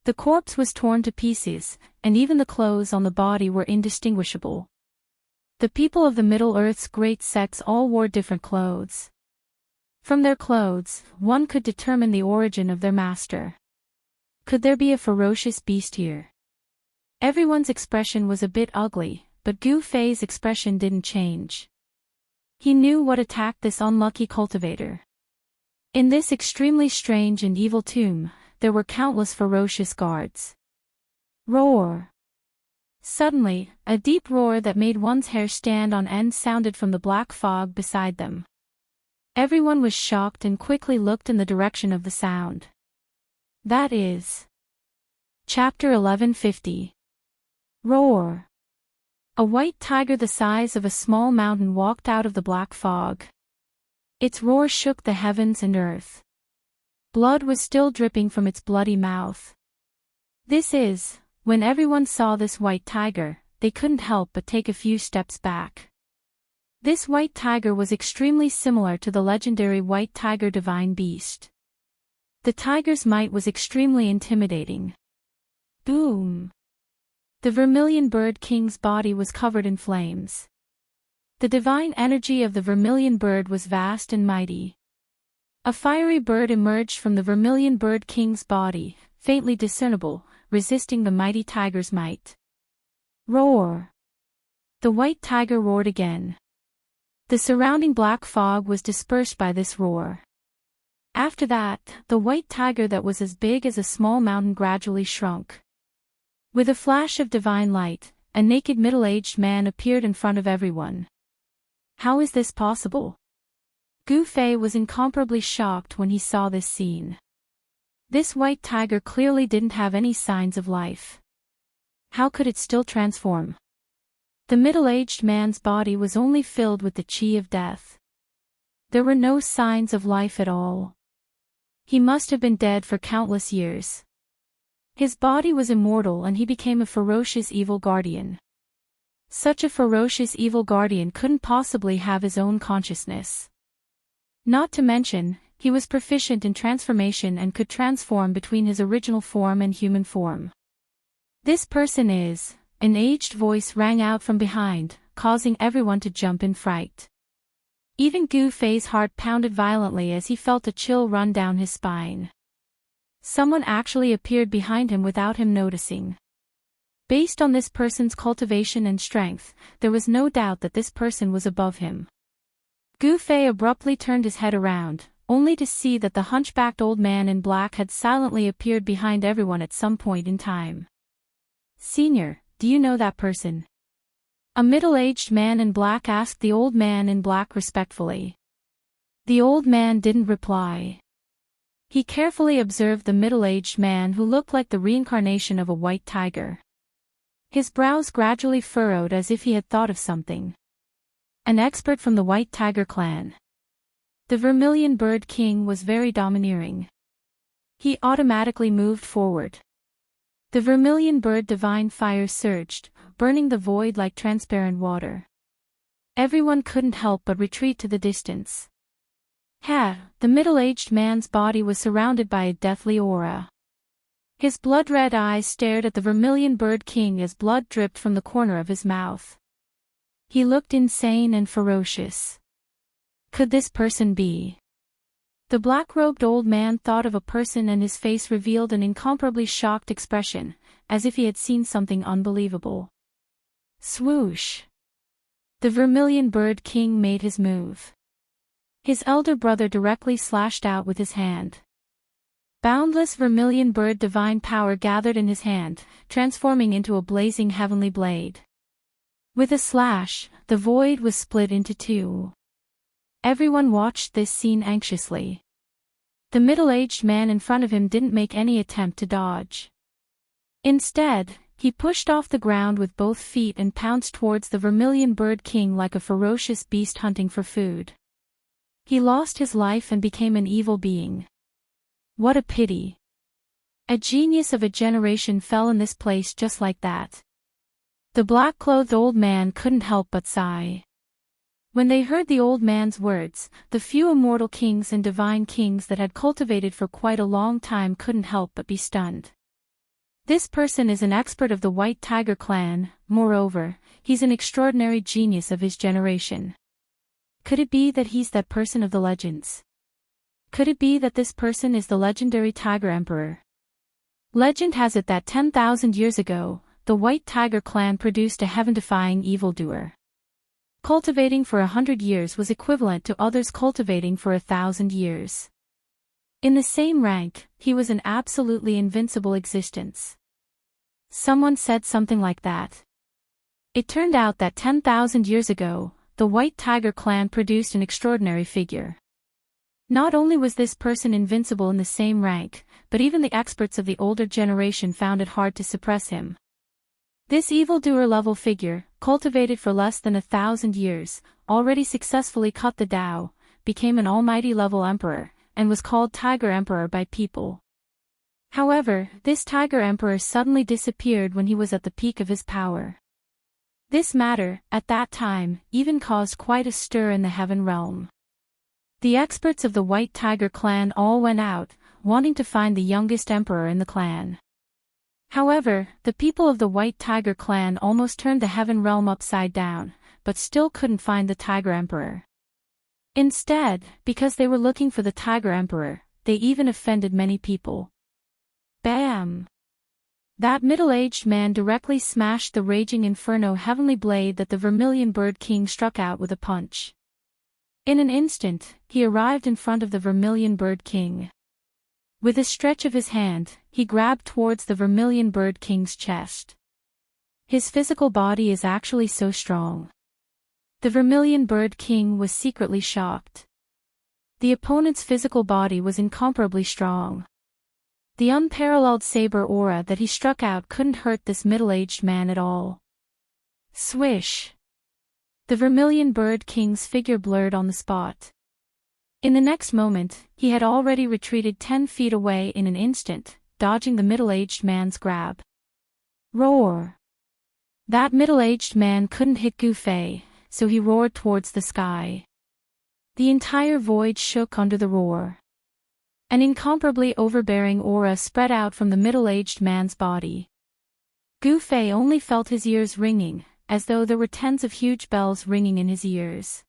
The corpse was torn to pieces, and even the clothes on the body were indistinguishable. The people of the Middle Earth's great sects all wore different clothes. From their clothes, one could determine the origin of their master. Could there be a ferocious beast here? Everyone's expression was a bit ugly, but Gu Fei's expression didn't change. He knew what attacked this unlucky cultivator. In this extremely strange and evil tomb, there were countless ferocious guards. Roar! Suddenly, a deep roar that made one's hair stand on end sounded from the black fog beside them. Everyone was shocked and quickly looked in the direction of the sound. That is. Chapter 1150. Roar! A white tiger the size of a small mountain walked out of the black fog. Its roar shook the heavens and earth. Blood was still dripping from its bloody mouth. When everyone saw this white tiger, they couldn't help but take a few steps back. This white tiger was extremely similar to the legendary white tiger divine beast. The tiger's might was extremely intimidating. Boom! The Vermilion Bird King's body was covered in flames. The divine energy of the Vermilion Bird was vast and mighty. A fiery bird emerged from the Vermilion Bird King's body, faintly discernible, resisting the mighty tiger's might. Roar! The white tiger roared again. The surrounding black fog was dispersed by this roar. After that, the white tiger that was as big as a small mountain gradually shrunk. With a flash of divine light, a naked middle-aged man appeared in front of everyone. How is this possible? Gu Fei was incomparably shocked when he saw this scene. This white tiger clearly didn't have any signs of life. How could it still transform? The middle-aged man's body was only filled with the chi of death. There were no signs of life at all. He must have been dead for countless years. His body was immortal and he became a ferocious evil guardian. Such a ferocious evil guardian couldn't possibly have his own consciousness. Not to mention, he was proficient in transformation and could transform between his original form and human form. This person is... An aged voice rang out from behind, causing everyone to jump in fright. Even Gu Fei's heart pounded violently as he felt a chill run down his spine. Someone actually appeared behind him without him noticing. Based on this person's cultivation and strength, there was no doubt that this person was above him. Gu Fei abruptly turned his head around, only to see that the hunchbacked old man in black had silently appeared behind everyone at some point in time. "Senior, do you know that person?" A middle-aged man in black asked the old man in black respectfully. The old man didn't reply. He carefully observed the middle-aged man who looked like the reincarnation of a white tiger. His brows gradually furrowed as if he had thought of something. An expert from the White Tiger clan. The Vermilion Bird King was very domineering. He automatically moved forward. The Vermilion Bird Divine Fire surged, burning the void like transparent water. Everyone couldn't help but retreat to the distance. The middle-aged man's body was surrounded by a deathly aura. His blood-red eyes stared at the Vermilion Bird King as blood dripped from the corner of his mouth. He looked insane and ferocious. Could this person be? The black-robed old man thought of a person and his face revealed an incomparably shocked expression, as if he had seen something unbelievable. Swoosh! The Vermilion Bird King made his move. His elder brother directly slashed out with his hand. Boundless Vermilion Bird divine power gathered in his hand, transforming into a blazing heavenly blade. With a slash, the void was split into two. Everyone watched this scene anxiously. The middle-aged man in front of him didn't make any attempt to dodge. Instead, he pushed off the ground with both feet and pounced towards the Vermilion Bird King like a ferocious beast hunting for food. He lost his life and became an evil being. What a pity. A genius of a generation fell in this place just like that. The black-clothed old man couldn't help but sigh. When they heard the old man's words, the few immortal kings and divine kings that had cultivated for quite a long time couldn't help but be stunned. This person is an expert of the White Tiger clan, moreover, he's an extraordinary genius of his generation. Could it be that he's that person of the legends? Could it be that this person is the legendary Tiger Emperor? Legend has it that 10,000 years ago, the White Tiger clan produced a heaven-defying evildoer. Cultivating for 100 years was equivalent to others cultivating for 1,000 years. In the same rank, he was an absolutely invincible existence. Someone said something like that. It turned out that 10,000 years ago, the White Tiger clan produced an extraordinary figure. Not only was this person invincible in the same rank, but even the experts of the older generation found it hard to suppress him. This evildoer-level figure, cultivated for less than 1,000 years, already successfully cut the Tao, became an almighty-level emperor, and was called Tiger Emperor by people. However, this Tiger Emperor suddenly disappeared when he was at the peak of his power. This matter, at that time, even caused quite a stir in the heaven realm. The experts of the White Tiger clan all went out, wanting to find the youngest emperor in the clan. However, the people of the White Tiger clan almost turned the heaven realm upside down, but still couldn't find the Tiger Emperor. Instead, because they were looking for the Tiger Emperor, they even offended many people. Bam! That middle-aged man directly smashed the raging inferno heavenly blade that the Vermilion Bird King struck out with a punch. In an instant, he arrived in front of the Vermilion Bird King. With a stretch of his hand, he grabbed towards the Vermilion Bird King's chest. His physical body is actually so strong. The Vermilion Bird King was secretly shocked. The opponent's physical body was incomparably strong. The unparalleled saber aura that he struck out couldn't hurt this middle-aged man at all. Swish! The Vermilion Bird King's figure blurred on the spot. In the next moment, he had already retreated 10 feet away in an instant, dodging the middle-aged man's grab. Roar! That middle-aged man couldn't hit Gufei, so he roared towards the sky. The entire void shook under the roar. An incomparably overbearing aura spread out from the middle-aged man's body. Gufei only felt his ears ringing, as though there were tens of huge bells ringing in his ears.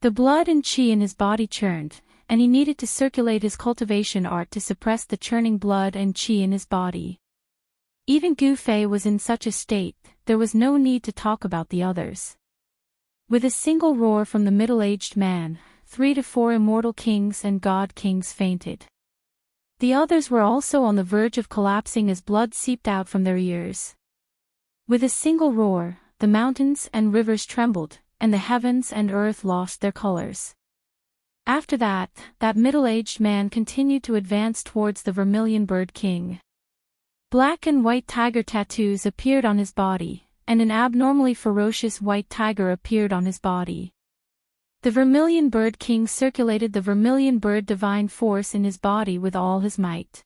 The blood and qi in his body churned, and he needed to circulate his cultivation art to suppress the churning blood and qi in his body. Even Gufei was in such a state, there was no need to talk about the others. With a single roar from the middle-aged man, 3 to 4 immortal kings and god kings fainted. The others were also on the verge of collapsing as blood seeped out from their ears. With a single roar, the mountains and rivers trembled, and the heavens and earth lost their colors. After that, that middle-aged man continued to advance towards the Vermilion Bird King. Black and white tiger tattoos appeared on his body, and an abnormally ferocious white tiger appeared on his body. The Vermilion Bird King circulated the Vermilion Bird divine force in his body with all his might.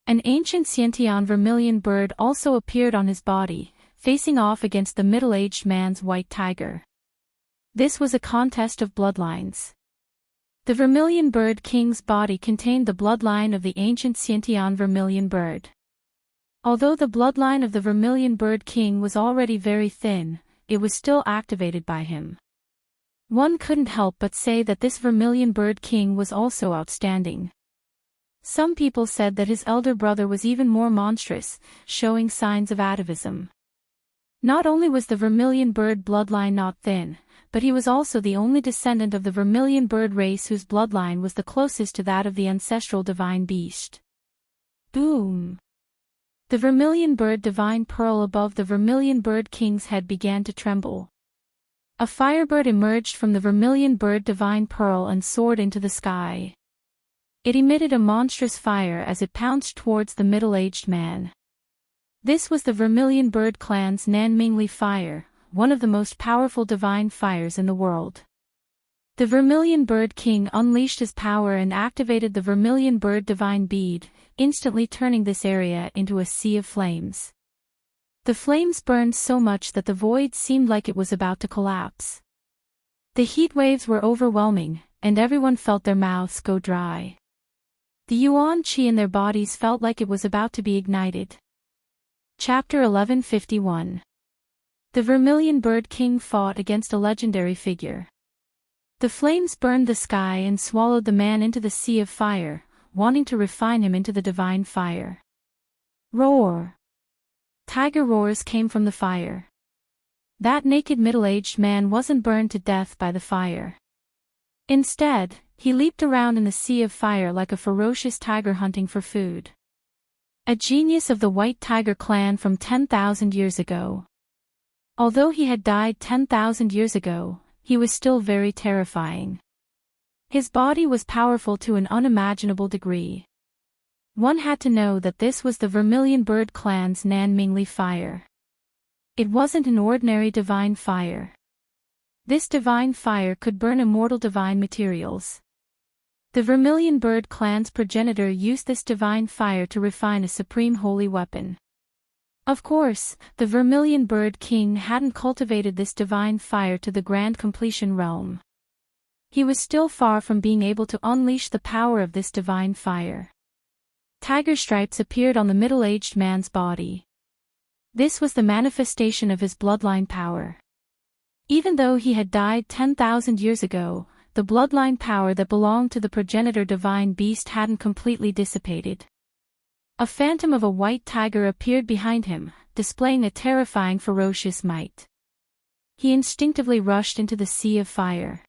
An ancient Xiantian Vermilion Bird also appeared on his body, facing off against the middle-aged man's white tiger. This was a contest of bloodlines. The Vermilion Bird King's body contained the bloodline of the ancient Xiantian Vermilion Bird. Although the bloodline of the Vermilion Bird King was already very thin, it was still activated by him. One couldn't help but say that this Vermilion Bird King was also outstanding. Some people said that his elder brother was even more monstrous, showing signs of atavism. Not only was the Vermilion Bird bloodline not thin, but he was also the only descendant of the Vermilion Bird race whose bloodline was the closest to that of the ancestral divine beast. Boom! The vermilion bird divine pearl above the vermilion bird king's head began to tremble. A firebird emerged from the vermilion bird divine pearl and soared into the sky. It emitted a monstrous fire as it pounced towards the middle-aged man. This was the vermilion bird clan's Nanmingli fire, one of the most powerful divine fires in the world. The vermilion bird king unleashed his power and activated the vermilion bird divine bead, instantly turning this area into a sea of flames. The flames burned so much that the void seemed like it was about to collapse. The heat waves were overwhelming, and everyone felt their mouths go dry. The yuan qi in their bodies felt like it was about to be ignited. Chapter 1151. The Vermilion Bird King fought against a legendary figure. The flames burned the sky and swallowed the man into the sea of fire, wanting to refine him into the divine fire. Roar! Tiger roars came from the fire. That naked middle-aged man wasn't burned to death by the fire. Instead, he leaped around in the sea of fire like a ferocious tiger hunting for food. A genius of the White Tiger clan from 10,000 years ago. Although he had died 10,000 years ago, he was still very terrifying. His body was powerful to an unimaginable degree. One had to know that this was the Vermilion Bird clan's Nanmingli fire. It wasn't an ordinary divine fire. This divine fire could burn immortal divine materials. The Vermilion Bird clan's progenitor used this divine fire to refine a supreme holy weapon. Of course, the Vermilion Bird King hadn't cultivated this divine fire to the grand completion realm. He was still far from being able to unleash the power of this divine fire. Tiger stripes appeared on the middle-aged man's body. This was the manifestation of his bloodline power. Even though he had died 10,000 years ago, the bloodline power that belonged to the progenitor divine beast hadn't completely dissipated. A phantom of a white tiger appeared behind him, displaying a terrifying ferocious might. He instinctively rushed into the sea of fire.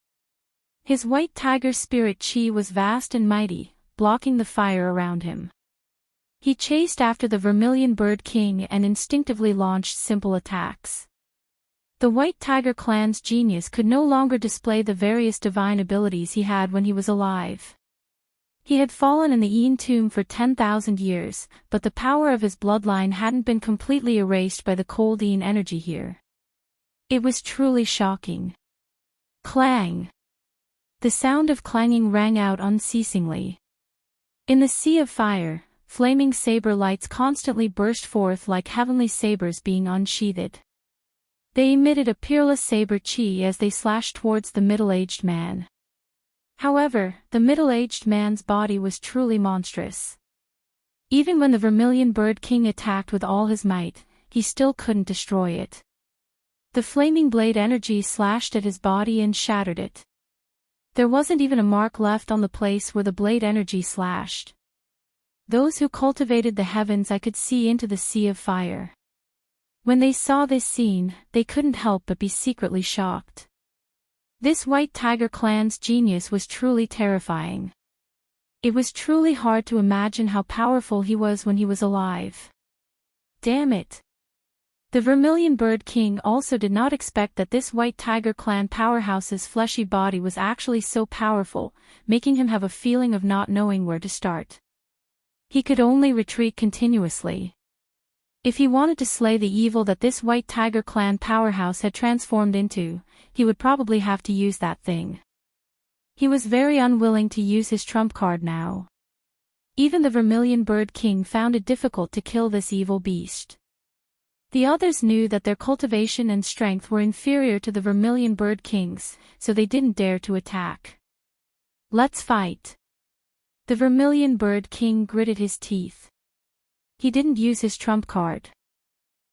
His white tiger spirit chi was vast and mighty, blocking the fire around him. He chased after the Vermilion Bird King and instinctively launched simple attacks. The White Tiger clan's genius could no longer display the various divine abilities he had when he was alive. He had fallen in the Yin tomb for 10,000 years, but the power of his bloodline hadn't been completely erased by the cold Yin energy here. It was truly shocking. Clang! The sound of clanging rang out unceasingly. In the sea of fire, flaming saber lights constantly burst forth like heavenly sabers being unsheathed. They emitted a peerless saber chi as they slashed towards the middle-aged man. However, the middle-aged man's body was truly monstrous. Even when the Vermilion Bird King attacked with all his might, he still couldn't destroy it. The flaming blade energy slashed at his body and shattered it. There wasn't even a mark left on the place where the blade energy slashed. Those who cultivated the heavens I could see into the sea of fire. When they saw this scene, they couldn't help but be secretly shocked. This White Tiger clan's genius was truly terrifying. It was truly hard to imagine how powerful he was when he was alive. Damn it! The Vermilion Bird King also did not expect that this White Tiger clan powerhouse's fleshy body was actually so powerful, making him have a feeling of not knowing where to start. He could only retreat continuously. If he wanted to slay the evil that this White Tiger clan powerhouse had transformed into, he would probably have to use that thing. He was very unwilling to use his trump card now. Even the Vermilion Bird King found it difficult to kill this evil beast. The others knew that their cultivation and strength were inferior to the Vermilion Bird King's, so they didn't dare to attack. Let's fight. The Vermilion Bird King gritted his teeth. He didn't use his trump card.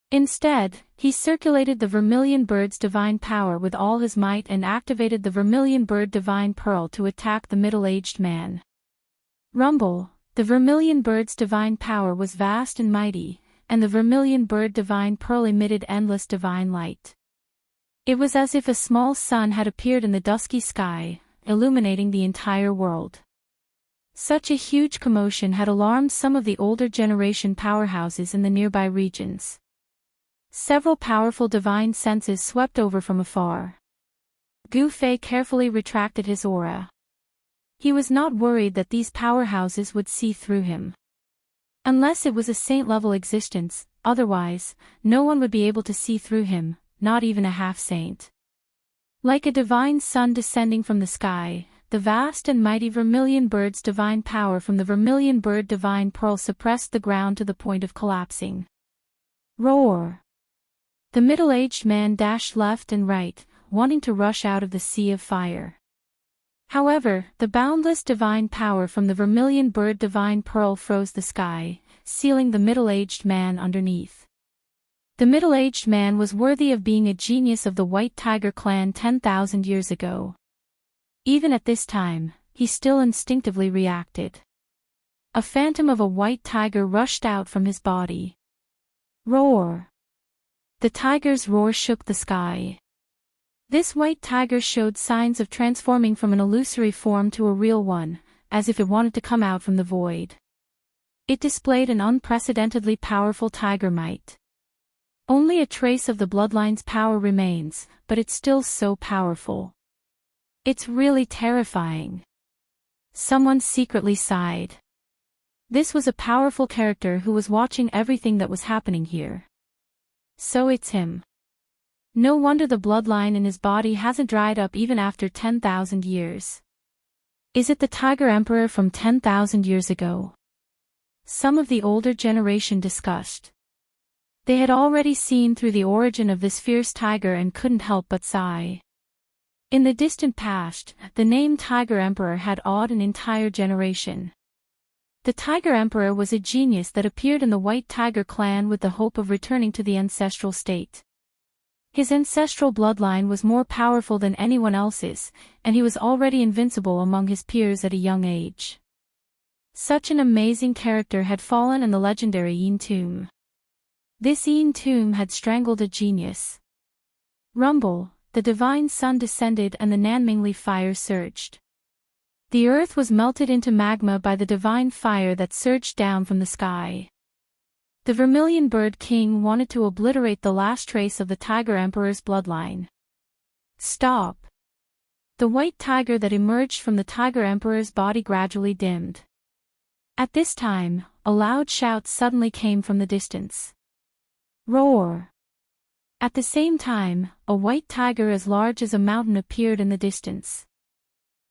Instead, he circulated the Vermilion Bird's divine power with all his might and activated the Vermilion Bird Divine Pearl to attack the middle-aged man. Rumble, the Vermilion Bird's divine power was vast and mighty, and the Vermilion Bird Divine Pearl emitted endless divine light. It was as if a small sun had appeared in the dusky sky, illuminating the entire world. Such a huge commotion had alarmed some of the older generation powerhouses in the nearby regions. Several powerful divine senses swept over from afar. Gu Fei carefully retracted his aura. He was not worried that these powerhouses would see through him. Unless it was a saint-level existence, otherwise, no one would be able to see through him, not even a half-saint. Like a divine sun descending from the sky, the vast and mighty vermilion bird's divine power from the vermilion bird divine pearl suppressed the ground to the point of collapsing. Roar! The middle-aged man dashed left and right, wanting to rush out of the sea of fire. However, the boundless divine power from the vermilion bird divine pearl froze the sky, sealing the middle-aged man underneath. The middle-aged man was worthy of being a genius of the White Tiger clan 10,000 years ago. Even at this time, he still instinctively reacted. A phantom of a white tiger rushed out from his body. Roar! The tiger's roar shook the sky. This white tiger showed signs of transforming from an illusory form to a real one, as if it wanted to come out from the void. It displayed an unprecedentedly powerful tiger might. Only a trace of the bloodline's power remains, but it's still so powerful. It's really terrifying. Someone secretly sighed. This was a powerful character who was watching everything that was happening here. So it's him. No wonder the bloodline in his body hasn't dried up even after 10,000 years. Is it the Tiger Emperor from 10,000 years ago? Some of the older generation discussed. They had already seen through the origin of this fierce tiger and couldn't help but sigh. In the distant past, the name Tiger Emperor had awed an entire generation. The Tiger Emperor was a genius that appeared in the White Tiger clan with the hope of returning to the ancestral state. His ancestral bloodline was more powerful than anyone else's, and he was already invincible among his peers at a young age. Such an amazing character had fallen in the legendary Yin tomb. This Yin tomb had strangled a genius. Rumble, the divine sun descended and the Nanmingli fire surged. The earth was melted into magma by the divine fire that surged down from the sky. The Vermilion Bird King wanted to obliterate the last trace of the Tiger Emperor's bloodline. Stop! The white tiger that emerged from the Tiger Emperor's body gradually dimmed. At this time, a loud shout suddenly came from the distance. Roar! At the same time, a white tiger as large as a mountain appeared in the distance.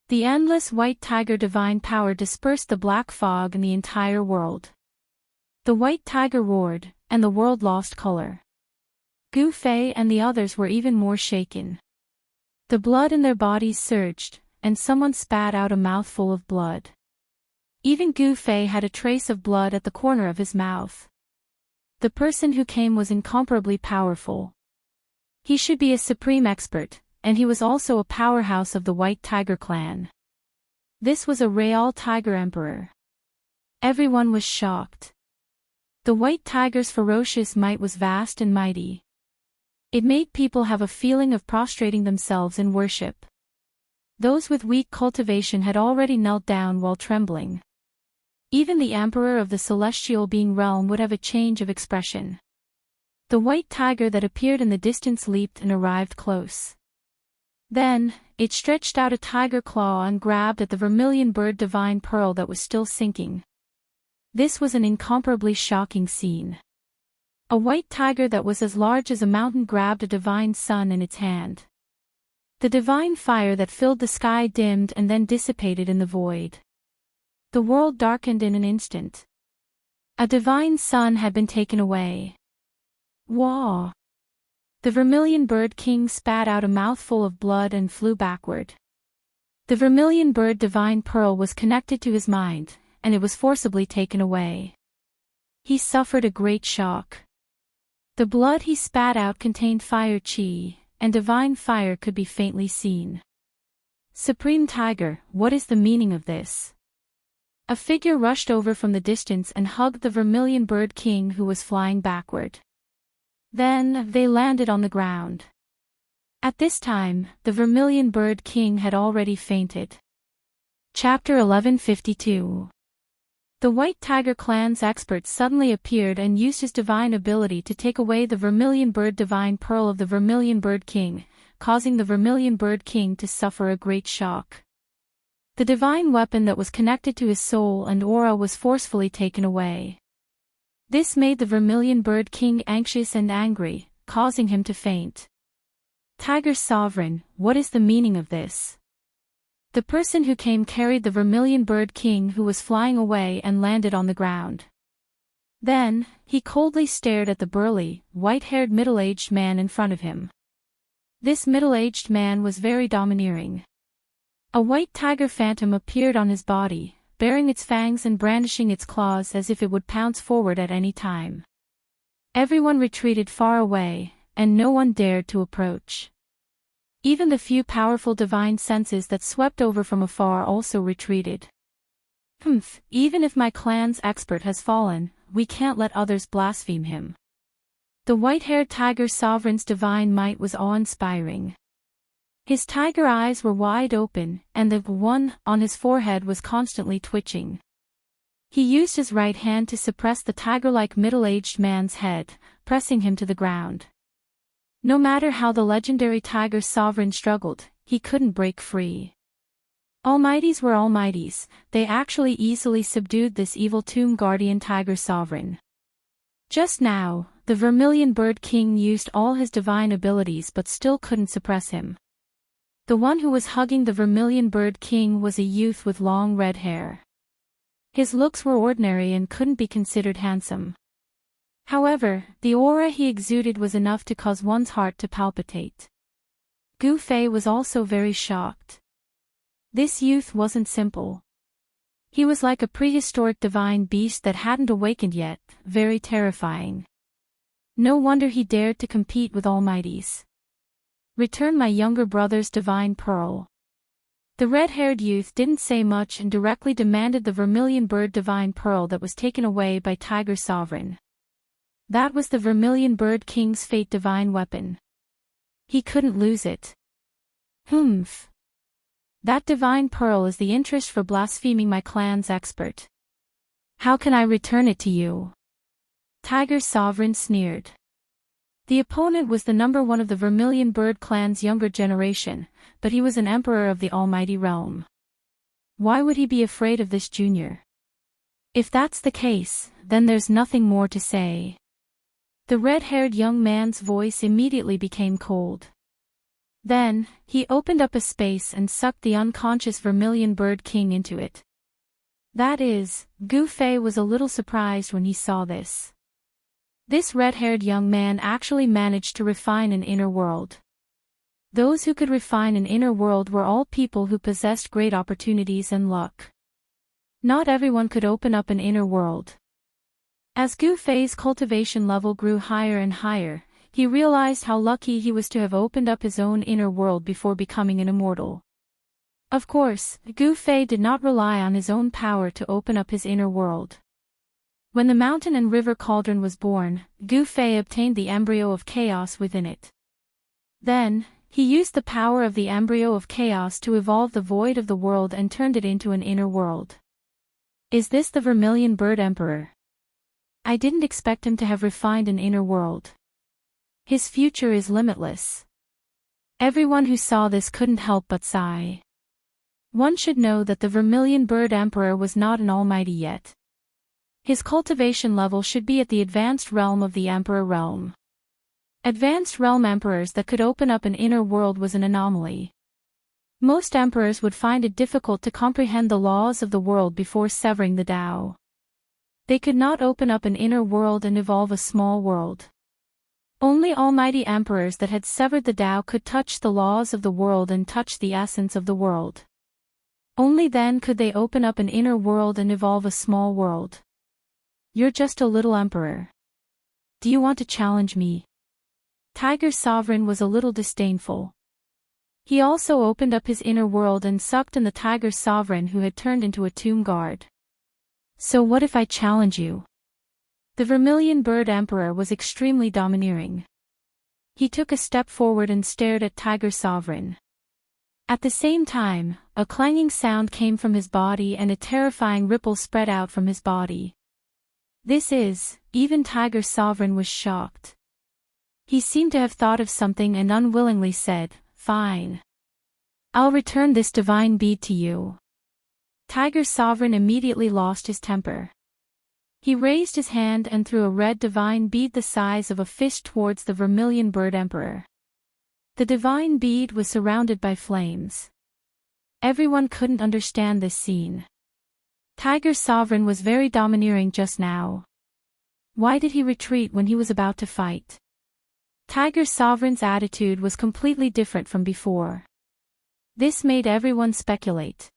The endless white tiger divine power dispersed the black fog in the entire world. The white tiger roared, and the world lost color. Gu Fei and the others were even more shaken. The blood in their bodies surged, and someone spat out a mouthful of blood. Even Gu Fei had a trace of blood at the corner of his mouth. The person who came was incomparably powerful. He should be a supreme expert, and he was also a powerhouse of the White Tiger clan. This was a real Tiger Emperor. Everyone was shocked. The white tiger's ferocious might was vast and mighty. It made people have a feeling of prostrating themselves in worship. Those with weak cultivation had already knelt down while trembling. Even the emperor of the celestial being realm would have a change of expression. The white tiger that appeared in the distance leaped and arrived close. Then, it stretched out a tiger claw and grabbed at the vermilion bird divine pearl that was still sinking. This was an incomparably shocking scene. A white tiger that was as large as a mountain grabbed a divine sun in its hand. The divine fire that filled the sky dimmed and then dissipated in the void. The world darkened in an instant. A divine sun had been taken away. Wah! The Vermilion Bird King spat out a mouthful of blood and flew backward. The Vermilion Bird Divine Pearl was connected to his mind, and it was forcibly taken away. He suffered a great shock. The blood he spat out contained fire chi, and divine fire could be faintly seen. Supreme Tiger, what is the meaning of this? A figure rushed over from the distance and hugged the Vermilion Bird King who was flying backward. Then, they landed on the ground. At this time, the Vermilion Bird King had already fainted. Chapter 1152. The White Tiger Clan's expert suddenly appeared and used his divine ability to take away the Vermilion Bird Divine Pearl of the Vermilion Bird King, causing the Vermilion Bird King to suffer a great shock. The divine weapon that was connected to his soul and aura was forcefully taken away. This made the Vermilion Bird King anxious and angry, causing him to faint. Tiger Sovereign, what is the meaning of this? The person who came carried the Vermilion Bird King, who was flying away, and landed on the ground. Then, he coldly stared at the burly, white-haired middle-aged man in front of him. This middle-aged man was very domineering. A white tiger phantom appeared on his body, baring its fangs and brandishing its claws as if it would pounce forward at any time. Everyone retreated far away, and no one dared to approach. Even the few powerful divine senses that swept over from afar also retreated. Even if my clan's expert has fallen, we can't let others blaspheme him. The white-haired tiger sovereign's divine might was awe-inspiring. His tiger eyes were wide open, and the one on his forehead was constantly twitching. He used his right hand to suppress the tiger-like middle-aged man's head, pressing him to the ground. No matter how the legendary Tiger Sovereign struggled, he couldn't break free. Almighties were almighties, they actually easily subdued this evil Tomb Guardian Tiger Sovereign. Just now, the Vermilion Bird King used all his divine abilities but still couldn't suppress him. The one who was hugging the Vermilion Bird King was a youth with long red hair. His looks were ordinary and couldn't be considered handsome. However, the aura he exuded was enough to cause one's heart to palpitate. Gu Fei was also very shocked. This youth wasn't simple. He was like a prehistoric divine beast that hadn't awakened yet, very terrifying. No wonder he dared to compete with almighties. Return my younger brother's divine pearl. The red-haired youth didn't say much and directly demanded the Vermilion Bird Divine Pearl that was taken away by Tiger Sovereign. That was the Vermilion Bird King's fate divine weapon. He couldn't lose it. That divine pearl is the interest for blaspheming my clan's expert. How can I return it to you? Tiger Sovereign sneered. The opponent was the number one of the Vermilion Bird clan's younger generation, but he was an emperor of the almighty realm. Why would he be afraid of this junior? If that's the case, then there's nothing more to say. The red-haired young man's voice immediately became cold. Then, he opened up a space and sucked the unconscious Vermilion Bird King into it. That is, Gu Fei was a little surprised when he saw this. This red-haired young man actually managed to refine an inner world. Those who could refine an inner world were all people who possessed great opportunities and luck. Not everyone could open up an inner world. As Gu Fei's cultivation level grew higher and higher, he realized how lucky he was to have opened up his own inner world before becoming an immortal. Of course, Gu Fei did not rely on his own power to open up his inner world. When the mountain and river cauldron was born, Gu Fei obtained the embryo of chaos within it. Then, he used the power of the embryo of chaos to evolve the void of the world and turned it into an inner world. Is this the Vermilion Bird Emperor? I didn't expect him to have refined an inner world. His future is limitless. Everyone who saw this couldn't help but sigh. One should know that the Vermilion Bird Emperor was not an almighty yet. His cultivation level should be at the advanced realm of the Emperor realm. Advanced realm emperors that could open up an inner world was an anomaly. Most emperors would find it difficult to comprehend the laws of the world before severing the Tao. They could not open up an inner world and evolve a small world. Only almighty emperors that had severed the Tao could touch the laws of the world and touch the essence of the world. Only then could they open up an inner world and evolve a small world. You're just a little emperor. Do you want to challenge me? Tiger Sovereign was a little disdainful. He also opened up his inner world and sucked in the Tiger Sovereign, who had turned into a tomb guard. So what if I challenge you? The Vermilion Bird Emperor was extremely domineering. He took a step forward and stared at Tiger Sovereign. At the same time, a clanging sound came from his body and a terrifying ripple spread out from his body. Even Tiger Sovereign was shocked. He seemed to have thought of something and unwillingly said, "Fine. I'll return this divine bead to you." Tiger Sovereign immediately lost his temper. He raised his hand and threw a red divine bead the size of a fist towards the Vermilion Bird Emperor. The divine bead was surrounded by flames. Everyone couldn't understand this scene. Tiger Sovereign was very domineering just now. Why did he retreat when he was about to fight? Tiger Sovereign's attitude was completely different from before. This made everyone speculate.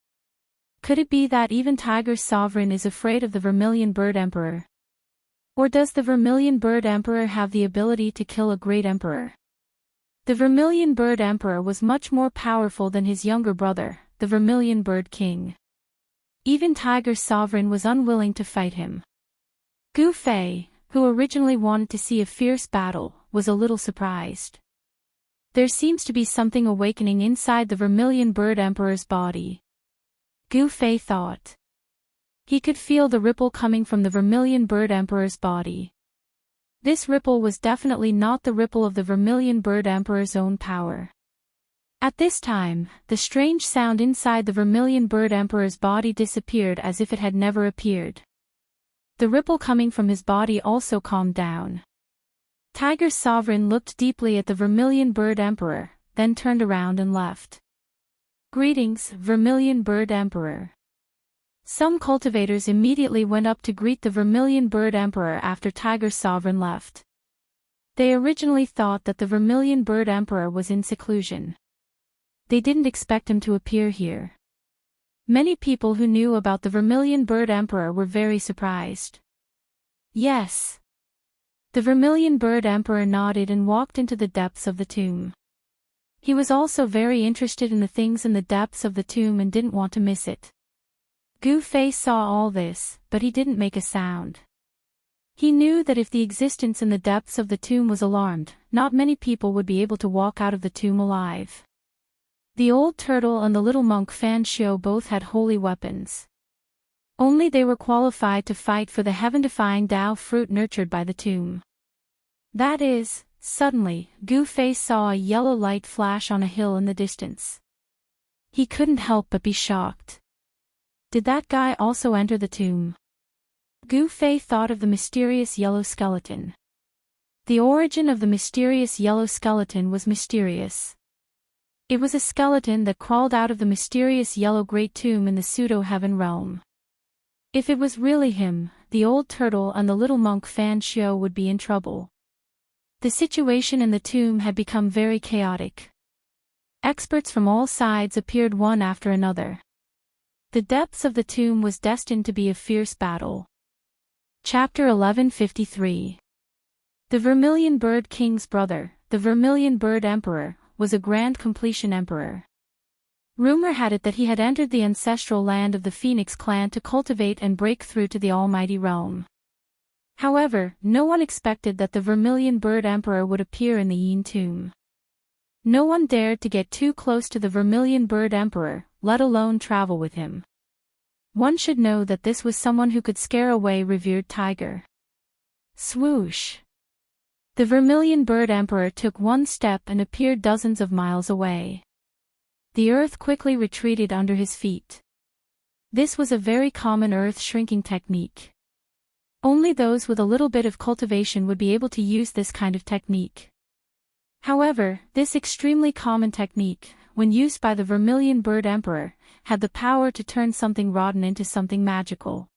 Could it be that even Tiger Sovereign is afraid of the Vermilion Bird Emperor? Or does the Vermilion Bird Emperor have the ability to kill a great emperor? The Vermilion Bird Emperor was much more powerful than his younger brother, the Vermilion Bird King. Even Tiger Sovereign was unwilling to fight him. Gu Fei, who originally wanted to see a fierce battle, was a little surprised. There seems to be something awakening inside the Vermilion Bird Emperor's body. Gu Fei thought. He could feel the ripple coming from the Vermilion Bird Emperor's body. This ripple was definitely not the ripple of the Vermilion Bird Emperor's own power. At this time, the strange sound inside the Vermilion Bird Emperor's body disappeared as if it had never appeared. The ripple coming from his body also calmed down. Tiger Sovereign looked deeply at the Vermilion Bird Emperor, then turned around and left. "Greetings, Vermilion Bird Emperor." Some cultivators immediately went up to greet the Vermilion Bird Emperor after Tiger Sovereign left. They originally thought that the Vermilion Bird Emperor was in seclusion. They didn't expect him to appear here. Many people who knew about the Vermilion Bird Emperor were very surprised. "Yes." The Vermilion Bird Emperor nodded and walked into the depths of the tomb. He was also very interested in the things in the depths of the tomb and didn't want to miss it. Gu Fei saw all this, but he didn't make a sound. He knew that if the existence in the depths of the tomb was alarmed, not many people would be able to walk out of the tomb alive. The old turtle and the little monk Fan Xiu both had holy weapons. Only they were qualified to fight for the heaven-defying Dao fruit nurtured by the tomb. Suddenly, Gu Fei saw a yellow light flash on a hill in the distance. He couldn't help but be shocked. Did that guy also enter the tomb? Gu Fei thought of the mysterious yellow skeleton. The origin of the mysterious yellow skeleton was mysterious. It was a skeleton that crawled out of the mysterious yellow great tomb in the pseudo-heaven realm. If it was really him, the old turtle and the little monk Fan Xiu would be in trouble. The situation in the tomb had become very chaotic. Experts from all sides appeared one after another. The depths of the tomb was destined to be a fierce battle. Chapter 1153. The Vermilion Bird King's brother, the Vermilion Bird Emperor, was a grand completion emperor. Rumor had it that he had entered the ancestral land of the Phoenix clan to cultivate and break through to the almighty realm. However, no one expected that the Vermilion Bird Emperor would appear in the Yin tomb. No one dared to get too close to the Vermilion Bird Emperor, let alone travel with him. One should know that this was someone who could scare away revered tiger. Swoosh! The Vermilion Bird Emperor took one step and appeared dozens of miles away. The earth quickly retreated under his feet. This was a very common earth shrinking technique. Only those with a little bit of cultivation would be able to use this kind of technique. However, this extremely common technique, when used by the Vermilion Bird Emperor, had the power to turn something rotten into something magical.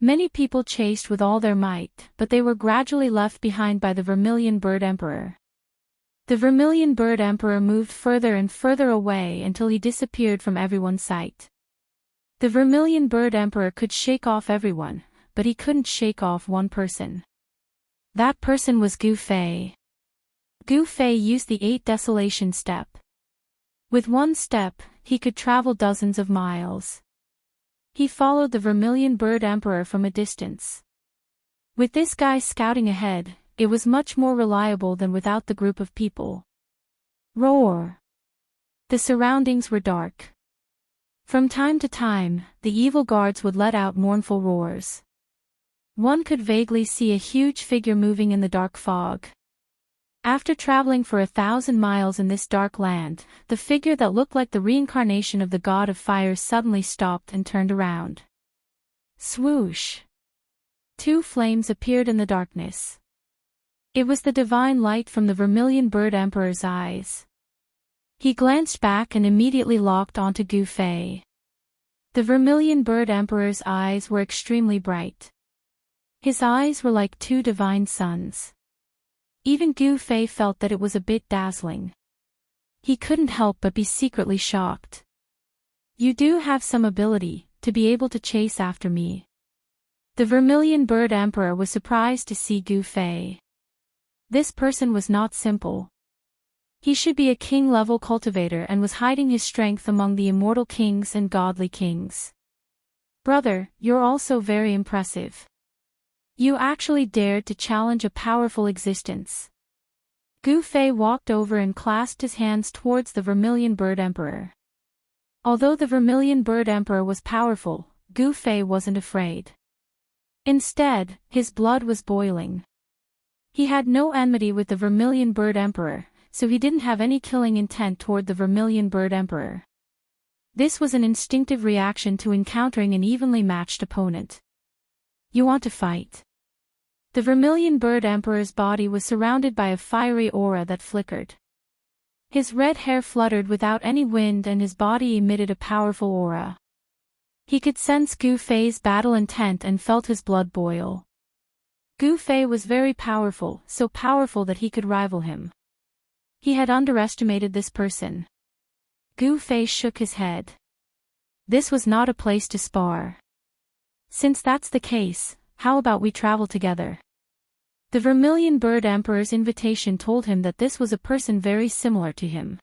Many people chased with all their might, but they were gradually left behind by the Vermilion Bird Emperor. The Vermilion Bird Emperor moved further and further away until he disappeared from everyone's sight. The Vermilion Bird Emperor could shake off everyone, but he couldn't shake off one person. That person was Gu Fei. Gu Fei used the 8 Desolation step. With one step, he could travel dozens of miles. He followed the Vermilion Bird Emperor from a distance. With this guy scouting ahead, it was much more reliable than without the group of people. Roar! The surroundings were dark. From time to time, the evil guards would let out mournful roars. One could vaguely see a huge figure moving in the dark fog. After traveling for 1,000 miles in this dark land, the figure that looked like the reincarnation of the god of fire suddenly stopped and turned around. Swoosh! 2 flames appeared in the darkness. It was the divine light from the Vermilion Bird Emperor's eyes. He glanced back and immediately locked onto Gu Fei. The Vermilion Bird Emperor's eyes were extremely bright. His eyes were like 2 divine suns. Even Gu Fei felt that it was a bit dazzling. He couldn't help but be secretly shocked. You do have some ability to be able to chase after me. The Vermilion Bird Emperor was surprised to see Gu Fei. This person was not simple. He should be a king-level cultivator and was hiding his strength among the immortal kings and godly kings. Brother, you're also very impressive. You actually dared to challenge a powerful existence. Gu Fei walked over and clasped his hands towards the Vermilion Bird Emperor. Although the Vermilion Bird Emperor was powerful, Gu Fei wasn't afraid. Instead, his blood was boiling. He had no enmity with the Vermilion Bird Emperor, so he didn't have any killing intent toward the Vermilion Bird Emperor. This was an instinctive reaction to encountering an evenly matched opponent. You want to fight? The Vermilion Bird Emperor's body was surrounded by a fiery aura that flickered. His red hair fluttered without any wind and his body emitted a powerful aura. He could sense Gu Fei's battle intent and felt his blood boil. Gu Fei was very powerful, so powerful that he could rival him. He had underestimated this person. Gu Fei shook his head. This was not a place to spar. Since that's the case, how about we travel together? The Vermilion Bird Emperor's invitation told him that this was a person very similar to him.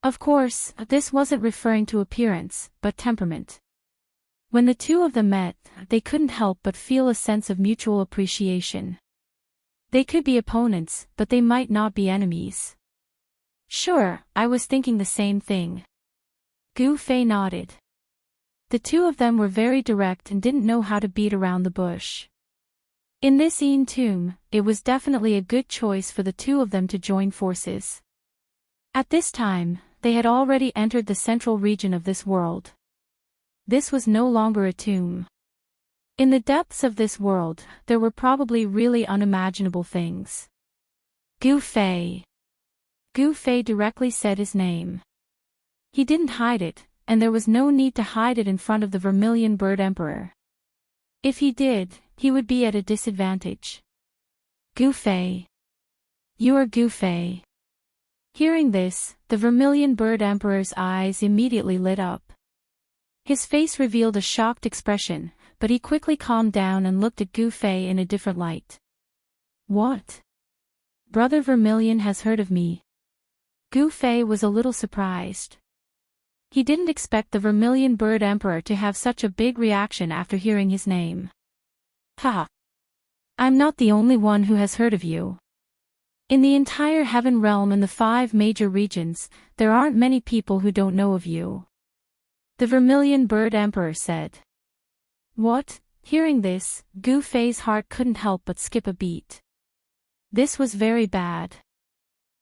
Of course, this wasn't referring to appearance, but temperament. When the 2 of them met, they couldn't help but feel a sense of mutual appreciation. They could be opponents, but they might not be enemies. Sure, I was thinking the same thing. Gu Fei nodded. The 2 of them were very direct and didn't know how to beat around the bush. In this tomb, it was definitely a good choice for the 2 of them to join forces. At this time, they had already entered the central region of this world. This was no longer a tomb. In the depths of this world, there were probably really unimaginable things. Gu Fei. Gu Fei directly said his name. He didn't hide it, and there was no need to hide it in front of the Vermilion Bird Emperor. If he did, he would be at a disadvantage. Gu Fei. You are Gu Fei. Hearing this, the Vermilion Bird Emperor's eyes immediately lit up. His face revealed a shocked expression, but he quickly calmed down and looked at Gu Fei in a different light. What? Brother Vermilion has heard of me. Gu Fei was a little surprised. He didn't expect the Vermilion Bird Emperor to have such a big reaction after hearing his name. Haha. I'm not the only one who has heard of you. In the entire Heaven Realm and the 5 major regions, there aren't many people who don't know of you. The Vermilion Bird Emperor said. What? Hearing this, Gu Fei's heart couldn't help but skip a beat. This was very bad.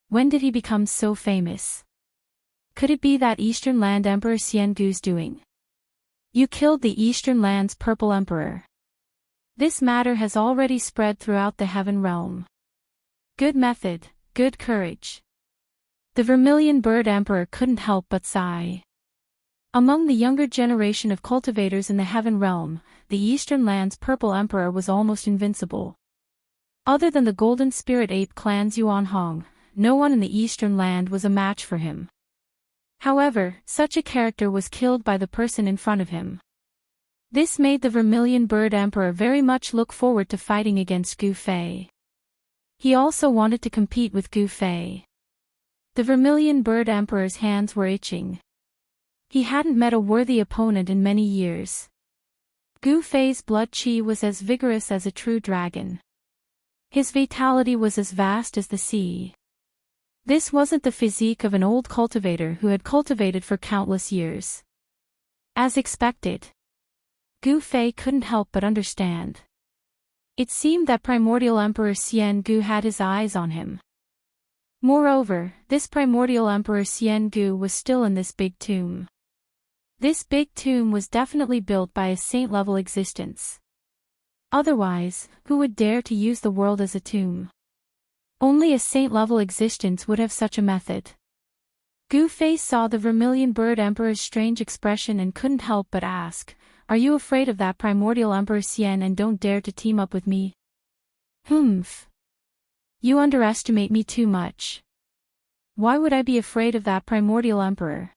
When did he become so famous? Could it be that Eastern Land Emperor Xian Gu's doing? You killed the Eastern Land's Purple Emperor. This matter has already spread throughout the Heaven Realm. Good method, good courage. The Vermilion Bird Emperor couldn't help but sigh. Among the younger generation of cultivators in the Heaven Realm, the Eastern Land's Purple Emperor was almost invincible. Other than the Golden Spirit Ape clan's Yuan Hong, no one in the Eastern Land was a match for him. However, such a character was killed by the person in front of him. This made the Vermilion Bird Emperor very much look forward to fighting against Gu Fei. He also wanted to compete with Gu Fei. The Vermilion Bird Emperor's hands were itching. He hadn't met a worthy opponent in many years. Gu Fei's blood qi was as vigorous as a true dragon. His vitality was as vast as the sea. This wasn't the physique of an old cultivator who had cultivated for countless years. As expected, Gu Fei couldn't help but understand. It seemed that primordial Emperor Xian Gu had his eyes on him. Moreover, this primordial Emperor Xian Gu was still in this big tomb. This big tomb was definitely built by a saint-level existence. Otherwise, who would dare to use the world as a tomb? Only a saint-level existence would have such a method. Gu Fei saw the Vermilion Bird Emperor's strange expression and couldn't help but ask, "Are you afraid of that primordial Emperor Xian and don't dare to team up with me?" "Humph. You underestimate me too much. Why would I be afraid of that primordial emperor?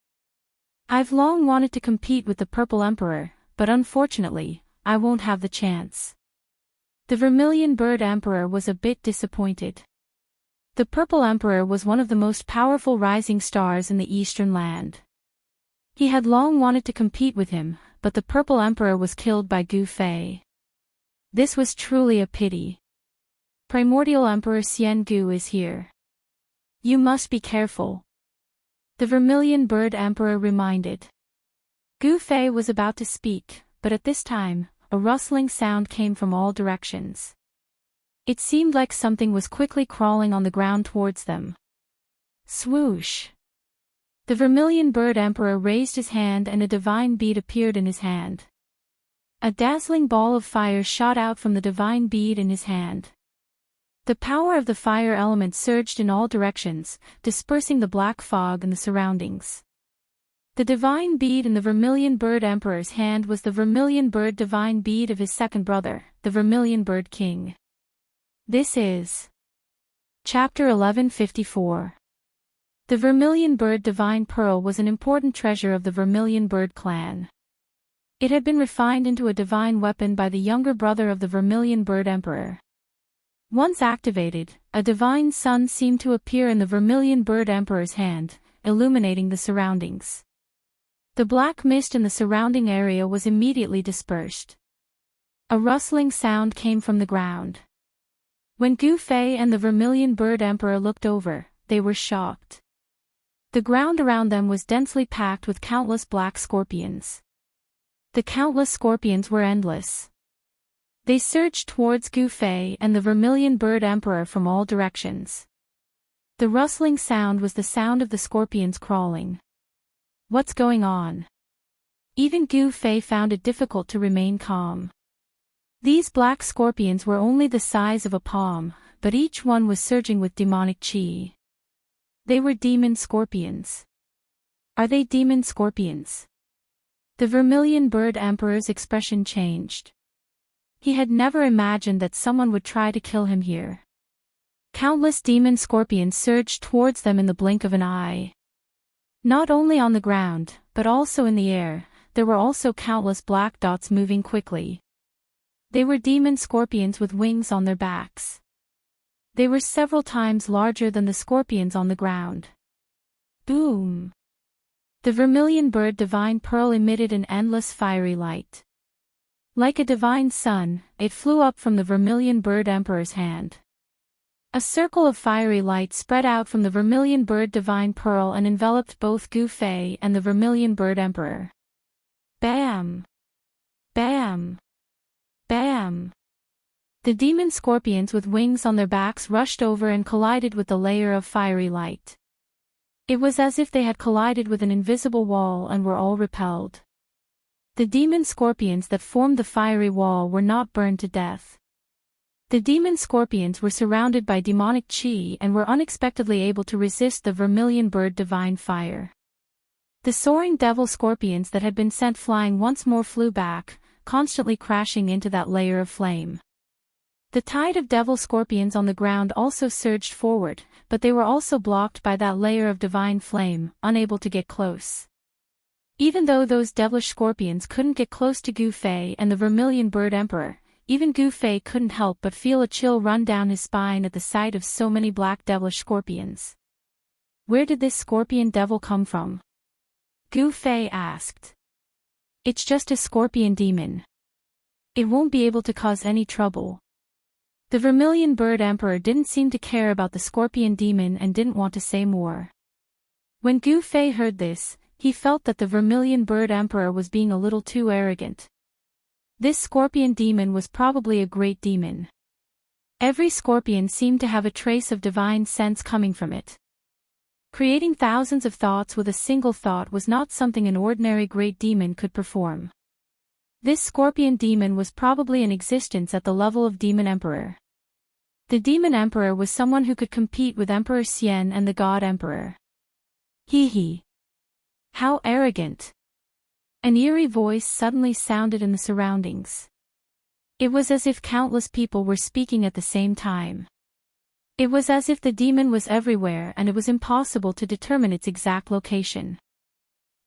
I've long wanted to compete with the Purple Emperor, but unfortunately, I won't have the chance." The Vermilion Bird Emperor was a bit disappointed. The Purple Emperor was one of the most powerful rising stars in the Eastern Land. He had long wanted to compete with him, but the Purple Emperor was killed by Gu Fei. This was truly a pity. Primordial Emperor Xian Gu is here. You must be careful. The Vermilion Bird Emperor reminded. Gu Fei was about to speak, but at this time, a rustling sound came from all directions. It seemed like something was quickly crawling on the ground towards them. Swoosh! The Vermilion Bird Emperor raised his hand and a divine bead appeared in his hand. A dazzling ball of fire shot out from the divine bead in his hand. The power of the fire element surged in all directions, dispersing the black fog in the surroundings. The divine bead in the Vermilion Bird Emperor's hand was the Vermilion Bird divine bead of his second brother, the Vermilion Bird King. This is Chapter 1154. The Vermilion Bird Divine Pearl was an important treasure of the Vermilion Bird clan. It had been refined into a divine weapon by the younger brother of the Vermilion Bird Emperor. Once activated, a divine sun seemed to appear in the Vermilion Bird Emperor's hand, illuminating the surroundings. The black mist in the surrounding area was immediately dispersed. A rustling sound came from the ground. When Gu Fei and the Vermilion Bird Emperor looked over, they were shocked. The ground around them was densely packed with countless black scorpions. The countless scorpions were endless. They surged towards Gu Fei and the Vermilion Bird Emperor from all directions. The rustling sound was the sound of the scorpions crawling. What's going on? Even Gu Fei found it difficult to remain calm. These black scorpions were only the size of a palm, but each one was surging with demonic chi. They were demon scorpions. Are they demon scorpions? The Vermilion Bird Emperor's expression changed. He had never imagined that someone would try to kill him here. Countless demon scorpions surged towards them in the blink of an eye. Not only on the ground, but also in the air, there were also countless black dots moving quickly. They were demon scorpions with wings on their backs. They were several times larger than the scorpions on the ground. Boom! The Vermilion Bird Divine Pearl emitted an endless fiery light. Like a divine sun, it flew up from the Vermilion Bird Emperor's hand. A circle of fiery light spread out from the Vermilion Bird Divine Pearl and enveloped both Gu Fei and the Vermilion Bird Emperor. Bam! Bam! Bam! The demon scorpions with wings on their backs rushed over and collided with the layer of fiery light. It was as if they had collided with an invisible wall and were all repelled. The demon scorpions that formed the fiery wall were not burned to death. The demon scorpions were surrounded by demonic chi and were unexpectedly able to resist the Vermilion Bird Divine Fire. The soaring devil scorpions that had been sent flying once more flew back, constantly crashing into that layer of flame. The tide of devil scorpions on the ground also surged forward, but they were also blocked by that layer of divine flame, unable to get close. Even though those devilish scorpions couldn't get close to Gu Fei and the Vermilion Bird Emperor, even Gu Fei couldn't help but feel a chill run down his spine at the sight of so many black devilish scorpions. Where did this scorpion devil come from? Gu Fei asked. It's just a scorpion demon. It won't be able to cause any trouble. The Vermilion Bird Emperor didn't seem to care about the scorpion demon and didn't want to say more. When Gu Fei heard this, he felt that the Vermilion Bird Emperor was being a little too arrogant. This scorpion demon was probably a great demon. Every scorpion seemed to have a trace of divine sense coming from it. Creating thousands of thoughts with a single thought was not something an ordinary great demon could perform. This scorpion demon was probably in existence at the level of Demon Emperor. The Demon Emperor was someone who could compete with Emperor Xian and the God Emperor. Hee. How arrogant. An eerie voice suddenly sounded in the surroundings. It was as if countless people were speaking at the same time. It was as if the demon was everywhere and it was impossible to determine its exact location.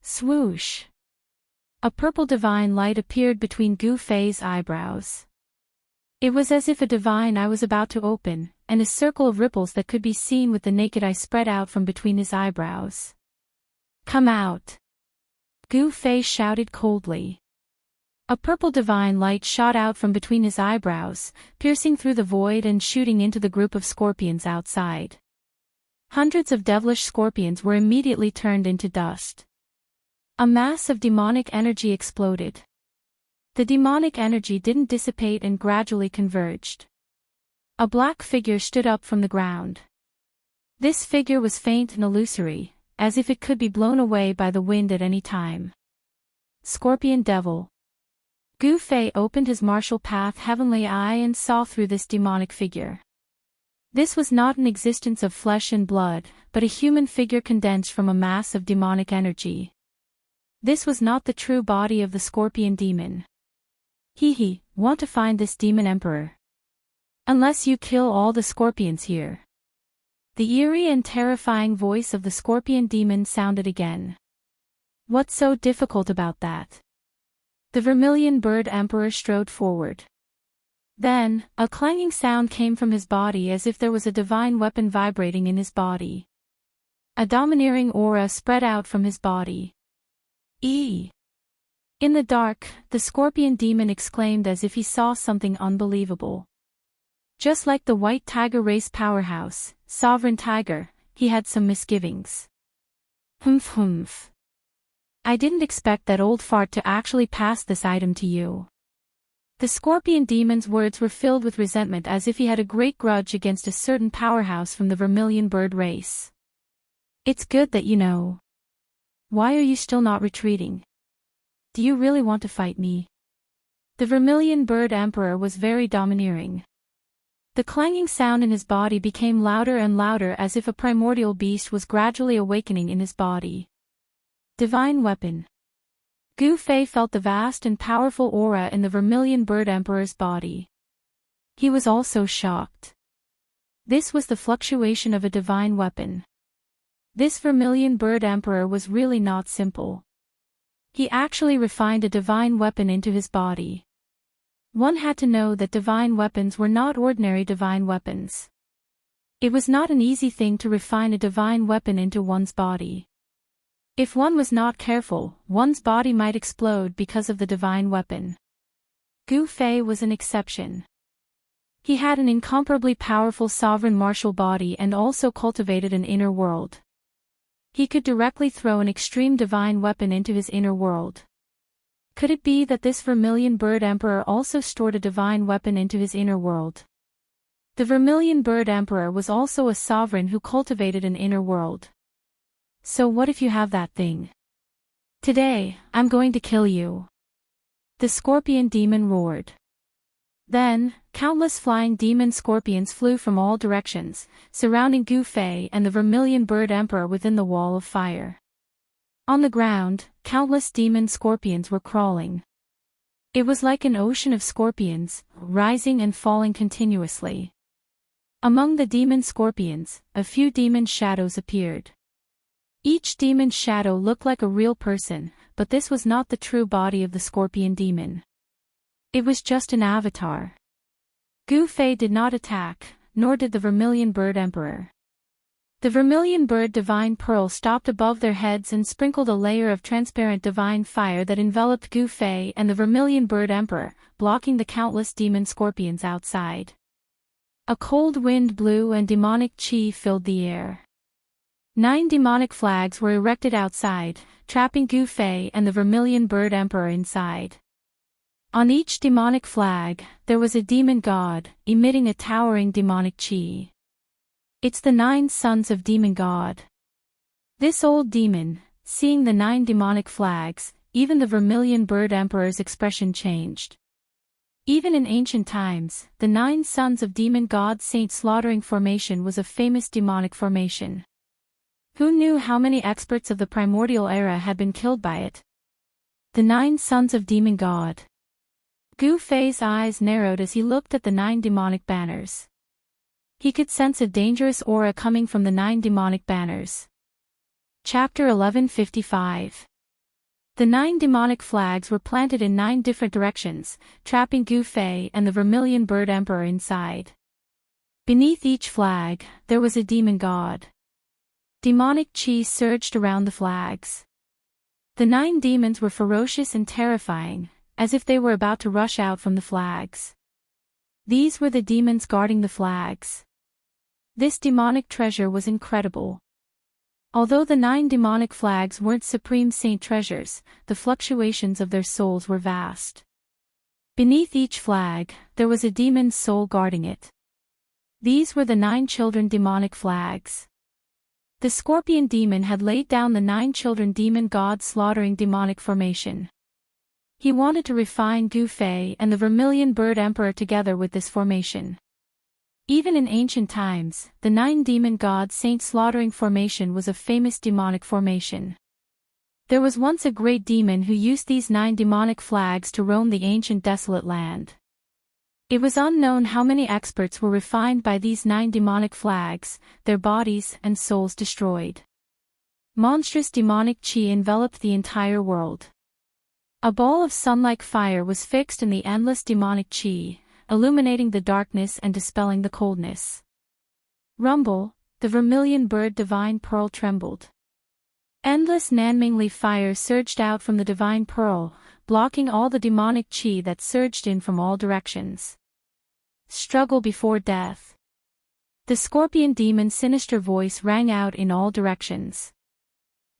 Swoosh. A purple divine light appeared between Gu Fei's eyebrows. It was as if a divine eye was about to open, and a circle of ripples that could be seen with the naked eye spread out from between his eyebrows. Come out! Gu Fei shouted coldly. A purple divine light shot out from between his eyebrows, piercing through the void and shooting into the group of scorpions outside. Hundreds of devilish scorpions were immediately turned into dust. A mass of demonic energy exploded. The demonic energy didn't dissipate and gradually converged. A black figure stood up from the ground. This figure was faint and illusory, as if it could be blown away by the wind at any time. Scorpion Devil. Gu Fei opened his martial path heavenly eye and saw through this demonic figure. This was not an existence of flesh and blood, but a human figure condensed from a mass of demonic energy. This was not the true body of the scorpion demon. Want to find this demon emperor? Unless you kill all the scorpions here. The eerie and terrifying voice of the scorpion demon sounded again. What's so difficult about that? The Vermilion Bird Emperor strode forward. Then, a clanging sound came from his body as if there was a divine weapon vibrating in his body. A domineering aura spread out from his body. In the dark, the scorpion demon exclaimed as if he saw something unbelievable. Just like the white tiger race powerhouse, Sovereign Tiger, he had some misgivings. Humph. I didn't expect that old fart to actually pass this item to you. The scorpion demon's words were filled with resentment as if he had a great grudge against a certain powerhouse from the Vermilion Bird race. It's good that you know. Why are you still not retreating? Do you really want to fight me? The Vermilion Bird Emperor was very domineering. The clanging sound in his body became louder and louder as if a primordial beast was gradually awakening in his body. Divine Weapon. Gu Fei felt the vast and powerful aura in the Vermilion Bird Emperor's body. He was also shocked. This was the fluctuation of a divine weapon. This Vermilion Bird Emperor was really not simple. He actually refined a divine weapon into his body. One had to know that divine weapons were not ordinary divine weapons. It was not an easy thing to refine a divine weapon into one's body. If one was not careful, one's body might explode because of the divine weapon. Gu Fei was an exception. He had an incomparably powerful sovereign martial body and also cultivated an inner world. He could directly throw an extreme divine weapon into his inner world. Could it be that this Vermilion Bird Emperor also stored a divine weapon into his inner world? The Vermilion Bird Emperor was also a sovereign who cultivated an inner world. So what if you have that thing? Today, I'm going to kill you. The scorpion demon roared. Then, countless flying demon scorpions flew from all directions, surrounding Gu Fei and the Vermilion Bird Emperor within the wall of fire. On the ground, countless demon scorpions were crawling. It was like an ocean of scorpions, rising and falling continuously. Among the demon scorpions, a few demon shadows appeared. Each demon shadow looked like a real person, but this was not the true body of the scorpion demon. It was just an avatar. Gu Fei did not attack, nor did the Vermilion Bird Emperor. The Vermilion Bird Divine Pearl stopped above their heads and sprinkled a layer of transparent divine fire that enveloped Gu Fei and the Vermilion Bird Emperor, blocking the countless demon scorpions outside. A cold wind blew and demonic chi filled the air. 9 demonic flags were erected outside, trapping Gu Fei and the Vermilion Bird Emperor inside. On each demonic flag, there was a demon god, emitting a towering demonic chi. It's the 9 sons of Demon God. This old demon, seeing the 9 demonic flags, even the Vermilion Bird Emperor's expression changed. Even in ancient times, the 9 sons of Demon God Saint slaughtering formation was a famous demonic formation. Who knew how many experts of the primordial era had been killed by it? The 9 sons of Demon God. Gu Fei's eyes narrowed as he looked at the 9 demonic banners. He could sense a dangerous aura coming from the 9 demonic banners. Chapter 1155. The 9 demonic flags were planted in 9 different directions, trapping Gu Fei and the Vermilion Bird Emperor inside. Beneath each flag, there was a demon god. Demonic chi surged around the flags. The 9 demons were ferocious and terrifying, as if they were about to rush out from the flags. These were the demons guarding the flags. This demonic treasure was incredible. Although the 9 demonic flags weren't supreme saint treasures, the fluctuations of their souls were vast. Beneath each flag, there was a demon's soul guarding it. These were the 9 children demonic flags. The scorpion demon had laid down the 9 children demon god slaughtering demonic formation. He wanted to refine Gu Fei and the Vermilion Bird Emperor together with this formation. Even in ancient times, the 9 demon god saint slaughtering formation was a famous demonic formation. There was once a great demon who used these 9 demonic flags to roam the ancient desolate land. It was unknown how many experts were refined by these 9 demonic flags, their bodies and souls destroyed. Monstrous demonic chi enveloped the entire world. A ball of sun-like fire was fixed in the endless demonic chi, illuminating the darkness and dispelling the coldness. Rumble, the Vermilion Bird Divine Pearl trembled. Endless Nanmingli fire surged out from the Divine Pearl, blocking all the demonic chi that surged in from all directions. Struggle before death. The scorpion demon's sinister voice rang out in all directions.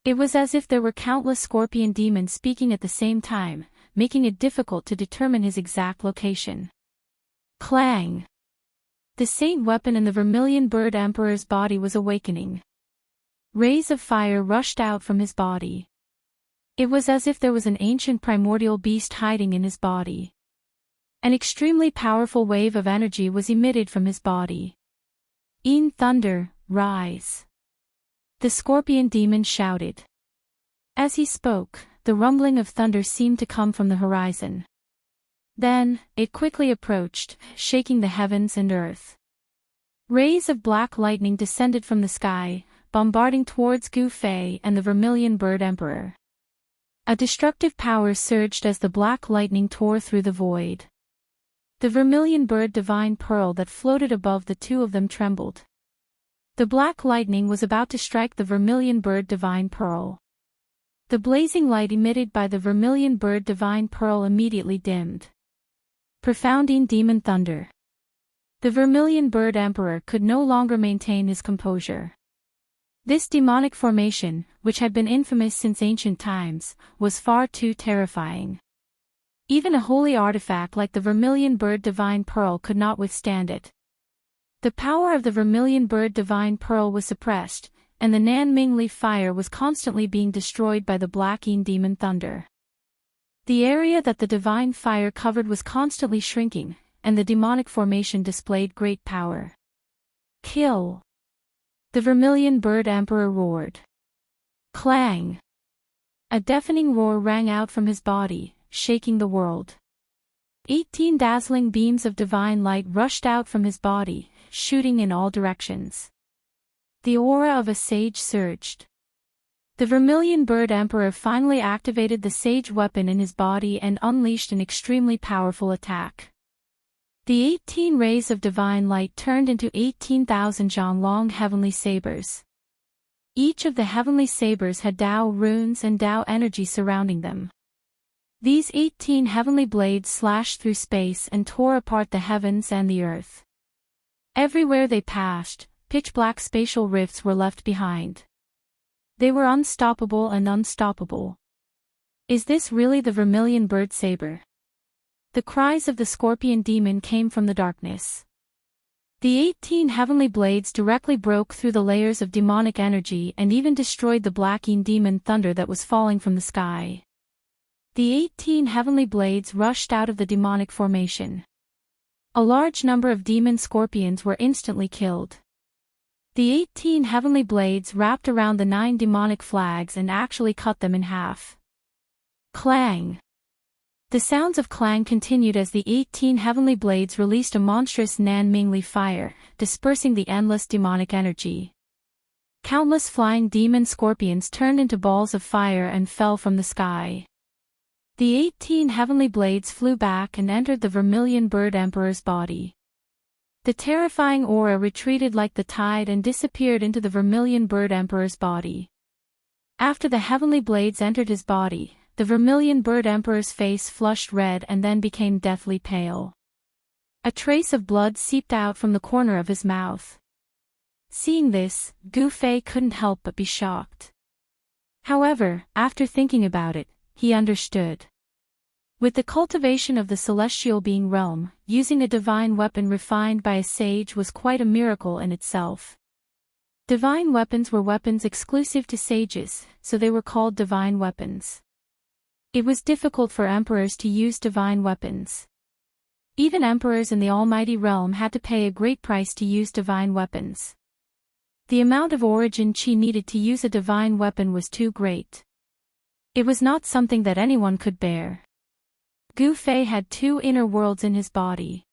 It was as if there were countless scorpion demons speaking at the same time, making it difficult to determine his exact location. Clang! The saint weapon in the Vermilion Bird Emperor's body was awakening. Rays of fire rushed out from his body. It was as if there was an ancient primordial beast hiding in his body. An extremely powerful wave of energy was emitted from his body. "In thunder, rise!" The scorpion demon shouted. As he spoke, the rumbling of thunder seemed to come from the horizon. Then, it quickly approached, shaking the heavens and earth. Rays of black lightning descended from the sky, bombarding towards Gu Fei and the Vermilion Bird Emperor. A destructive power surged as the black lightning tore through the void. The Vermilion Bird Divine Pearl that floated above the two of them trembled. The black lightning was about to strike the Vermilion Bird Divine Pearl. The blazing light emitted by the Vermilion Bird Divine Pearl immediately dimmed. Profounding demon thunder. The Vermilion Bird Emperor could no longer maintain his composure. This demonic formation, which had been infamous since ancient times, was far too terrifying. Even a holy artifact like the Vermilion Bird Divine Pearl could not withstand it. The power of the Vermilion Bird Divine Pearl was suppressed, and the Nanmingli fire was constantly being destroyed by the Black Yin Demon Thunder. The area that the divine fire covered was constantly shrinking, and the demonic formation displayed great power. Kill! The Vermilion Bird Emperor roared. Clang! A deafening roar rang out from his body, shaking the world. 18 dazzling beams of divine light rushed out from his body, shooting in all directions. The aura of a sage surged. The Vermilion Bird Emperor finally activated the sage weapon in his body and unleashed an extremely powerful attack. The 18 rays of divine light turned into 18,000 long heavenly sabers. Each of the heavenly sabers had Tao runes and Tao energy surrounding them. These 18 heavenly blades slashed through space and tore apart the heavens and the earth. Everywhere they passed, pitch-black spatial rifts were left behind. They were unstoppable and unstoppable. Is this really the vermilion bird saber? The cries of the scorpion demon came from the darkness. The 18 heavenly blades directly broke through the layers of demonic energy and even destroyed the blacking demon thunder that was falling from the sky. The 18 heavenly blades rushed out of the demonic formation. A large number of demon scorpions were instantly killed. The 18 heavenly blades wrapped around the 9 demonic flags and actually cut them in half. Clang! The sounds of clang continued as the 18 heavenly blades released a monstrous Nanmingli fire, dispersing the endless demonic energy. Countless flying demon scorpions turned into balls of fire and fell from the sky. The 18 heavenly blades flew back and entered the vermilion bird emperor's body. The terrifying aura retreated like the tide and disappeared into the vermilion bird emperor's body. After the heavenly blades entered his body, the vermilion bird emperor's face flushed red and then became deathly pale. A trace of blood seeped out from the corner of his mouth. Seeing this, Gu Fei couldn't help but be shocked. However, after thinking about it, he understood. With the cultivation of the celestial being realm, using a divine weapon refined by a sage was quite a miracle in itself. Divine weapons were weapons exclusive to sages, so they were called divine weapons. It was difficult for emperors to use divine weapons. Even emperors in the Almighty Realm had to pay a great price to use divine weapons. The amount of origin chi needed to use a divine weapon was too great. It was not something that anyone could bear. Gu Fei had 2 inner worlds in his body.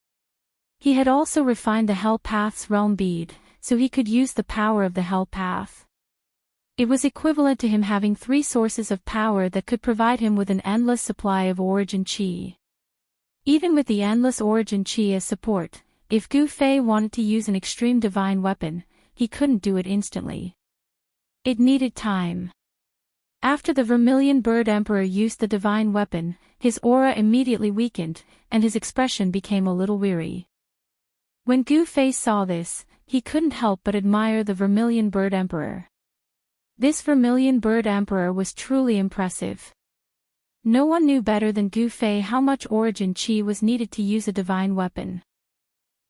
He had also refined the Hell Path's realm bead, so he could use the power of the Hell Path. It was equivalent to him having 3 sources of power that could provide him with an endless supply of origin chi. Even with the endless origin chi as support, if Gu Fei wanted to use an extreme divine weapon, he couldn't do it instantly. It needed time. After the vermilion bird emperor used the divine weapon, his aura immediately weakened, and his expression became a little weary. When Gu Fei saw this, he couldn't help but admire the vermilion bird emperor. This vermilion bird emperor was truly impressive. No one knew better than Gu Fei how much origin chi was needed to use a divine weapon.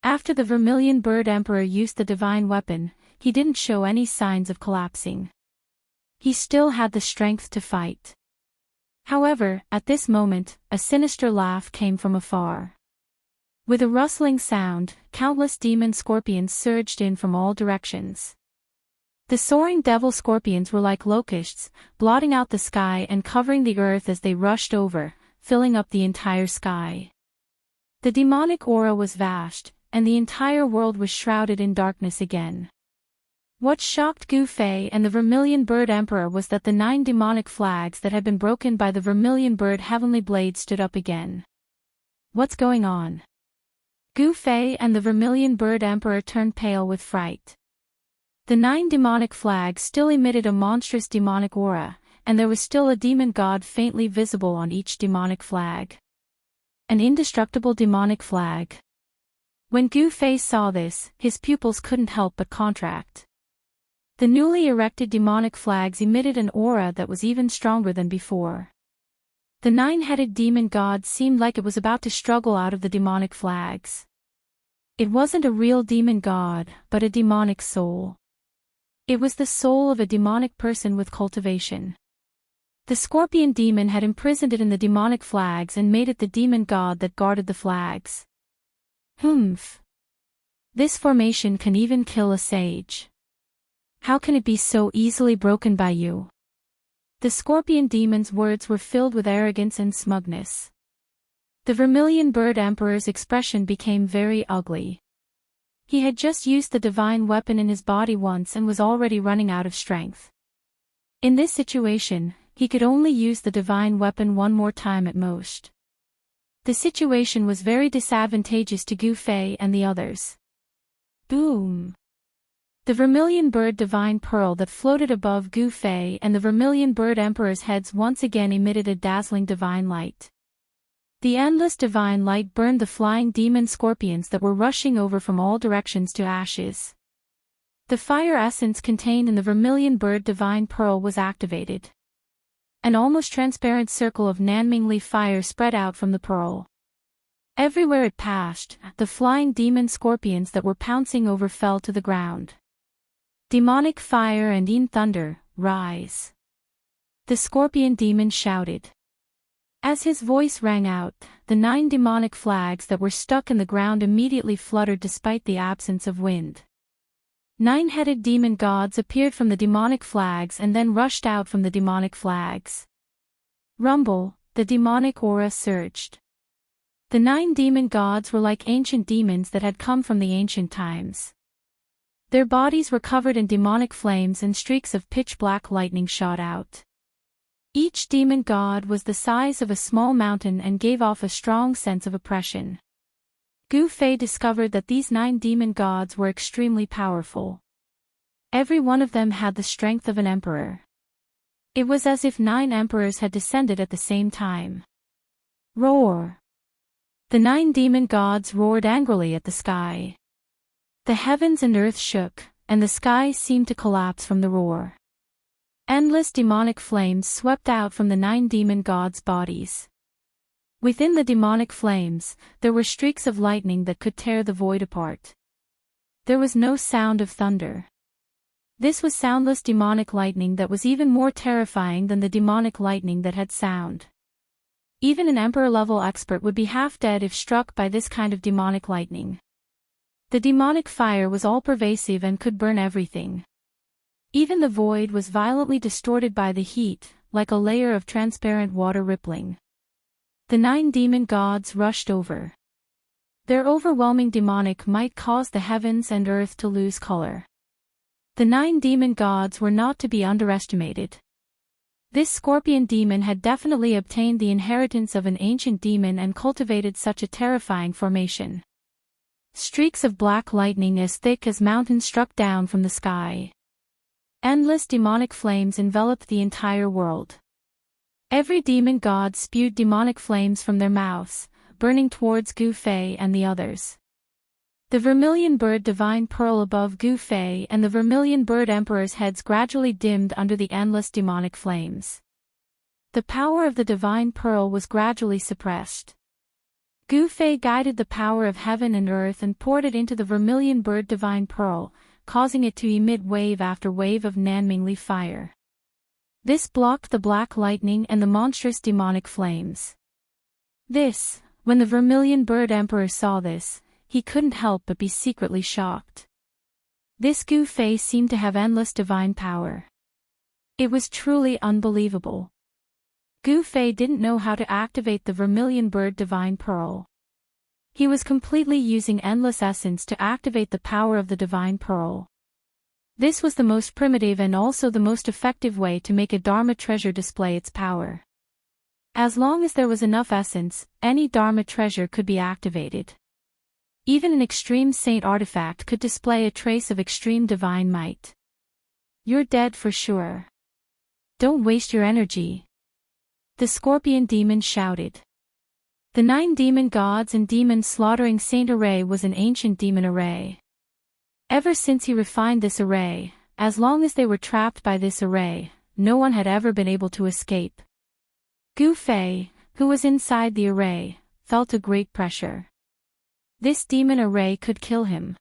After the vermilion bird emperor used the divine weapon, he didn't show any signs of collapsing. He still had the strength to fight. However, at this moment, a sinister laugh came from afar. With a rustling sound, countless demon scorpions surged in from all directions. The soaring devil scorpions were like locusts, blotting out the sky and covering the earth as they rushed over, filling up the entire sky. The demonic aura was vast, and the entire world was shrouded in darkness again. What shocked Gu Fei and the Vermilion Bird Emperor was that the 9 demonic flags that had been broken by the Vermilion Bird Heavenly Blade stood up again. What's going on? Gu Fei and the Vermilion Bird Emperor turned pale with fright. The 9 demonic flags still emitted a monstrous demonic aura, and there was still a demon god faintly visible on each demonic flag. An indestructible demonic flag. When Gu Fei saw this, his pupils couldn't help but contract. The newly erected demonic flags emitted an aura that was even stronger than before. The 9-headed demon god seemed like it was about to struggle out of the demonic flags. It wasn't a real demon god, but a demonic soul. It was the soul of a demonic person with cultivation. The scorpion demon had imprisoned it in the demonic flags and made it the demon god that guarded the flags. Humph. This formation can even kill a sage. How can it be so easily broken by you? The scorpion demon's words were filled with arrogance and smugness. The Vermilion Bird Emperor's expression became very ugly. He had just used the divine weapon in his body once and was already running out of strength. In this situation, he could only use the divine weapon one more time at most. The situation was very disadvantageous to Gu Fei and the others. Boom! The Vermilion Bird Divine Pearl that floated above Gu Fei and the Vermilion Bird Emperor's heads once again emitted a dazzling divine light. The endless divine light burned the flying demon scorpions that were rushing over from all directions to ashes. The fire essence contained in the vermilion bird divine pearl was activated. An almost transparent circle of Nanmingli fire spread out from the pearl. Everywhere it passed, the flying demon scorpions that were pouncing over fell to the ground. Demonic fire and Yin thunder, rise! The scorpion demon shouted. As his voice rang out, the 9 demonic flags that were stuck in the ground immediately fluttered despite the absence of wind. 9-headed demon gods appeared from the demonic flags and then rushed out from the demonic flags. Rumble, the demonic aura surged. The 9 demon gods were like ancient demons that had come from the ancient times. Their bodies were covered in demonic flames and streaks of pitch-black lightning shot out. Each demon god was the size of a small mountain and gave off a strong sense of oppression. Gu Fei discovered that these 9 demon gods were extremely powerful. Every one of them had the strength of an emperor. It was as if 9 emperors had descended at the same time. Roar! The 9 demon gods roared angrily at the sky. The heavens and earth shook, and the sky seemed to collapse from the roar. Endless demonic flames swept out from the 9 demon gods' bodies. Within the demonic flames, there were streaks of lightning that could tear the void apart. There was no sound of thunder. This was soundless demonic lightning that was even more terrifying than the demonic lightning that had sound. Even an emperor-level expert would be half dead if struck by this kind of demonic lightning. The demonic fire was all-pervasive and could burn everything. Even the void was violently distorted by the heat, like a layer of transparent water rippling. The 9 demon gods rushed over. Their overwhelming demonic might caused the heavens and earth to lose color. The 9 demon gods were not to be underestimated. This scorpion demon had definitely obtained the inheritance of an ancient demon and cultivated such a terrifying formation. Streaks of black lightning as thick as mountains struck down from the sky. Endless demonic flames enveloped the entire world. Every demon god spewed demonic flames from their mouths, burning towards Gu Fei and the others. The vermilion bird divine pearl above Gu Fei and the vermilion bird emperor's heads gradually dimmed under the endless demonic flames. The power of the divine pearl was gradually suppressed. Gu Fei guided the power of heaven and earth and poured it into the vermilion bird divine pearl, causing it to emit wave after wave of Nanmingli fire. This blocked the black lightning and the monstrous demonic flames. When the vermilion bird emperor saw this, he couldn't help but be secretly shocked. This Gu Fei seemed to have endless divine power. It was truly unbelievable. Gu Fei didn't know how to activate the vermilion bird divine pearl. He was completely using endless essence to activate the power of the divine pearl. This was the most primitive and also the most effective way to make a Dharma treasure display its power. As long as there was enough essence, any Dharma treasure could be activated. Even an extreme saint artifact could display a trace of extreme divine might. You're dead for sure. Don't waste your energy. The scorpion demon shouted. The 9 demon gods and demon slaughtering saint array was an ancient demon array. Ever since he refined this array, as long as they were trapped by this array, no one had ever been able to escape. Gu Fei, who was inside the array, felt a great pressure. This demon array could kill him.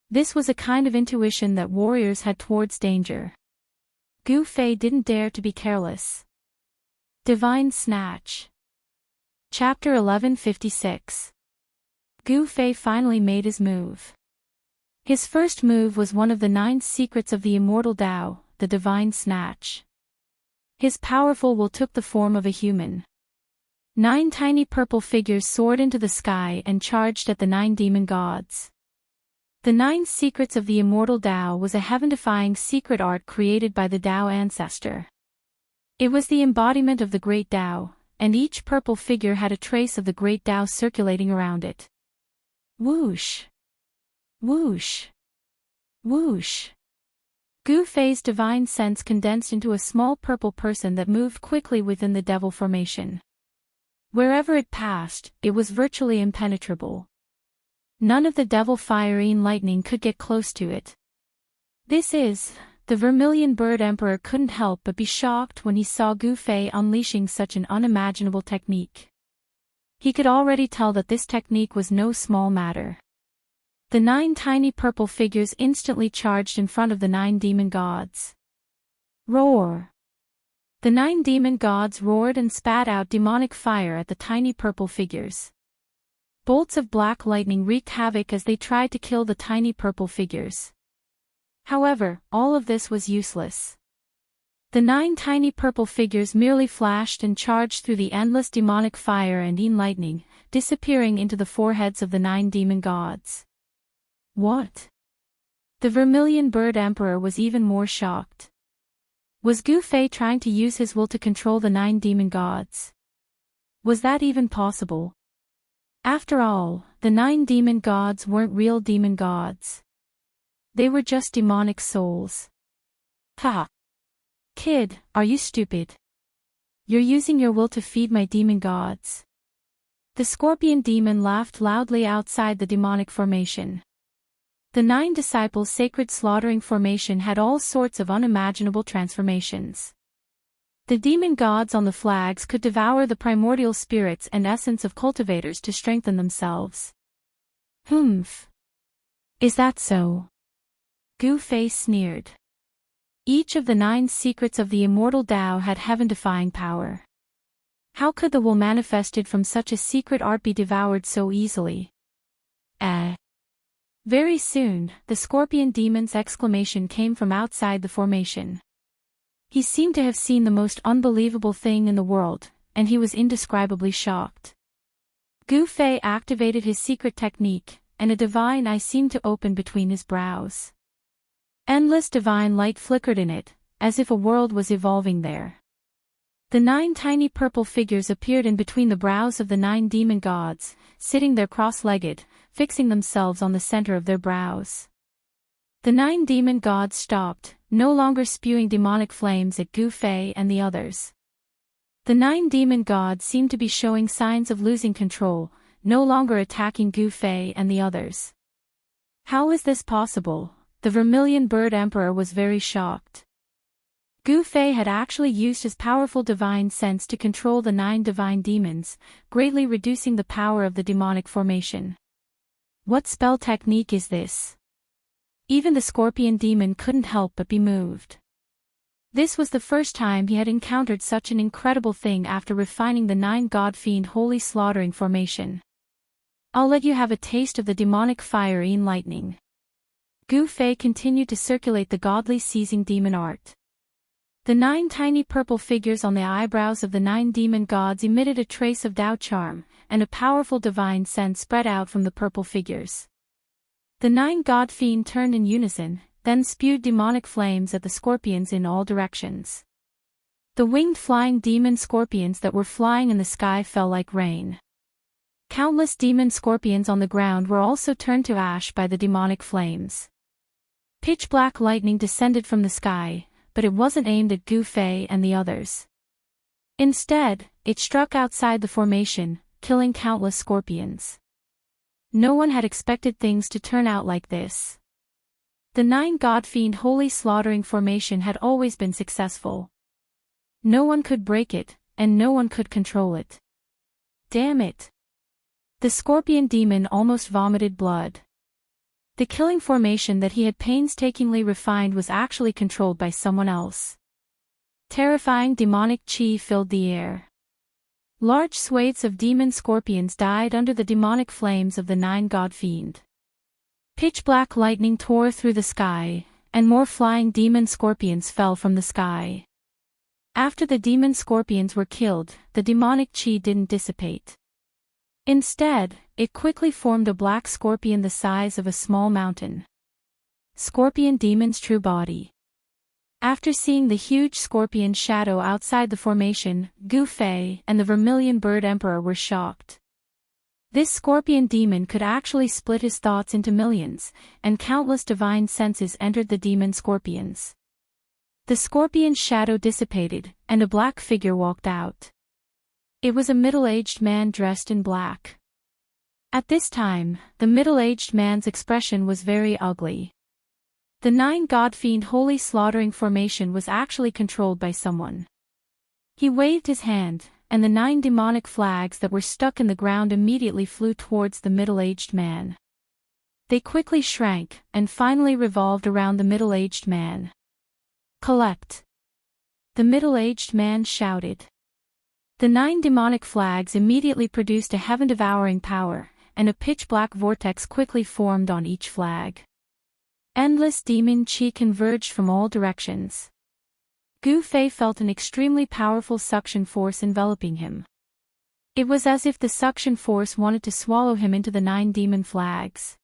This was a kind of intuition that warriors had towards danger. Gu Fei didn't dare to be careless. Divine Snatch. Chapter 1156. Gu Fei finally made his move. His first move was one of the 9 secrets of the immortal Tao, the Divine Snatch. His powerful will took the form of a human. 9 tiny purple figures soared into the sky and charged at the 9 demon gods. The 9 secrets of the immortal Tao was a heaven-defying secret art created by the Tao ancestor. It was the embodiment of the great Tao, and each purple figure had a trace of the great Tao circulating around it. Whoosh! Whoosh! Whoosh! Gu Fei's divine sense condensed into a small purple person that moved quickly within the devil formation. Wherever it passed, it was virtually impenetrable. None of the devil fire and lightning could get close to it. The Vermilion Bird Emperor couldn't help but be shocked when he saw Gu Fei unleashing such an unimaginable technique. He could already tell that this technique was no small matter. The 9 tiny purple figures instantly charged in front of the 9 demon gods. Roar! The 9 demon gods roared and spat out demonic fire at the tiny purple figures. Bolts of black lightning wreaked havoc as they tried to kill the tiny purple figures. However, all of this was useless. The 9 tiny purple figures merely flashed and charged through the endless demonic fire and lightning, disappearing into the foreheads of the 9 demon gods. What? The Vermilion Bird Emperor was even more shocked. Was Gu Fei trying to use his will to control the 9 demon gods? Was that even possible? After all, the 9 demon gods weren't real demon gods. They were just demonic souls. Ha! Kid, are you stupid? You're using your will to feed my demon gods. The scorpion demon laughed loudly outside the demonic formation. The 9 disciples' sacred slaughtering formation had all sorts of unimaginable transformations. The demon gods on the flags could devour the primordial spirits and essence of cultivators to strengthen themselves. Humph. Is that so? Gu Fei sneered. Each of the 9 secrets of the immortal Tao had heaven-defying power. How could the will manifested from such a secret art be devoured so easily? Very soon, the scorpion demon's exclamation came from outside the formation. He seemed to have seen the most unbelievable thing in the world, and he was indescribably shocked. Gu Fei activated his secret technique, and a divine eye seemed to open between his brows. Endless divine light flickered in it, as if a world was evolving there. The 9 tiny purple figures appeared in between the brows of the 9 demon gods, sitting there cross-legged, fixing themselves on the center of their brows. The 9 demon gods stopped, no longer spewing demonic flames at Gu Fei and the others. The 9 demon gods seemed to be showing signs of losing control, no longer attacking Gu Fei and the others. How is this possible? The Vermilion Bird Emperor was very shocked. Gu Fei had actually used his powerful divine sense to control the 9 divine demons, greatly reducing the power of the demonic formation. What spell technique is this? Even the scorpion demon couldn't help but be moved. This was the first time he had encountered such an incredible thing after refining the 9 god-fiend holy slaughtering formation. I'll let you have a taste of the demonic fire and lightning. Gu Fei continued to circulate the godly seizing demon art. The 9 tiny purple figures on the eyebrows of the 9 demon gods emitted a trace of Tao charm, and a powerful divine sense spread out from the purple figures. The 9 god fiend turned in unison, then spewed demonic flames at the scorpions in all directions. The winged flying demon scorpions that were flying in the sky fell like rain. Countless demon scorpions on the ground were also turned to ash by the demonic flames. Pitch black lightning descended from the sky, but it wasn't aimed at Gu Fei and the others. Instead, it struck outside the formation, killing countless scorpions. No one had expected things to turn out like this. The 9 god-fiend holy slaughtering formation had always been successful. No one could break it, and no one could control it. Damn it! The scorpion demon almost vomited blood. The killing formation that he had painstakingly refined was actually controlled by someone else. Terrifying demonic chi filled the air. Large swathes of demon scorpions died under the demonic flames of the 9 god fiend. Pitch-black lightning tore through the sky, and more flying demon scorpions fell from the sky. After the demon scorpions were killed, the demonic chi didn't dissipate. Instead, it quickly formed a black scorpion the size of a small mountain. Scorpion demon's true body. After seeing the huge scorpion shadow outside the formation, Gu Fei and the Vermilion Bird Emperor were shocked. This scorpion demon could actually split his thoughts into millions, and countless divine senses entered the demon scorpions. The scorpion's shadow dissipated, and a black figure walked out. It was a middle-aged man dressed in black. At this time, the middle-aged man's expression was very ugly. The 9-god fiend holy slaughtering formation was actually controlled by someone. He waved his hand, and the 9 demonic flags that were stuck in the ground immediately flew towards the middle-aged man. They quickly shrank, and finally revolved around the middle-aged man. Collect! The middle-aged man shouted. The 9 demonic flags immediately produced a heaven-devouring power, and a pitch-black vortex quickly formed on each flag. Endless demon chi converged from all directions. Gu Fei felt an extremely powerful suction force enveloping him. It was as if the suction force wanted to swallow him into the 9 demon flags.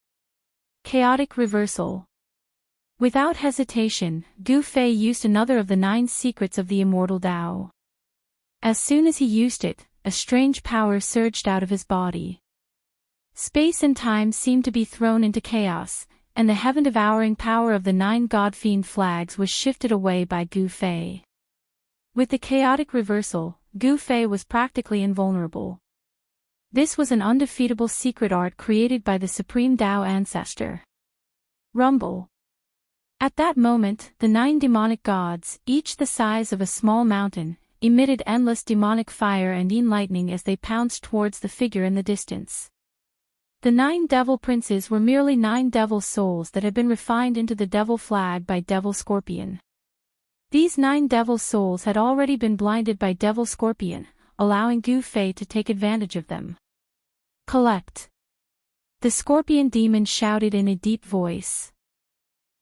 Chaotic reversal. Without hesitation, Gu Fei used another of the 9 secrets of the immortal Tao. As soon as he used it, a strange power surged out of his body. Space and time seemed to be thrown into chaos, and the heaven-devouring power of the 9 god-fiend flags was shifted away by Gu Fei. With the chaotic reversal, Gu Fei was practically invulnerable. This was an undefeatable secret art created by the Supreme Tao Ancestor. Rumble. At that moment, the 9 demonic gods, each the size of a small mountain, emitted endless demonic fire and lightning as they pounced towards the figure in the distance. The 9 devil princes were merely 9 devil souls that had been refined into the devil flag by Devil Scorpion. These 9 devil souls had already been blinded by Devil Scorpion, allowing Gu Fei to take advantage of them. Collect! The scorpion demon shouted in a deep voice.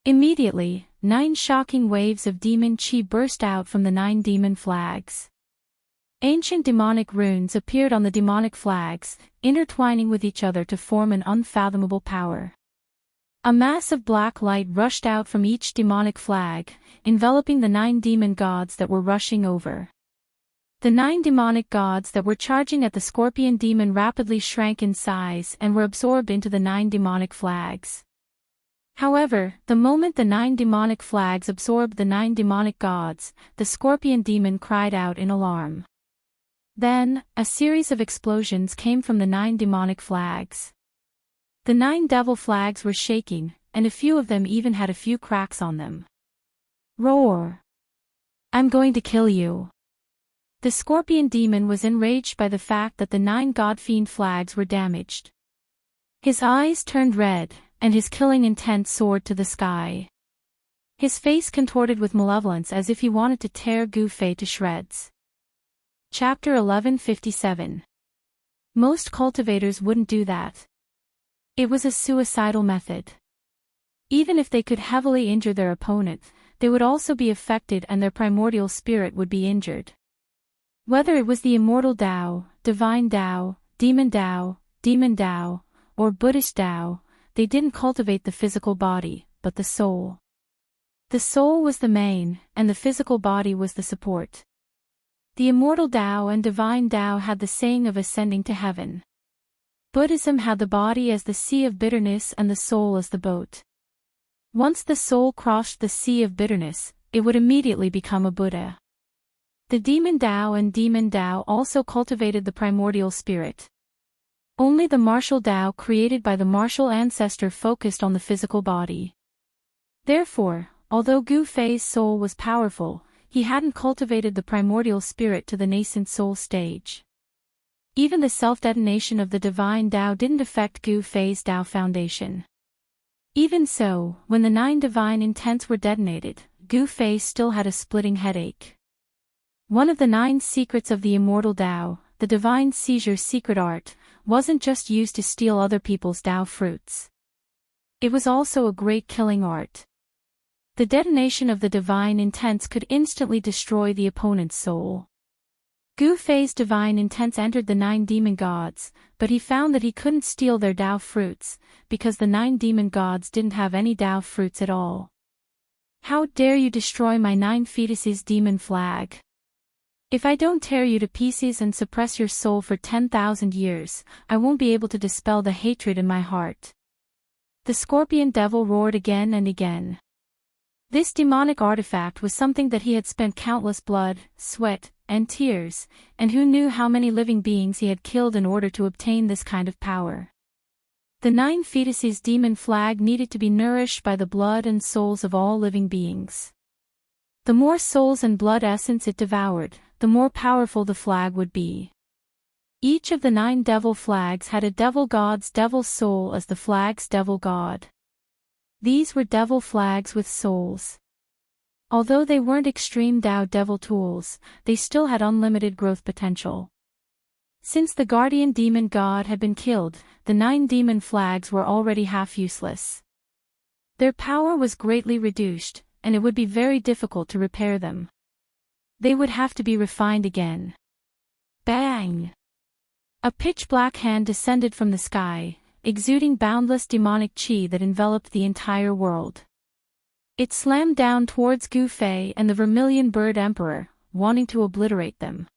Immediately, 9 shocking waves of demon chi burst out from the 9 demon flags. Ancient demonic runes appeared on the demonic flags, intertwining with each other to form an unfathomable power. A mass of black light rushed out from each demonic flag, enveloping the 9 demon gods that were rushing over. The 9 demonic gods that were charging at the scorpion demon rapidly shrank in size and were absorbed into the 9 demonic flags. However, the moment the 9 demonic flags absorbed the 9 demonic gods, the scorpion demon cried out in alarm. Then, a series of explosions came from the 9 demonic flags. The 9 devil flags were shaking, and a few of them even had a few cracks on them. Roar! I'm going to kill you! The scorpion demon was enraged by the fact that the 9 god-fiend flags were damaged. His eyes turned red, and his killing intent soared to the sky. His face contorted with malevolence as if he wanted to tear Gu Fei to shreds. Chapter 1157. Most cultivators wouldn't do that. It was a suicidal method. Even if they could heavily injure their opponent, they would also be affected and their primordial spirit would be injured. Whether it was the immortal Tao, divine Tao, demon Tao, or Buddhist Tao, they didn't cultivate the physical body, but the soul. The soul was the main, and the physical body was the support. The immortal Tao and divine Tao had the saying of ascending to heaven. Buddhism had the body as the sea of bitterness and the soul as the boat. Once the soul crossed the sea of bitterness, it would immediately become a Buddha. The demon Tao and demon Tao also cultivated the primordial spirit. Only the martial Tao created by the martial ancestor focused on the physical body. Therefore, although Gu Fei's soul was powerful, he hadn't cultivated the primordial spirit to the nascent soul stage. Even the self-detonation of the divine Tao didn't affect Gu Fei's Tao foundation. Even so, when the 9 divine intents were detonated, Gu Fei still had a splitting headache. One of the 9 secrets of the immortal Tao, the divine seizure secret art, wasn't just used to steal other people's Tao fruits. It was also a great killing art. The detonation of the divine intents could instantly destroy the opponent's soul. Gu Fei's divine intents entered the 9 demon gods, but he found that he couldn't steal their Tao fruits, because the 9 demon gods didn't have any Tao fruits at all. How dare you destroy my 9 fetuses demon flag? If I don't tear you to pieces and suppress your soul for 10,000 years, I won't be able to dispel the hatred in my heart. The scorpion devil roared again and again. This demonic artifact was something that he had spent countless blood, sweat, and tears, and who knew how many living beings he had killed in order to obtain this kind of power. The 9 fetuses demon flag needed to be nourished by the blood and souls of all living beings. The more souls and blood essence it devoured, the more powerful the flag would be. Each of the 9 devil flags had a devil god's devil soul as the flag's devil god. These were devil flags with souls. Although they weren't extreme Tao devil tools, they still had unlimited growth potential. Since the guardian demon god had been killed, the 9 demon flags were already half useless. Their power was greatly reduced, and it would be very difficult to repair them. They would have to be refined again. Bang! A pitch-black hand descended from the sky, exuding boundless demonic chi that enveloped the entire world. It slammed down towards Gu Fei and the Vermilion Bird Emperor, wanting to obliterate them.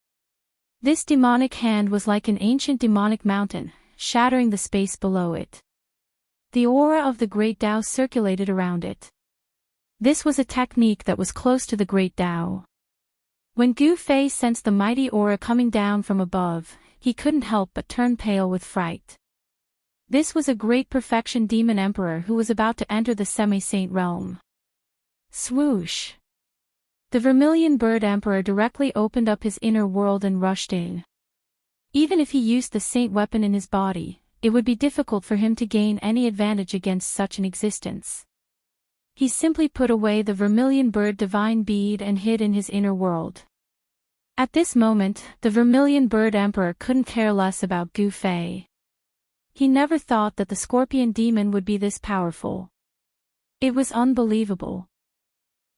This demonic hand was like an ancient demonic mountain, shattering the space below it. The aura of the Great Tao circulated around it. This was a technique that was close to the Great Tao. When Gu Fei sensed the mighty aura coming down from above, he couldn't help but turn pale with fright. This was a great perfection demon emperor who was about to enter the semi-saint realm. Swoosh! The Vermilion Bird Emperor directly opened up his inner world and rushed in. Even if he used the saint weapon in his body, it would be difficult for him to gain any advantage against such an existence. He simply put away the Vermilion Bird divine bead and hid in his inner world. At this moment, the Vermilion Bird Emperor couldn't care less about Gu Fei. He never thought that the Scorpion Demon would be this powerful. It was unbelievable.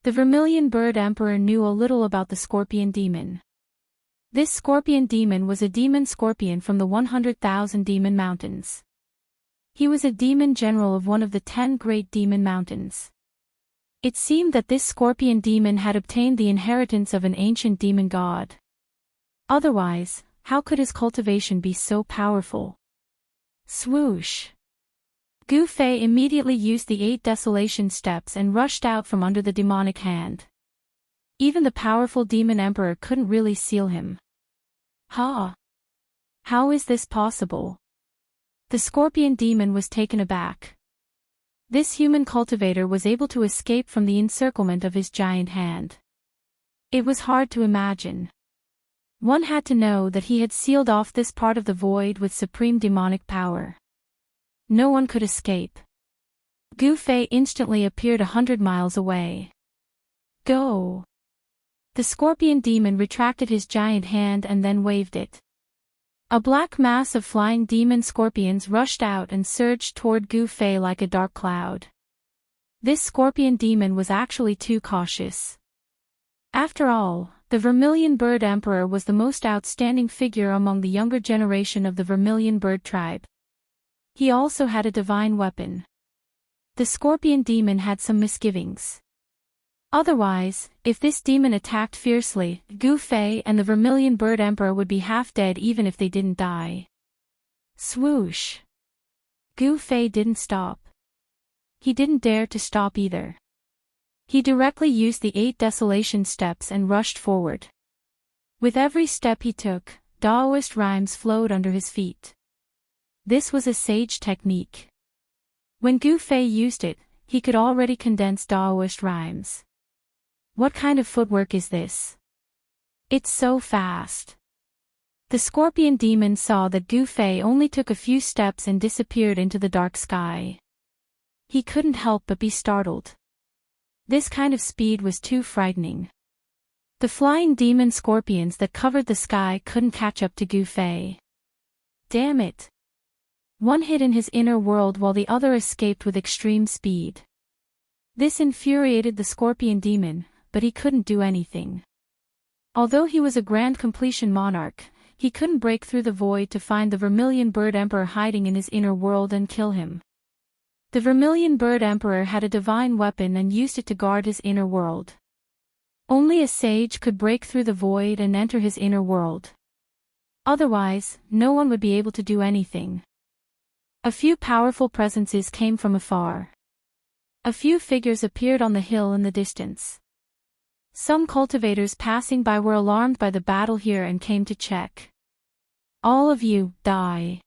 The Vermilion Bird Emperor knew a little about the Scorpion Demon. This Scorpion Demon was a demon scorpion from the 100,000 Demon Mountains. He was a demon general of one of the 10 great demon mountains. It seemed that this Scorpion Demon had obtained the inheritance of an ancient demon god. Otherwise, how could his cultivation be so powerful? Swoosh! Gu Fei immediately used the 8 desolation steps and rushed out from under the demonic hand. Even the powerful demon emperor couldn't really seal him. Ha! How is this possible? The Scorpion Demon was taken aback. This human cultivator was able to escape from the encirclement of his giant hand. It was hard to imagine. One had to know that he had sealed off this part of the void with supreme demonic power. No one could escape. Gu Fei instantly appeared 100 miles away. Go! The Scorpion Demon retracted his giant hand and then waved it. A black mass of flying demon scorpions rushed out and surged toward Gu Fei like a dark cloud. This Scorpion Demon was actually too cautious. After all, the Vermilion Bird Emperor was the most outstanding figure among the younger generation of the Vermilion Bird tribe. He also had a divine weapon. The Scorpion Demon had some misgivings. Otherwise, if this demon attacked fiercely, Gu Fei and the Vermilion Bird Emperor would be half dead even if they didn't die. Swoosh! Gu Fei didn't stop. He didn't dare to stop either. He directly used the 8 desolation steps and rushed forward. With every step he took, Taoist rhymes flowed under his feet. This was a sage technique. When Gu Fei used it, he could already condense Taoist rhymes. What kind of footwork is this? It's so fast. The Scorpion Demon saw that Gu Fei only took a few steps and disappeared into the dark sky. He couldn't help but be startled. This kind of speed was too frightening. The flying demon scorpions that covered the sky couldn't catch up to Gu Fei. Damn it! One hid in his inner world while the other escaped with extreme speed. This infuriated the Scorpion Demon, but he couldn't do anything. Although he was a grand completion monarch, he couldn't break through the void to find the Vermilion Bird Emperor hiding in his inner world and kill him. The Vermilion Bird Emperor had a divine weapon and used it to guard his inner world. Only a sage could break through the void and enter his inner world. Otherwise, no one would be able to do anything. A few powerful presences came from afar. A few figures appeared on the hill in the distance. Some cultivators passing by were alarmed by the battle here and came to check. All of you, die.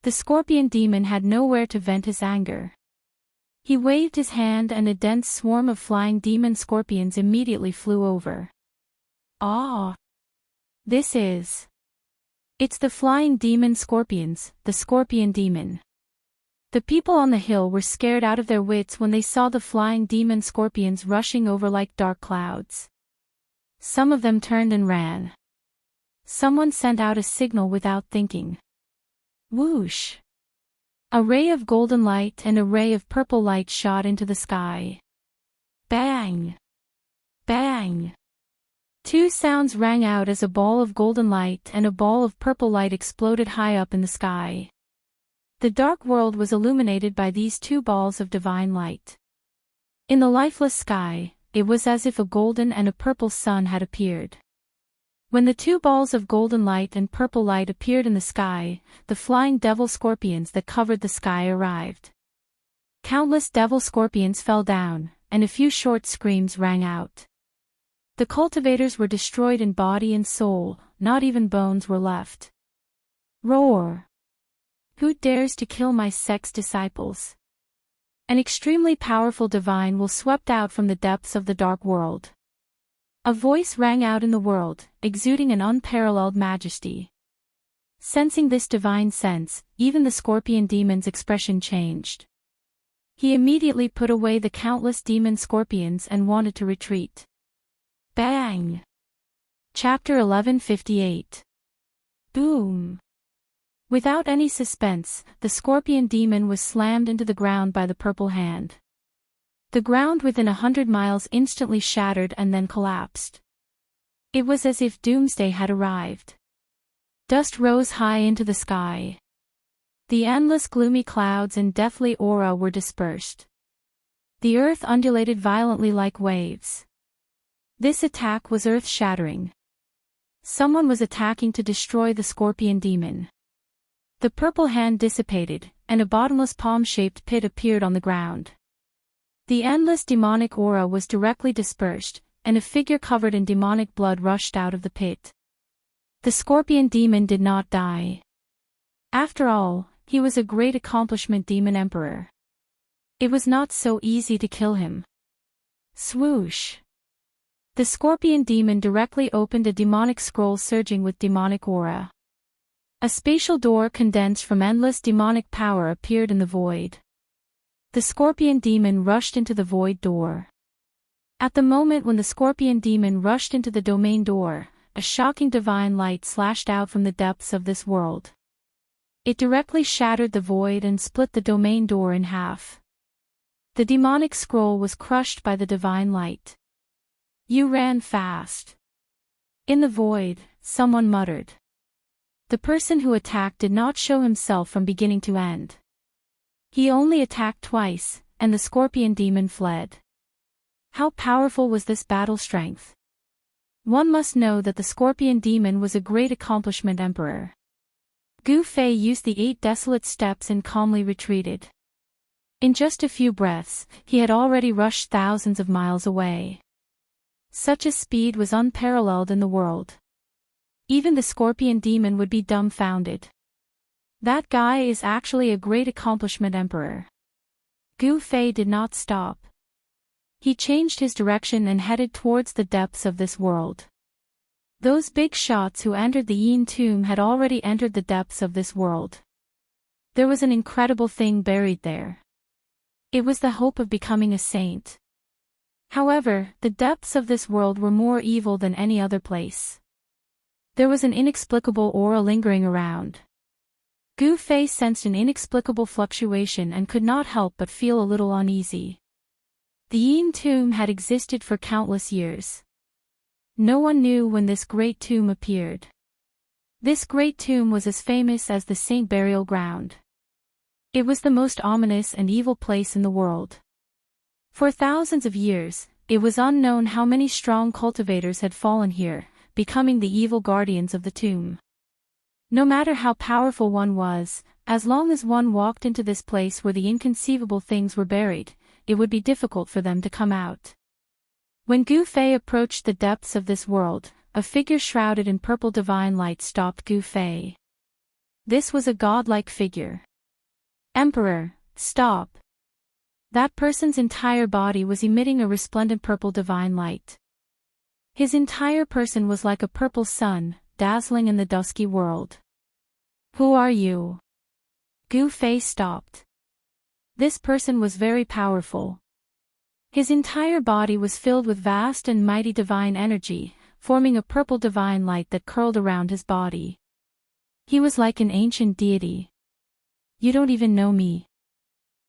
The scorpion demon had nowhere to vent his anger. He waved his hand and a dense swarm of flying demon scorpions immediately flew over. Ah! It's the flying demon scorpions, the scorpion demon. The people on the hill were scared out of their wits when they saw the flying demon scorpions rushing over like dark clouds. Some of them turned and ran. Someone sent out a signal without thinking. Whoosh! A ray of golden light and a ray of purple light shot into the sky. Bang! Bang! Two sounds rang out as a ball of golden light and a ball of purple light exploded high up in the sky. The dark world was illuminated by these two balls of divine light. In the lifeless sky, it was as if a golden and a purple sun had appeared. When the two balls of golden light and purple light appeared in the sky, the flying devil scorpions that covered the sky arrived. Countless devil scorpions fell down, and a few short screams rang out. The cultivators were destroyed in body and soul, not even bones were left. Roar! Who dares to kill my sex disciples? An extremely powerful divine will swept out from the depths of the dark world. A voice rang out in the world, exuding an unparalleled majesty. Sensing this divine sense, even the scorpion demon's expression changed. He immediately put away the countless demon scorpions and wanted to retreat. Bang! Chapter 1158. Boom! Without any suspense, the scorpion demon was slammed into the ground by the purple hand. The ground within 100 miles instantly shattered and then collapsed. It was as if doomsday had arrived. Dust rose high into the sky. The endless gloomy clouds and deathly aura were dispersed. The earth undulated violently like waves. This attack was earth-shattering. Someone was attacking to destroy the scorpion demon. The purple hand dissipated, and a bottomless palm-shaped pit appeared on the ground. The endless demonic aura was directly dispersed, and a figure covered in demonic blood rushed out of the pit. The scorpion demon did not die. After all, he was a great accomplishment demon emperor. It was not so easy to kill him. Swoosh! The scorpion demon directly opened a demonic scroll surging with demonic aura. A spatial door condensed from endless demonic power appeared in the void. The scorpion demon rushed into the void door. At the moment when the scorpion demon rushed into the domain door, a shocking divine light slashed out from the depths of this world. It directly shattered the void and split the domain door in half. The demonic scroll was crushed by the divine light. You ran fast. In the void, someone muttered. The person who attacked did not show himself from beginning to end. He only attacked twice, and the scorpion demon fled. How powerful was this battle strength? One must know that the scorpion demon was a great accomplishment emperor. Gu Fei used the 8 desolate steps and calmly retreated. In just a few breaths, he had already rushed thousands of miles away. Such a speed was unparalleled in the world. Even the scorpion demon would be dumbfounded. That guy is actually a great accomplishment emperor. Gu Fei did not stop. He changed his direction and headed towards the depths of this world. Those big shots who entered the Yin tomb had already entered the depths of this world. There was an incredible thing buried there. It was the hope of becoming a saint. However, the depths of this world were more evil than any other place. There was an inexplicable aura lingering around. Gu Fei sensed an inexplicable fluctuation and could not help but feel a little uneasy. The Yin tomb had existed for countless years. No one knew when this great tomb appeared. This great tomb was as famous as the saint burial ground. It was the most ominous and evil place in the world. For thousands of years, it was unknown how many strong cultivators had fallen here, becoming the evil guardians of the tomb. No matter how powerful one was, as long as one walked into this place where the inconceivable things were buried, it would be difficult for them to come out. When Gu Fei approached the depths of this world, a figure shrouded in purple divine light stopped Gu Fei. This was a godlike figure. Emperor, stop. That person's entire body was emitting a resplendent purple divine light. His entire person was like a purple sun, dazzling in the dusky world. Who are you? Gu Fei stopped. This person was very powerful. His entire body was filled with vast and mighty divine energy, forming a purple divine light that curled around his body. He was like an ancient deity. You don't even know me.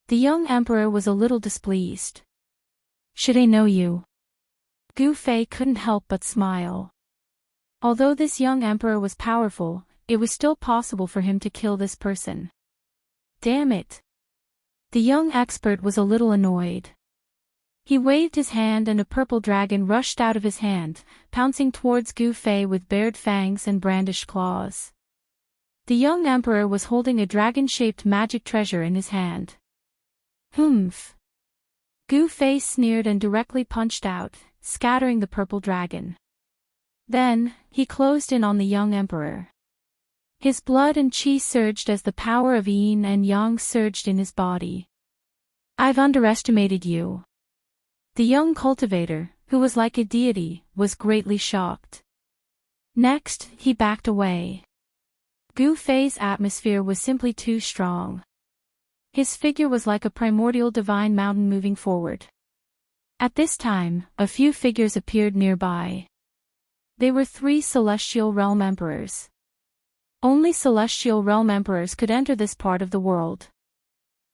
The young emperor was a little displeased. Should I know you? Gu Fei couldn't help but smile. Although this young emperor was powerful, it was still possible for him to kill this person. Damn it. The young expert was a little annoyed. He waved his hand and a purple dragon rushed out of his hand, pouncing towards Gu Fei with bared fangs and brandished claws. The young emperor was holding a dragon-shaped magic treasure in his hand. Humph. Gu Fei sneered and directly punched out, scattering the purple dragon. Then, he closed in on the young emperor. His blood and chi surged as the power of yin and yang surged in his body. I've underestimated you. The young cultivator, who was like a deity, was greatly shocked. Next, he backed away. Gu Fei's atmosphere was simply too strong. His figure was like a primordial divine mountain moving forward. At this time, a few figures appeared nearby. They were 3 celestial realm emperors. Only celestial realm emperors could enter this part of the world.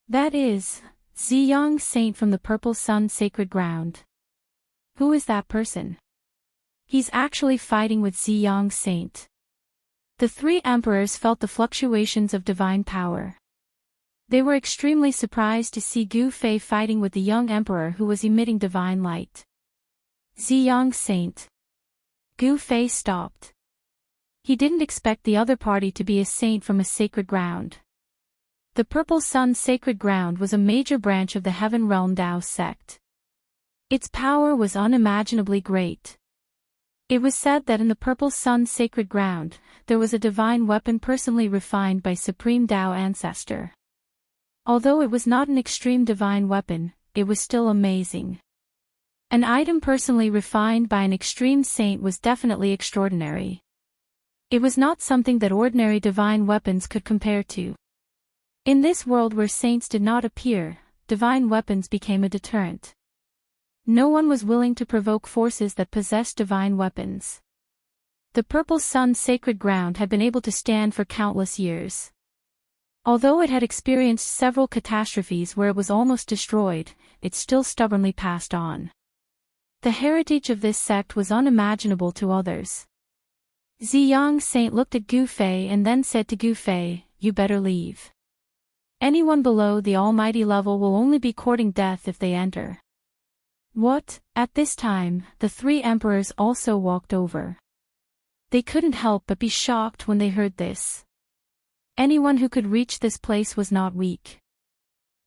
That is, Ziyang Saint from the Purple Sun Sacred Ground. Who is that person? He's actually fighting with Ziyang Saint. The 3 emperors felt the fluctuations of divine power. They were extremely surprised to see Gu Fei fighting with the young emperor who was emitting divine light. Ziyang Saint. Gu Fei stopped. He didn't expect the other party to be a saint from a sacred ground. The Purple Sun Sacred Ground was a major branch of the Heaven Realm Dao sect. Its power was unimaginably great. It was said that in the Purple Sun Sacred Ground, there was a divine weapon personally refined by Supreme Dao Ancestor. Although it was not an extreme divine weapon, it was still amazing. An item personally refined by an extreme saint was definitely extraordinary. It was not something that ordinary divine weapons could compare to. In this world where saints did not appear, divine weapons became a deterrent. No one was willing to provoke forces that possessed divine weapons. The Purple Sun Sacred Ground had been able to stand for countless years. Although it had experienced several catastrophes where it was almost destroyed, it still stubbornly passed on. The heritage of this sect was unimaginable to others. Ziyang Saint looked at Gu Fei and then said to Gu Fei, "You better leave. Anyone below the almighty level will only be courting death if they enter." What? At this time, the 3 emperors also walked over. They couldn't help but be shocked when they heard this. Anyone who could reach this place was not weak.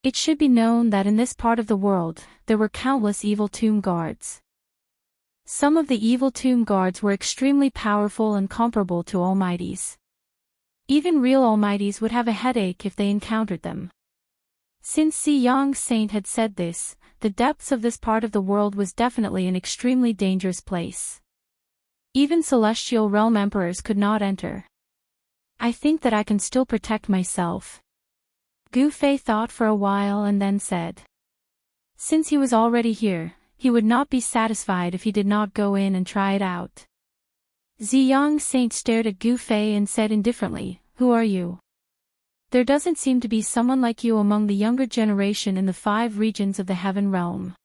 It should be known that in this part of the world, there were countless evil tomb guards. Some of the evil tomb guards were extremely powerful and comparable to almighties. Even real almighties would have a headache if they encountered them. Since Ziyang Saint had said this, the depths of this part of the world was definitely an extremely dangerous place. Even celestial realm emperors could not enter. I think that I can still protect myself. Gu Fei thought for a while and then said. Since he was already here, he would not be satisfied if he did not go in and try it out. Ziyang Saint stared at Gu Fei and said indifferently, "Who are you? There doesn't seem to be someone like you among the younger generation in the 5 regions of the Heaven Realm."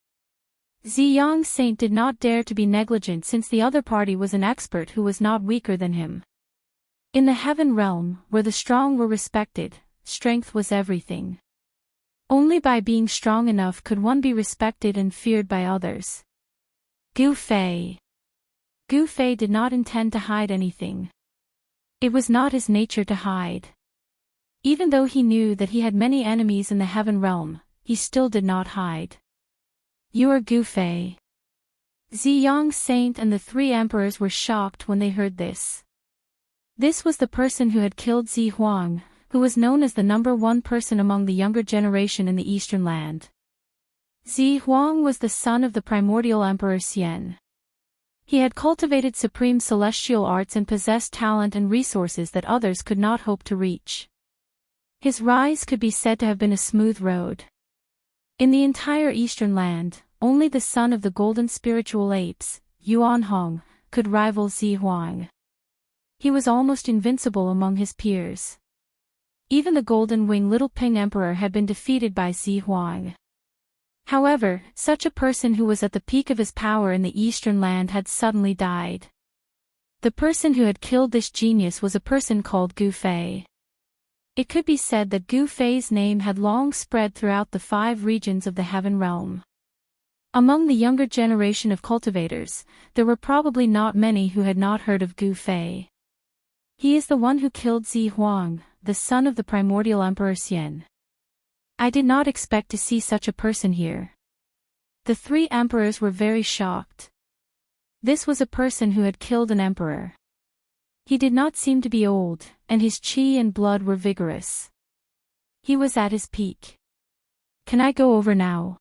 Ziyang Saint did not dare to be negligent since the other party was an expert who was not weaker than him. In the Heaven Realm, where the strong were respected, strength was everything. Only by being strong enough could one be respected and feared by others. Gu Fei. Gu Fei did not intend to hide anything. It was not his nature to hide. Even though he knew that he had many enemies in the Heaven Realm, he still did not hide. You are Gu Fei. Ziyang Saint and the 3 emperors were shocked when they heard this. This was the person who had killed Zi Huang, who was known as the #1 person among the younger generation in the Eastern Land. Zi Huang was the son of the primordial Emperor Xian. He had cultivated supreme celestial arts and possessed talent and resources that others could not hope to reach. His rise could be said to have been a smooth road. In the entire Eastern Land, only the son of the golden spiritual apes, Yuan Hong, could rival Zi Huang. He was almost invincible among his peers. Even the Golden Wing Little Ping Emperor had been defeated by Zi Huang. However, such a person who was at the peak of his power in the Eastern Land had suddenly died. The person who had killed this genius was a person called Gu Fei. It could be said that Gu Fei's name had long spread throughout the 5 regions of the Heaven Realm. Among the younger generation of cultivators, there were probably not many who had not heard of Gu Fei. He is the one who killed Zi Huang, the son of the primordial Emperor Xian. I did not expect to see such a person here. The 3 emperors were very shocked. This was a person who had killed an emperor. He did not seem to be old, and his qi and blood were vigorous. He was at his peak. Can I go over now?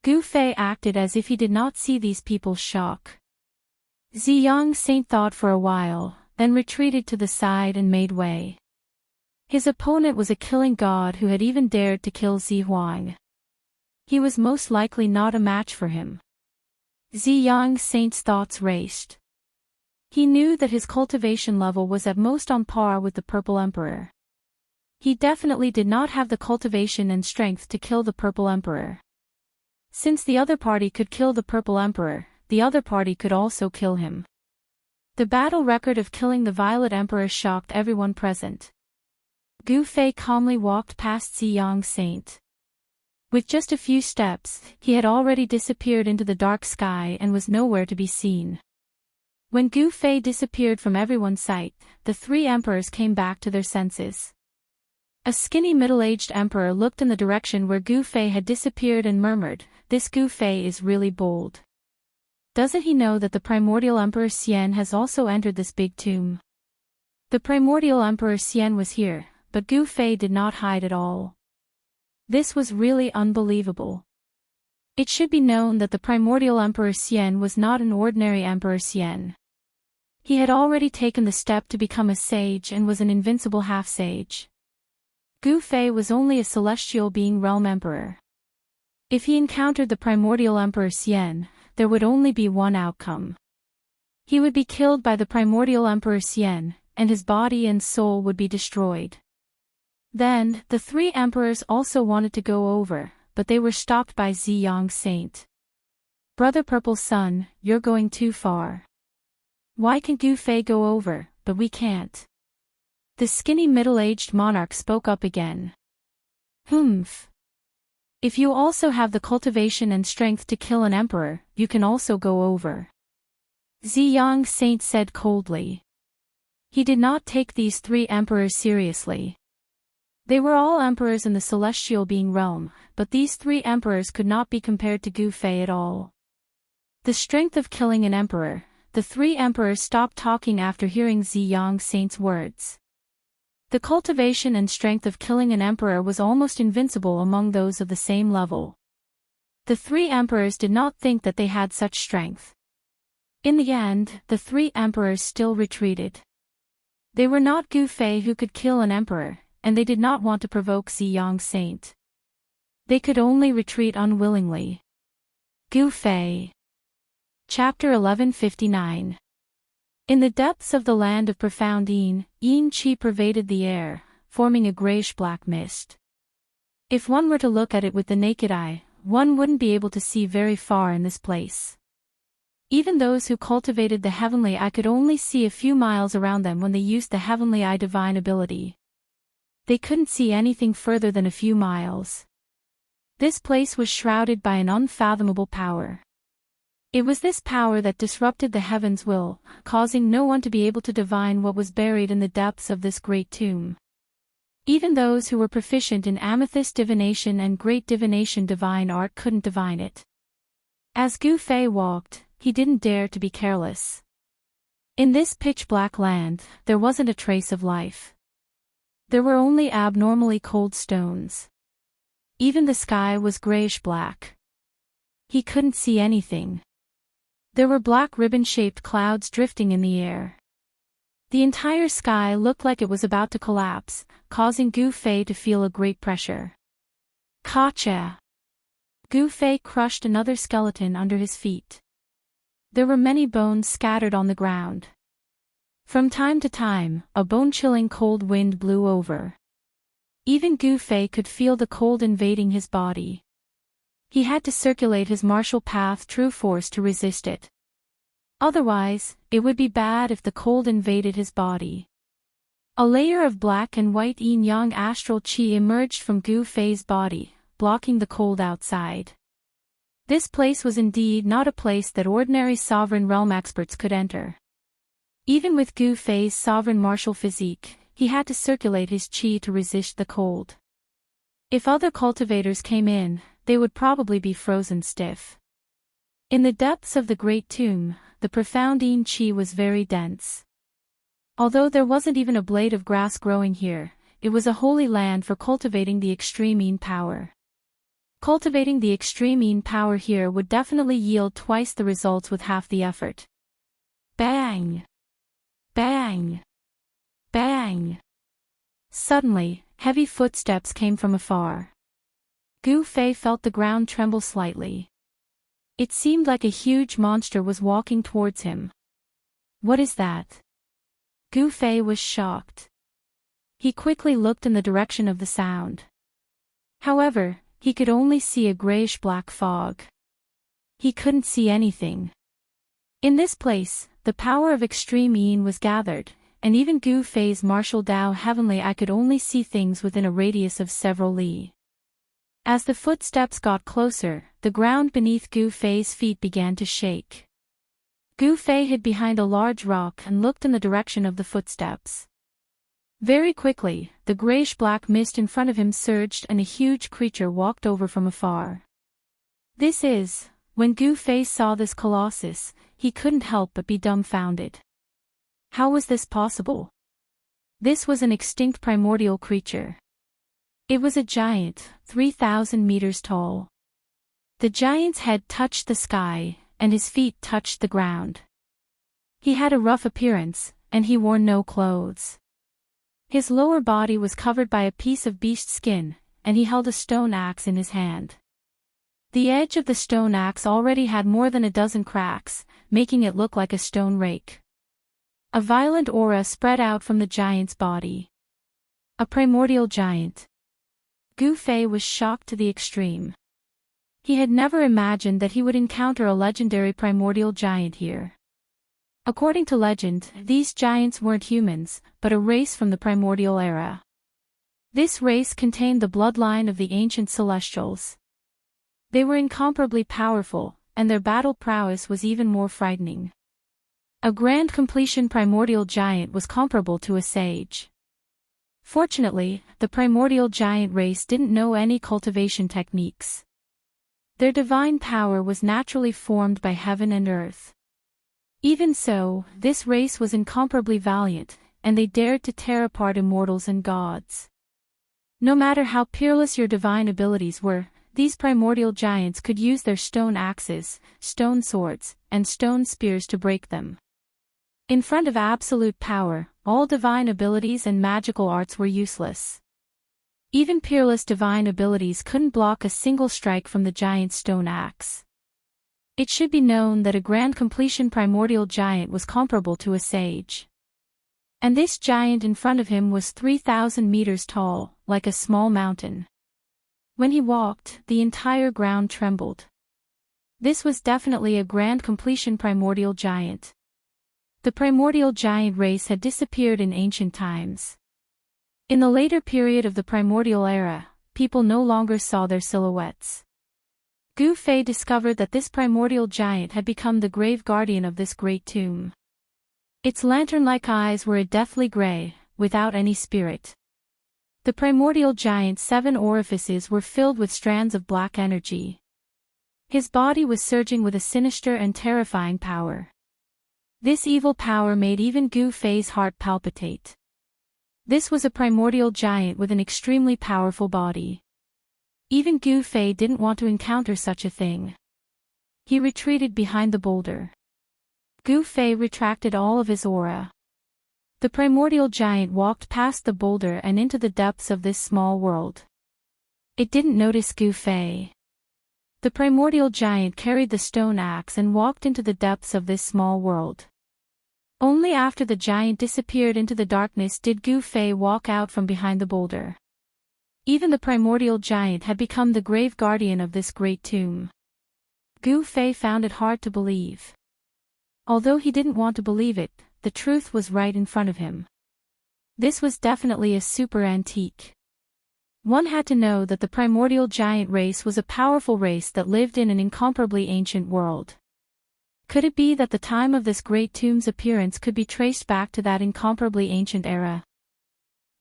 Gu Fei acted as if he did not see these people's shock. Ziyang Saint thought for a while, then retreated to the side and made way. His opponent was a killing god who had even dared to kill Zi Huang. He was most likely not a match for him. Ziyang Saint's thoughts raced. He knew that his cultivation level was at most on par with the Purple Emperor. He definitely did not have the cultivation and strength to kill the Purple Emperor. Since the other party could kill the Purple Emperor, the other party could also kill him. The battle record of killing the Violet Emperor shocked everyone present. Gu Fei calmly walked past Ziyang Saint. With just a few steps, he had already disappeared into the dark sky and was nowhere to be seen. When Gu Fei disappeared from everyone's sight, the 3 emperors came back to their senses. A skinny middle-aged emperor looked in the direction where Gu Fei had disappeared and murmured, "This Gu Fei is really bold. Doesn't he know that the primordial Emperor Xian has also entered this big tomb?" The primordial Emperor Xian was here, but Gu Fei did not hide at all. This was really unbelievable. It should be known that the primordial Emperor Xian was not an ordinary Emperor Xian. He had already taken the step to become a sage and was an invincible half-sage. Gu Fei was only a celestial being realm emperor. If he encountered the primordial Emperor Xian, there would only be one outcome. He would be killed by the primordial Emperor Xian, and his body and soul would be destroyed. Then, the 3 emperors also wanted to go over, but they were stopped by Ziyang Saint. "Brother Purple Sun, you're going too far. Why can Gu Fei go over, but we can't?" The skinny middle-aged monarch spoke up again. "Humph. If you also have the cultivation and strength to kill an emperor, you can also go over," Ziyang Saint said coldly. He did not take these 3 emperors seriously. They were all emperors in the celestial being realm, but these 3 emperors could not be compared to Gu Fei at all. The strength of killing an emperor. The 3 emperors stopped talking after hearing Ziyang Saint's words. The cultivation and strength of killing an emperor was almost invincible among those of the same level. The 3 emperors did not think that they had such strength. In the end, the 3 emperors still retreated. They were not Gu Fei who could kill an emperor, and they did not want to provoke Ziyang Saint. They could only retreat unwillingly. Gu Fei. Chapter 1159. In the depths of the land of profound Yin Qi pervaded the air, forming a grayish-black mist. If one were to look at it with the naked eye, one wouldn't be able to see very far in this place. Even those who cultivated the heavenly eye could only see a few miles around them when they used the heavenly eye divine ability. They couldn't see anything further than a few miles. This place was shrouded by an unfathomable power. It was this power that disrupted the heaven's will, causing no one to be able to divine what was buried in the depths of this great tomb. Even those who were proficient in amethyst divination and great divination divine art couldn't divine it. As Gu Fei walked, he didn't dare to be careless. In this pitch-black land, there wasn't a trace of life. There were only abnormally cold stones. Even the sky was grayish-black. He couldn't see anything. There were black ribbon-shaped clouds drifting in the air. The entire sky looked like it was about to collapse, causing Gu Fei to feel a great pressure. Gotcha! Gu Fei crushed another skeleton under his feet. There were many bones scattered on the ground. From time to time, a bone-chilling cold wind blew over. Even Gu Fei could feel the cold invading his body. He had to circulate his martial path true force to resist it. Otherwise, it would be bad if the cold invaded his body. A layer of black and white yin-yang astral qi emerged from Gu Fei's body, blocking the cold outside. This place was indeed not a place that ordinary sovereign realm experts could enter. Even with Gu Fei's sovereign martial physique, he had to circulate his qi to resist the cold. If other cultivators came in, they would probably be frozen stiff. In the depths of the Great Tomb, the profound yin qi was very dense. Although there wasn't even a blade of grass growing here, it was a holy land for cultivating the extreme yin power. Cultivating the extreme yin power here would definitely yield twice the results with half the effort. Bang! Bang! Bang! Suddenly, heavy footsteps came from afar. Gu Fei felt the ground tremble slightly. It seemed like a huge monster was walking towards him. What is that? Gu Fei was shocked. He quickly looked in the direction of the sound. However, he could only see a grayish-black fog. He couldn't see anything. In this place, the power of extreme yin was gathered, and even Gu Fei's martial Dao heavenly eye could only see things within a radius of several li. As the footsteps got closer, the ground beneath Gu Fei's feet began to shake. Gu Fei hid behind a large rock and looked in the direction of the footsteps. Very quickly, the grayish-black mist in front of him surged and a huge creature walked over from afar. When Gu Fei saw this colossus, he couldn't help but be dumbfounded. How was this possible? This was an extinct primordial creature. It was a giant, 3,000 meters tall. The giant's head touched the sky, and his feet touched the ground. He had a rough appearance, and he wore no clothes. His lower body was covered by a piece of beast skin, and he held a stone axe in his hand. The edge of the stone axe already had more than a dozen cracks, making it look like a stone rake. A violent aura spread out from the giant's body. A primordial giant. Gu Fei was shocked to the extreme. He had never imagined that he would encounter a legendary primordial giant here. According to legend, these giants weren't humans, but a race from the primordial era. This race contained the bloodline of the ancient celestials. They were incomparably powerful, and their battle prowess was even more frightening. A grand completion primordial giant was comparable to a sage. Fortunately, the primordial giant race didn't know any cultivation techniques. Their divine power was naturally formed by heaven and earth. Even so, this race was incomparably valiant, and they dared to tear apart immortals and gods. No matter how peerless your divine abilities were, these primordial giants could use their stone axes, stone swords, and stone spears to break them. In front of absolute power, all divine abilities and magical arts were useless. Even peerless divine abilities couldn't block a single strike from the giant's stone axe. It should be known that a grand completion primordial giant was comparable to a sage. And this giant in front of him was 3,000 meters tall, like a small mountain. When he walked, the entire ground trembled. This was definitely a grand completion primordial giant. The primordial giant race had disappeared in ancient times. In the later period of the primordial era, people no longer saw their silhouettes. Gu Fei discovered that this primordial giant had become the grave guardian of this great tomb. Its lantern-like eyes were a deathly gray, without any spirit. The primordial giant's 7 orifices were filled with strands of black energy. His body was surging with a sinister and terrifying power. This evil power made even Gu Fei's heart palpitate. This was a primordial giant with an extremely powerful body. Even Gu Fei didn't want to encounter such a thing. He retreated behind the boulder. Gu Fei retracted all of his aura. The primordial giant walked past the boulder and into the depths of this small world. It didn't notice Gu Fei. The primordial giant carried the stone axe and walked into the depths of this small world. Only after the giant disappeared into the darkness did Gu Fei walk out from behind the boulder. Even the primordial giant had become the grave guardian of this great tomb. Gu Fei found it hard to believe. Although he didn't want to believe it, the truth was right in front of him. This was definitely a super antique. One had to know that the primordial giant race was a powerful race that lived in an incomparably ancient world. Could it be that the time of this great tomb's appearance could be traced back to that incomparably ancient era?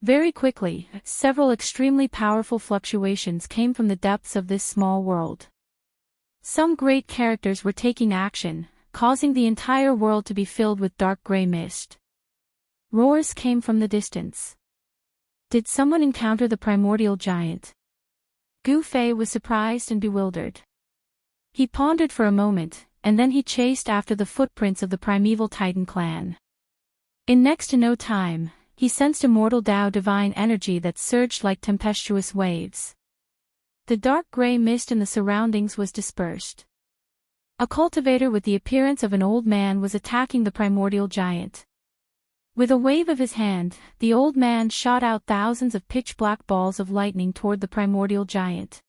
Very quickly, several extremely powerful fluctuations came from the depths of this small world. Some great characters were taking action, causing the entire world to be filled with dark gray mist. Roars came from the distance. Did someone encounter the primordial giant? Gu Fei was surprised and bewildered. He pondered for a moment, and then he chased after the footprints of the primeval Titan clan. In next to no time, he sensed a mortal Tao divine energy that surged like tempestuous waves. The dark gray mist in the surroundings was dispersed. A cultivator with the appearance of an old man was attacking the primordial giant. With a wave of his hand, the old man shot out thousands of pitch-black balls of lightning toward the primordial giant.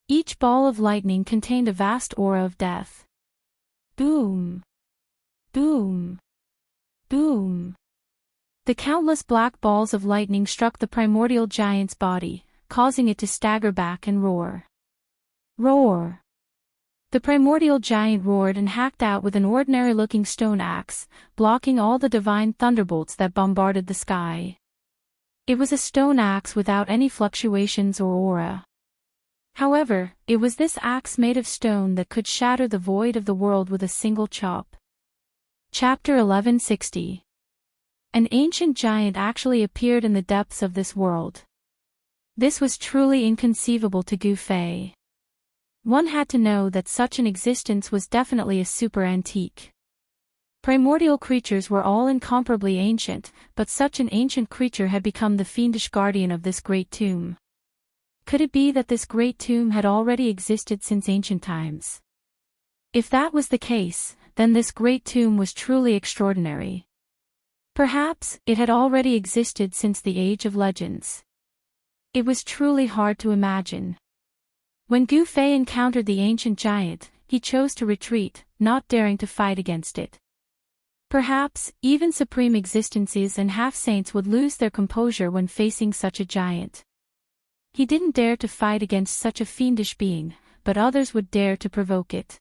Each ball of lightning contained a vast aura of death. Boom! Boom! Boom! The countless black balls of lightning struck the primordial giant's body, causing it to stagger back and roar. Roar! The primordial giant roared and hacked out with an ordinary-looking stone axe, blocking all the divine thunderbolts that bombarded the sky. It was a stone axe without any fluctuations or aura. However, it was this axe made of stone that could shatter the void of the world with a single chop. Chapter 1160. An ancient giant actually appeared in the depths of this world. This was truly inconceivable to Gu Fei. One had to know that such an existence was definitely a super antique. Primordial creatures were all incomparably ancient, but such an ancient creature had become the fiendish guardian of this great tomb. Could it be that this great tomb had already existed since ancient times? If that was the case, then this great tomb was truly extraordinary. Perhaps it had already existed since the Age of Legends. It was truly hard to imagine. When Gu Fei encountered the ancient giant, he chose to retreat, not daring to fight against it. Perhaps, even supreme existences and half-saints would lose their composure when facing such a giant. He didn't dare to fight against such a fiendish being, but others would dare to provoke it.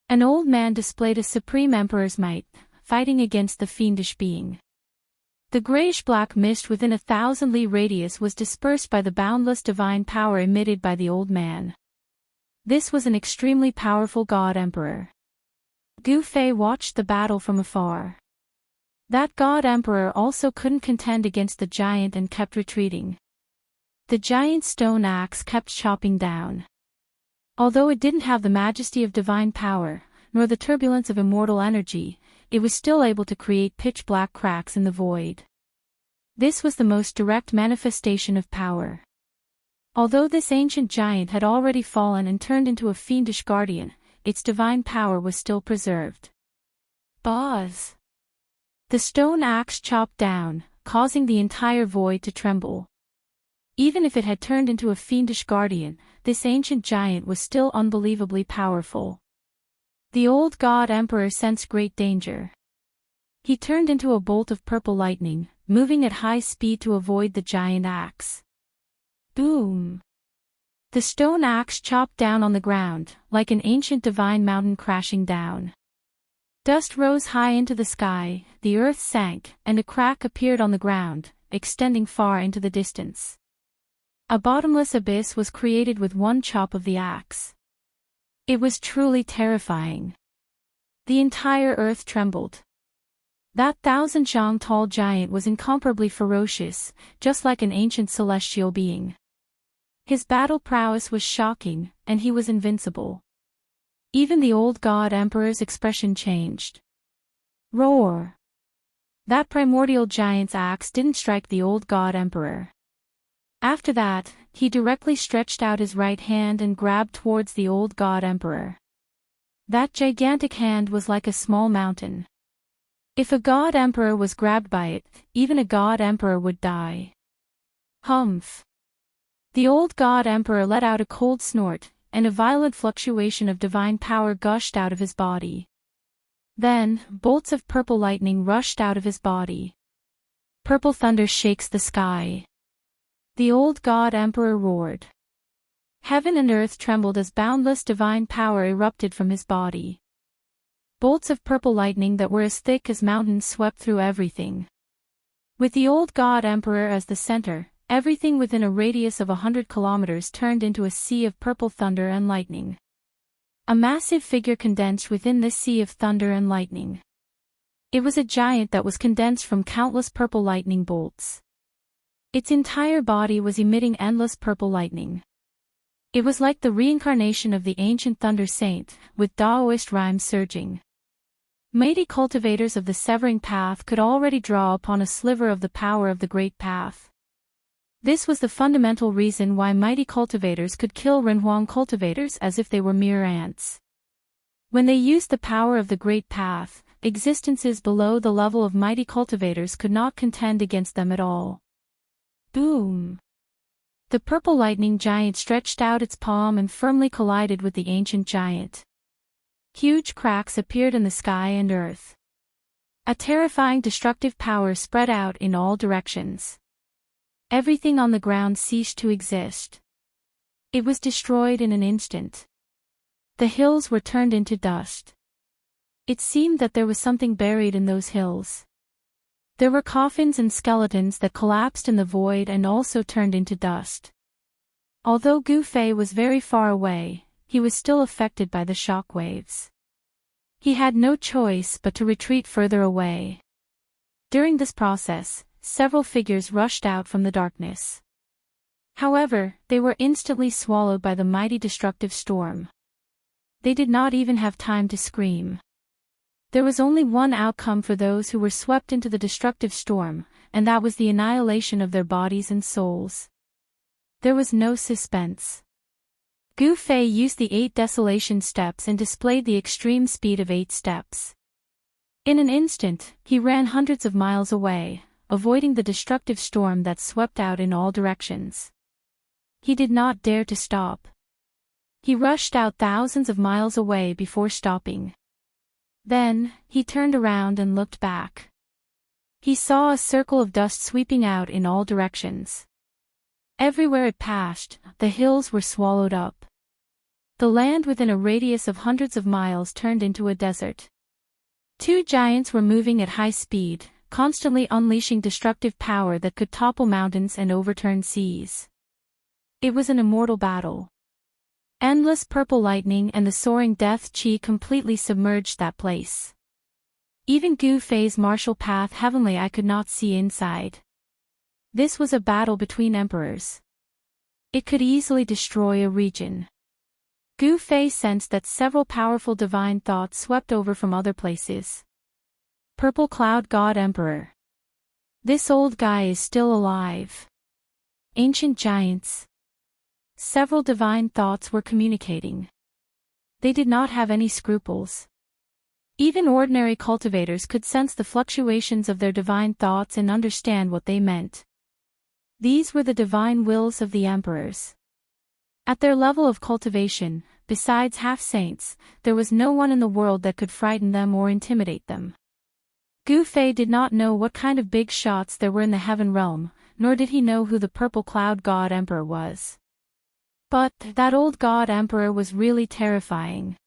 An old man displayed a supreme emperor's might, fighting against the fiendish being. The grayish-black mist within 1,000 li radius was dispersed by the boundless divine power emitted by the old man. This was an extremely powerful god-emperor. Gu Fei watched the battle from afar. That god-emperor also couldn't contend against the giant and kept retreating. The giant stone axe kept chopping down. Although it didn't have the majesty of divine power, nor the turbulence of immortal energy, it was still able to create pitch-black cracks in the void. This was the most direct manifestation of power. Although this ancient giant had already fallen and turned into a fiendish guardian, its divine power was still preserved. Buzz! The stone axe chopped down, causing the entire void to tremble. Even if it had turned into a fiendish guardian, this ancient giant was still unbelievably powerful. The old god-emperor sensed great danger. He turned into a bolt of purple lightning, moving at high speed to avoid the giant axe. Boom! The stone axe chopped down on the ground, like an ancient divine mountain crashing down. Dust rose high into the sky, the earth sank, and a crack appeared on the ground, extending far into the distance. A bottomless abyss was created with one chop of the axe. It was truly terrifying. The entire earth trembled. That 1,000-tall giant was incomparably ferocious, just like an ancient celestial being. His battle prowess was shocking, and he was invincible. Even the old god emperor's expression changed. Roar! That primordial giant's axe didn't strike the old god emperor. After that, he directly stretched out his right hand and grabbed towards the old god emperor. That gigantic hand was like a small mountain. If a god emperor was grabbed by it, even a god emperor would die. Humph! The old god emperor let out a cold snort, and a violent fluctuation of divine power gushed out of his body. Then, bolts of purple lightning rushed out of his body. Purple thunder shakes the sky. The old god emperor roared. Heaven and earth trembled as boundless divine power erupted from his body. Bolts of purple lightning that were as thick as mountains swept through everything. With the old god emperor as the center, everything within a radius of 100 kilometers turned into a sea of purple thunder and lightning. A massive figure condensed within this sea of thunder and lightning. It was a giant that was condensed from countless purple lightning bolts. Its entire body was emitting endless purple lightning. It was like the reincarnation of the ancient thunder saint, with Taoist rhymes surging. Mighty cultivators of the severing path could already draw upon a sliver of the power of the great path. This was the fundamental reason why mighty cultivators could kill Renhuang cultivators as if they were mere ants. When they used the power of the great path, existences below the level of mighty cultivators could not contend against them at all. Boom! The purple lightning giant stretched out its palm and firmly collided with the ancient giant. Huge cracks appeared in the sky and earth. A terrifying destructive power spread out in all directions. Everything on the ground ceased to exist. It was destroyed in an instant. The hills were turned into dust. It seemed that there was something buried in those hills. There were coffins and skeletons that collapsed in the void and also turned into dust. Although Gu Fei was very far away, he was still affected by the shock waves. He had no choice but to retreat further away. During this process, several figures rushed out from the darkness. However, they were instantly swallowed by the mighty destructive storm. They did not even have time to scream. There was only one outcome for those who were swept into the destructive storm, and that was the annihilation of their bodies and souls. There was no suspense. Gu Fei used the 8 desolation steps and displayed the extreme speed of 8 steps. In an instant, he ran hundreds of miles away, avoiding the destructive storm that swept out in all directions. He did not dare to stop. He rushed out thousands of miles away before stopping. Then, he turned around and looked back. He saw a circle of dust sweeping out in all directions. Everywhere it passed, the hills were swallowed up. The land within a radius of hundreds of miles turned into a desert. 2 giants were moving at high speed, constantly unleashing destructive power that could topple mountains and overturn seas. It was an immortal battle. Endless purple lightning and the soaring death chi completely submerged that place. Even Gu Fei's martial path heavenly I could not see inside. This was a battle between emperors. It could easily destroy a region. Gu Fei sensed that several powerful divine thoughts swept over from other places. Purple Cloud God Emperor. This old guy is still alive. Ancient giants. Several divine thoughts were communicating. They did not have any scruples. Even ordinary cultivators could sense the fluctuations of their divine thoughts and understand what they meant. These were the divine wills of the emperors. At their level of cultivation, besides half-saints, there was no one in the world that could frighten them or intimidate them. Gu Fei did not know what kind of big shots there were in the heaven realm, nor did he know who the Purple Cloud God Emperor was. But that old God Emperor was really terrifying.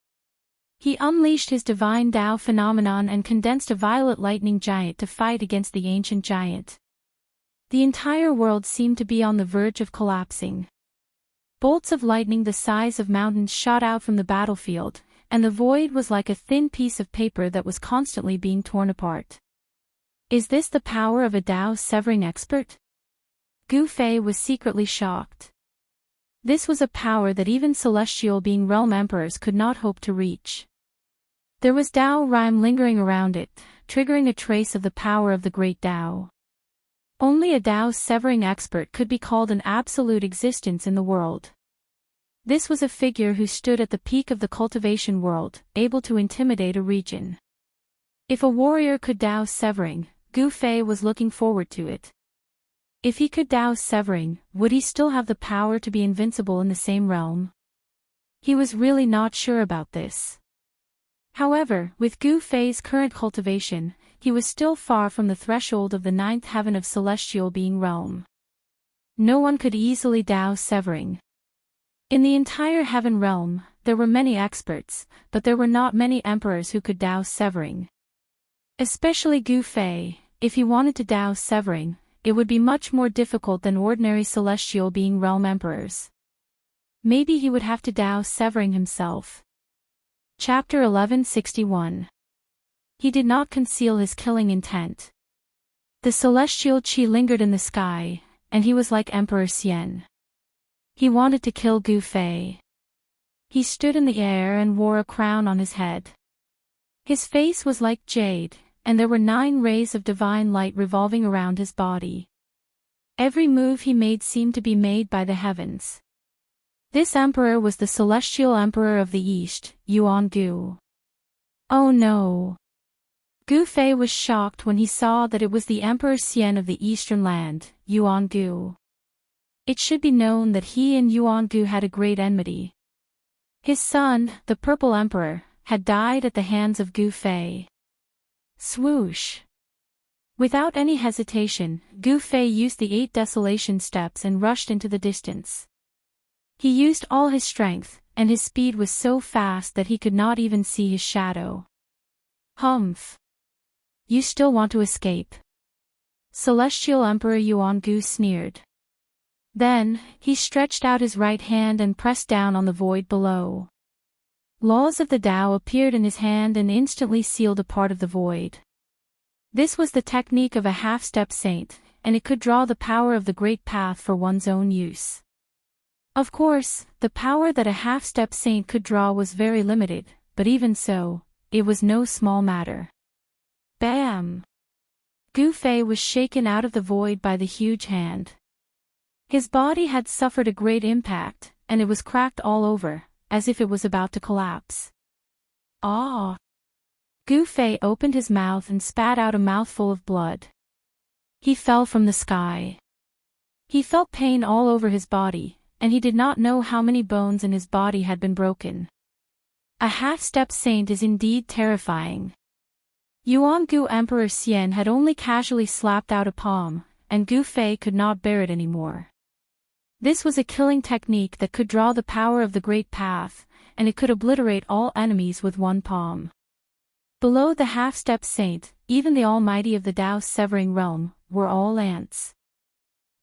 He unleashed his divine Tao phenomenon and condensed a violet lightning giant to fight against the ancient giant. The entire world seemed to be on the verge of collapsing. Bolts of lightning the size of mountains shot out from the battlefield, and the void was like a thin piece of paper that was constantly being torn apart. Is this the power of a Dao severing expert? Gu Fei was secretly shocked. This was a power that even celestial being realm emperors could not hope to reach. There was Dao rhyme lingering around it, triggering a trace of the power of the great Dao. Only a Dao severing expert could be called an absolute existence in the world. This was a figure who stood at the peak of the cultivation world, able to intimidate a region. If a warrior could Dao severing, Gu Fei was looking forward to it. If he could Dao severing, would he still have the power to be invincible in the same realm? He was really not sure about this. However, with Gu Fei's current cultivation, he was still far from the threshold of the 9th heaven of celestial being realm. No one could easily Dao severing. In the entire heaven realm, there were many experts, but there were not many emperors who could Dao severing. Especially Gu Fei, if he wanted to Dao severing, it would be much more difficult than ordinary celestial being realm emperors. Maybe he would have to Dao severing himself. Chapter 1161. He did not conceal his killing intent. The celestial qi lingered in the sky, and he was like Emperor Xian. He wanted to kill Gu Fei. He stood in the air and wore a crown on his head. His face was like jade, and there were 9 rays of divine light revolving around his body. Every move he made seemed to be made by the heavens. This emperor was the celestial emperor of the East, Yuan Gu. Oh no! Gu Fei was shocked when he saw that it was the Emperor Xian of the Eastern land, Yuan Gu. It should be known that he and Yuan Gu had a great enmity. His son, the Purple Emperor, had died at the hands of Gu Fei. Swoosh! Without any hesitation, Gu Fei used the 8 desolation steps and rushed into the distance. He used all his strength, and his speed was so fast that he could not even see his shadow. Humph! You still want to escape? Celestial Emperor Yuan Gu sneered. Then, he stretched out his right hand and pressed down on the void below. Laws of the Tao appeared in his hand and instantly sealed a part of the void. This was the technique of a half-step saint, and it could draw the power of the great path for one's own use. Of course, the power that a half-step saint could draw was very limited, but even so, it was no small matter. Bam! Gu Fei was shaken out of the void by the huge hand. His body had suffered a great impact, and it was cracked all over, as if it was about to collapse. Ah! Gu Fei opened his mouth and spat out a mouthful of blood. He fell from the sky. He felt pain all over his body, and he did not know how many bones in his body had been broken. A half-step saint is indeed terrifying. Yuan Gu Emperor Xian had only casually slapped out a palm, and Gu Fei could not bear it anymore. This was a killing technique that could draw the power of the great path, and it could obliterate all enemies with one palm. Below the half-step saint, even the almighty of the Tao severing realm, were all ants.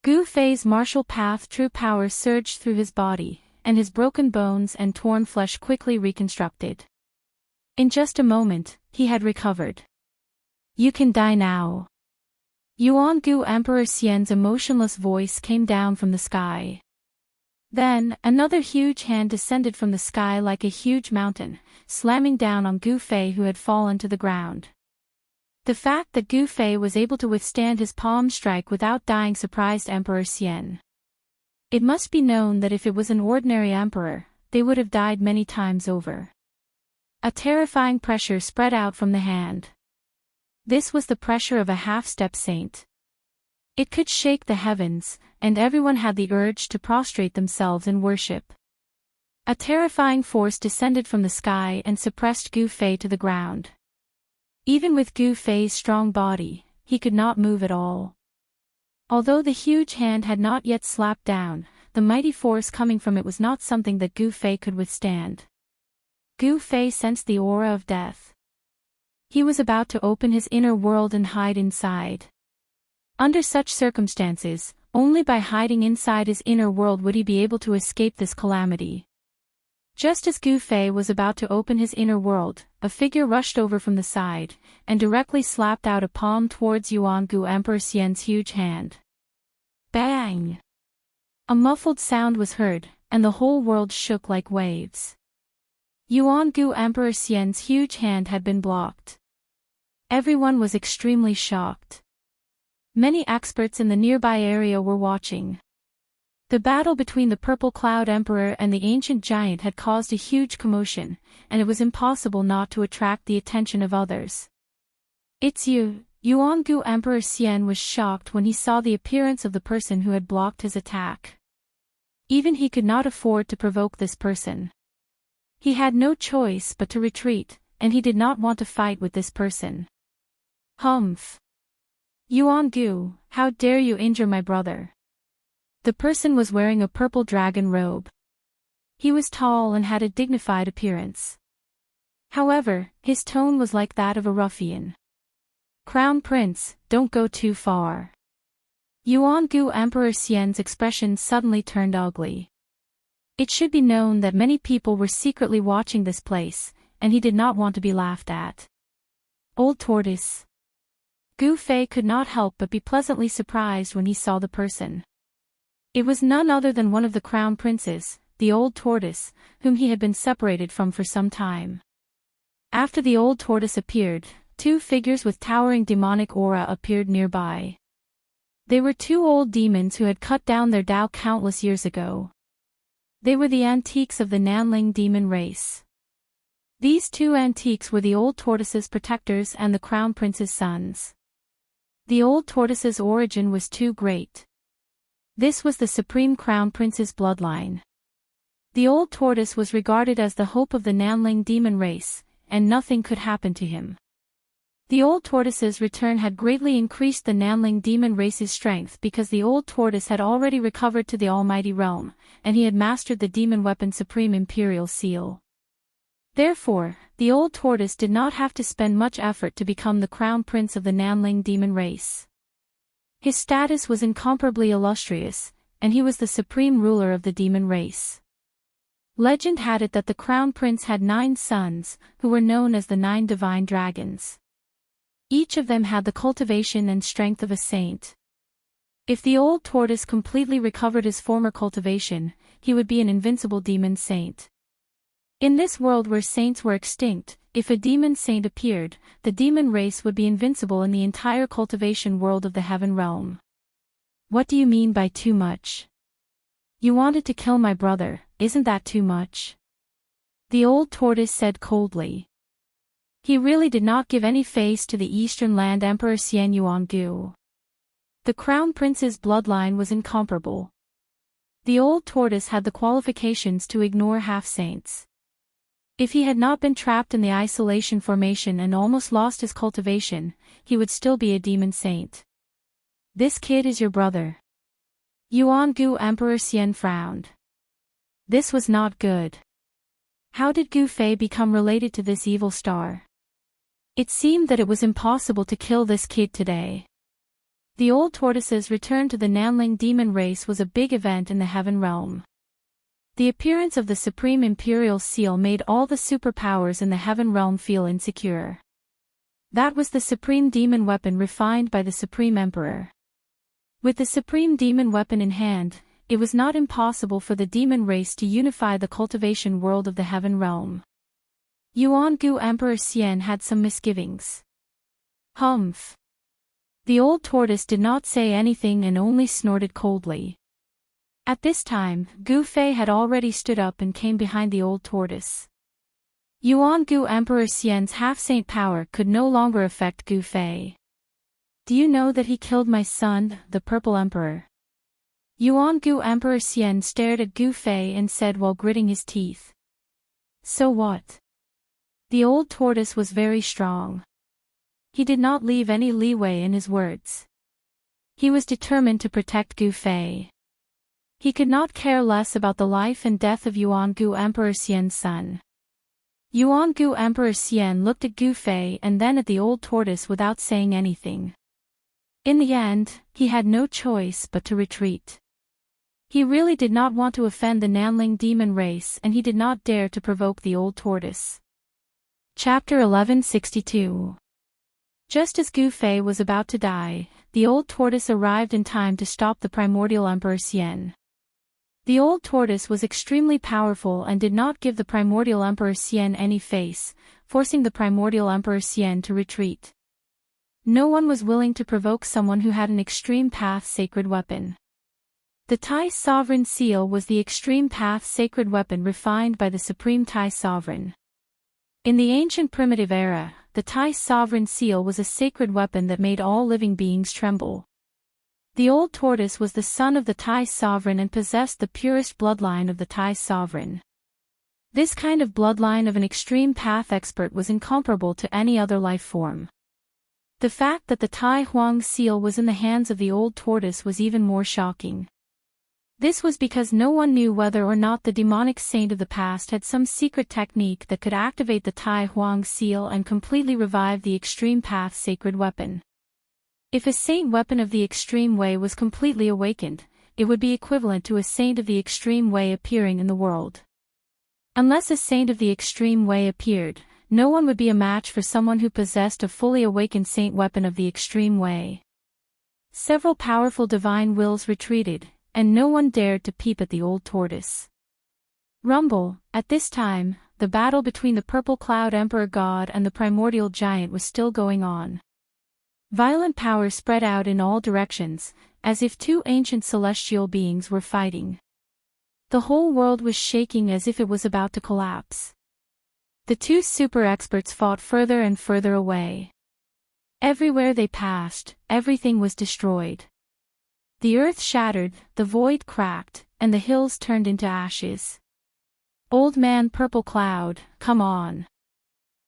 Gu Fei's martial path true power surged through his body, and his broken bones and torn flesh quickly reconstructed. In just a moment, he had recovered. You can die now. Yuan Gu Emperor Xian's emotionless voice came down from the sky. Then, another huge hand descended from the sky like a huge mountain, slamming down on Gu Fei who had fallen to the ground. The fact that Gu Fei was able to withstand his palm strike without dying surprised Emperor Xian. It must be known that if it was an ordinary emperor, they would have died many times over. A terrifying pressure spread out from the hand. This was the pressure of a half-step saint. It could shake the heavens, and everyone had the urge to prostrate themselves in worship. A terrifying force descended from the sky and suppressed Gu Fei to the ground. Even with Gu Fei's strong body, he could not move at all. Although the huge hand had not yet slapped down, the mighty force coming from it was not something that Gu Fei could withstand. Gu Fei sensed the aura of death. He was about to open his inner world and hide inside. Under such circumstances, only by hiding inside his inner world would he be able to escape this calamity. Just as Gu Fei was about to open his inner world, a figure rushed over from the side, and directly slapped out a palm towards Yuan Gu Emperor Xian's huge hand. Bang! A muffled sound was heard, and the whole world shook like waves. Yuan Gu Emperor Xian's huge hand had been blocked. Everyone was extremely shocked. Many experts in the nearby area were watching. The battle between the Purple Cloud Emperor and the ancient giant had caused a huge commotion, and it was impossible not to attract the attention of others. "It's you!" Yuan Gu Emperor Xian was shocked when he saw the appearance of the person who had blocked his attack. Even he could not afford to provoke this person. He had no choice but to retreat, and he did not want to fight with this person. "Humph! Yuan Gu, how dare you injure my brother?" The person was wearing a purple dragon robe. He was tall and had a dignified appearance. However, his tone was like that of a ruffian. "Crown Prince, don't go too far." Yuan Gu Emperor Xian's expression suddenly turned ugly. It should be known that many people were secretly watching this place, and he did not want to be laughed at. Old Tortoise. Gu Fei could not help but be pleasantly surprised when he saw the person. It was none other than one of the crown princes, the old tortoise, whom he had been separated from for some time. After the old tortoise appeared, two figures with towering demonic aura appeared nearby. They were two old demons who had cut down their Tao countless years ago. They were the antiques of the Nanling demon race. These two antiques were the old tortoise's protectors and the crown prince's sons. The old tortoise's origin was too great. This was the supreme crown prince's bloodline. The old tortoise was regarded as the hope of the Nanling demon race, and nothing could happen to him. The old tortoise's return had greatly increased the Nanling demon race's strength because the old tortoise had already recovered to the almighty realm, and he had mastered the demon weapon Supreme Imperial Seal. Therefore, the old tortoise did not have to spend much effort to become the crown prince of the Nanling demon race. His status was incomparably illustrious, and he was the supreme ruler of the demon race. Legend had it that the crown prince had 9 sons, who were known as the 9 divine dragons. Each of them had the cultivation and strength of a saint. If the old tortoise completely recovered his former cultivation, he would be an invincible demon saint. In this world where saints were extinct, if a demon saint appeared, the demon race would be invincible in the entire cultivation world of the heaven realm. "What do you mean by too much? You wanted to kill my brother, isn't that too much?" The old tortoise said coldly. He really did not give any face to the Eastern Land Emperor Xian Yuan Gu. The crown prince's bloodline was incomparable. The old tortoise had the qualifications to ignore half-saints. If he had not been trapped in the isolation formation and almost lost his cultivation, he would still be a demon saint. "This kid is your brother." Yuan Gu Emperor Xian frowned. This was not good. How did Gu Fei become related to this evil star? It seemed that it was impossible to kill this kid today. The old tortoise's return to the Nanling demon race was a big event in the heaven realm. The appearance of the Supreme Imperial Seal made all the superpowers in the heaven realm feel insecure. That was the supreme demon weapon refined by the Supreme Emperor. With the supreme demon weapon in hand, it was not impossible for the demon race to unify the cultivation world of the heaven realm. Yuan Gu Emperor Xian had some misgivings. "Humph." The old tortoise did not say anything and only snorted coldly. At this time, Gu Fei had already stood up and came behind the old tortoise. Yuan Gu Emperor Xian's half-saint power could no longer affect Gu Fei. "Do you know that he killed my son, the Purple Emperor?" Yuan Gu Emperor Xian stared at Gu Fei and said while gritting his teeth. "So what?" The old tortoise was very strong. He did not leave any leeway in his words. He was determined to protect Gu Fei. He could not care less about the life and death of Yuan Gu Emperor Xian's son. Yuan Gu Emperor Xian looked at Gu Fei and then at the old tortoise without saying anything. In the end, he had no choice but to retreat. He really did not want to offend the Nanling demon race, and he did not dare to provoke the old tortoise. Chapter 1162. Just as Gu Fei was about to die, the old tortoise arrived in time to stop the primordial Emperor Xian. The old tortoise was extremely powerful and did not give the primordial Emperor Xian any face, forcing the primordial Emperor Xian to retreat. No one was willing to provoke someone who had an extreme path sacred weapon. The Tai Sovereign Seal was the extreme path sacred weapon refined by the Supreme Tai Sovereign. In the ancient primitive era, the Tai Sovereign Seal was a sacred weapon that made all living beings tremble. The old tortoise was the son of the Tai Sovereign and possessed the purest bloodline of the Tai Sovereign. This kind of bloodline of an extreme path expert was incomparable to any other life form. The fact that the Tai Huang Seal was in the hands of the old tortoise was even more shocking. This was because no one knew whether or not the demonic saint of the past had some secret technique that could activate the Tai Huang Seal and completely revive the extreme path sacred weapon. If a saint weapon of the extreme way was completely awakened, it would be equivalent to a saint of the extreme way appearing in the world. Unless a saint of the extreme way appeared, no one would be a match for someone who possessed a fully awakened saint weapon of the extreme way. Several powerful divine wills retreated, and no one dared to peep at the old tortoise. Rumble, at this time, the battle between the Purple Cloud Emperor God and the Primordial Giant was still going on. Violent power spread out in all directions, as if two ancient celestial beings were fighting. The whole world was shaking as if it was about to collapse. The two super experts fought further and further away. Everywhere they passed, everything was destroyed. The earth shattered, the void cracked, and the hills turned into ashes. "Old man Purple Cloud, come on!"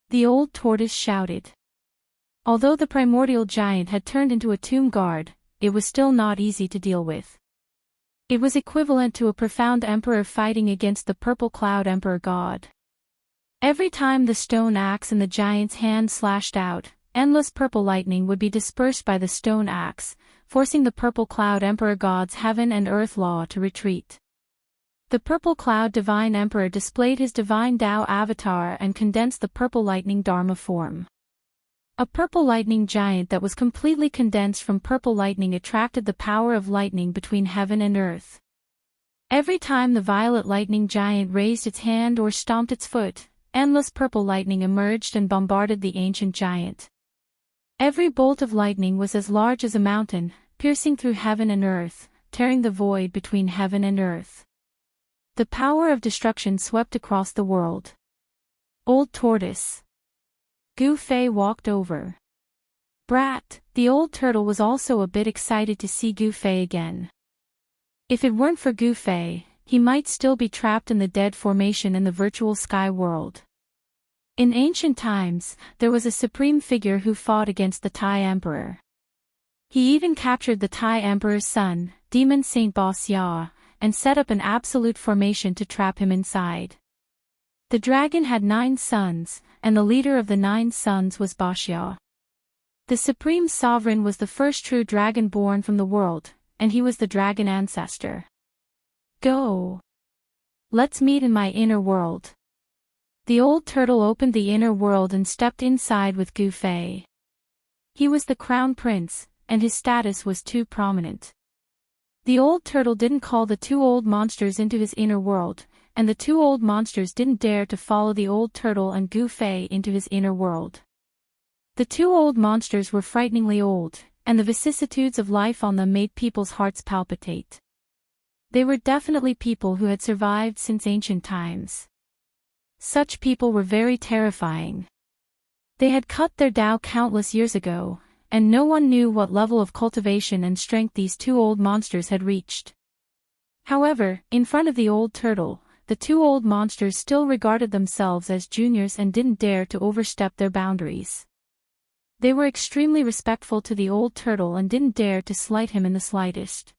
the old tortoise shouted. Although the primordial giant had turned into a tomb guard, it was still not easy to deal with. It was equivalent to a profound emperor fighting against the Purple Cloud Emperor God. Every time the stone axe in the giant's hand slashed out, endless purple lightning would be dispersed by the stone axe, forcing the Purple Cloud Emperor God's heaven and earth law to retreat. The Purple Cloud Divine Emperor displayed his divine Tao avatar and condensed the purple lightning Dharma form. A purple lightning giant that was completely condensed from purple lightning attracted the power of lightning between heaven and earth. Every time the violet lightning giant raised its hand or stomped its foot, endless purple lightning emerged and bombarded the ancient giant. Every bolt of lightning was as large as a mountain, piercing through heaven and earth, tearing the void between heaven and earth. The power of destruction swept across the world. Old tortoise. Gu Fei walked over. Brat, the old turtle was also a bit excited to see Gu Fei again. If it weren't for Gu Fei, he might still be trapped in the dead formation in the virtual sky world. In ancient times, there was a supreme figure who fought against the Tai Emperor. He even captured the Tai Emperor's son, Demon Saint Ba Xia, and set up an absolute formation to trap him inside. The dragon had 9 sons, and the leader of the 9 sons was Ba Xia. The supreme sovereign was the first true dragon born from the world, and he was the dragon ancestor. Go! Let's meet in my inner world. The old turtle opened the inner world and stepped inside with Gu Fei. He was the crown prince, and his status was too prominent. The old turtle didn't call the 2 old monsters into his inner world, and the 2 old monsters didn't dare to follow the old turtle and Gu Fei into his inner world. The 2 old monsters were frighteningly old, and the vicissitudes of life on them made people's hearts palpitate. They were definitely people who had survived since ancient times. Such people were very terrifying. They had cut their Tao countless years ago, and no one knew what level of cultivation and strength these 2 old monsters had reached. However, in front of the old turtle, the 2 old monsters still regarded themselves as juniors and didn't dare to overstep their boundaries. They were extremely respectful to the old turtle and didn't dare to slight him in the slightest.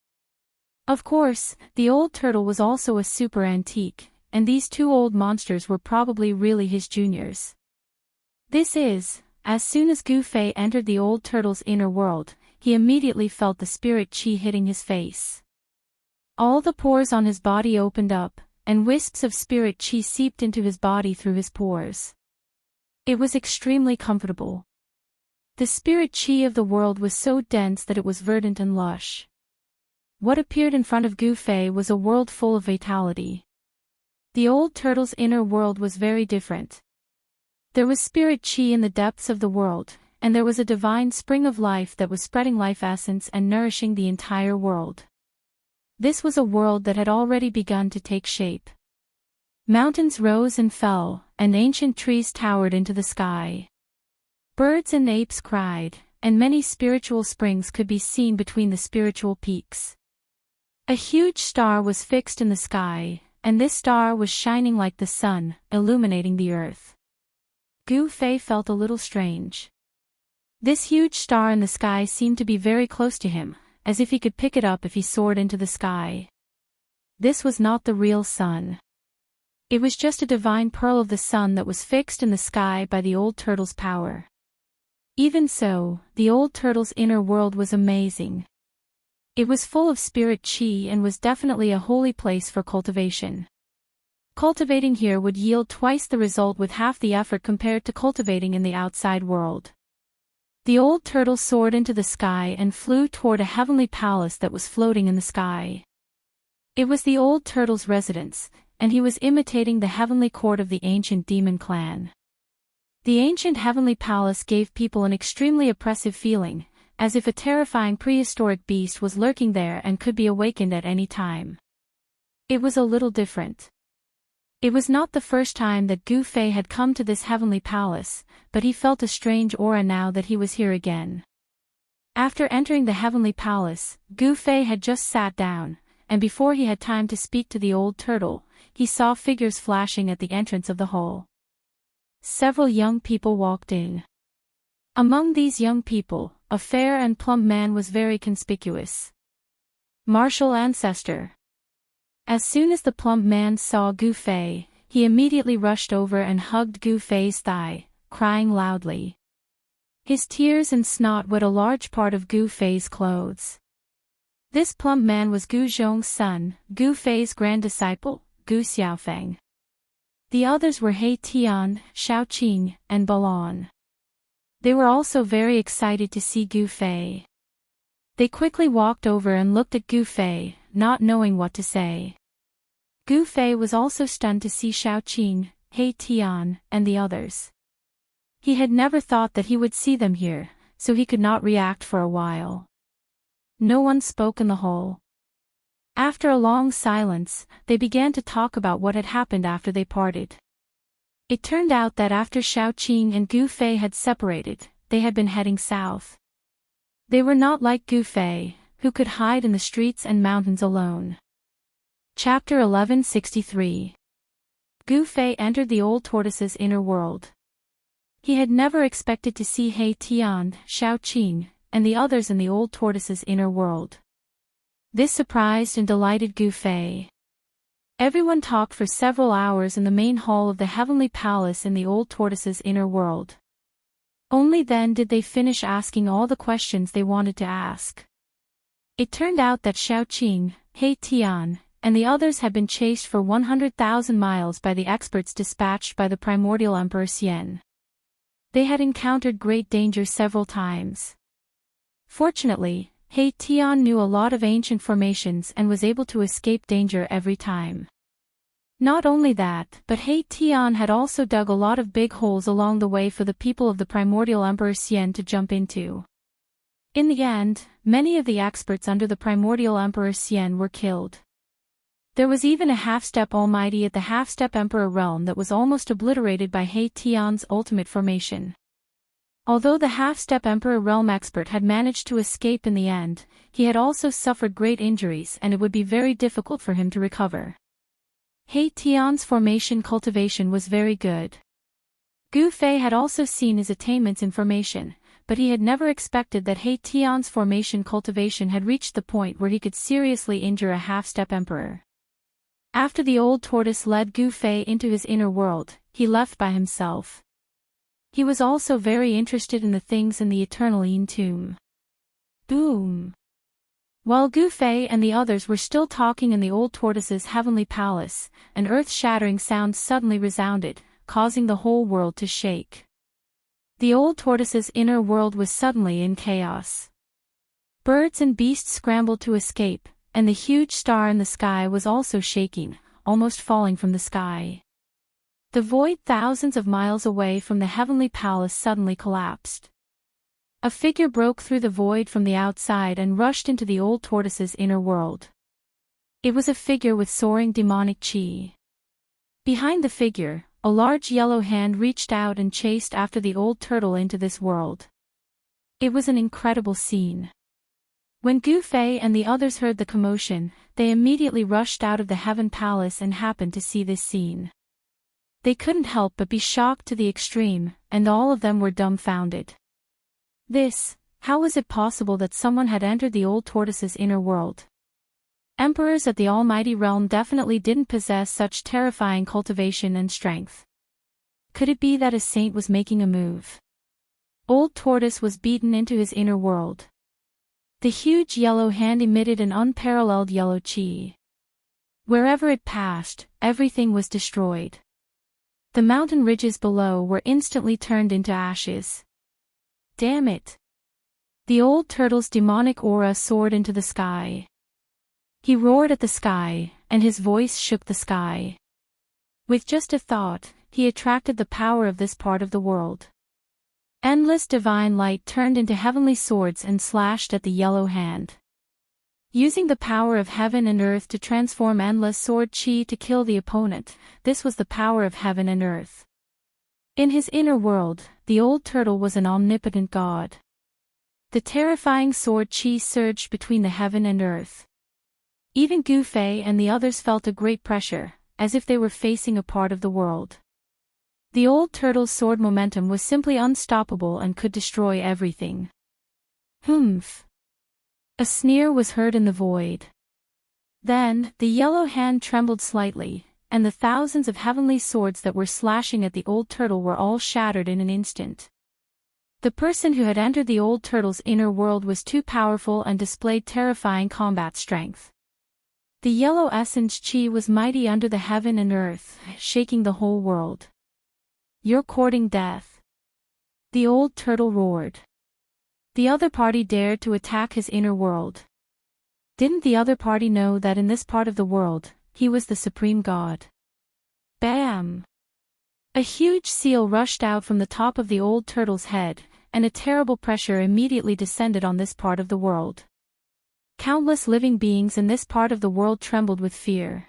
Of course, the old turtle was also a super antique, and these 2 old monsters were probably really his juniors. As soon as Gu Fei entered the old turtle's inner world, he immediately felt the spirit chi hitting his face. All the pores on his body opened up, and wisps of spirit chi seeped into his body through his pores. It was extremely comfortable. The spirit chi of the world was so dense that it was verdant and lush. What appeared in front of Gu Fei was a world full of vitality. The old turtle's inner world was very different. There was spirit chi in the depths of the world, and there was a divine spring of life that was spreading life essence and nourishing the entire world. This was a world that had already begun to take shape. Mountains rose and fell, and ancient trees towered into the sky. Birds and apes cried, and many spiritual springs could be seen between the spiritual peaks. A huge star was fixed in the sky, and this star was shining like the sun, illuminating the earth. Gu Fei felt a little strange. This huge star in the sky seemed to be very close to him, as if he could pick it up if he soared into the sky. This was not the real sun. It was just a divine pearl of the sun that was fixed in the sky by the old turtle's power. Even so, the old turtle's inner world was amazing. It was full of spirit chi and was definitely a holy place for cultivation. Cultivating here would yield twice the result with half the effort compared to cultivating in the outside world. The old turtle soared into the sky and flew toward a heavenly palace that was floating in the sky. It was the old turtle's residence, and he was imitating the heavenly court of the ancient demon clan. The ancient heavenly palace gave people an extremely oppressive feeling, as if a terrifying prehistoric beast was lurking there and could be awakened at any time. It was a little different. It was not the first time that Gu Fei had come to this heavenly palace, but he felt a strange aura now that he was here again. After entering the heavenly palace, Gu Fei had just sat down, and before he had time to speak to the old turtle, he saw figures flashing at the entrance of the hall. Several young people walked in. Among these young people, a fair and plump man was very conspicuous. Martial ancestor. As soon as the plump man saw Gu Fei, he immediately rushed over and hugged Gu Fei's thigh, crying loudly. His tears and snot wet a large part of Gu Fei's clothes. This plump man was Gu Zhong's son, Gu Fei's grand disciple, Gu Xiaofeng. The others were He Tian, Xiaoqing, and Balon. They were also very excited to see Gu Fei. They quickly walked over and looked at Gu Fei, not knowing what to say. Gu Fei was also stunned to see Xiaoqing, He Tian, and the others. He had never thought that he would see them here, so he could not react for a while. No one spoke in the hall. After a long silence, they began to talk about what had happened after they parted. It turned out that after Xiaoqing and Gu Fei had separated, they had been heading south. They were not like Gu Fei, who could hide in the streets and mountains alone. Chapter 1163. Gu Fei entered the old tortoise's inner world. He had never expected to see He Tian, Xiaoqing, and the others in the old tortoise's inner world. This surprised and delighted Gu Fei. Everyone talked for several hours in the main hall of the heavenly palace in the old tortoise's inner world. Only then did they finish asking all the questions they wanted to ask. It turned out that Xiaoqing, He Tian, and the others had been chased for 100,000 miles by the experts dispatched by the primordial Emperor Xian. They had encountered great danger several times. Fortunately, He Tian knew a lot of ancient formations and was able to escape danger every time. Not only that, but He Tian had also dug a lot of big holes along the way for the people of the primordial Emperor Xian to jump into. In the end, many of the experts under the primordial Emperor Xian were killed. There was even a half-step almighty at the half-step emperor realm that was almost obliterated by He Tian's ultimate formation. Although the half-step emperor realm expert had managed to escape in the end, he had also suffered great injuries and it would be very difficult for him to recover. He Tian's formation cultivation was very good. Gu Fei had also seen his attainments in formation, but he had never expected that He Tian's formation cultivation had reached the point where he could seriously injure a half-step emperor. After the old tortoise led Gu Fei into his inner world, he left by himself. He was also very interested in the things in the Eternal Yin tomb. Boom! While Gu Fei and the others were still talking in the old tortoise's heavenly palace, an earth-shattering sound suddenly resounded, causing the whole world to shake. The old tortoise's inner world was suddenly in chaos. Birds and beasts scrambled to escape, and the huge star in the sky was also shaking, almost falling from the sky. The void thousands of miles away from the heavenly palace suddenly collapsed. A figure broke through the void from the outside and rushed into the old tortoise's inner world. It was a figure with soaring demonic chi. Behind the figure, a large yellow hand reached out and chased after the old turtle into this world. It was an incredible scene. When Gu Fei and the others heard the commotion, they immediately rushed out of the heaven palace and happened to see this scene. They couldn't help but be shocked to the extreme, and all of them were dumbfounded. How was it possible that someone had entered the old tortoise's inner world? Emperors of the almighty realm definitely didn't possess such terrifying cultivation and strength. Could it be that a saint was making a move? Old Tortoise was beaten into his inner world. The huge yellow hand emitted an unparalleled yellow chi. Wherever it passed, everything was destroyed. The mountain ridges below were instantly turned into ashes. Damn it! The old turtle's demonic aura soared into the sky. He roared at the sky, and his voice shook the sky. With just a thought, he attracted the power of this part of the world. Endless divine light turned into heavenly swords and slashed at the yellow hand. Using the power of heaven and earth to transform endless sword chi to kill the opponent, this was the power of heaven and earth. In his inner world, the old turtle was an omnipotent god. The terrifying sword chi surged between the heaven and earth. Even Gu Fei and the others felt a great pressure, as if they were facing a part of the world. The old turtle's sword momentum was simply unstoppable and could destroy everything. Humph! A sneer was heard in the void. Then, the yellow hand trembled slightly, and the thousands of heavenly swords that were slashing at the old turtle were all shattered in an instant. The person who had entered the old turtle's inner world was too powerful and displayed terrifying combat strength. The yellow essence chi was mighty under the heaven and earth, shaking the whole world. "You're courting death," the old turtle roared. The other party dared to attack his inner world. Didn't the other party know that in this part of the world, he was the supreme god? Bam! A huge seal rushed out from the top of the old turtle's head, and a terrible pressure immediately descended on this part of the world. Countless living beings in this part of the world trembled with fear.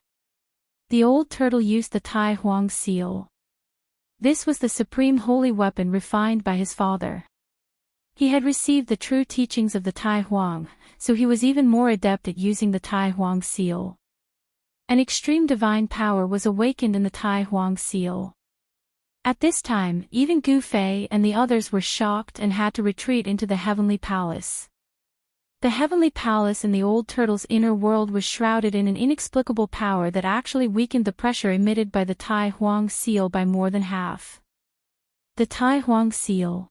The old turtle used the Tai Huang seal. This was the supreme holy weapon refined by his father. He had received the true teachings of the Tai Huang, so he was even more adept at using the Tai Huang seal. An extreme divine power was awakened in the Tai Huang seal. At this time, even Gu Fei and the others were shocked and had to retreat into the heavenly palace. The heavenly palace in the old turtle's inner world was shrouded in an inexplicable power that actually weakened the pressure emitted by the Tai Huang seal by more than half. The Tai Huang seal.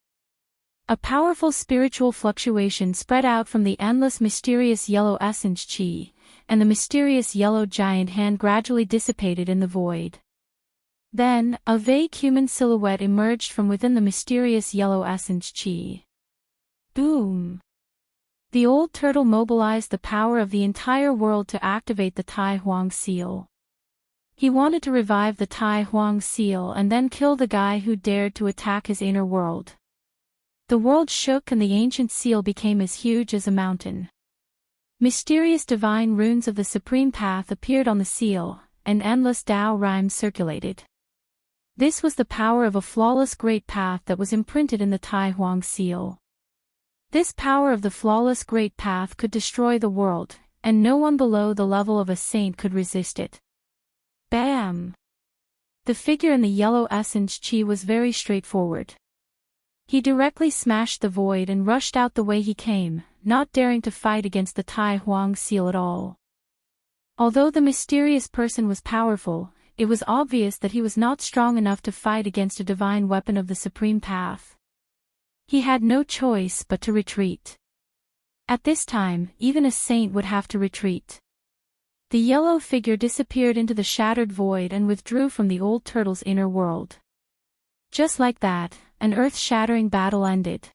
A powerful spiritual fluctuation spread out from the endless mysterious yellow essence chi, and the mysterious yellow giant hand gradually dissipated in the void. Then, a vague human silhouette emerged from within the mysterious yellow essence chi. Boom! The old turtle mobilized the power of the entire world to activate the Tai Huang seal. He wanted to revive the Tai Huang seal and then kill the guy who dared to attack his inner world. The world shook and the ancient seal became as huge as a mountain. Mysterious divine runes of the supreme path appeared on the seal, and endless Tao rhymes circulated. This was the power of a flawless great path that was imprinted in the Tai Huang seal. This power of the flawless great path could destroy the world, and no one below the level of a saint could resist it. Bam! The figure in the yellow essence chi was very straightforward. He directly smashed the void and rushed out the way he came, not daring to fight against the Tai Huang seal at all. Although the mysterious person was powerful, it was obvious that he was not strong enough to fight against a divine weapon of the supreme path. He had no choice but to retreat. At this time, even a saint would have to retreat. The yellow figure disappeared into the shattered void and withdrew from the old turtle's inner world. Just like that, an earth-shattering battle ended.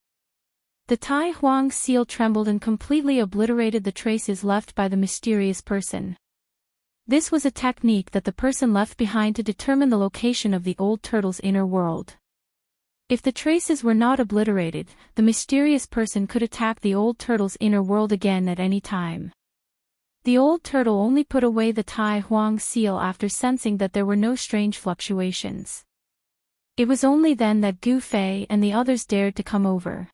The Tai Huang seal trembled and completely obliterated the traces left by the mysterious person. This was a technique that the person left behind to determine the location of the old turtle's inner world. If the traces were not obliterated, the mysterious person could attack the old turtle's inner world again at any time. The old turtle only put away the Tai Huang seal after sensing that there were no strange fluctuations. It was only then that Gu Fei and the others dared to come over.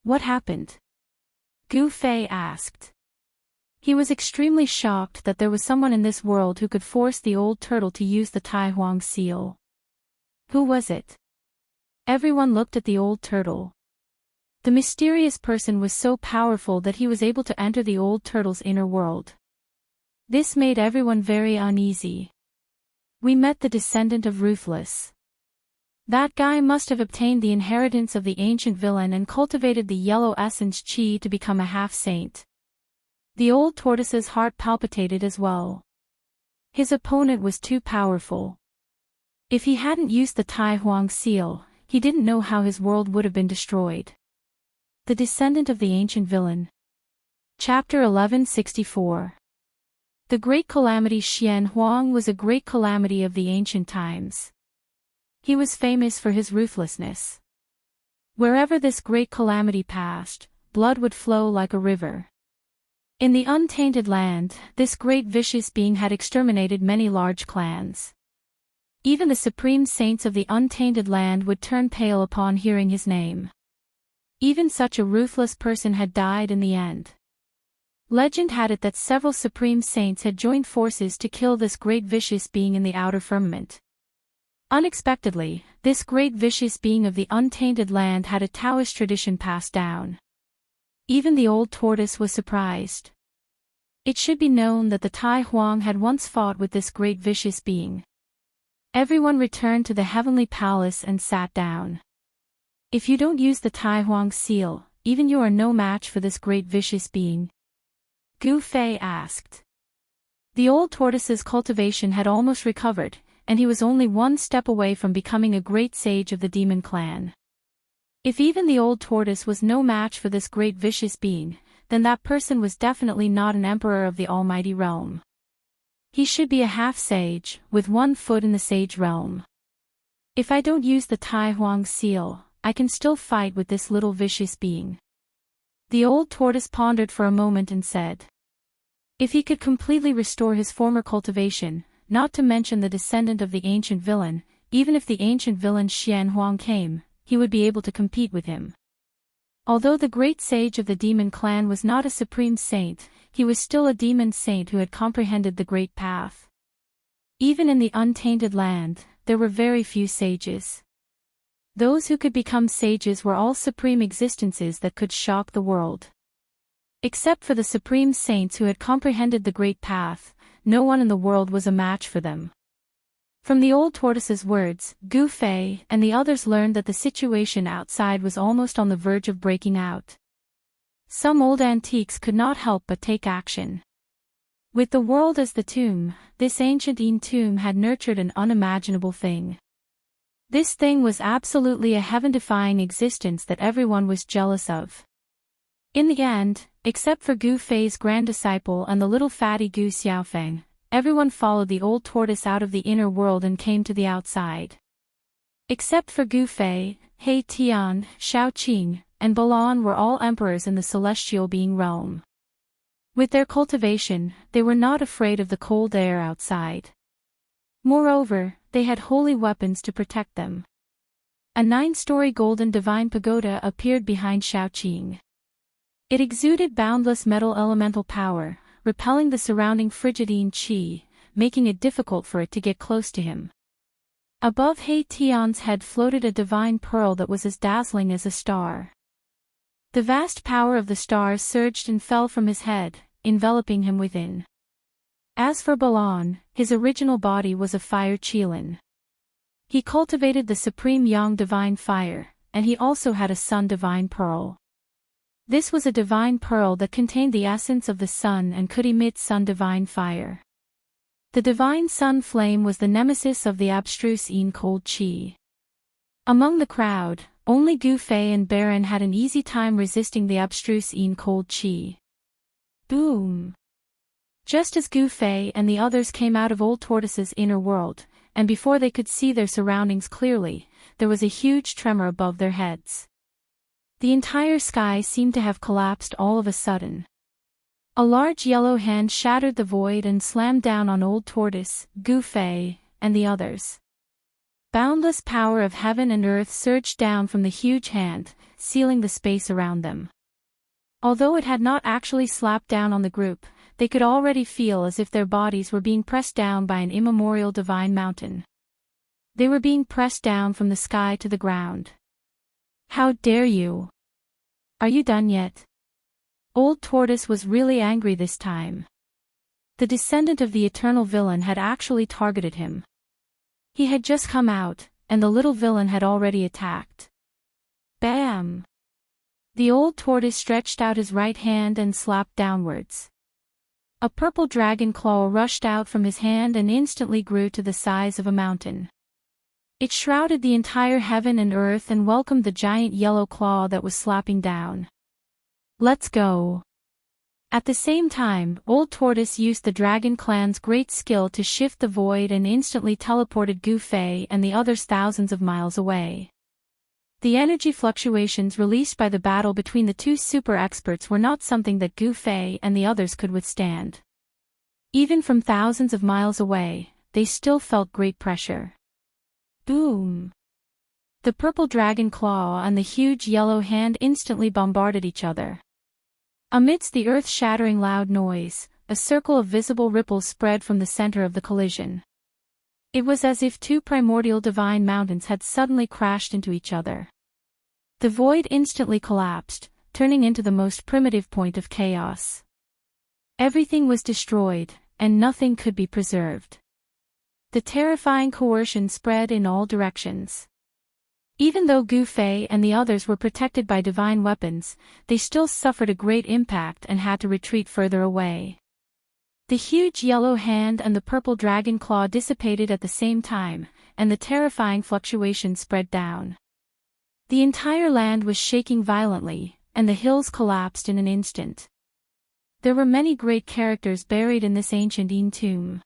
What happened? Gu Fei asked. He was extremely shocked that there was someone in this world who could force the old turtle to use the Tai Huang seal. Who was it? Everyone looked at the old turtle. The mysterious person was so powerful that he was able to enter the old turtle's inner world. This made everyone very uneasy. We met the descendant of Ruthless. That guy must have obtained the inheritance of the ancient villain and cultivated the yellow essence Qi to become a half-saint. The old tortoise's heart palpitated as well. His opponent was too powerful. If he hadn't used the Tai Huang seal, he didn't know how his world would have been destroyed. The descendant of the ancient villain. Chapter 1164. The great calamity Xian Huang was a great calamity of the ancient times. He was famous for his ruthlessness. Wherever this great calamity passed, blood would flow like a river. In the untainted land, this great vicious being had exterminated many large clans. Even the supreme saints of the untainted land would turn pale upon hearing his name. Even such a ruthless person had died in the end. Legend had it that several supreme saints had joined forces to kill this great vicious being in the outer firmament. Unexpectedly, this great vicious being of the untainted land had a Taoist tradition passed down. Even the old tortoise was surprised. It should be known that the Tai Huang had once fought with this great vicious being. Everyone returned to the heavenly palace and sat down. If you don't use the Tai Huang seal, even you are no match for this great vicious being. Gu Fei asked. The old tortoise's cultivation had almost recovered, and he was only one step away from becoming a great sage of the demon clan. If even the old tortoise was no match for this great vicious being, then that person was definitely not an emperor of the almighty realm. He should be a half-sage, with one foot in the sage realm. If I don't use the Tai Huang seal, I can still fight with this little vicious being. The old tortoise pondered for a moment and said. If he could completely restore his former cultivation, not to mention the descendant of the ancient villain, even if the ancient villain Xian Huang came, he would be able to compete with him. Although the great sage of the demon clan was not a supreme saint, he was still a demon saint who had comprehended the great path. Even in the untainted land, there were very few sages. Those who could become sages were all supreme existences that could shock the world. Except for the supreme saints who had comprehended the great path, no one in the world was a match for them. From the old tortoise's words, Gu Fei and the others learned that the situation outside was almost on the verge of breaking out. Some old antiques could not help but take action. With the world as the tomb, this ancient tomb had nurtured an unimaginable thing. This thing was absolutely a heaven-defying existence that everyone was jealous of. In the end, except for Gu Fei's grand disciple and the little fatty Gu Xiaofeng, everyone followed the old tortoise out of the inner world and came to the outside. Except for Gu Fei, He Tian, Shao Qing, and Balan were all emperors in the celestial being realm. With their cultivation, they were not afraid of the cold air outside. Moreover, they had holy weapons to protect them. A 9-story golden divine pagoda appeared behind Shao Qing. It exuded boundless metal elemental power, repelling the surrounding frigidine qi, making it difficult for it to get close to him. Above He Tian's head floated a divine pearl that was as dazzling as a star. The vast power of the stars surged and fell from his head, enveloping him within. As for Balan, his original body was a fire qilin. He cultivated the supreme yang divine fire, and he also had a sun divine pearl. This was a divine pearl that contained the essence of the sun and could emit sun-divine fire. The divine sun flame was the nemesis of the abstruse cold chi. Among the crowd, only Gu Fei and Baron had an easy time resisting the abstruse cold chi. Boom! Just as Gu Fei and the others came out of Old Tortoise's inner world, and before they could see their surroundings clearly, there was a huge tremor above their heads. The entire sky seemed to have collapsed all of a sudden. A large yellow hand shattered the void and slammed down on Old Tortoise, Gu Fei, and the others. Boundless power of heaven and earth surged down from the huge hand, sealing the space around them. Although it had not actually slapped down on the group, they could already feel as if their bodies were being pressed down by an immemorial divine mountain. They were being pressed down from the sky to the ground. How dare you? Are you done yet? Old Tortoise was really angry this time. The descendant of the eternal villain had actually targeted him. He had just come out, and the little villain had already attacked. Bam! The old tortoise stretched out his right hand and slapped downwards. A purple dragon claw rushed out from his hand and instantly grew to the size of a mountain. It shrouded the entire heaven and earth and welcomed the giant yellow claw that was slapping down. Let's go! At the same time, Old Tortoise used the Dragon Clan's great skill to shift the void and instantly teleported Gu Fei and the others thousands of miles away. The energy fluctuations released by the battle between the two super experts were not something that Gu Fei and the others could withstand. Even from thousands of miles away, they still felt great pressure. Boom! The purple dragon claw and the huge yellow hand instantly bombarded each other. Amidst the earth-shattering loud noise, a circle of visible ripples spread from the center of the collision. It was as if two primordial divine mountains had suddenly crashed into each other. The void instantly collapsed, turning into the most primitive point of chaos. Everything was destroyed, and nothing could be preserved. The terrifying coercion spread in all directions. Even though Gu Fei and the others were protected by divine weapons, they still suffered a great impact and had to retreat further away. The huge yellow hand and the purple dragon claw dissipated at the same time, and the terrifying fluctuation spread down. The entire land was shaking violently, and the hills collapsed in an instant. There were many great characters buried in this ancient tomb.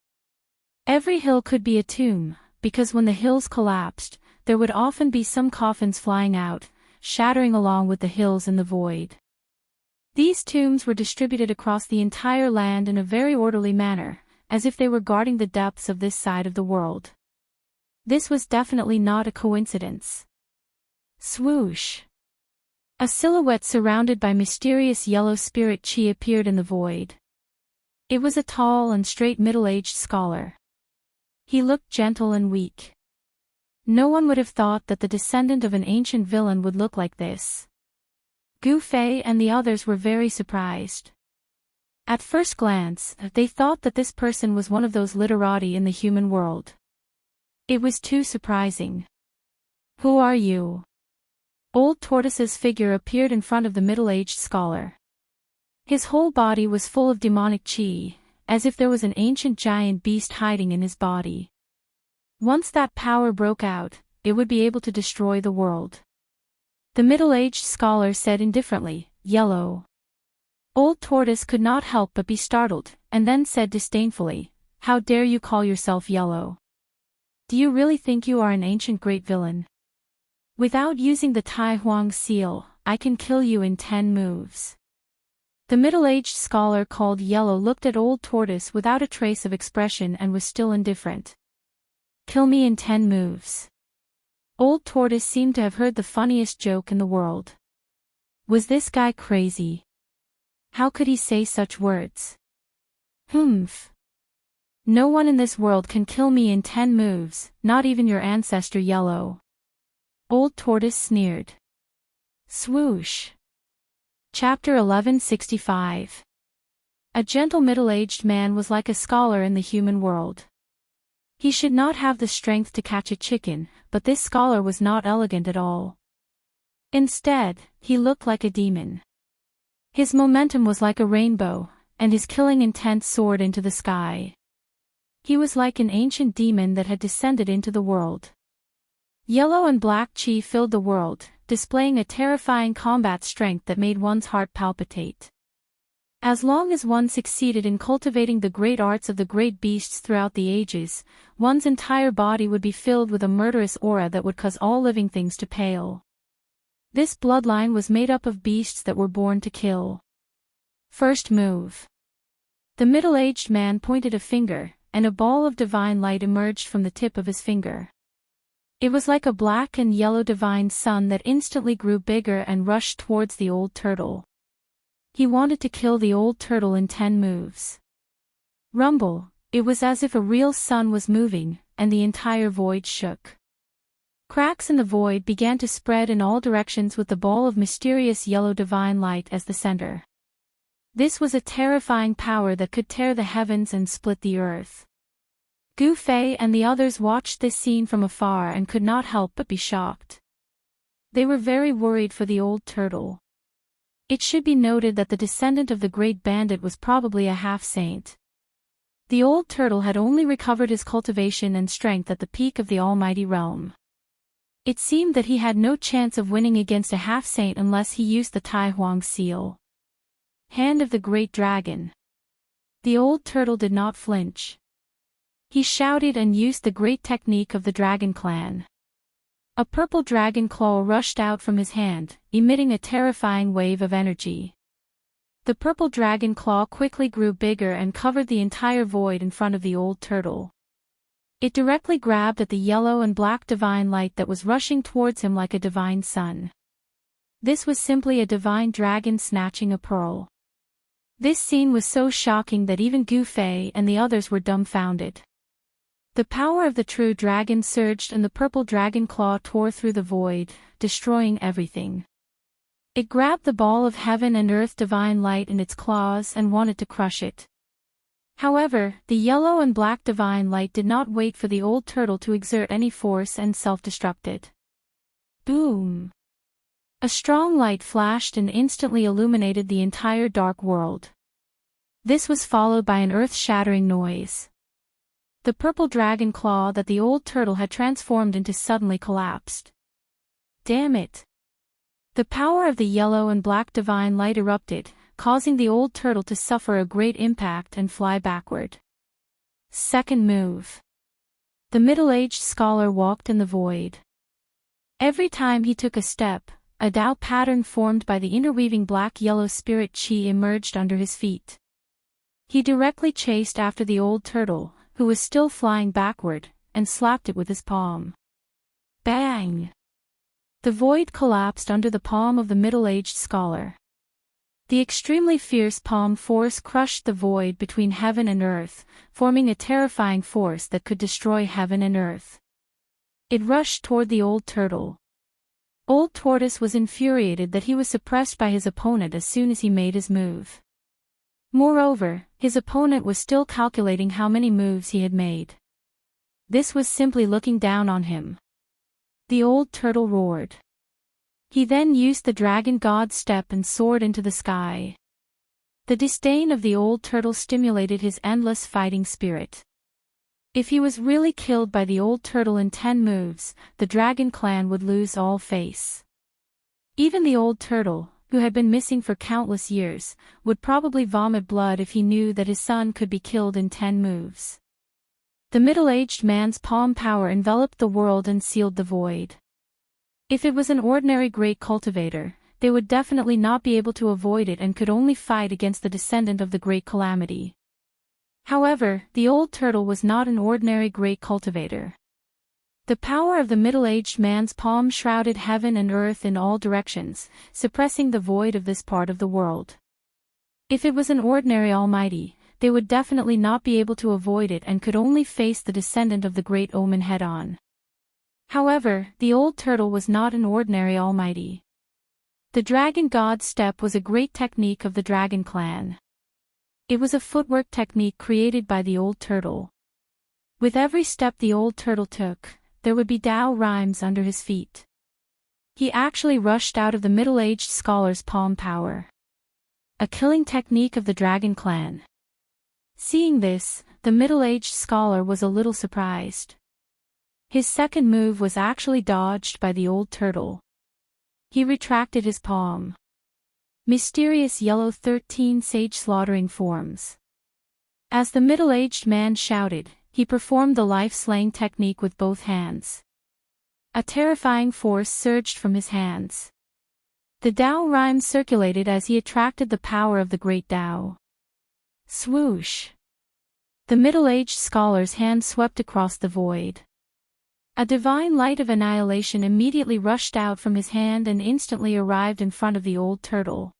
Every hill could be a tomb, because when the hills collapsed, there would often be some coffins flying out, shattering along with the hills in the void. These tombs were distributed across the entire land in a very orderly manner, as if they were guarding the depths of this side of the world. This was definitely not a coincidence. Swoosh! A silhouette surrounded by mysterious yellow spirit chi appeared in the void. It was a tall and straight middle-aged scholar. He looked gentle and weak. No one would have thought that the descendant of an ancient villain would look like this. Gu Fei and the others were very surprised. At first glance, they thought that this person was one of those literati in the human world. It was too surprising. Who are you? Old Tortoise's figure appeared in front of the middle-aged scholar. His whole body was full of demonic chi, as if there was an ancient giant beast hiding in his body. Once that power broke out, it would be able to destroy the world. The middle-aged scholar said indifferently, "Yellow." Old Tortoise could not help but be startled, and then said disdainfully, "How dare you call yourself yellow? Do you really think you are an ancient great villain? Without using the Tai Huang seal, I can kill you in 10 moves." The middle-aged scholar called Yellow looked at Old Tortoise without a trace of expression and was still indifferent. "Kill me in 10 moves." Old Tortoise seemed to have heard the funniest joke in the world. Was this guy crazy? How could he say such words? Humph. No one in this world can kill me in 10 moves, not even your ancestor Yellow. Old Tortoise sneered. Swoosh. Chapter 1165. A gentle middle-aged man was like a scholar in the human world. He should not have the strength to catch a chicken, but this scholar was not elegant at all. Instead, he looked like a demon. His momentum was like a rainbow, and his killing intent soared into the sky. He was like an ancient demon that had descended into the world. Yellow and black chi filled the world, displaying a terrifying combat strength that made one's heart palpitate. As long as one succeeded in cultivating the great arts of the great beasts throughout the ages, one's entire body would be filled with a murderous aura that would cause all living things to pale. This bloodline was made up of beasts that were born to kill. First move. The middle-aged man pointed a finger, and a ball of divine light emerged from the tip of his finger. It was like a black and yellow divine sun that instantly grew bigger and rushed towards the old turtle. He wanted to kill the old turtle in 10 moves. Rumble, it was as if a real sun was moving, and the entire void shook. Cracks in the void began to spread in all directions with the ball of mysterious yellow divine light as the center. This was a terrifying power that could tear the heavens and split the earth. Gu Fei and the others watched this scene from afar and could not help but be shocked. They were very worried for the old turtle. It should be noted that the descendant of the great bandit was probably a half-saint. The old turtle had only recovered his cultivation and strength at the peak of the almighty realm. It seemed that he had no chance of winning against a half-saint unless he used the Tai Huang seal. Hand of the Great Dragon. The old turtle did not flinch. He shouted and used the great technique of the Dragon Clan. A purple dragon claw rushed out from his hand, emitting a terrifying wave of energy. The purple dragon claw quickly grew bigger and covered the entire void in front of the old turtle. It directly grabbed at the yellow and black divine light that was rushing towards him like a divine sun. This was simply a divine dragon snatching a pearl. This scene was so shocking that even Gu Fei and the others were dumbfounded. The power of the true dragon surged and the purple dragon claw tore through the void, destroying everything. It grabbed the ball of heaven and earth divine light in its claws and wanted to crush it. However, the yellow and black divine light did not wait for the old turtle to exert any force and self-destructed. Boom! A strong light flashed and instantly illuminated the entire dark world. This was followed by an earth-shattering noise. The purple dragon claw that the old turtle had transformed into suddenly collapsed. Damn it! The power of the yellow and black divine light erupted, causing the old turtle to suffer a great impact and fly backward. Second move. The middle-aged scholar walked in the void. Every time he took a step, a Tao pattern formed by the interweaving black-yellow spirit chi emerged under his feet. He directly chased after the old turtle, who was still flying backward, and slapped it with his palm. Bang! The void collapsed under the palm of the middle-aged scholar. The extremely fierce palm force crushed the void between heaven and earth, forming a terrifying force that could destroy heaven and earth. It rushed toward the old turtle. Old Tortoise was infuriated that he was suppressed by his opponent as soon as he made his move. Moreover, his opponent was still calculating how many moves he had made. This was simply looking down on him. The old turtle roared. He then used the dragon god step and soared into the sky. The disdain of the old turtle stimulated his endless fighting spirit. If he was really killed by the old turtle in 10 moves, the dragon clan would lose all face. Even the old turtle, who had been missing for countless years, would probably vomit blood if he knew that his son could be killed in 10 moves. The middle-aged man's palm power enveloped the world and sealed the void. If it was an ordinary great cultivator, they would definitely not be able to avoid it and could only fight against the descendant of the great calamity. However, the old turtle was not an ordinary great cultivator. The power of the middle-aged man's palm shrouded heaven and earth in all directions, suppressing the void of this part of the world. If it was an ordinary almighty, they would definitely not be able to avoid it and could only face the descendant of the great omen head-on. However, the old turtle was not an ordinary almighty. The dragon god step was a great technique of the dragon clan. It was a footwork technique created by the old turtle. With every step the old turtle took, there would be Tao rhymes under his feet. He actually rushed out of the middle-aged scholar's palm power. a killing technique of the dragon clan. Seeing this, the middle-aged scholar was a little surprised. His second move was actually dodged by the old turtle. He retracted his palm. Mysterious yellow 13 sage slaughtering forms. As the middle-aged man shouted, he performed the life-slaying technique with both hands. A terrifying force surged from his hands. The Tao rhyme circulated as he attracted the power of the great Tao. Swoosh! The middle-aged scholar's hand swept across the void. A divine light of annihilation immediately rushed out from his hand and instantly arrived in front of the old turtle.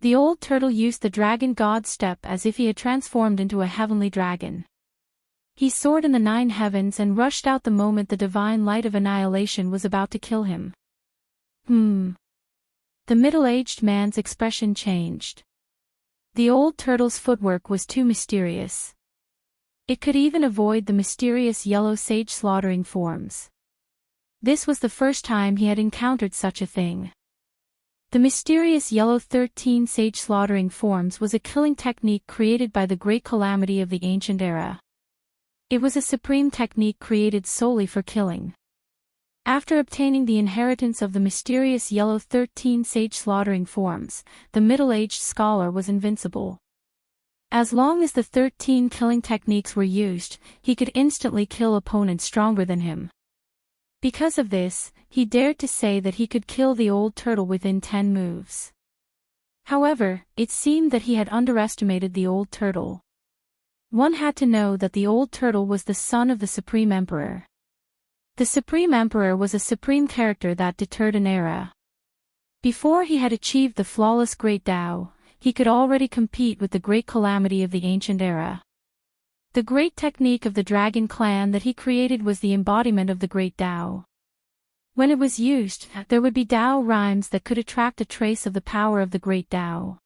The old turtle used the dragon god step as if he had transformed into a heavenly dragon. He soared in the 9 heavens and rushed out the moment the divine light of annihilation was about to kill him. The middle-aged man's expression changed. The old turtle's footwork was too mysterious. It could even avoid the mysterious yellow sage slaughtering forms. This was the first time he had encountered such a thing. The mysterious yellow 13 sage slaughtering forms was a killing technique created by the great calamity of the ancient era. It was a supreme technique created solely for killing. After obtaining the inheritance of the mysterious yellow 13 sage slaughtering forms, the middle-aged scholar was invincible. As long as the 13 killing techniques were used, he could instantly kill opponents stronger than him. Because of this, he dared to say that he could kill the old turtle within 10 moves. However, it seemed that he had underestimated the old turtle. One had to know that the old turtle was the son of the Supreme Emperor. The Supreme Emperor was a supreme character that deterred an era. Before he had achieved the flawless Great Tao, he could already compete with the great calamity of the ancient era. The great technique of the dragon clan that he created was the embodiment of the great Tao. When it was used, there would be Tao rhymes that could attract a trace of the power of the great Tao.